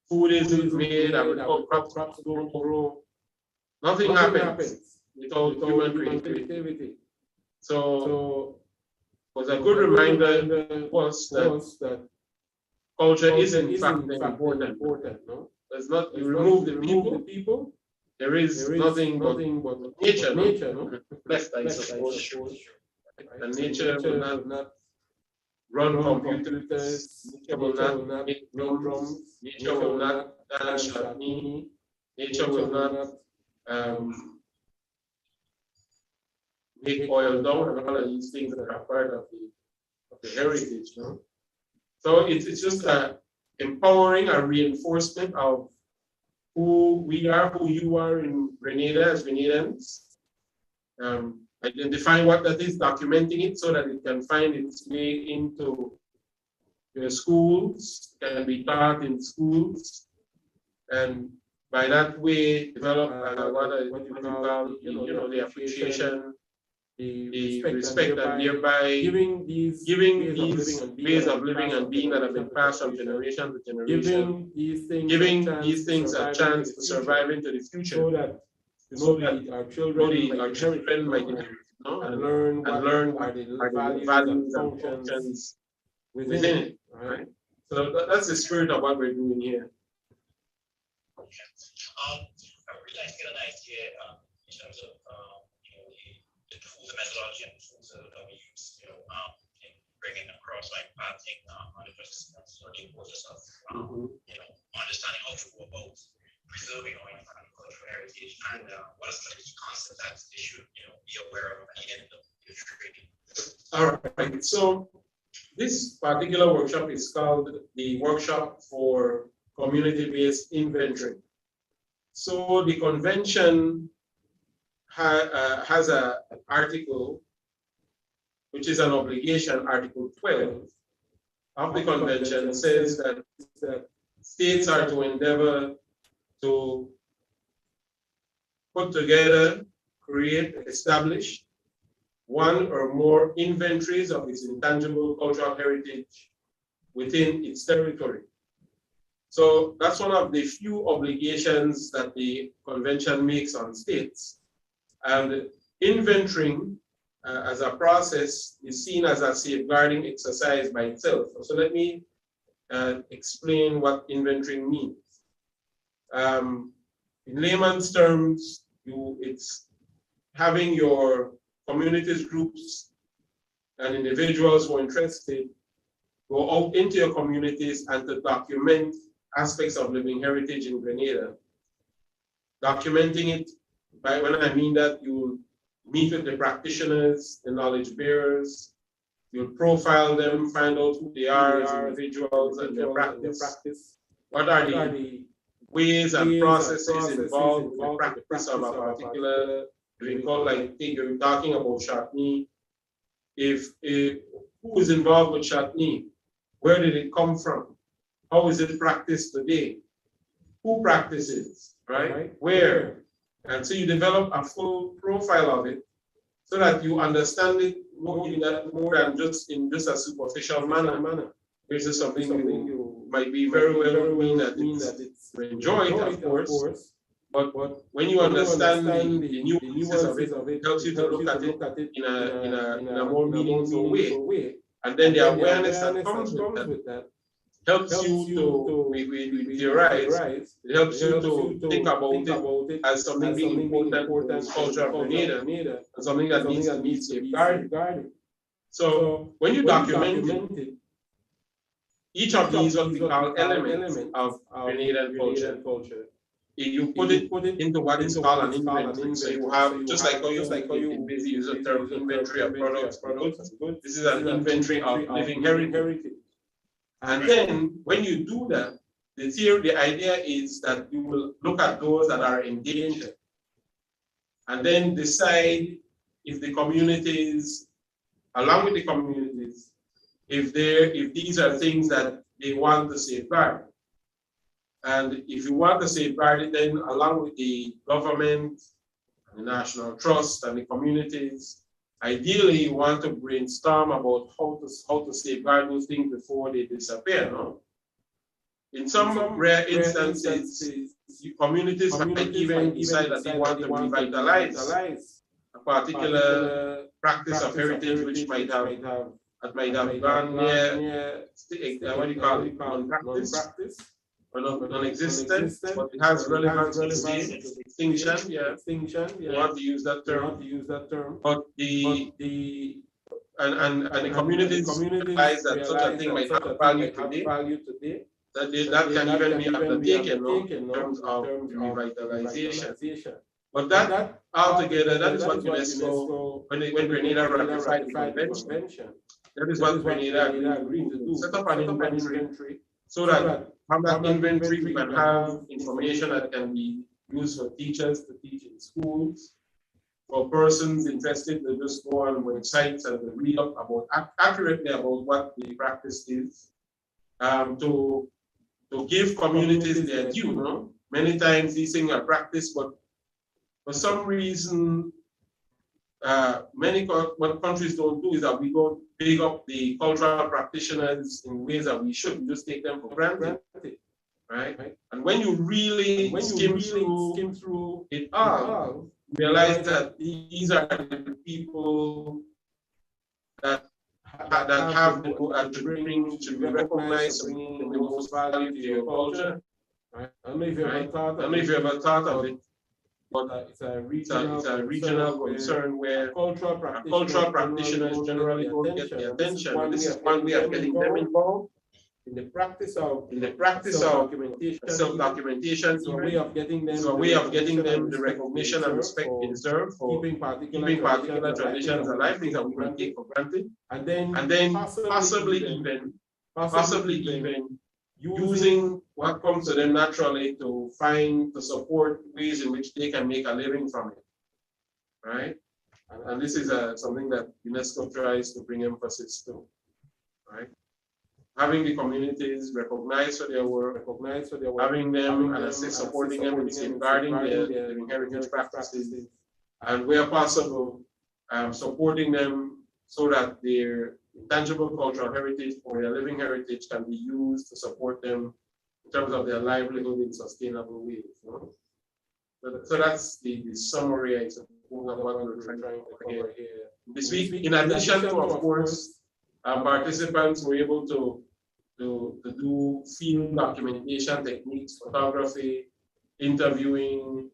S1: food isn't made, crops don't grow. Nothing happens without human creativity. So it was a good reminder to us that culture is in fact important. No? There's not, you remove the people, there is nothing but nature. No? Left, I suppose. And nature will not run computers, nature will not make drums, nature will not dance chutney, nature will not make oil down, and all of these things that are part of the heritage. No? So it's just empowering a reinforcement of who we are, who you are in Grenada as Grenadians. Identifying what that is, documenting it so that it can find its way into your schools, can be taught in schools, and by that way develop what you call the appreciation, the respect, and thereby giving these ways of living and being that have been passed from generation to generation, giving these things a chance to survive into the future, so that our children might inherit, and learn what are the values and functions within it. Right? So that's the spirit of what we're doing here.
S11: I would like to get an idea in terms of the tools and methodology and tools that we use, in bringing across like pathing on the participants or the importance of understanding how to go about preserving our cultural heritage, and what are some of the concepts that they should be aware of at the end of the training.
S1: All right. So this particular workshop is called the Workshop for Community-Based Inventory. So the convention has an article, which is an obligation, Article 12 of the convention, says that states are to endeavor to put together, create, establish one or more inventories of its intangible cultural heritage within its territory. So that's one of the few obligations that the convention makes on states. And inventorying as a process is seen as a safeguarding exercise by itself. So let me explain what inventorying means. In layman's terms, it's having your communities, groups, and individuals who are interested go out into your communities and to document aspects of living heritage in Grenada. Documenting it, by when I mean that, you meet with the practitioners, the knowledge bearers, you'll profile them, find out who they are as individuals and their practice. What are the ways and processes involved with the practice of a particular, we call, like, you're talking about chutney. If who is involved with chutney? Where did it come from? How is it practiced today? Who practices, right? Where? And so you develop a full profile of it so that you understand it more than just in just a superficial manner. This is something you might be very well mean that it's to enjoy it, of course. But when you understand the nuances of it, it helps you to look at it in a more meaningful way. And then the awareness that comes with that helps you to theorize. It helps you to think about it as something being important for the culture of Grenada and something that needs to be safeguarded. So when you document it, each of these what we call elements of Grenadian culture. You put it into what is called an inventory. So you have, just like how you busy use the term inventory of products and goods, this is an inventory of living heritage. And then when you do that, the idea is that you will look at those that are endangered and then decide if the communities, along with the communities, if these are things that they want to safeguard. And if you want to safeguard it, then along with the government, the National Trust, and the communities, ideally you want to brainstorm about how to safeguard those things before they disappear. No? In some rare instances, communities might even decide that they want to revitalize a particular practice of heritage which might have gone near what do you call it, non-practice. Or non-existent, but it has relevance today. Extinction, yeah. You want to use that term. But the communities realize that such a thing might have value today. That can even be undertaken in terms of revitalization. But that altogether, that is what UNESCO, when Grenada ratified the convention, that is what Grenada agreed to do. Set up an inventory so that from that inventory we can have information that can be used for teachers to teach in schools, for persons interested to just go on websites and read up about accurately about what the practice is, to give communities their due. No? Many times these things are practiced, but for some reason, what countries don't do is that we don't big up the cultural practitioners in ways that we should. We just take them for granted, right? And when you really skim through it all, realize that these are the people that have to bring, to be recognized, to bring the most value to your culture. Right? I don't know if you ever thought of it. But it's a regional concern where cultural practitioners generally don't get the attention. And this is one way of getting them involved in the practice of self-documentation. It's a way of getting them the recognition and respect they deserve for keeping particular traditions alive, things that we can take for granted, and then possibly even using what comes to them naturally to support ways in which they can make a living from it, right? And this is something that UNESCO tries to bring emphasis to, right? having the communities recognized for their work, having them and assist supporting them in safeguarding their living heritage practices, and where possible, supporting them so that their intangible cultural heritage or their living heritage can be used to support them in terms of their livelihood in sustainable ways. You know? So that's the summary, I suppose, of what we're trying to cover here this week. In addition to, of course, participants were able to do field documentation techniques, photography, interviewing,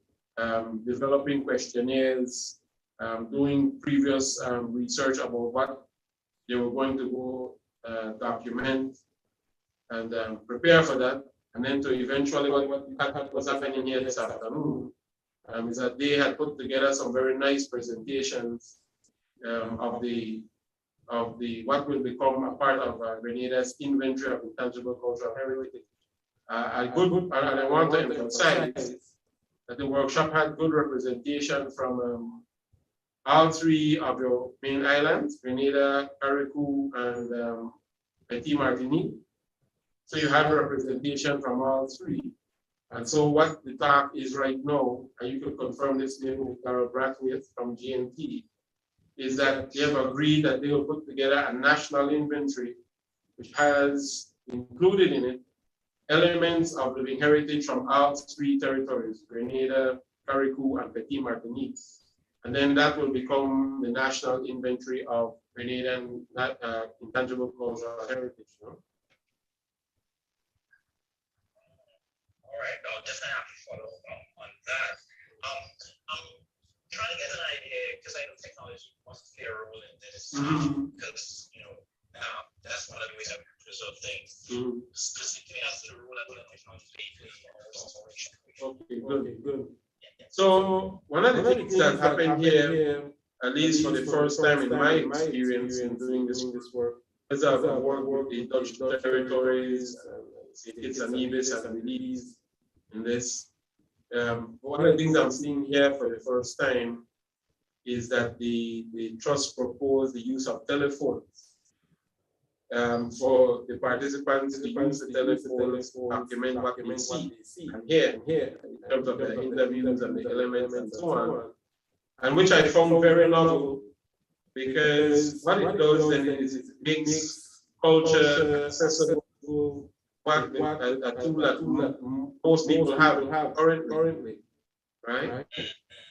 S1: developing questionnaires, doing previous research about what they were going to go document and prepare for that. And then to eventually what was happening here this afternoon is that they had put together some very nice presentations of the what will become a part of Grenada's inventory of intangible cultural heritage. And I want to emphasize that the workshop had good representation from all three of your main islands, Grenada, Carriacou, and Petit Martinique. So you have a representation from all three. And so what the talk is right now, and you could confirm this with Carol Brathwaite from GNT, is that they have agreed that they will put together a national inventory which has included in it elements of living heritage from all three territories, Grenada, Carriacou, and Petit Martinique. And then that will become the national inventory of Grenadian intangible cultural heritage. You know?
S11: All right, no, definitely have to follow up on that. I'm trying to get an idea because I know technology must play a role in this because you know that's one of the ways that we preserve things. Specifically as to the role that technology plays in restoration.
S1: Okay, good. So one of the things that happened here, at least for the first time in my experience in doing this work, is I've worked with the Dutch territories, Kitts and Nevis and Belize in this. One of the things I'm seeing here for the first time is that the trust proposed the use of telephones for the participants to use the telephones to document what they see and hear in terms of the interviews and the elements and so on. And which I found very novel because what it does then is it makes culture accessible, a tool that most people have currently, right?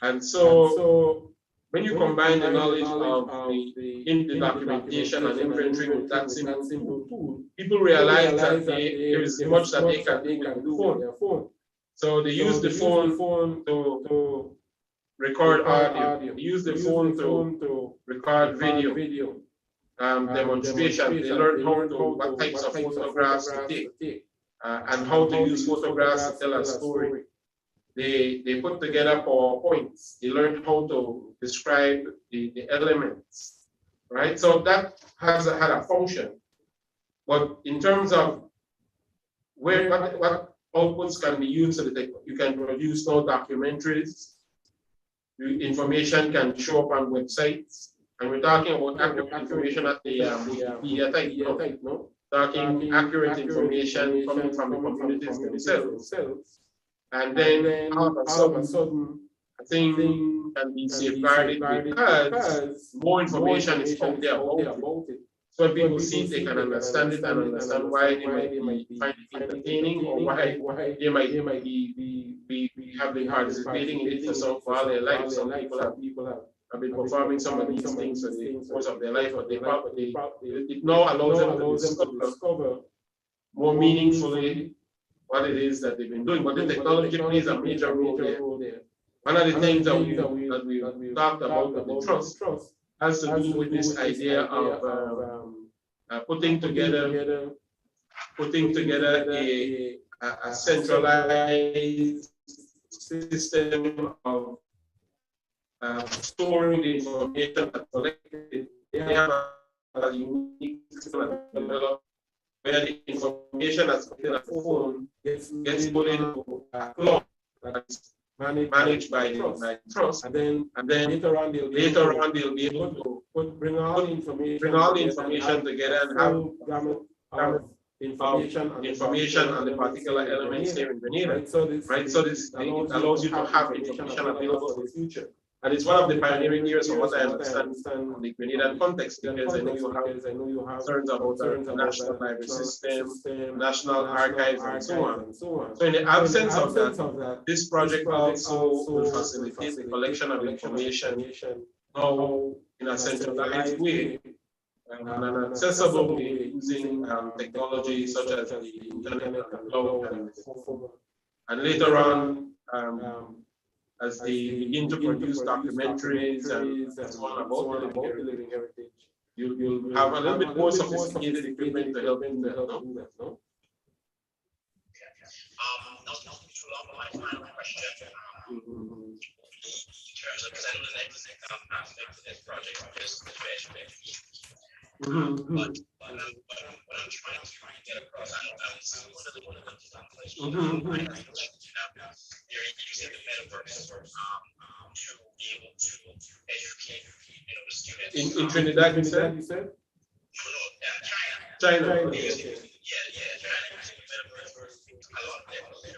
S1: And so when you combine the knowledge of the documentation and inventory with that simple tool, people realize that there is much that they can do with their phone. So they use the phone to record audio. They use the phone to record video. Demonstration. They learn what types of photographs to take and how to use photographs to tell a story. They put together PowerPoints. They learned how to describe the elements, right? So that had a function. But in terms of what outputs can be used, so that you can produce no documentaries, the information can show up on websites, and we're talking about accurate information at the media type, no? Talking accurate information coming from the communities themselves. And then all of a sudden, a thing can be safeguarded because more information is out there about it. So when people see it, they can understand it and understand why they might find it entertaining or why they might be have been participating in it for all their life. Some people have been performing some of these things in the course of their life, but it now allows them to discover more meaningfully what it is that they've been doing. But the technology plays a major role there. One of the things that we talked about with the trust has to do with this idea of putting together a centralized system of storing the information that's collected. They have a unique system developed where the information that's in a phone gets put into a cloud that's managed by the trust, and then later on they'll be able to bring all the information together and have information
S18: on the particular elements here in Grenada, right? So this it allows you to have information available for the future. And it's one of the pioneering years from what I understand from the Grenadian context, because I know you have concerns about the national library system, national archives, and so on. So in the absence of that, this project also will facilitate the collection of information now in a centralized way and an accessible way using technology such as the internet and the cloud and the phone. And later on, as they begin to produce documentaries and so on about the living heritage, you'll have a little bit more sophisticated equipment to help in that, no?
S11: Not to be too long, but my final question, in terms of, because I know the next aspect of this project is education. But what I'm trying to get across, I'm one of the questions they're using the metaverse to be able to educate, the students.
S1: In Trinidad, you said?
S11: China.
S1: China.
S11: China using the metaverse. A lot of their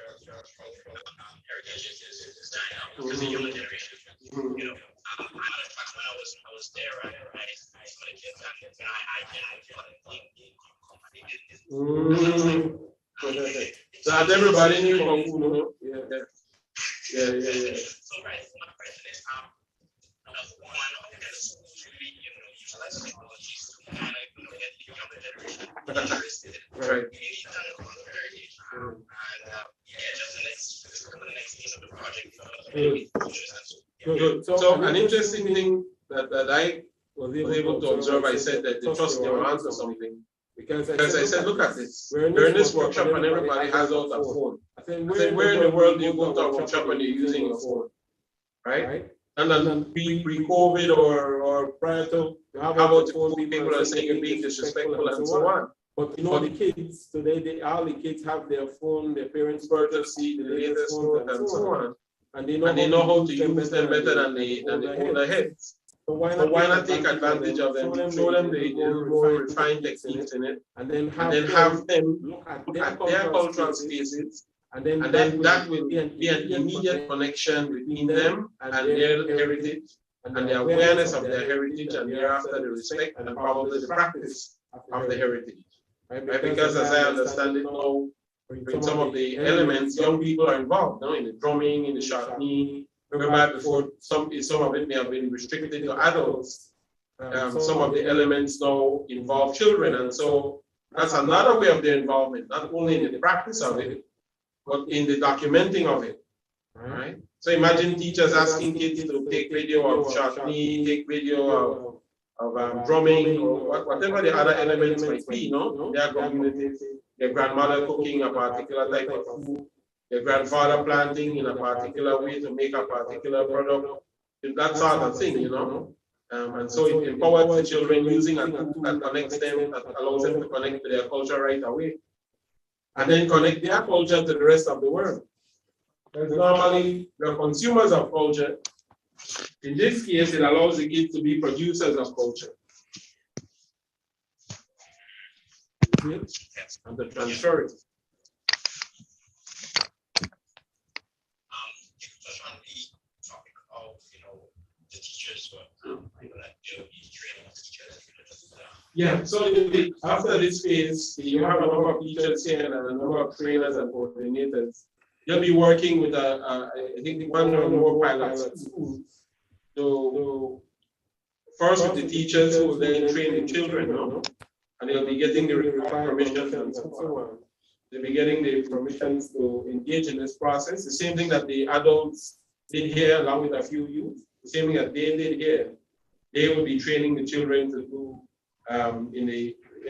S11: heritage is dying out because the younger generation. When I was there, I some of the kids
S18: Not everybody knew Kung Fu, no? Yeah.
S11: So right, my question is, one, can the schools really, utilize technologies to kind of, get the younger generation interested in
S18: Right.
S11: heritage? And just the next piece of the project.
S18: Good. So an interesting thing that I was able to observe, I said that they trust your answer something. Because I said, look at this. We're in this workshop and everybody has out a phone. I said, where in the world do you go to a workshop and you're using your phone? Right? And then pre-COVID or prior to, how about the phone people are saying you're being disrespectful and so on. But the kids today, all the kids have their phone, their parents purchase the latest phone and so on. And they know how to use them better than the older heads. So why not take advantage of them, show them the more refined techniques in it, and then have them look at their cultural spaces, and then that will be an immediate connection between them and their heritage, and the awareness of their heritage, and thereafter the respect and probably the practice of the heritage. Right? Because as I understand it now, in some of the elements, young people are involved, in the drumming, in the sharpney, whereby before some of it may have been restricted to adults. Some of the elements now involve children, and so that's another way of their involvement, not only in the practice of it, but in the documenting of it. Right? So imagine teachers asking kids to take video of sharpney, take video of drumming, or whatever the other elements might be, their community, their grandmother cooking a particular type of food, their grandfather planting in a particular way to make a particular product, that sort of thing, and so it empowers the children using a tool that connects them, that allows them to connect to their culture right away, and then connect their culture to the rest of the world. Because normally, we're consumers of culture. In this case, it allows the kids to be producers of culture. And to transfer it.
S11: Touch on the topic of, the teachers, people that will be training teachers.
S18: Yeah, so after this phase, you have a number of teachers here and a number of trainers and coordinators. You'll be working with, I think, one or more pilot schools. So first with the teachers who will then train the children, and they'll be getting the required permissions and so on. They'll be getting the permissions to engage in this process. The same thing that the adults did here, along with a few youth. The same thing that they did here. They will be training the children to do I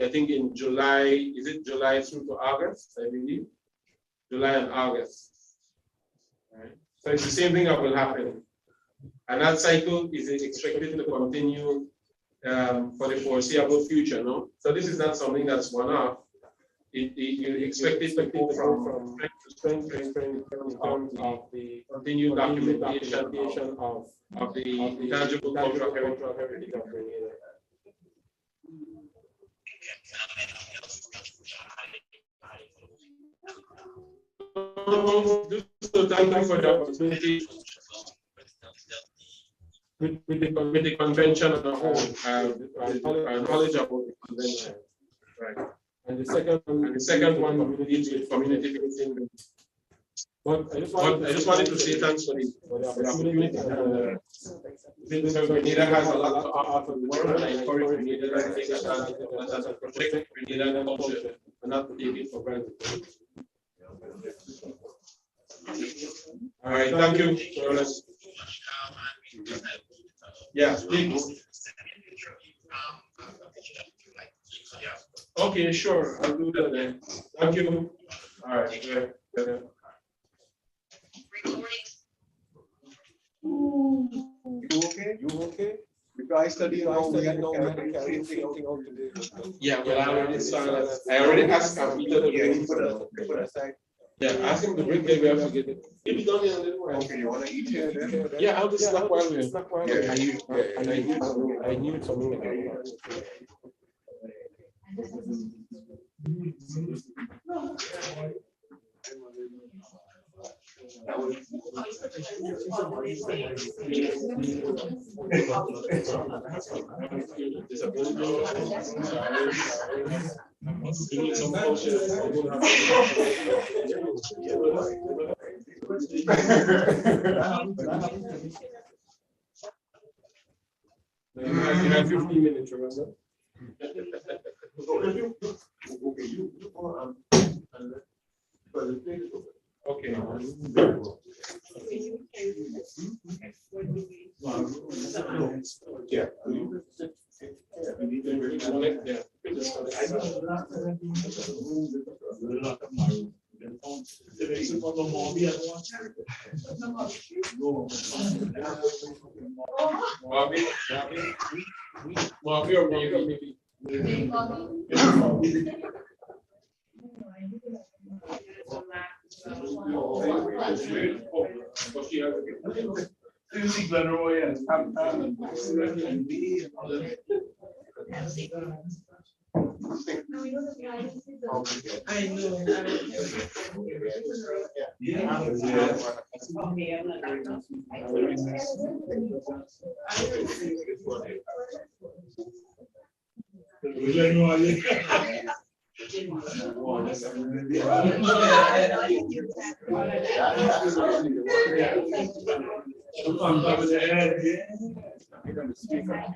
S18: think in July, is it July through to August, I believe? July and August. Right. So it's the same thing that will happen. And that cycle is expected to continue for the foreseeable future, So this is not something that's one-off. You expect it to go from strength to strength in terms of the continued documentation of the intangible cultural heritage of Grenada.
S1: So thank you for the opportunity. With the convention on the whole, our knowledge about the convention. Right. And the second one deals with community facing. But I just wanted to say thanks for the opportunity. Grenada has a lot to offer the world, and I encourage Grenada to take advantage of that as a project, Grenada culture, and not to take it for granted. All right, thank you. Yeah, please. Okay, sure, I'll do that then. Thank you. All right.
S8: You okay? You okay? Because I study now, we had carry thing out today.
S1: Yeah, well, I already asked Peter to bring it
S8: put aside.
S1: Yeah, ask him to bring it, we have to get it. Maybe don't need a little while.
S8: Okay, you wanna eat here then?
S1: Yeah, I'll just snack while we're.
S8: Yeah.
S1: I knew something like that. You have 15 minutes, remember? Okay. Yeah. Bobby or maybe.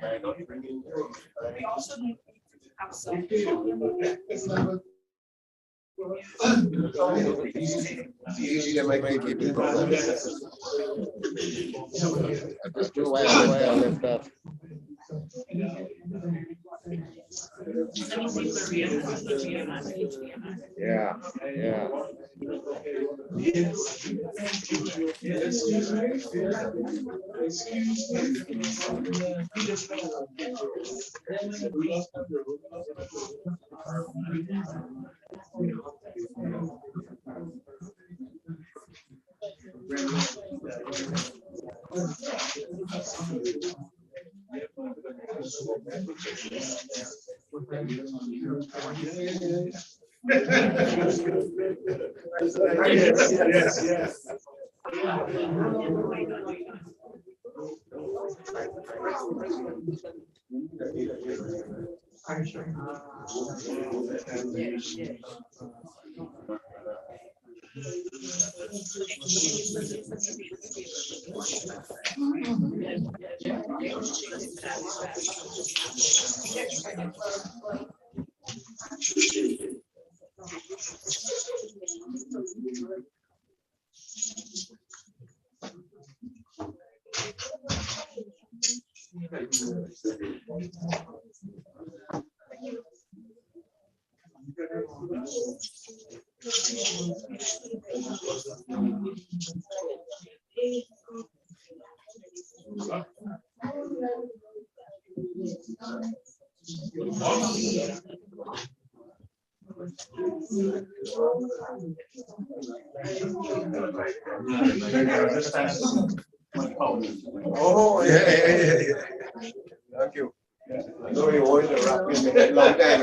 S20: I know.
S2: We also need to have some.
S22: They might keep it on. That's true. Why I left off. Yeah, yeah.
S1: Yes.
S8: Oh, yeah. Thank you. I know you always a long time.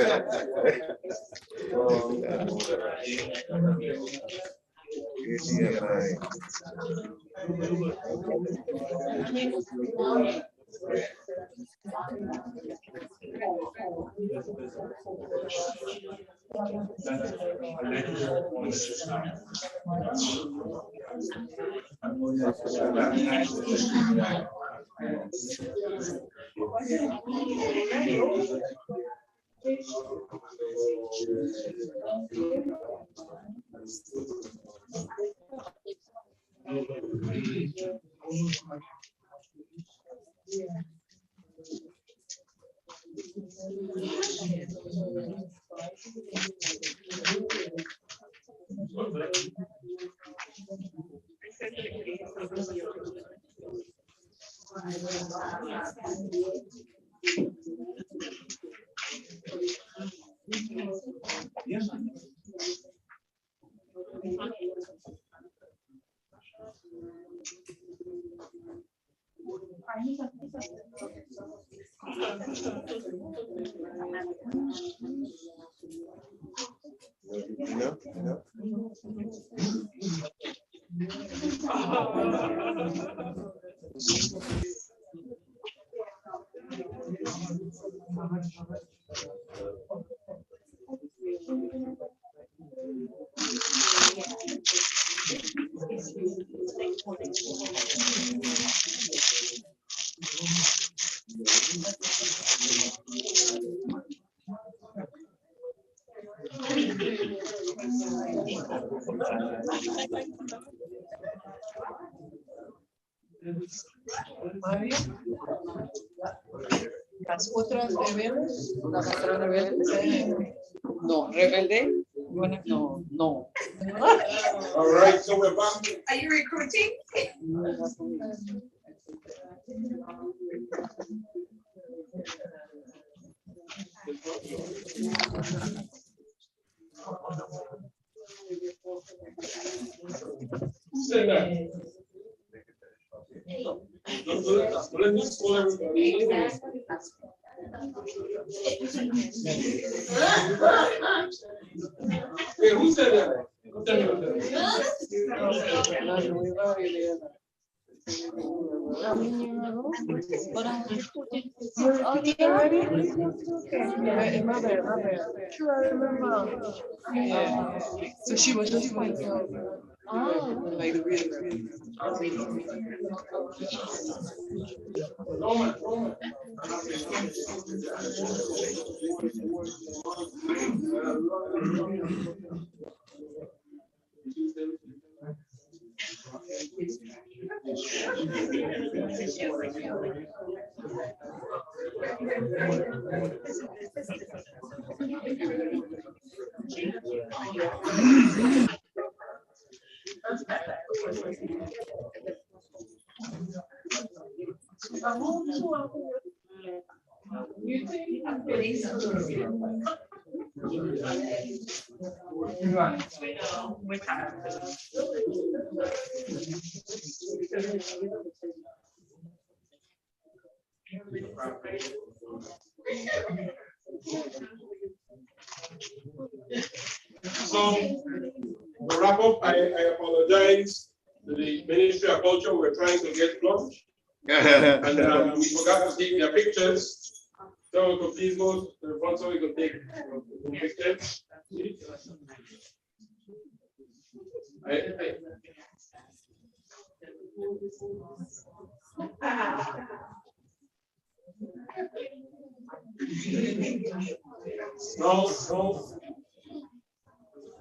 S20: Las otras rebeldes, las otras rebeldes, no, rebelde, bueno, no, no.
S1: All right, so we're back.
S21: Are you recruiting?
S1: Who said that? Let me call everybody. Hey, who said that?
S20: Sure, I remember. Yeah. So she was just pointing out. Like the real.
S1: So, to wrap up, I apologize to the Ministry of Culture. We're trying to get lunch. And we forgot to take their pictures. So we could please go to the front so we could take pictures. No.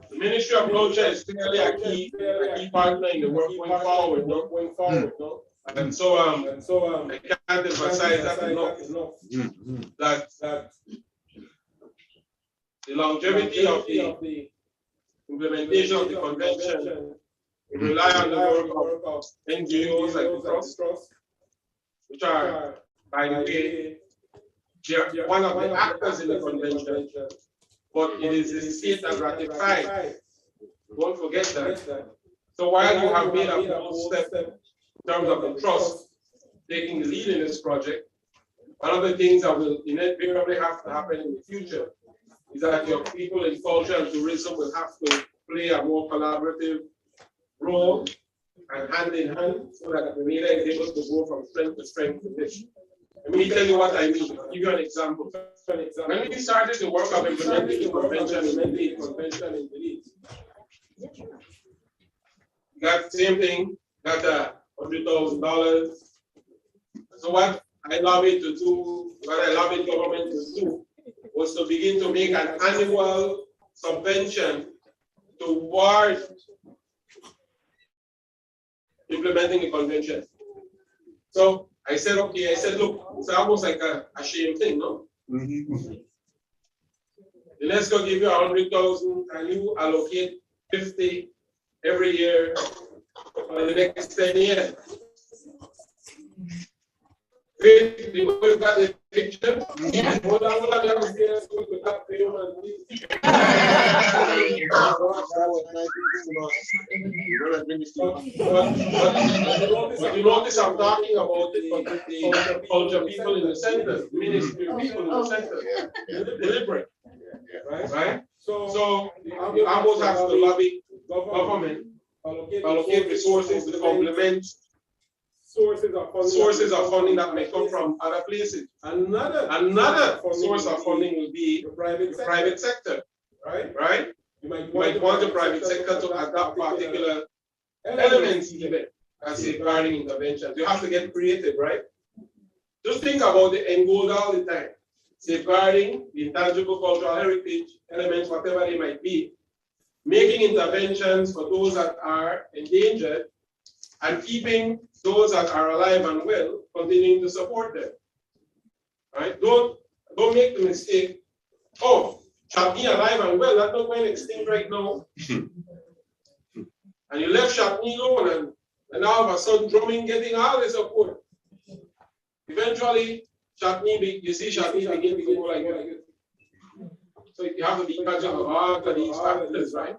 S1: The Ministry of Culture is clearly a key partner in the work going forward. No? And so I can't emphasize that enough. That the longevity of the implementation of the convention will rely on the work of NGOs like the Trust, which are, by the way, they're one of the actors in the convention, but it is the state that ratified. Don't forget that. So while you have made a bold step in terms of the Trust taking the lead in this project, one of the things that will inevitably have to happen in the future is that your people in culture and tourism will have to play a more collaborative grow and hand in hand so that Grenada is able to go from strength to strength with this. Let me tell you what I mean. I'll give you an example. When we started the work of implementing the convention in Belize, got the same thing, got $100,000. So what I lobbied to do, what I lobbied government to do, was to begin to make an annual subvention toward implementing the convention. So I said, okay, look, it's almost like a shame thing, no? The UNESCO give you 100,000 and you allocate 50 every year for the next 10 years. Wait, we've got the picture. Yeah. Hold on, let's go to that film and but you notice I'm talking about the culture people in the center, the ministry people in the center. Deliberate. Right? So you almost have to lobby government, allocate resources to complement sources of funding that may come from other places. Another source of funding will be the private sector. Right? You might want the private sector to adopt particular elements even as safeguarding interventions. You have to get creative, right? Just think about the end goal all the time. Safeguarding the intangible cultural heritage elements, whatever they might be, making interventions for those that are endangered, and keeping those that are alive and well, continuing to support them. Right? Don't make the mistake, oh, Chapney alive and well, that's not going extinct right now. And you left Chapney alone, and now all of a sudden drumming getting all the support. Eventually, you see Chapney begin to go like this. So you have to be conscious of all of these factors, right?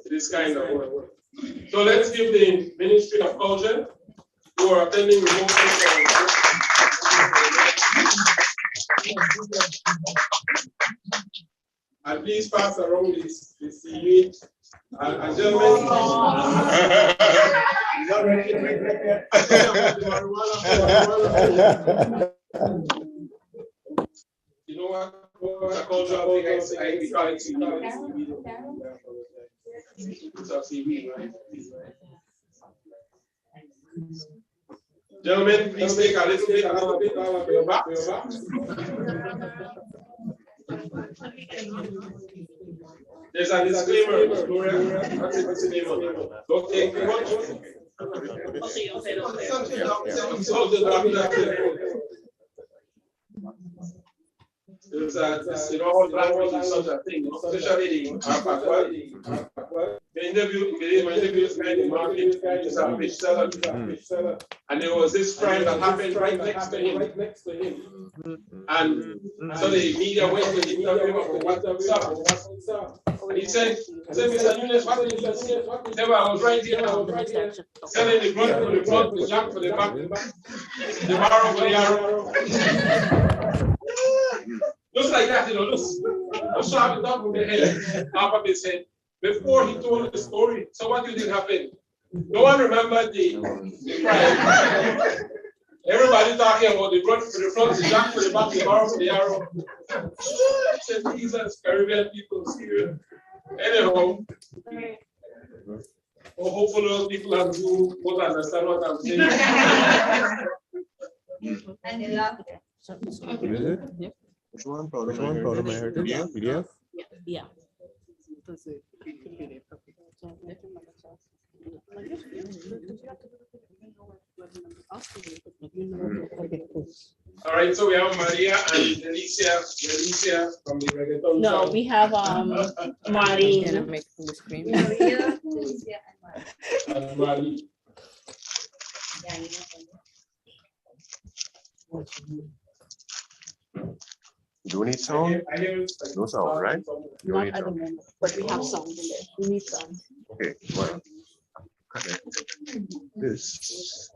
S1: This kind of work. So let's give the Ministry of Culture, who are attending remotely, and please pass around this CV. And gentlemen, you know what? A cultural thing, we call it CV. It's a CV, right? Gentlemen, please take a little bit out of your back. There's a disclaimer, Gloria. What's the name of it? Don't take too much. Consult the doctor. You know, all language is such a thing, especially the interview is kind of market is a fish seller. And there was this crime that happened right next to him. And so the media went to the interview of what's up. And he said, Mr. Nunes, what did you say? He said, well, I was right here. Selling the front for the front, the jack for the back, the barrel for the arrow. Just like that, you know, just so have it up with the head, half of his head, before he told the story. So what do you think happened? No one remembered the crime. Everybody talking about the front for the front, the jack for the back, the barrel for the arrow. Said these are Caribbean people here. Anyhow, hopefully those people have you won't understand what I'm saying.
S2: And they love it.
S22: What is it? Yeah. Which one? Problem I heard it? Yeah. PDF?
S2: Yeah.
S1: All right, so we have Maria and Alicia from the reggaeton.
S2: No, we have Marlene.
S15: Make the screen.
S2: Maria, Alicia,
S1: and Marlene.
S22: Do we need sound? No sound, right? You
S2: Not
S22: need
S2: at the
S22: sound.
S2: moment, but we have sound in there. We need sound.
S22: Okay, well, connect this.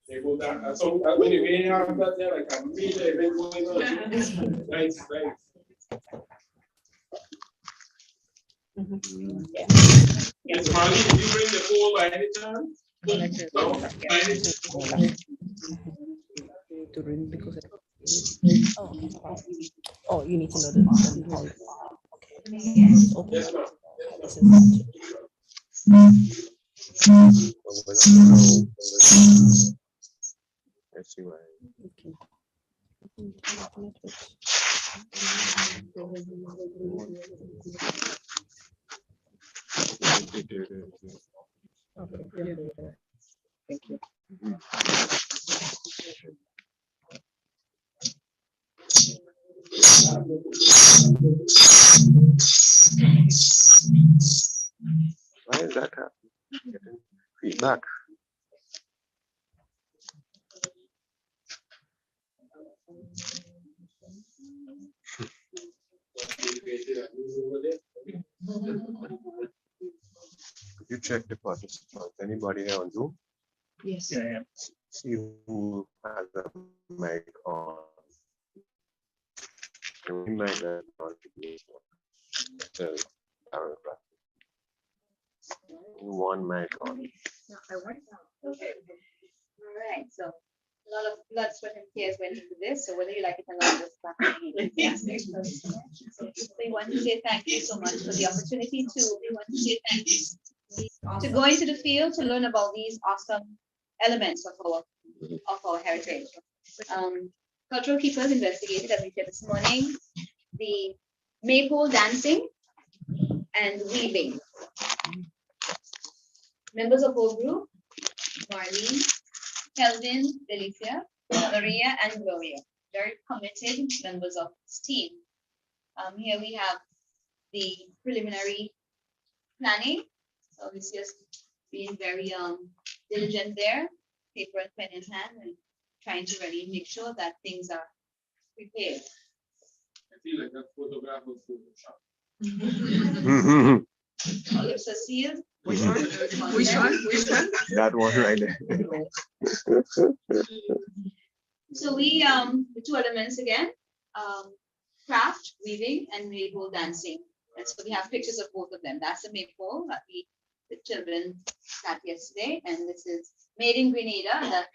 S1: They go that, so when you may have that there like a major event going on. Nice, nice. Yes, Marley, did you bring the pool by any chance? No? By any chance?
S15: Oh, you need to know the hall.
S1: Yes, ma'am.
S15: This is
S22: Let's see why.
S15: Thank you.
S22: Why is that happening? Getting feedback. Could you check the participants? Anybody here on Zoom?
S15: Yes.
S10: Yeah.
S22: See who has a mic on. Can we mic that on? The paragraph. One mic on.
S2: Okay. All right, so a lot of blood, sweat, and tears went into this, so whether you like it or not, it's back. So we want to say thank you so much for the opportunity to go into the field to learn about these awesome elements of our heritage. Cultural keepers investigated, as we said this morning, the maypole dancing and weaving. Members of our group, Marlene, Kelvin, Delicia, Maria, and Gloria, very committed members of this team. Here we have the preliminary planning. So this is being very diligent there, paper and pen in hand, and trying to really make sure that things are prepared.
S1: I feel like that photograph was Photoshop.
S2: Lips are sealed.
S22: Which one? Which one? That one right there.
S2: So we, the two elements again, craft, weaving, and maypole dancing. And so we have pictures of both of them. That's the maypole that the children had yesterday. And this is made in Grenada, the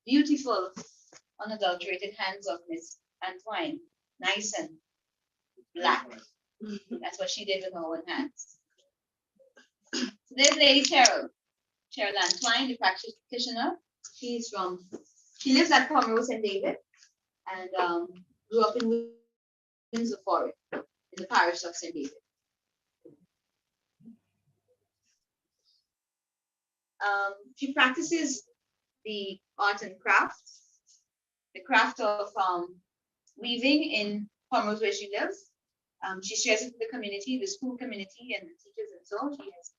S2: beautiful, unadulterated hands of Miss Antoine. Nice and black. That's what she did with her own hands. So there's Lady Cheryl Antoine, the practitioner. She lives at Pomeroy St. David and grew up in Windsor Forest, in the parish of St. David. She practices the art and craft, the craft of weaving in Pomeroy where she lives. She shares it with the community, the school community, and the teachers, and so she has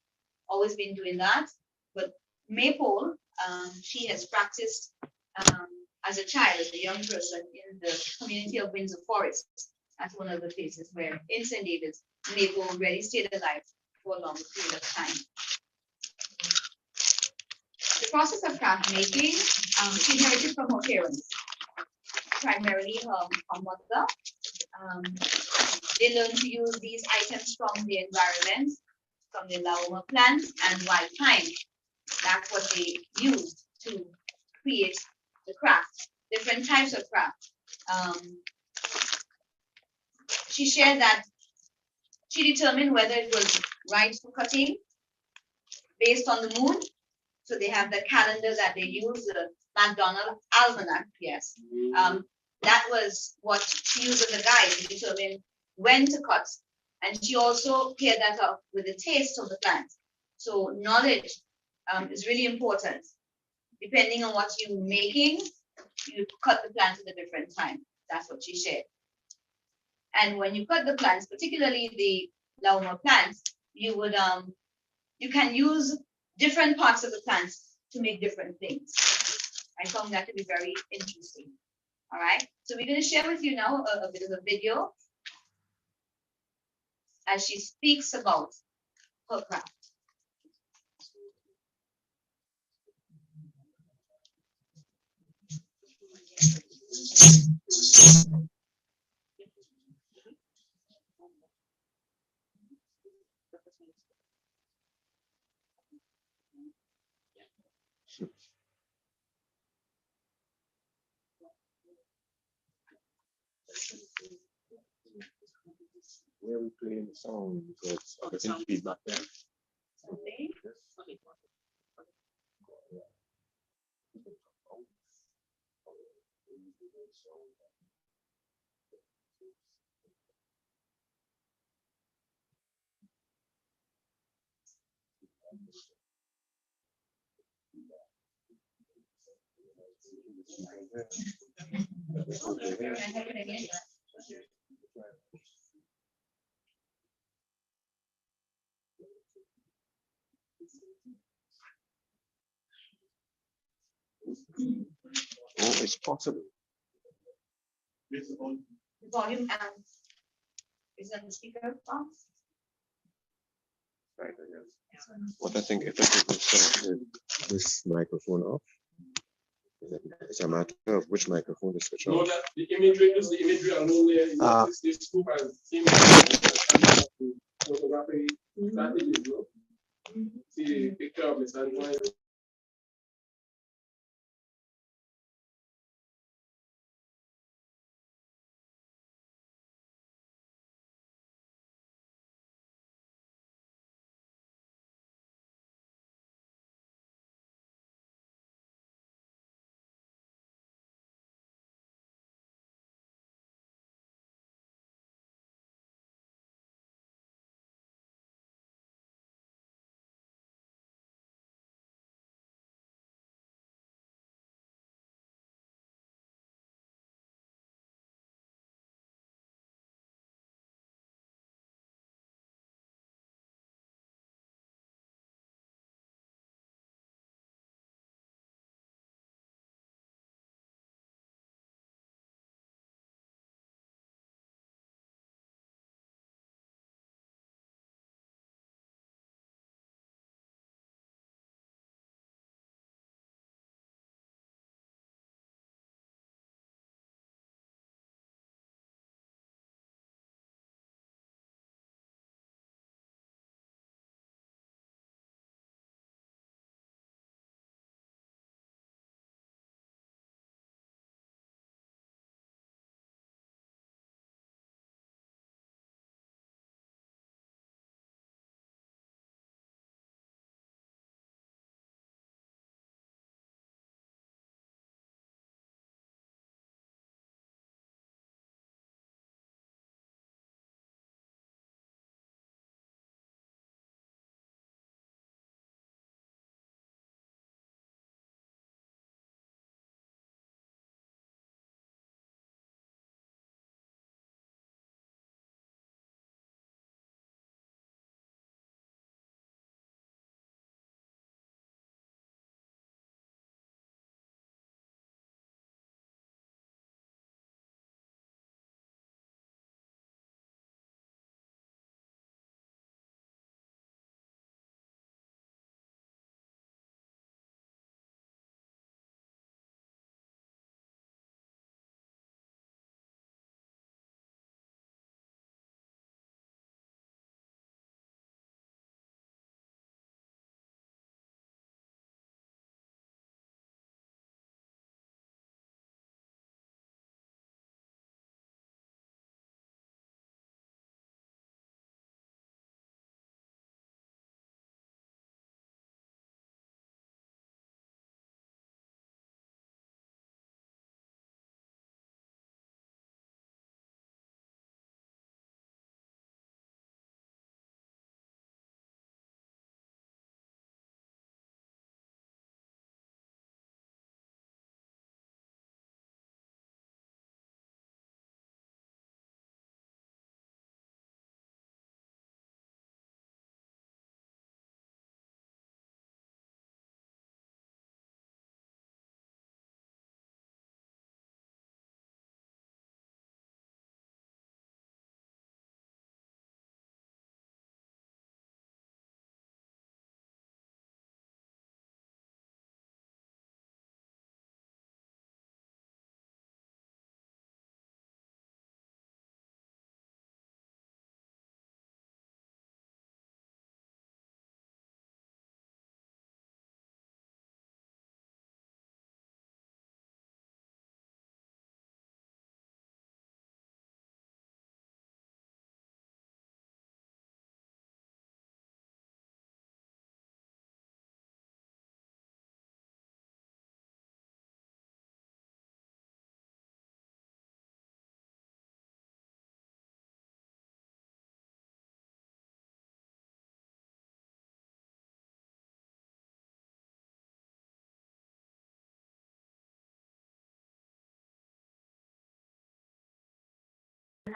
S2: always been doing that. But maypole, she has practiced as a child, as a young person, in the community of Windsor Forest. That's one of the places where in St. David's, maypole really stayed alive for a long period of time. The process of craft making, she inherited from her parents, primarily her mother. They learned to use these items from the environment, from the lauma plants and wild thyme. That's what they used to create the craft, different types of craft. She shared that she determined whether it was right for cutting based on the moon. So they have the calendar that they use, the McDonald Almanac, yes. That was what she used as a guide to determine when to cut. And she also paired that up with the taste of the plant. So knowledge is really important. Depending on what you're making, you cut the plant at a different time. That's what she shared. And when you cut the plants, particularly the lauma plants, you would you can use different parts of the plants to make different things. I found that to be very interesting. All right, so we're going to share with you now a bit of a video as she speaks about her craft.
S22: Where we playing the song because I'm getting feedback there. Oh, it's possible.
S21: The volume and is that the speaker box?
S22: Right, I guess. What I think if I take this microphone off, it's a matter of which microphone to switch
S1: No,
S22: on.
S1: that the imagery, just the imagery alone there, this group has same photography strategies, no? See the picture of the sunrise.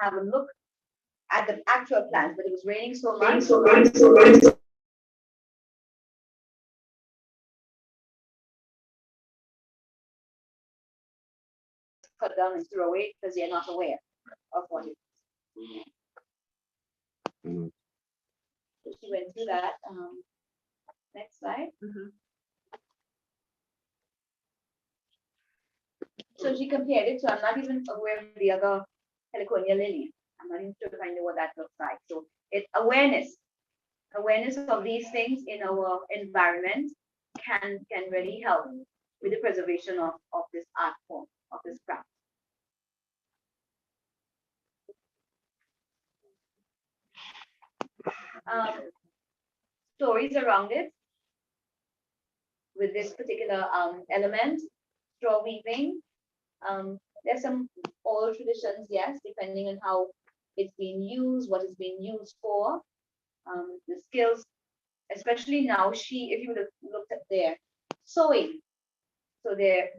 S16: have a look at the actual plans, but it was raining so much. Cut down and throw away because they're not aware of what it is. So she went through that. Next slide. So she compared it. So I'm not even aware of the other Heliconia lily. I'm not even sure if I know what that looks like. So it's awareness of these things in our environment can really help with the preservation of this art form, of this craft. Stories around it with this particular element, straw weaving. There's some oral traditions, yes, depending on how it's being used, what it's being used for. The skills, especially now, if you would have looked at their sewing, so there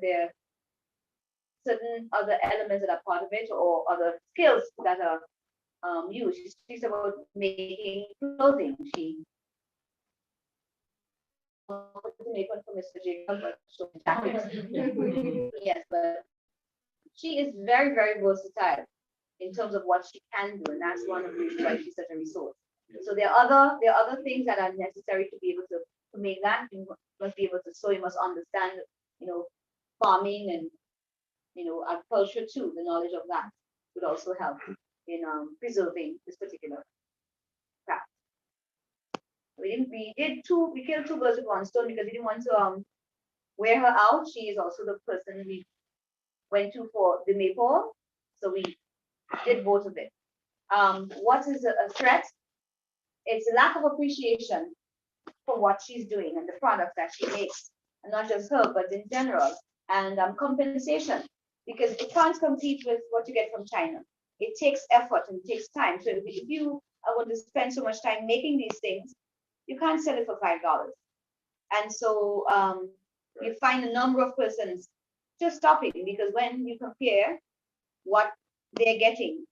S16: certain other elements that are part of it or other skills that are used. She speaks about making clothing. She to make one for Mr. Jacob, but yes, but she is very, very versatile in terms of what she can do, and that's one of the reasons why she's such a resource. So there are other things that are necessary to be able to make that. You must be able to sew. You must understand, farming and agriculture too. The knowledge of that would also help in preserving this particular craft. We killed two birds with one stone because we didn't want to wear her out. She is also the person we went to for the maypole, so we did both of it. What is a threat? It's a lack of appreciation for what she's doing and the products that she makes, and not just her, but in general, and compensation, because it can't compete with what you get from China. It takes effort and it takes time. So if you are going to spend so much time making these things, you can't sell it for $5. And so you find a number of persons just stopping, because when you compare what they're getting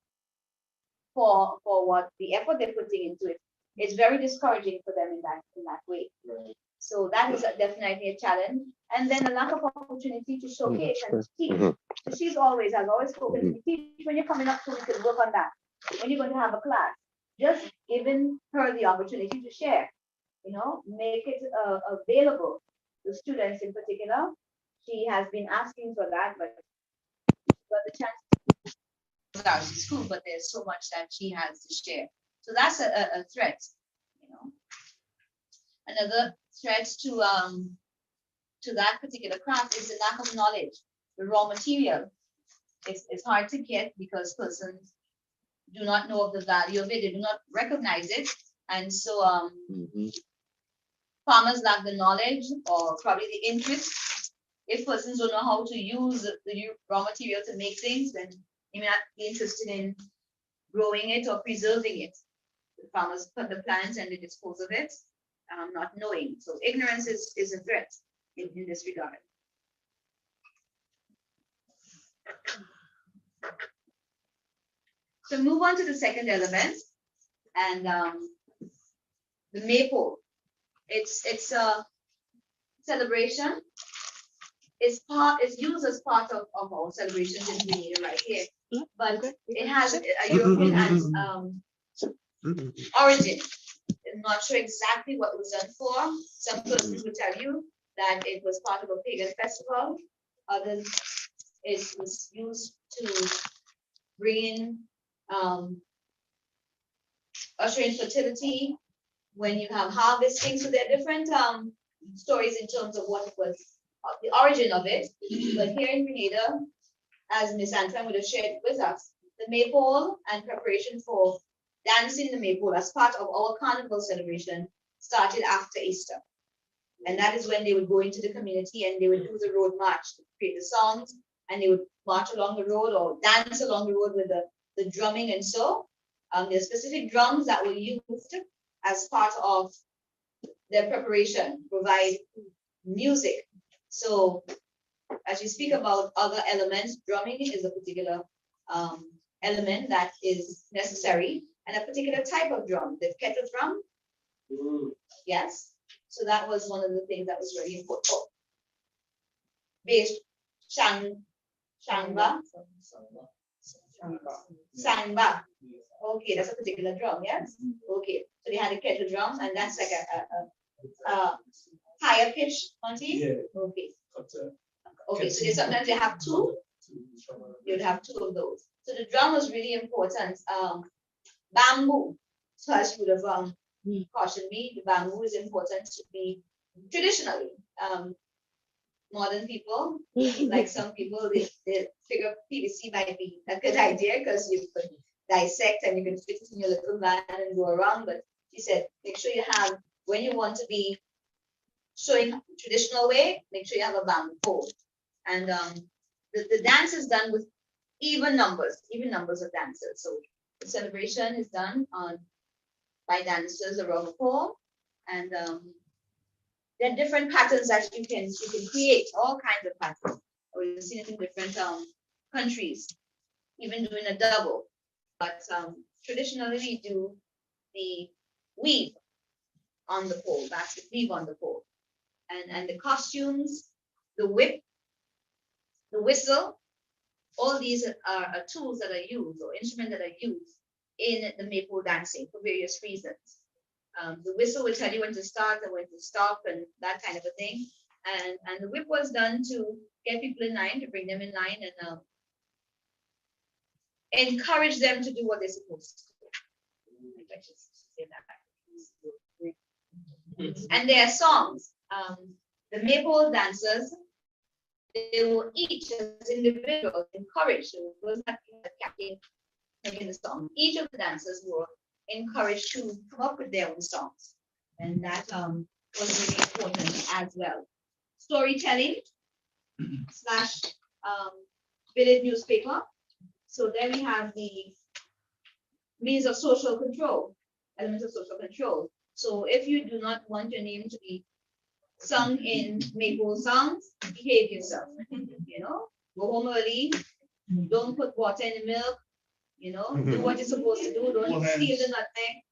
S16: for what the effort they're putting into it, it's very discouraging for them in that way. Right. So that is definitely a challenge. And then a lack of opportunity to showcase and teach. So she has always spoken to me, teach when you're coming up, so we can work on that. When you're going to have a class, just giving her the opportunity to share, make it available to students in particular. She has been asking for that, but got the chance out of school, but there's so much that she has to share. So that's a threat, Another threat to that particular craft is the lack of knowledge. The raw material is hard to get because persons do not know of the value of it. They do not recognize it, and so farmers lack the knowledge or probably the interest. If persons don't know how to use the raw material to make things, then they may not be interested in growing it or preserving it. The farmers put the plants and they dispose of it, not knowing. So ignorance is a threat in this regard. So move on to the second element, and the maypole. It's a celebration. It's used as part of our celebrations in Grenada right here, but it has a European origin. I'm not sure exactly what it was done for. Some persons will tell you that it was part of a pagan festival. Others, it was used to bring in, usher in fertility when you have harvesting. So there are different stories in terms of what it was, the origin of it. But here in Grenada, as Miss Antoine would have shared with us, the maypole and preparation for dancing the maypole as part of our carnival celebration started after Easter. And that is when they would go into the community and they would do the road march to create the songs, and they would march along the road or dance along the road with the drumming. And so there are specific drums that were used as part of their preparation, provide music. So as you speak about other elements, drumming is a particular element that is necessary, and a particular type of drum, the kettle drum. Yes. So that was one of the things that was really important. Oh. Bass, shangba. Sangba. Okay, that's a particular drum, yes? Okay. So they had a kettle drum, and that's like a higher pitch, Monty? Yeah. Okay. Okay, so sometimes they have two. You'd have two of those. So the drum was really important. Bamboo. So as you would have cautioned me, the bamboo is important to be traditionally. Modern people, like some people, they figure PVC might be a good idea because you could dissect and you can fit it in your little van and go around. But she said, make sure you have, when you want to be showing traditional way, make sure you have a bamboo pole. And the dance is done with even numbers of dancers. So the celebration is done by dancers around the pole, and there are different patterns that you can create, all kinds of patterns. Or you've seen it in different countries, even doing a double. But traditionally we do the weave on the pole. That's the weave on the pole, and the costumes, the whip, the whistle. All these are tools that are used, or instruments that are used in the maypole dancing for various reasons. The whistle will tell you when to start and when to stop and that kind of a thing. And the whip was done to get people in line, to bring them in line and encourage them to do what they're supposed to do. And their songs. The maypole dancers, they will each as individuals encouraged. So it was not the captain making the song. Each of the dancers were encouraged to come up with their own songs. And that was really important as well. Storytelling / village newspaper. So then we have the means of social control, elements of social control. So if you do not want your name to be sung in maypole songs, behave yourself. You know, go home early, don't put water in the milk, you know, do what you're supposed to do, don't steal the nutmeg.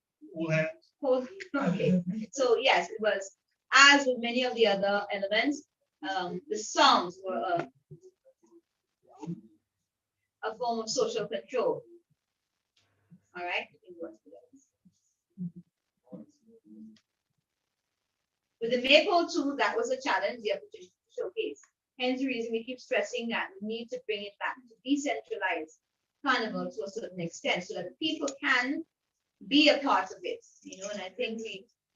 S16: Okay. So yes, it was, as with many of the other elements, the songs were a form of social control. All right. With the maypole too, that was a challenge the opportunity to showcase. Hence the reason we keep stressing that we need to bring it back to decentralize carnival to a certain extent so that the people can be a part of it. You know, and I think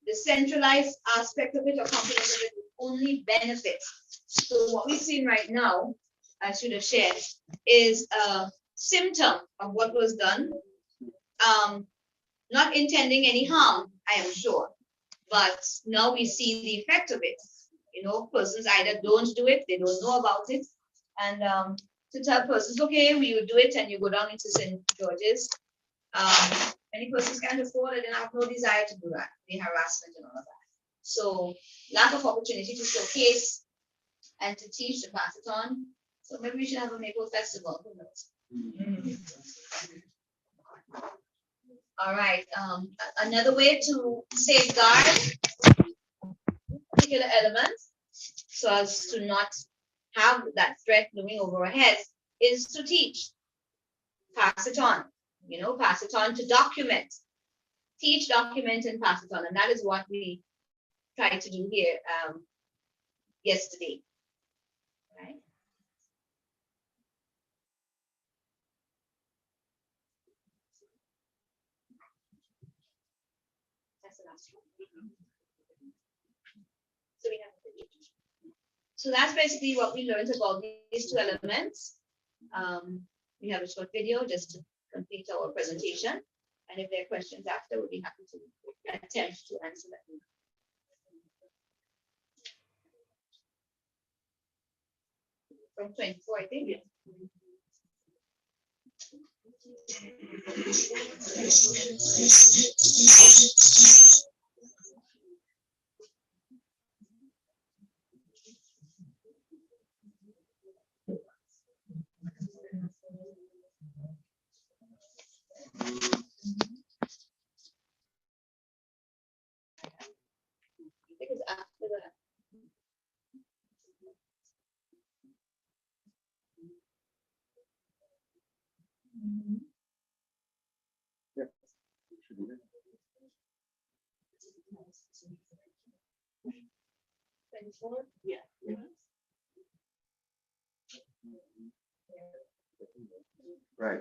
S16: the centralized aspect of it or component of it will only benefit. So what we've seen right now, I should have shared, is a symptom of what was done. Not intending any harm, I am sure. But now we see the effect of it. You know, persons either don't do it, they don't know about it. And to tell persons, okay, we will do it, and you go down into St. George's. Many persons can't afford it and have no desire to do that. The harassment and all of that. So lack of opportunity to showcase and to teach, to pass it on. So maybe we should have a maypole festival. Who knows? All right. Another way to safeguard particular elements so as to not have that threat looming over our heads is to teach. Pass it on. You know, pass it on to document. Teach, document, and pass it on. And that is what we tried to do here yesterday. Right? That's the last one. So that's basically what we learned about these two elements. We have a short video just to complete our presentation. And if there are questions after, we'll be happy to attempt to answer them. From 24, I think.
S20: Yeah.
S14: Right.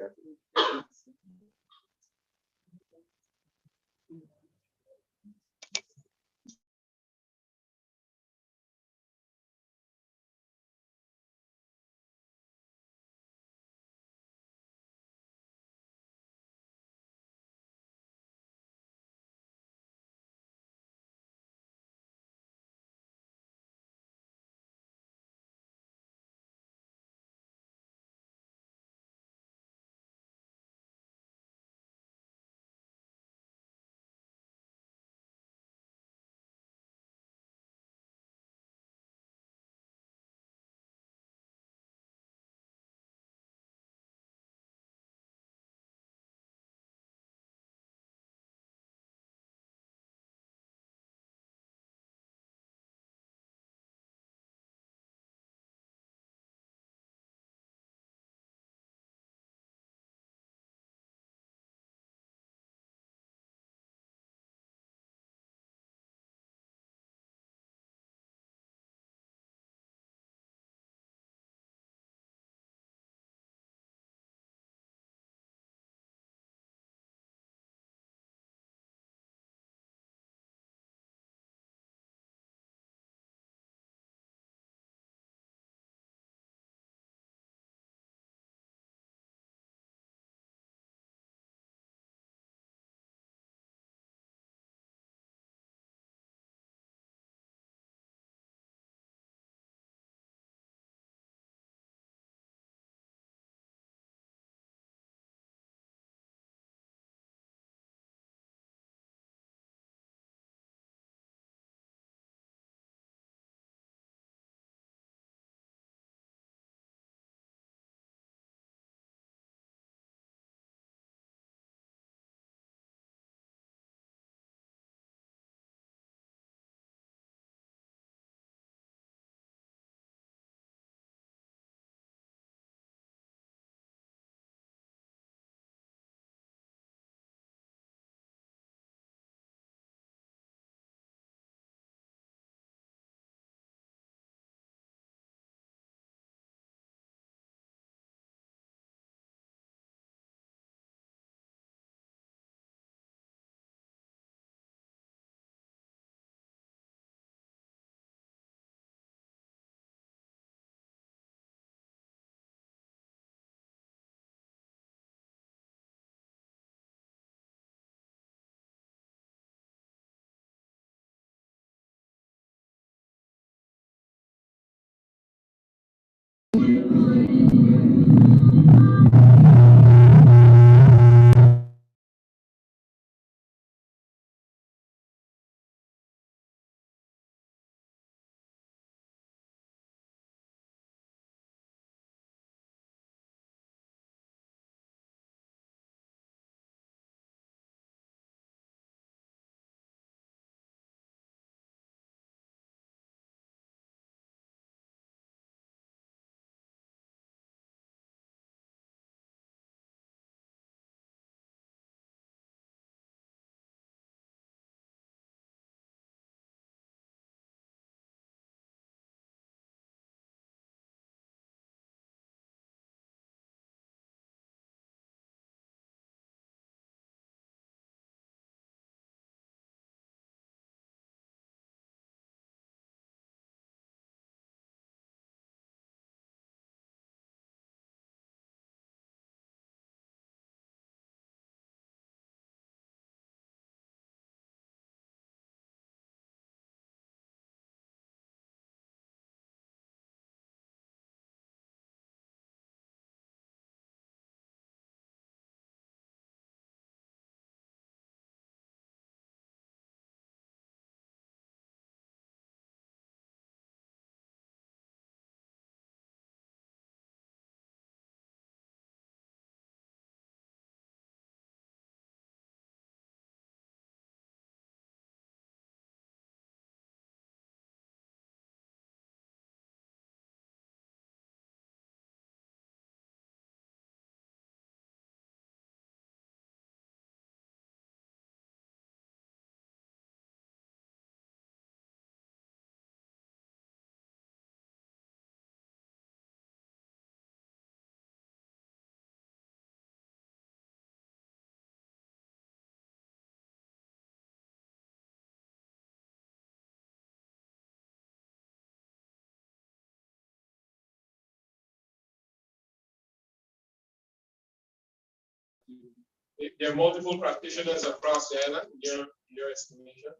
S1: there are multiple practitioners across the island, your estimation?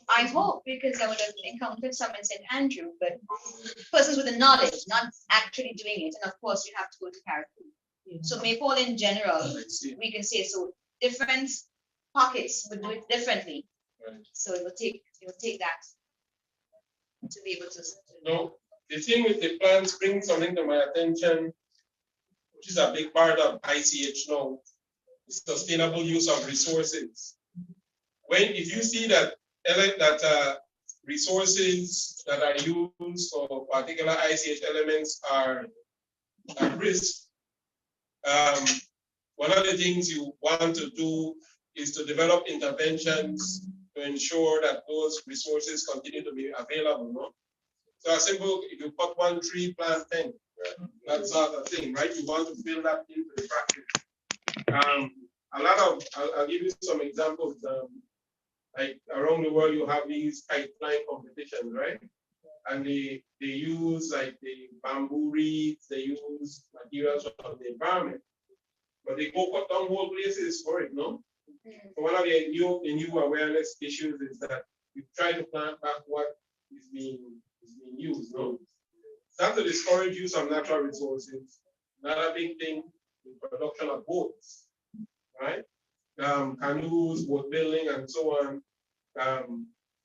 S16: I hope, because I would have encountered some in St. Andrew, but persons with the knowledge, not actually doing it. And of course, you have to go to Caribou. So Maypole in general, we can say so. Different pockets would do it differently.
S1: Right.
S16: So it will take that to be able to.
S1: No, the thing with the plans brings something to my attention, which is a big part of ICH now, is sustainable use of resources. If you see that resources that are used for particular ICH elements are at risk, one of the things you want to do is to develop interventions to ensure that those resources continue to be available. No? So a simple, if you cut one tree, plant 10, that sort of thing, right? You want to build that into the practice. I'll give you some examples. Like around the world, you have these kite flying competitions, right? And they use like the bamboo reeds, they use materials from the environment, but they go cut down whole places for it, no? So one of the new awareness issues is that you try to plant back what is being used, no? That's to discourage use of natural resources. Another big thing is production of boats, right? Canoes, boat building, and so on.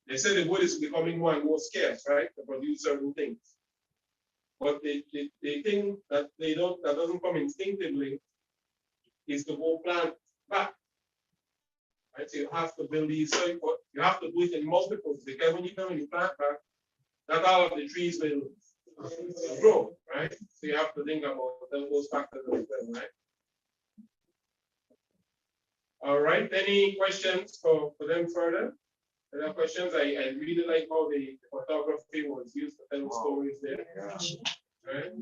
S1: They say the wood is becoming more and more scarce, right, to produce certain things. But the thing that doesn't come instinctively is to go plant back. Right? So you have to build these, so you have to do it in multiples, because when you plant back, not all of the trees will grow, right? So you have to think about those factors as well, right? All right, any questions for them further? Any questions? I really like how the photography was used to tell stories there. Right?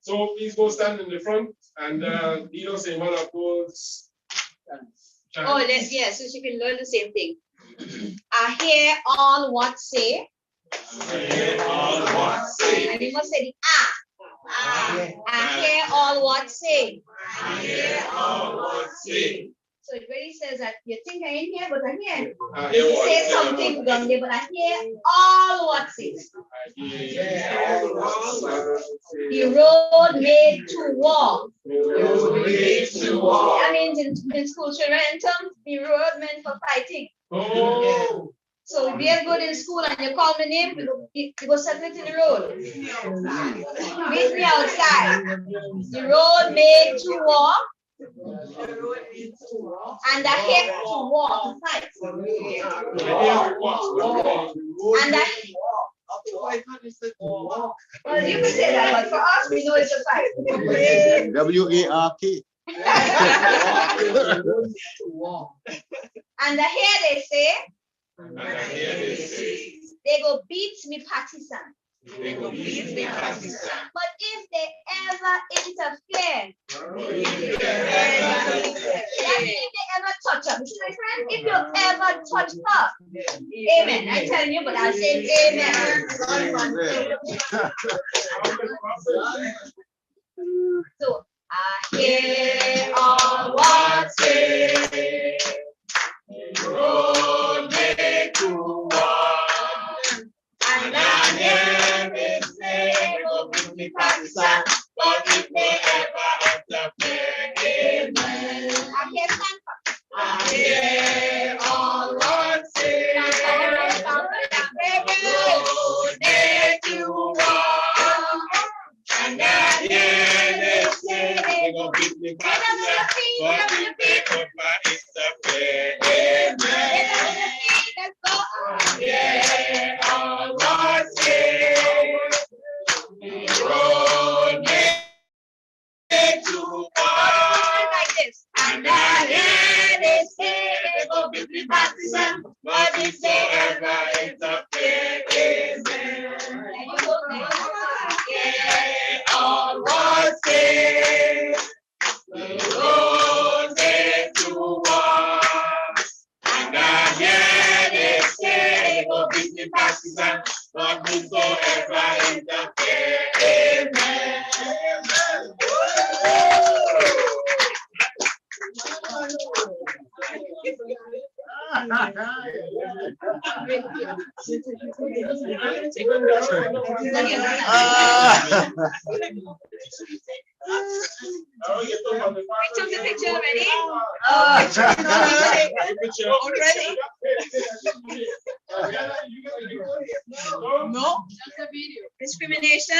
S1: So please go stand in the front and lead us in one of those.
S16: Oh, yes, so she can learn the same thing. I hear all what say.
S18: I hear all what say.
S16: And you must say the ah. I hear all what say.
S18: I hear all what say.
S16: So it really says that you think I ain't here, but I'm here. You say something down there, but I hear all what says. The road made to walk. That means in school children terms, the road meant for fighting.
S1: Oh.
S16: So if you're good in school and you call my name, you go settle it in the road. Meet me outside. The road made to walk. And the hip to walk, to fight. And the well, you can say that, but for us, we know it's a fight.
S22: W-A-R-K.
S16: And the hair they say, they go beat me partisan. But if they ever interfere, that means they ever touch her. See my friend, if you ever touch her, amen. I'm telling you, but I'll say amen. So I hear all what say. Road made to walk, and I hear they say, go bring me partisan, but if they ever interfere, amen. I hear all what say. Road made to walk, and I hear they say, they go bring me partisan, but if they ever interfere, amen. Yeah, all what say. Road made to walk like this, and I hear they say they go be the partisan, but if they ever interfere, amen. Yeah, all what say. Road made to walk, and I hear they say they go be the partisan, but whosoever interfere. took the picture already?
S20: No.
S16: Discrimination.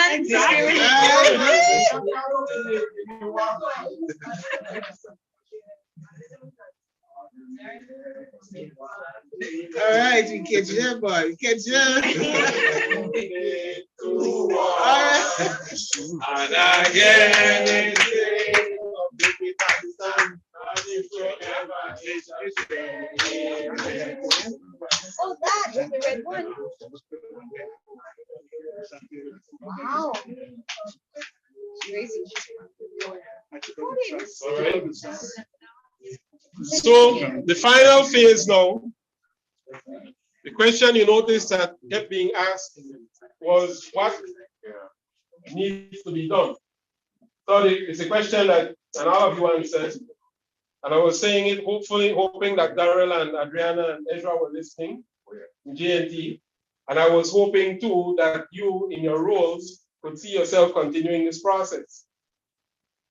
S9: All right, we catch you, boy. We catch you.
S18: And again,
S16: Oh, that is the red one. Wow. Crazy.
S18: all right. So the final phase now, the question you noticed that kept being asked was what needs to be done. So it's a question that and all of you answered. And I was saying it hopefully, hoping that Daryl and Adriana and Ezra were listening in GNT. And I was hoping too that you in your roles could see yourself continuing this process.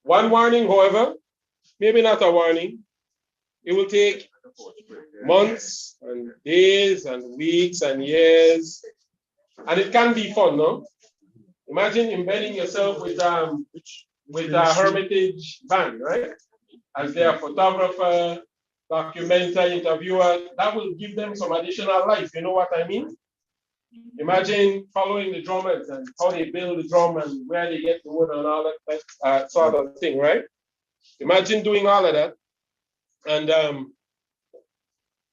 S18: One warning, however, maybe not a warning. It will take months and days and weeks and years. And it can be fun, no? Imagine embedding yourself with a Hermitage band, right? As their photographer, documenter, interviewer, that will give them some additional life. You know what I mean? Imagine following the drummers and how they build the drum and where they get the wood and all that sort of thing, right? Imagine doing all of that and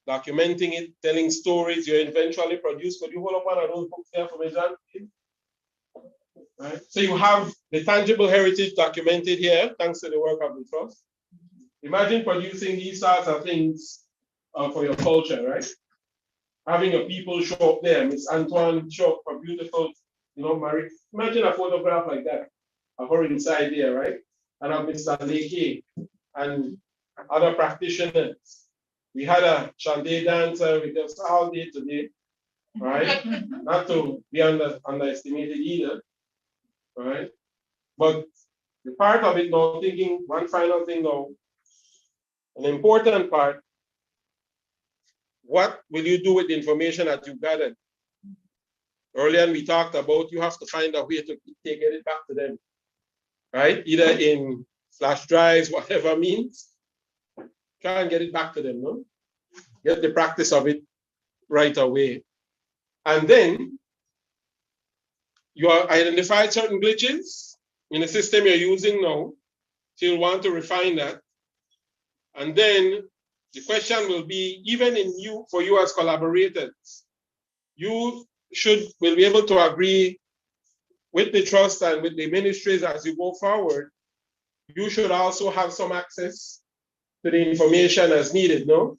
S18: documenting it, telling stories you eventually produce. Could you hold up one of those books there for me, John? Right? So you have the tangible heritage documented here, thanks to the work of the trust. Imagine producing these sorts of things for your culture, right? Having your people show up there, Miss Antoine show up for beautiful, Marie. Imagine a photograph like that of her inside there, right? And of Mr. Leke and other practitioners. We had a Chande dancer with us all day today, right? Not to be underestimated either, right? But the part of it now, thinking one final thing now, an important part, what will you do with the information that you gathered? Earlier we talked about you have to find a way to take it back to them, right? Either in flash drives, whatever means, try and get it back to them, no? Get the practice of it right away. And then you have identified certain glitches in the system you're using now, so you'll want to refine that. And then the question will be, even for you as collaborators, you will be able to agree with the trust and with the ministries as you go forward. You should also have some access to the information as needed, no?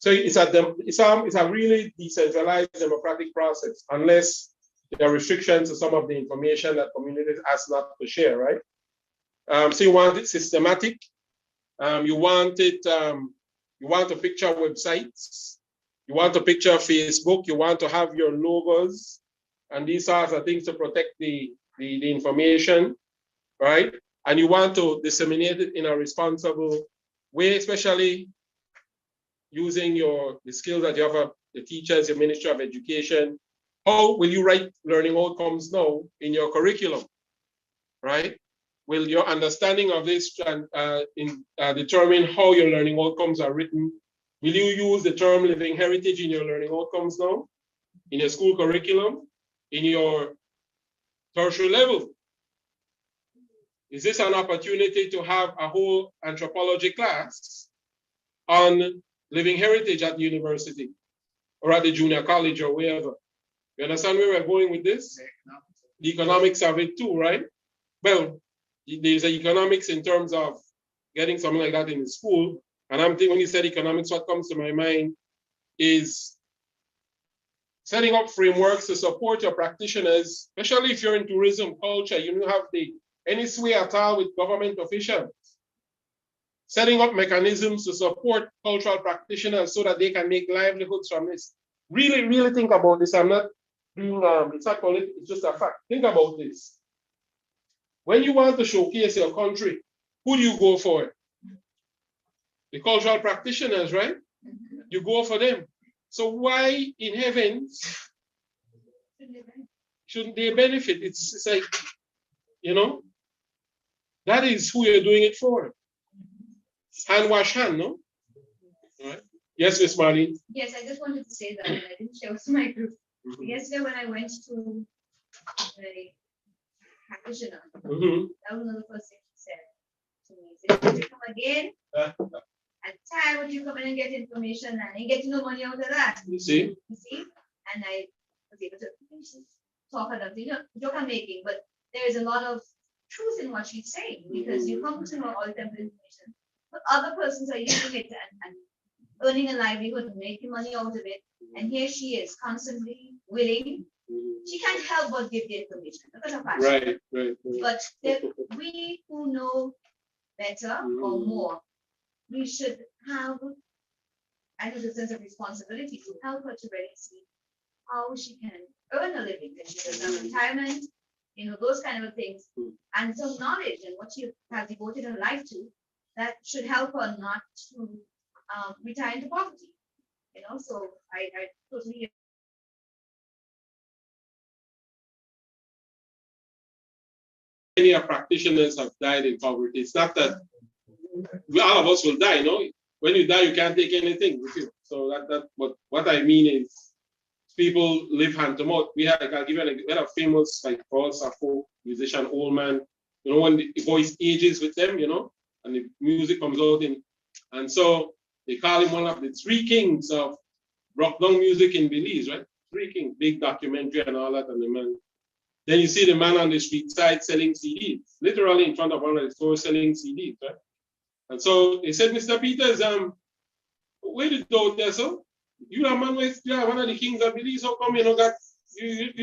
S18: So it's a really decentralized democratic process, unless there are restrictions to some of the information that communities ask not to share, right? So you want it systematic. You want to picture websites. You want to picture Facebook. You want to have your logos and these sorts of things to protect the information, right? And you want to disseminate it in a responsible way, especially using the skills that you have, the teachers, your Ministry of Education. How will you write learning outcomes now in your curriculum, right? Will your understanding of this determine how your learning outcomes are written? Will you use the term living heritage in your learning outcomes now? In your school curriculum? In your tertiary level? Is this an opportunity to have a whole anthropology class on living heritage at the university or at the junior college or wherever? You understand where we're going with this? The economics of it too, right? Well, there's economics in terms of getting something like that in the school. And I'm thinking when you said economics, what comes to my mind is setting up frameworks to support your practitioners, especially if you're in tourism culture, you don't have any sway at all with government officials. Setting up mechanisms to support cultural practitioners so that they can make livelihoods from this.
S1: Really, really think about this. I'm not doing, it's not political, it's just a fact. Think about this. When you want to showcase your country, who do you go for? The cultural practitioners, right? You go for them. So why in heaven shouldn't they benefit? It's like, you know, that is who you're doing it for. Hand wash hand, no? All right. Yes, Miss Marlene.
S16: Yes, I just wanted to say that, and I didn't share with my group. Yesterday when I went to the practitioner, that was one of the first things she said to me. She said, "Would you come again? And time would you come in and get information and get no money out of that?"
S1: You see?
S16: You see? And I was able to talk about, joke I'm making, but there is a lot of truth in what she's saying, because you come to know all the information, but other persons are using it and earning a livelihood, making money out of it. And here she is, constantly willing. She can't help but give the information because of passion.
S1: Right.
S16: But we who know better or more, we should have, I think, a sense of responsibility to help her to really see how she can earn a living, that she does have retirement, those kind of things, and some knowledge and what she has devoted her life to, that should help her not to retire into poverty. So I totally.
S1: Many practitioners have died in poverty. It's not that all of us will die, no? When you die, you can't take anything with you. So what I mean is, people live hand to mouth. I'll give you a famous, like Paul Sappho, musician, old man. When the voice ages with them, and the music comes out and so they call him one of the three kings of rock down music in Belize, right? Three kings, big documentary and all that, and the man. Then you see the man on the street side selling CDs, literally in front of one of the stores selling CDs, right? And so they said, "Mr. Peters, where did you out there, so? You are man, you are one of the kings of Belize. How come you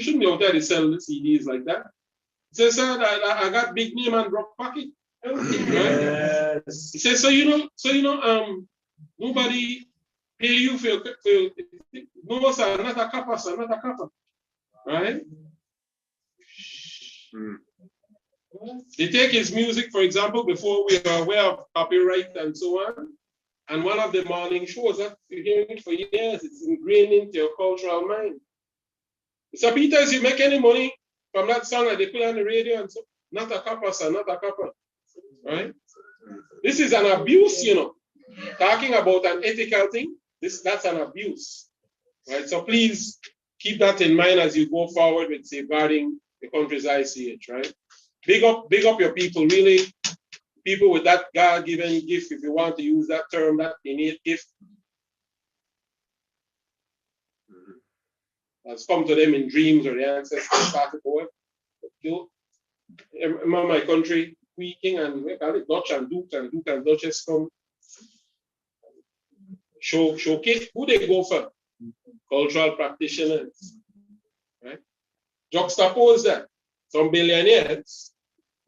S1: shouldn't be out there to sell the CDs like that?" He says, "Sir, I got big name and broke pocket." Right? He says, so nobody pay you for no, sir, not a copper, sir, not a copper. Right? They take his music, for example, before we are aware of copyright and so on. And one of the morning shows that you're hearing it for years, it's ingrained into your cultural mind. Mr. Peters, you make any money from that song that they put on the radio and so? Not a copper, sir, not a copper. Right? This is an abuse, Talking about an ethical thing, that's an abuse. Right? So please keep that in mind as you go forward with safeguarding the country's ICH, right? Big up your people, really. People with that God-given gift, if you want to use that term, that innate gift, has come to them in dreams or the ancestors started going. Remember my country, we king and we call it Dutch and Duke and Duchess come. Showcase who they go for. Cultural practitioners. Right? Juxtapose that. Some billionaires,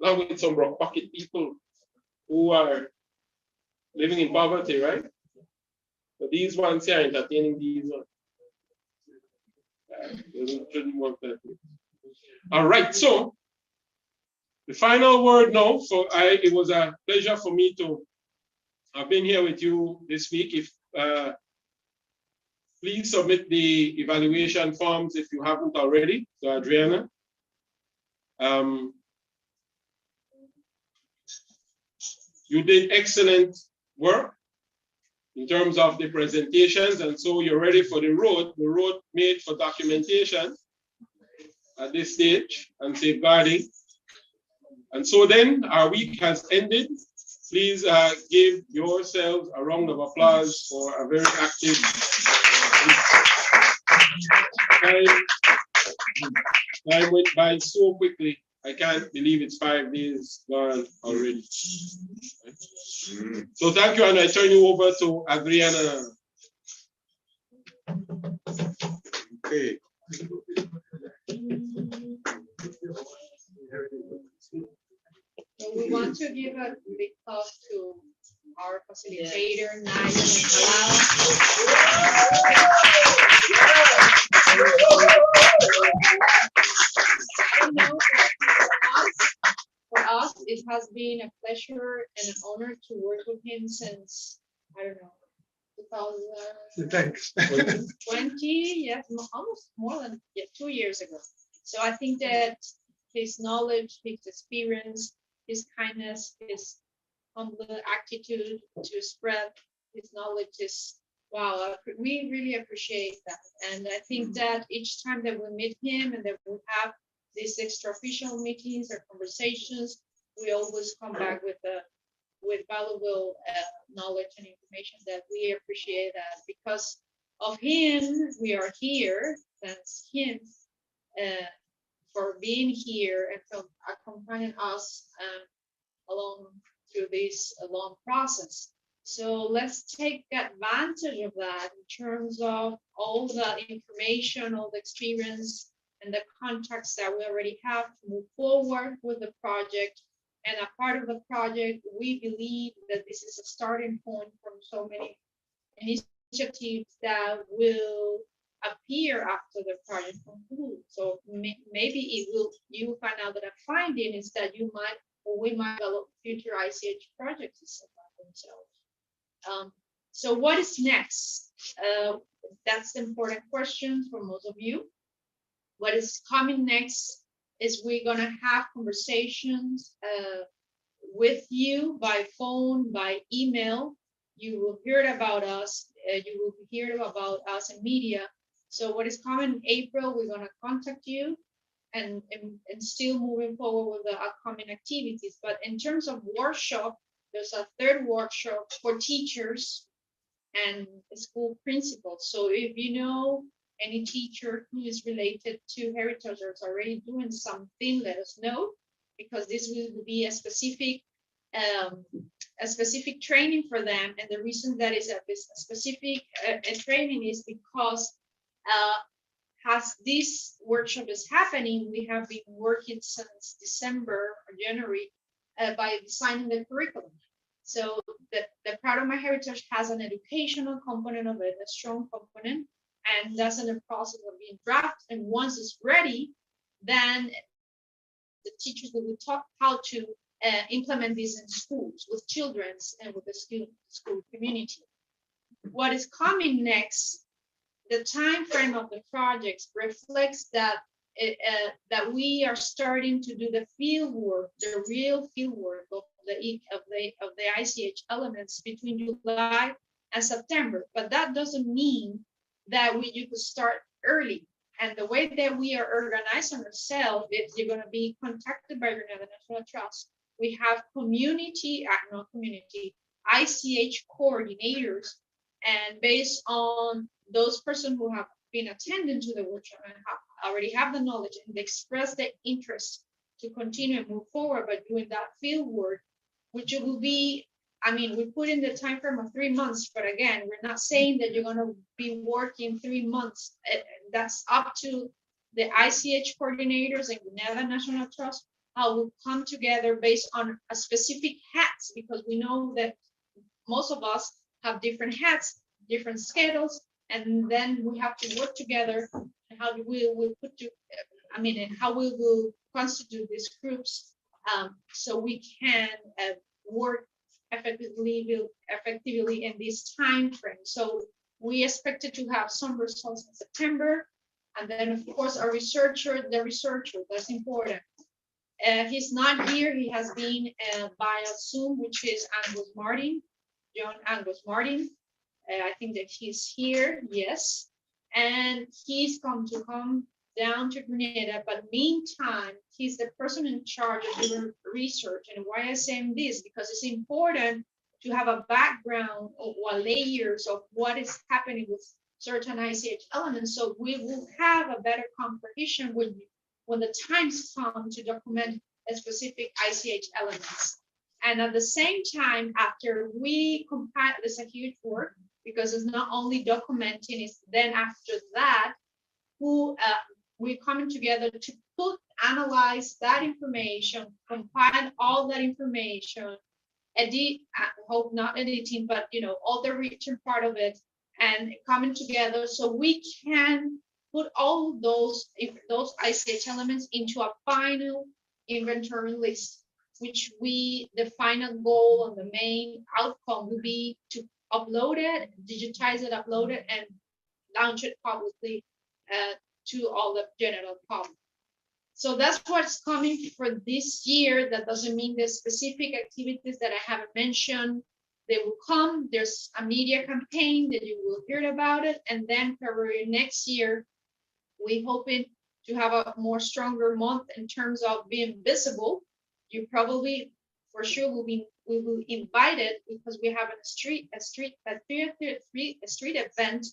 S1: along with some broke pocket people who are living in poverty, right? So these ones here are entertaining these ones. Shouldn't work that way. All right, so the final word now. So it was a pleasure for me to have been here with you this week. If please submit the evaluation forms if you haven't already to Adriana. You did excellent work in terms of the presentations, and so you're ready for the road made for documentation at this stage and safeguarding. And so then our week has ended. Please give yourselves a round of applause for a very active time went by so quickly. I can't believe it's 5 days gone already. So thank you, and I turn you over to Adriana. Okay.
S2: So we want to give a big talk to
S21: our facilitator, Naya Nicolau. I know for us, it has been a pleasure and an honor to work with him since, I don't know, 2020, yes, almost more than 2 years ago. So I think that his knowledge, his experience, his kindness, his humble attitude to spread his knowledge is, wow, we really appreciate that. And I think that each time that we meet him and that we have these extra-official meetings or conversations, we always come back with valuable knowledge and information that we appreciate that because of him, we are here. Thanks him for being here and for accompanying us along through this long process. So let's take advantage of that in terms of all the information, all the experience, and the contacts that we already have to move forward with the project. And a part of the project, we believe that this is a starting point from so many initiatives that will appear after the project concludes. So maybe you will find out that a finding is that you might or we might develop future ICH projects themselves. So what is next? That's the important question for most of you. What is coming next is we're gonna have conversations with you by phone, by email. You will hear about us. You will hear about us in media. So what is coming in April, we're gonna contact you and still moving forward with the upcoming activities. But in terms of workshop, there's a third workshop for teachers and school principals. So if you know any teacher who is related to heritage or is already doing something, let us know, because this will be a specific training for them. And the reason that is a specific training is because as this workshop is happening, we have been working since December or January by designing the curriculum. So the Proud of My Heritage has an educational component of it, a strong component, and that's in the process of being drafted. And once it's ready, then the teachers will talk how to implement this in schools with children and with the school community. What is coming next? The time frame of the projects reflects that that we are starting to do the field work, the real field work of the ICH elements between July and September. But that doesn't mean that you could start early. And the way that we are organizing ourselves is you're going to be contacted by Grenada National Trust. We have not community, ICH coordinators, and based on those persons who have been attending to the workshop and already have the knowledge and express the interest to continue and move forward by doing that field work, which will be, we put in the time frame of 3 months, but again, we're not saying that you're going to be working 3 months. That's up to the ICH coordinators and Grenada National Trust, how we'll come together based on a specific hats, because we know that most of us have different hats, different schedules, and then we have to work together and how we will and how we will constitute these groups so we can work effectively in this time frame. So we expected to have some results in September, and then of course the researcher, that's important. He's not here. He has been by Zoom, which is John Angus Martin. I think that he's here, yes, and he's come down to Grenada, but meantime, he's the person in charge of doing research. And why I'm saying this, because it's important to have a background or layers of what is happening with certain ICH elements, so we will have a better comprehension when the times come to document a specific ICH elements. And at the same time, after we compile, this is a huge work, because it's not only documenting, it's then after that, we're coming together to analyze that information, compile all that information,
S4: I hope not editing, but all the written part of it and coming together so we can put all those ICH elements into a final inventory list, which the final goal and the main outcome will be to upload it, digitize it, upload it, and launch it publicly to all the general public. So that's what's coming for this year. That doesn't mean the specific activities that I haven't mentioned, they will come. There's a media campaign that you will hear about it. And then February next year, we're hoping to have a more stronger month in terms of being visible. You probably, for sure, we will be invited because we have a street event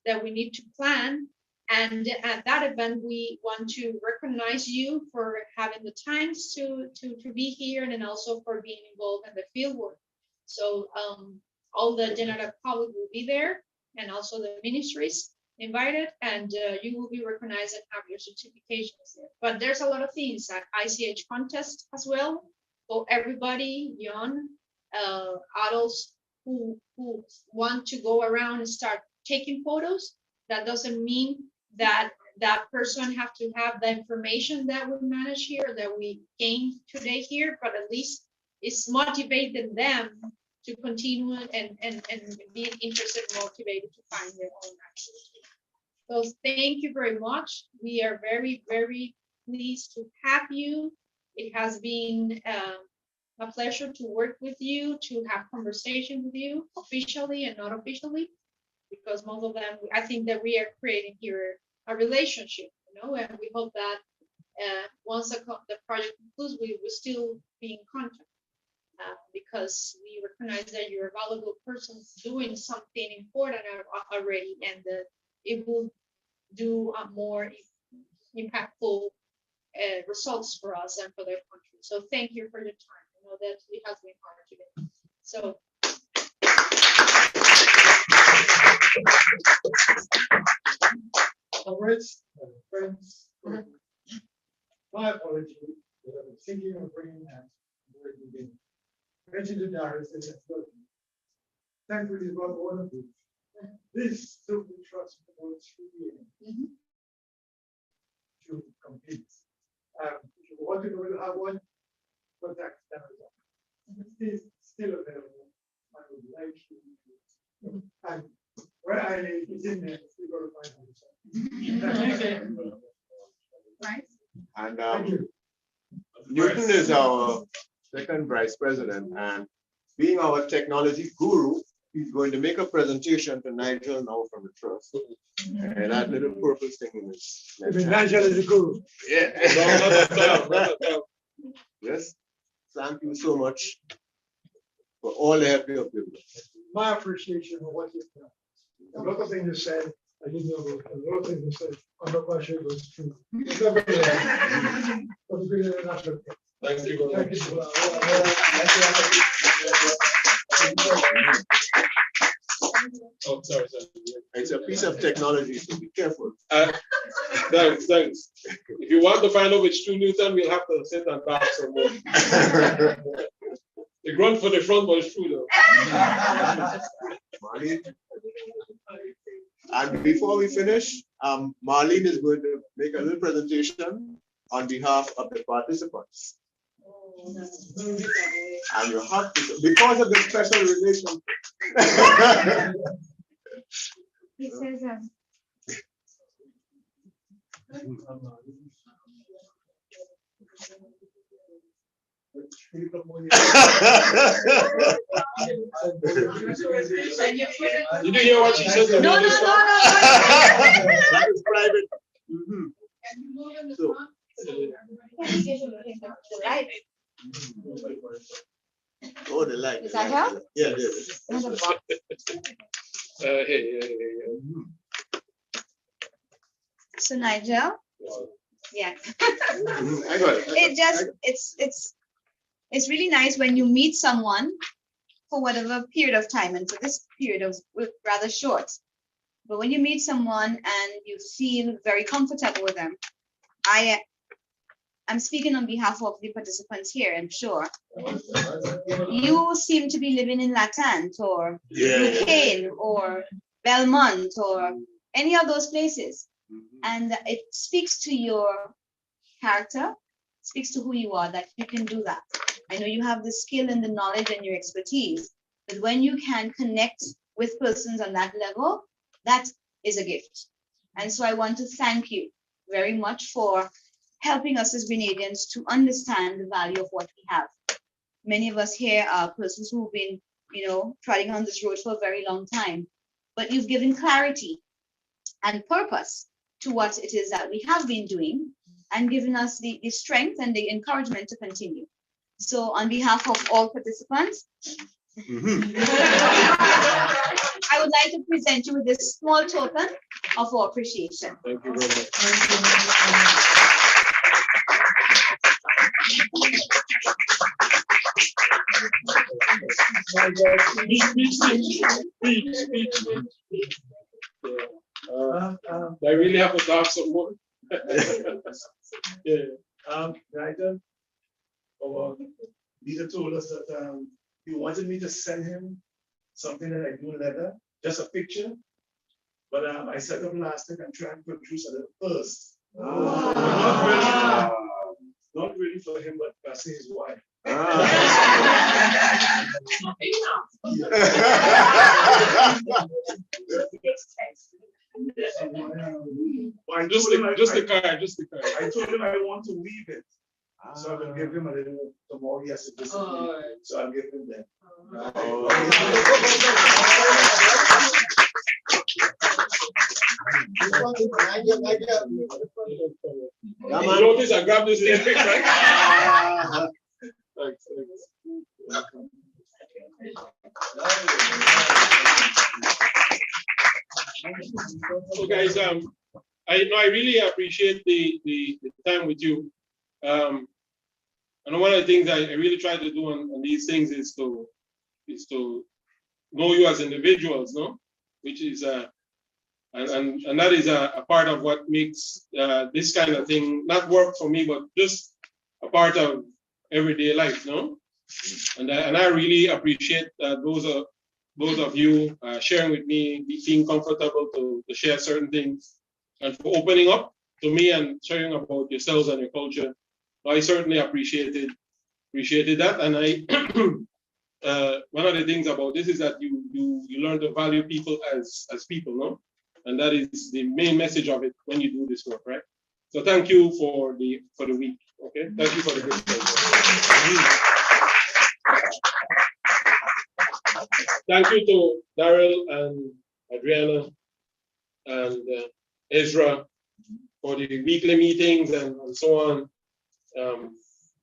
S4: that we need to plan. And at that event, we want to recognize you for having the time to be here and then also for being involved in the field work. So all the general public will be there and also the ministries invited, and you will be recognized and have your certifications there. But there's a lot of things, ICH contest as well for everybody, young adults who want to go around and start taking photos. That doesn't mean that person have to have the information that we manage here, that we gained today here, but at least it's motivating them to continue and be interested and motivated to find their own activity. So thank you very much. We are very, very pleased to have you. It has been a pleasure to work with you, to have conversation with you officially and not officially, because most of them, I think that we are creating here a relationship, and we hope that once the project concludes, we will still be in contact because we recognize that you're a valuable person doing something important already, and it will do more impactful results for us and for their country. So thank you for your time. I know that it has been hard today. So.
S3: All right, friends. My apology, but I was thinking of bringing that where we begin. Mentioned to Darius and thankfully about all of you. This silver trust was really to complete. If you want to know whether I have one, contact Amazon. It is still available. I would like you to. And where I live, it's in there. You got to find it.
S2: Right.
S8: And Newton is our second vice president, and being our technology guru, he's going to make a presentation to Nigel now from the trust. And that little purple thing in his left hand.
S3: Nigel is a guru.
S8: Yeah. Yes. Thank you so much for all the help you have given us.
S3: My appreciation for what you've done. A lot of things you said, I didn't know about. A lot of things you said, I'm not quite sure it was true. It's not very well. But it's really not true.
S18: Thank you very much. Oh, sorry.
S8: It's a piece of technology, so be careful.
S18: Thanks. If you want to find out which true Newton, we'll have to sit and back some more. The grunt for the front was true though.
S8: And before we finish, Marlene is going to make a little presentation on behalf of the participants. And you have to, because of the special relation.
S2: He says,
S18: You didn't hear what she said?
S2: No.
S8: That is private. So, oh, the light.
S2: Is that help?
S8: Yeah.
S16: So Nigel, yeah.
S8: I got it.
S16: It's really nice when you meet someone for whatever period of time, and so this period was rather short. But when you meet someone and you feel very comfortable with them, I'm speaking on behalf of the participants here, I'm sure. You seem to be living in Latant or Duquesne or Belmont or any of those places. And it speaks to your character, speaks to who you are, that you can do that. I know you have the skill and the knowledge and your expertise, but when you can connect with persons on that level, that is a gift. And so I want to thank you very much for helping us as Grenadians to understand the value of what we have. Many of us here are persons who've been, trotting on this road for a very long time, but you've given clarity and purpose to what it is that we have been doing and given us the strength and the encouragement to continue. So on behalf of all participants, I would like to present you with this small token of our appreciation.
S1: Thank you very much. I really have to talk some more.
S10: Yeah. Nigel, our leader told us that he wanted me to send him something that I do later, just a picture. But I set up last week and tried to produce a little first. Not really for him, but passing his wife.
S1: And just the card. I
S10: told him I want to weave it. So I will give him a little tomorrow. He has to disappear. So I'll give him that.
S1: You notice I grabbed this thing, right? Thanks. So guys, I really appreciate the time with you. And one of the things I really try to do on these things is to know you as individuals, no? Which is and that is a part of what makes this kind of thing not work for me, but just a part of everyday life, no? And I really appreciate those of you sharing with me, being comfortable to share certain things, and for opening up to me and sharing about yourselves and your culture. I certainly appreciated that, and I one of the things about this is that you learn to value people as people, no? And that is the main message of it when you do this work, right? So thank you for the week. Okay, thank you for the good thing. Thank you to Daryl and Adriana and Ezra for the weekly meetings and so on.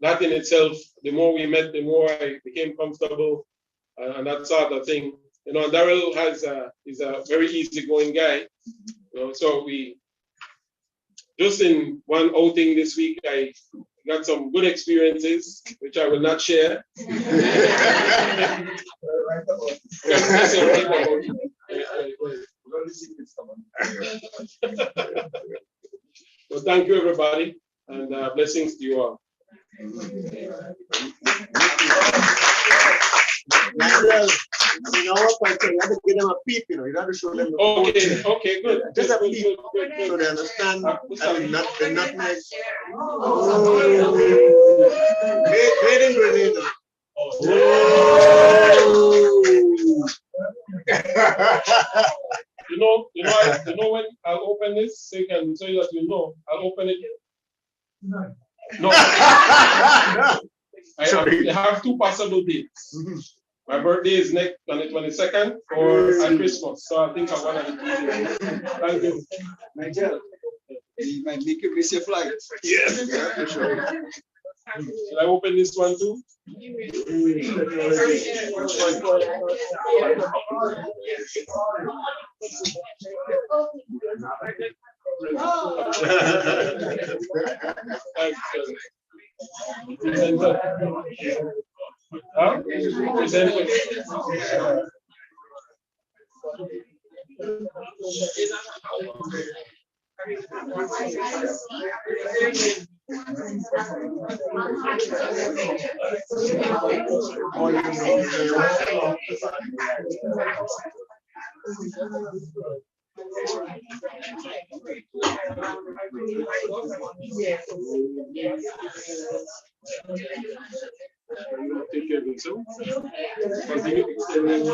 S1: That in itself, the more we met, the more I became comfortable and that sort of thing. Daryl is a very easygoing guy. So we just in one outing this week, I got some good experiences, which I will not share. So thank you, everybody, and blessings to you all.
S12: Nigel, you know what? You have to give them a peep, you have to show them.
S1: Okay, good.
S12: Just a peep, so they understand. They're not nice. Great in Grenada.
S1: You know when I'll open this, so you can say that I'll open it. No. I have two possible dates. My birthday is next on the 22nd or at Christmas. So I think I want to. Thank you.
S5: Nigel, you might make you miss your flight.
S1: Yes. Yeah, sure. Should I open this one too? Huh? Take care of yourself. Continue extending.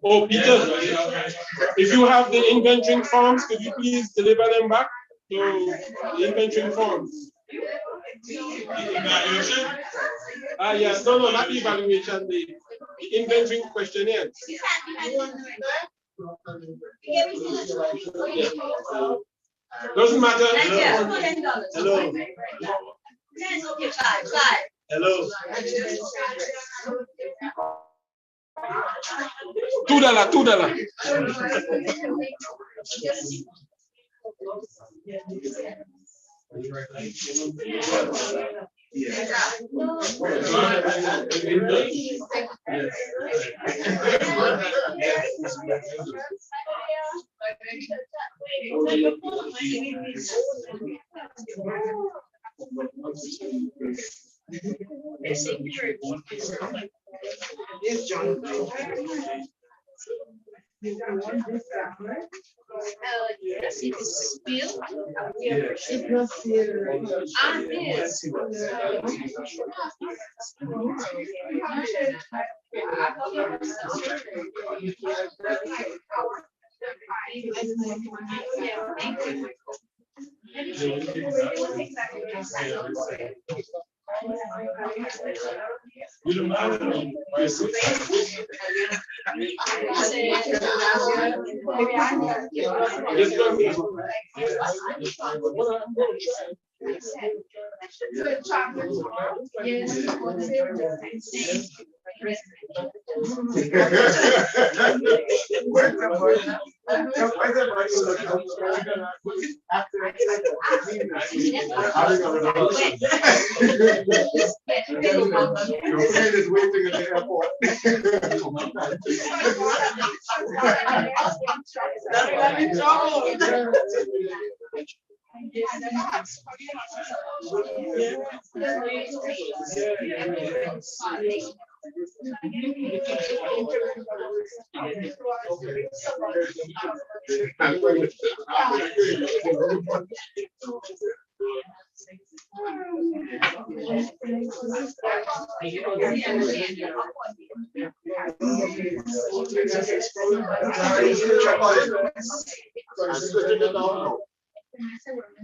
S1: Oh, Peter, if you have the inventory forms, could you please deliver them back to the inventory forms? Evaluation? Yes, no, not the evaluation, the inventory questionnaire. Doesn't matter. Hello. Hello. $2.
S4: Yes, it is still.
S8: Your friend is waiting at the airport.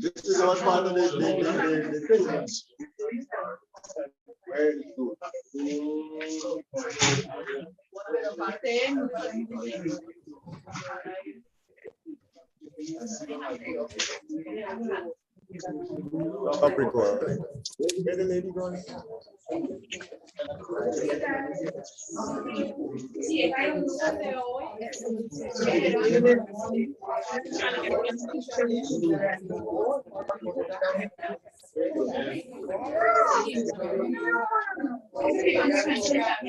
S8: This is all part of the business. Very good.
S22: Stop recording. Where the lady going?
S21: Sí, hay un grupo de hoy.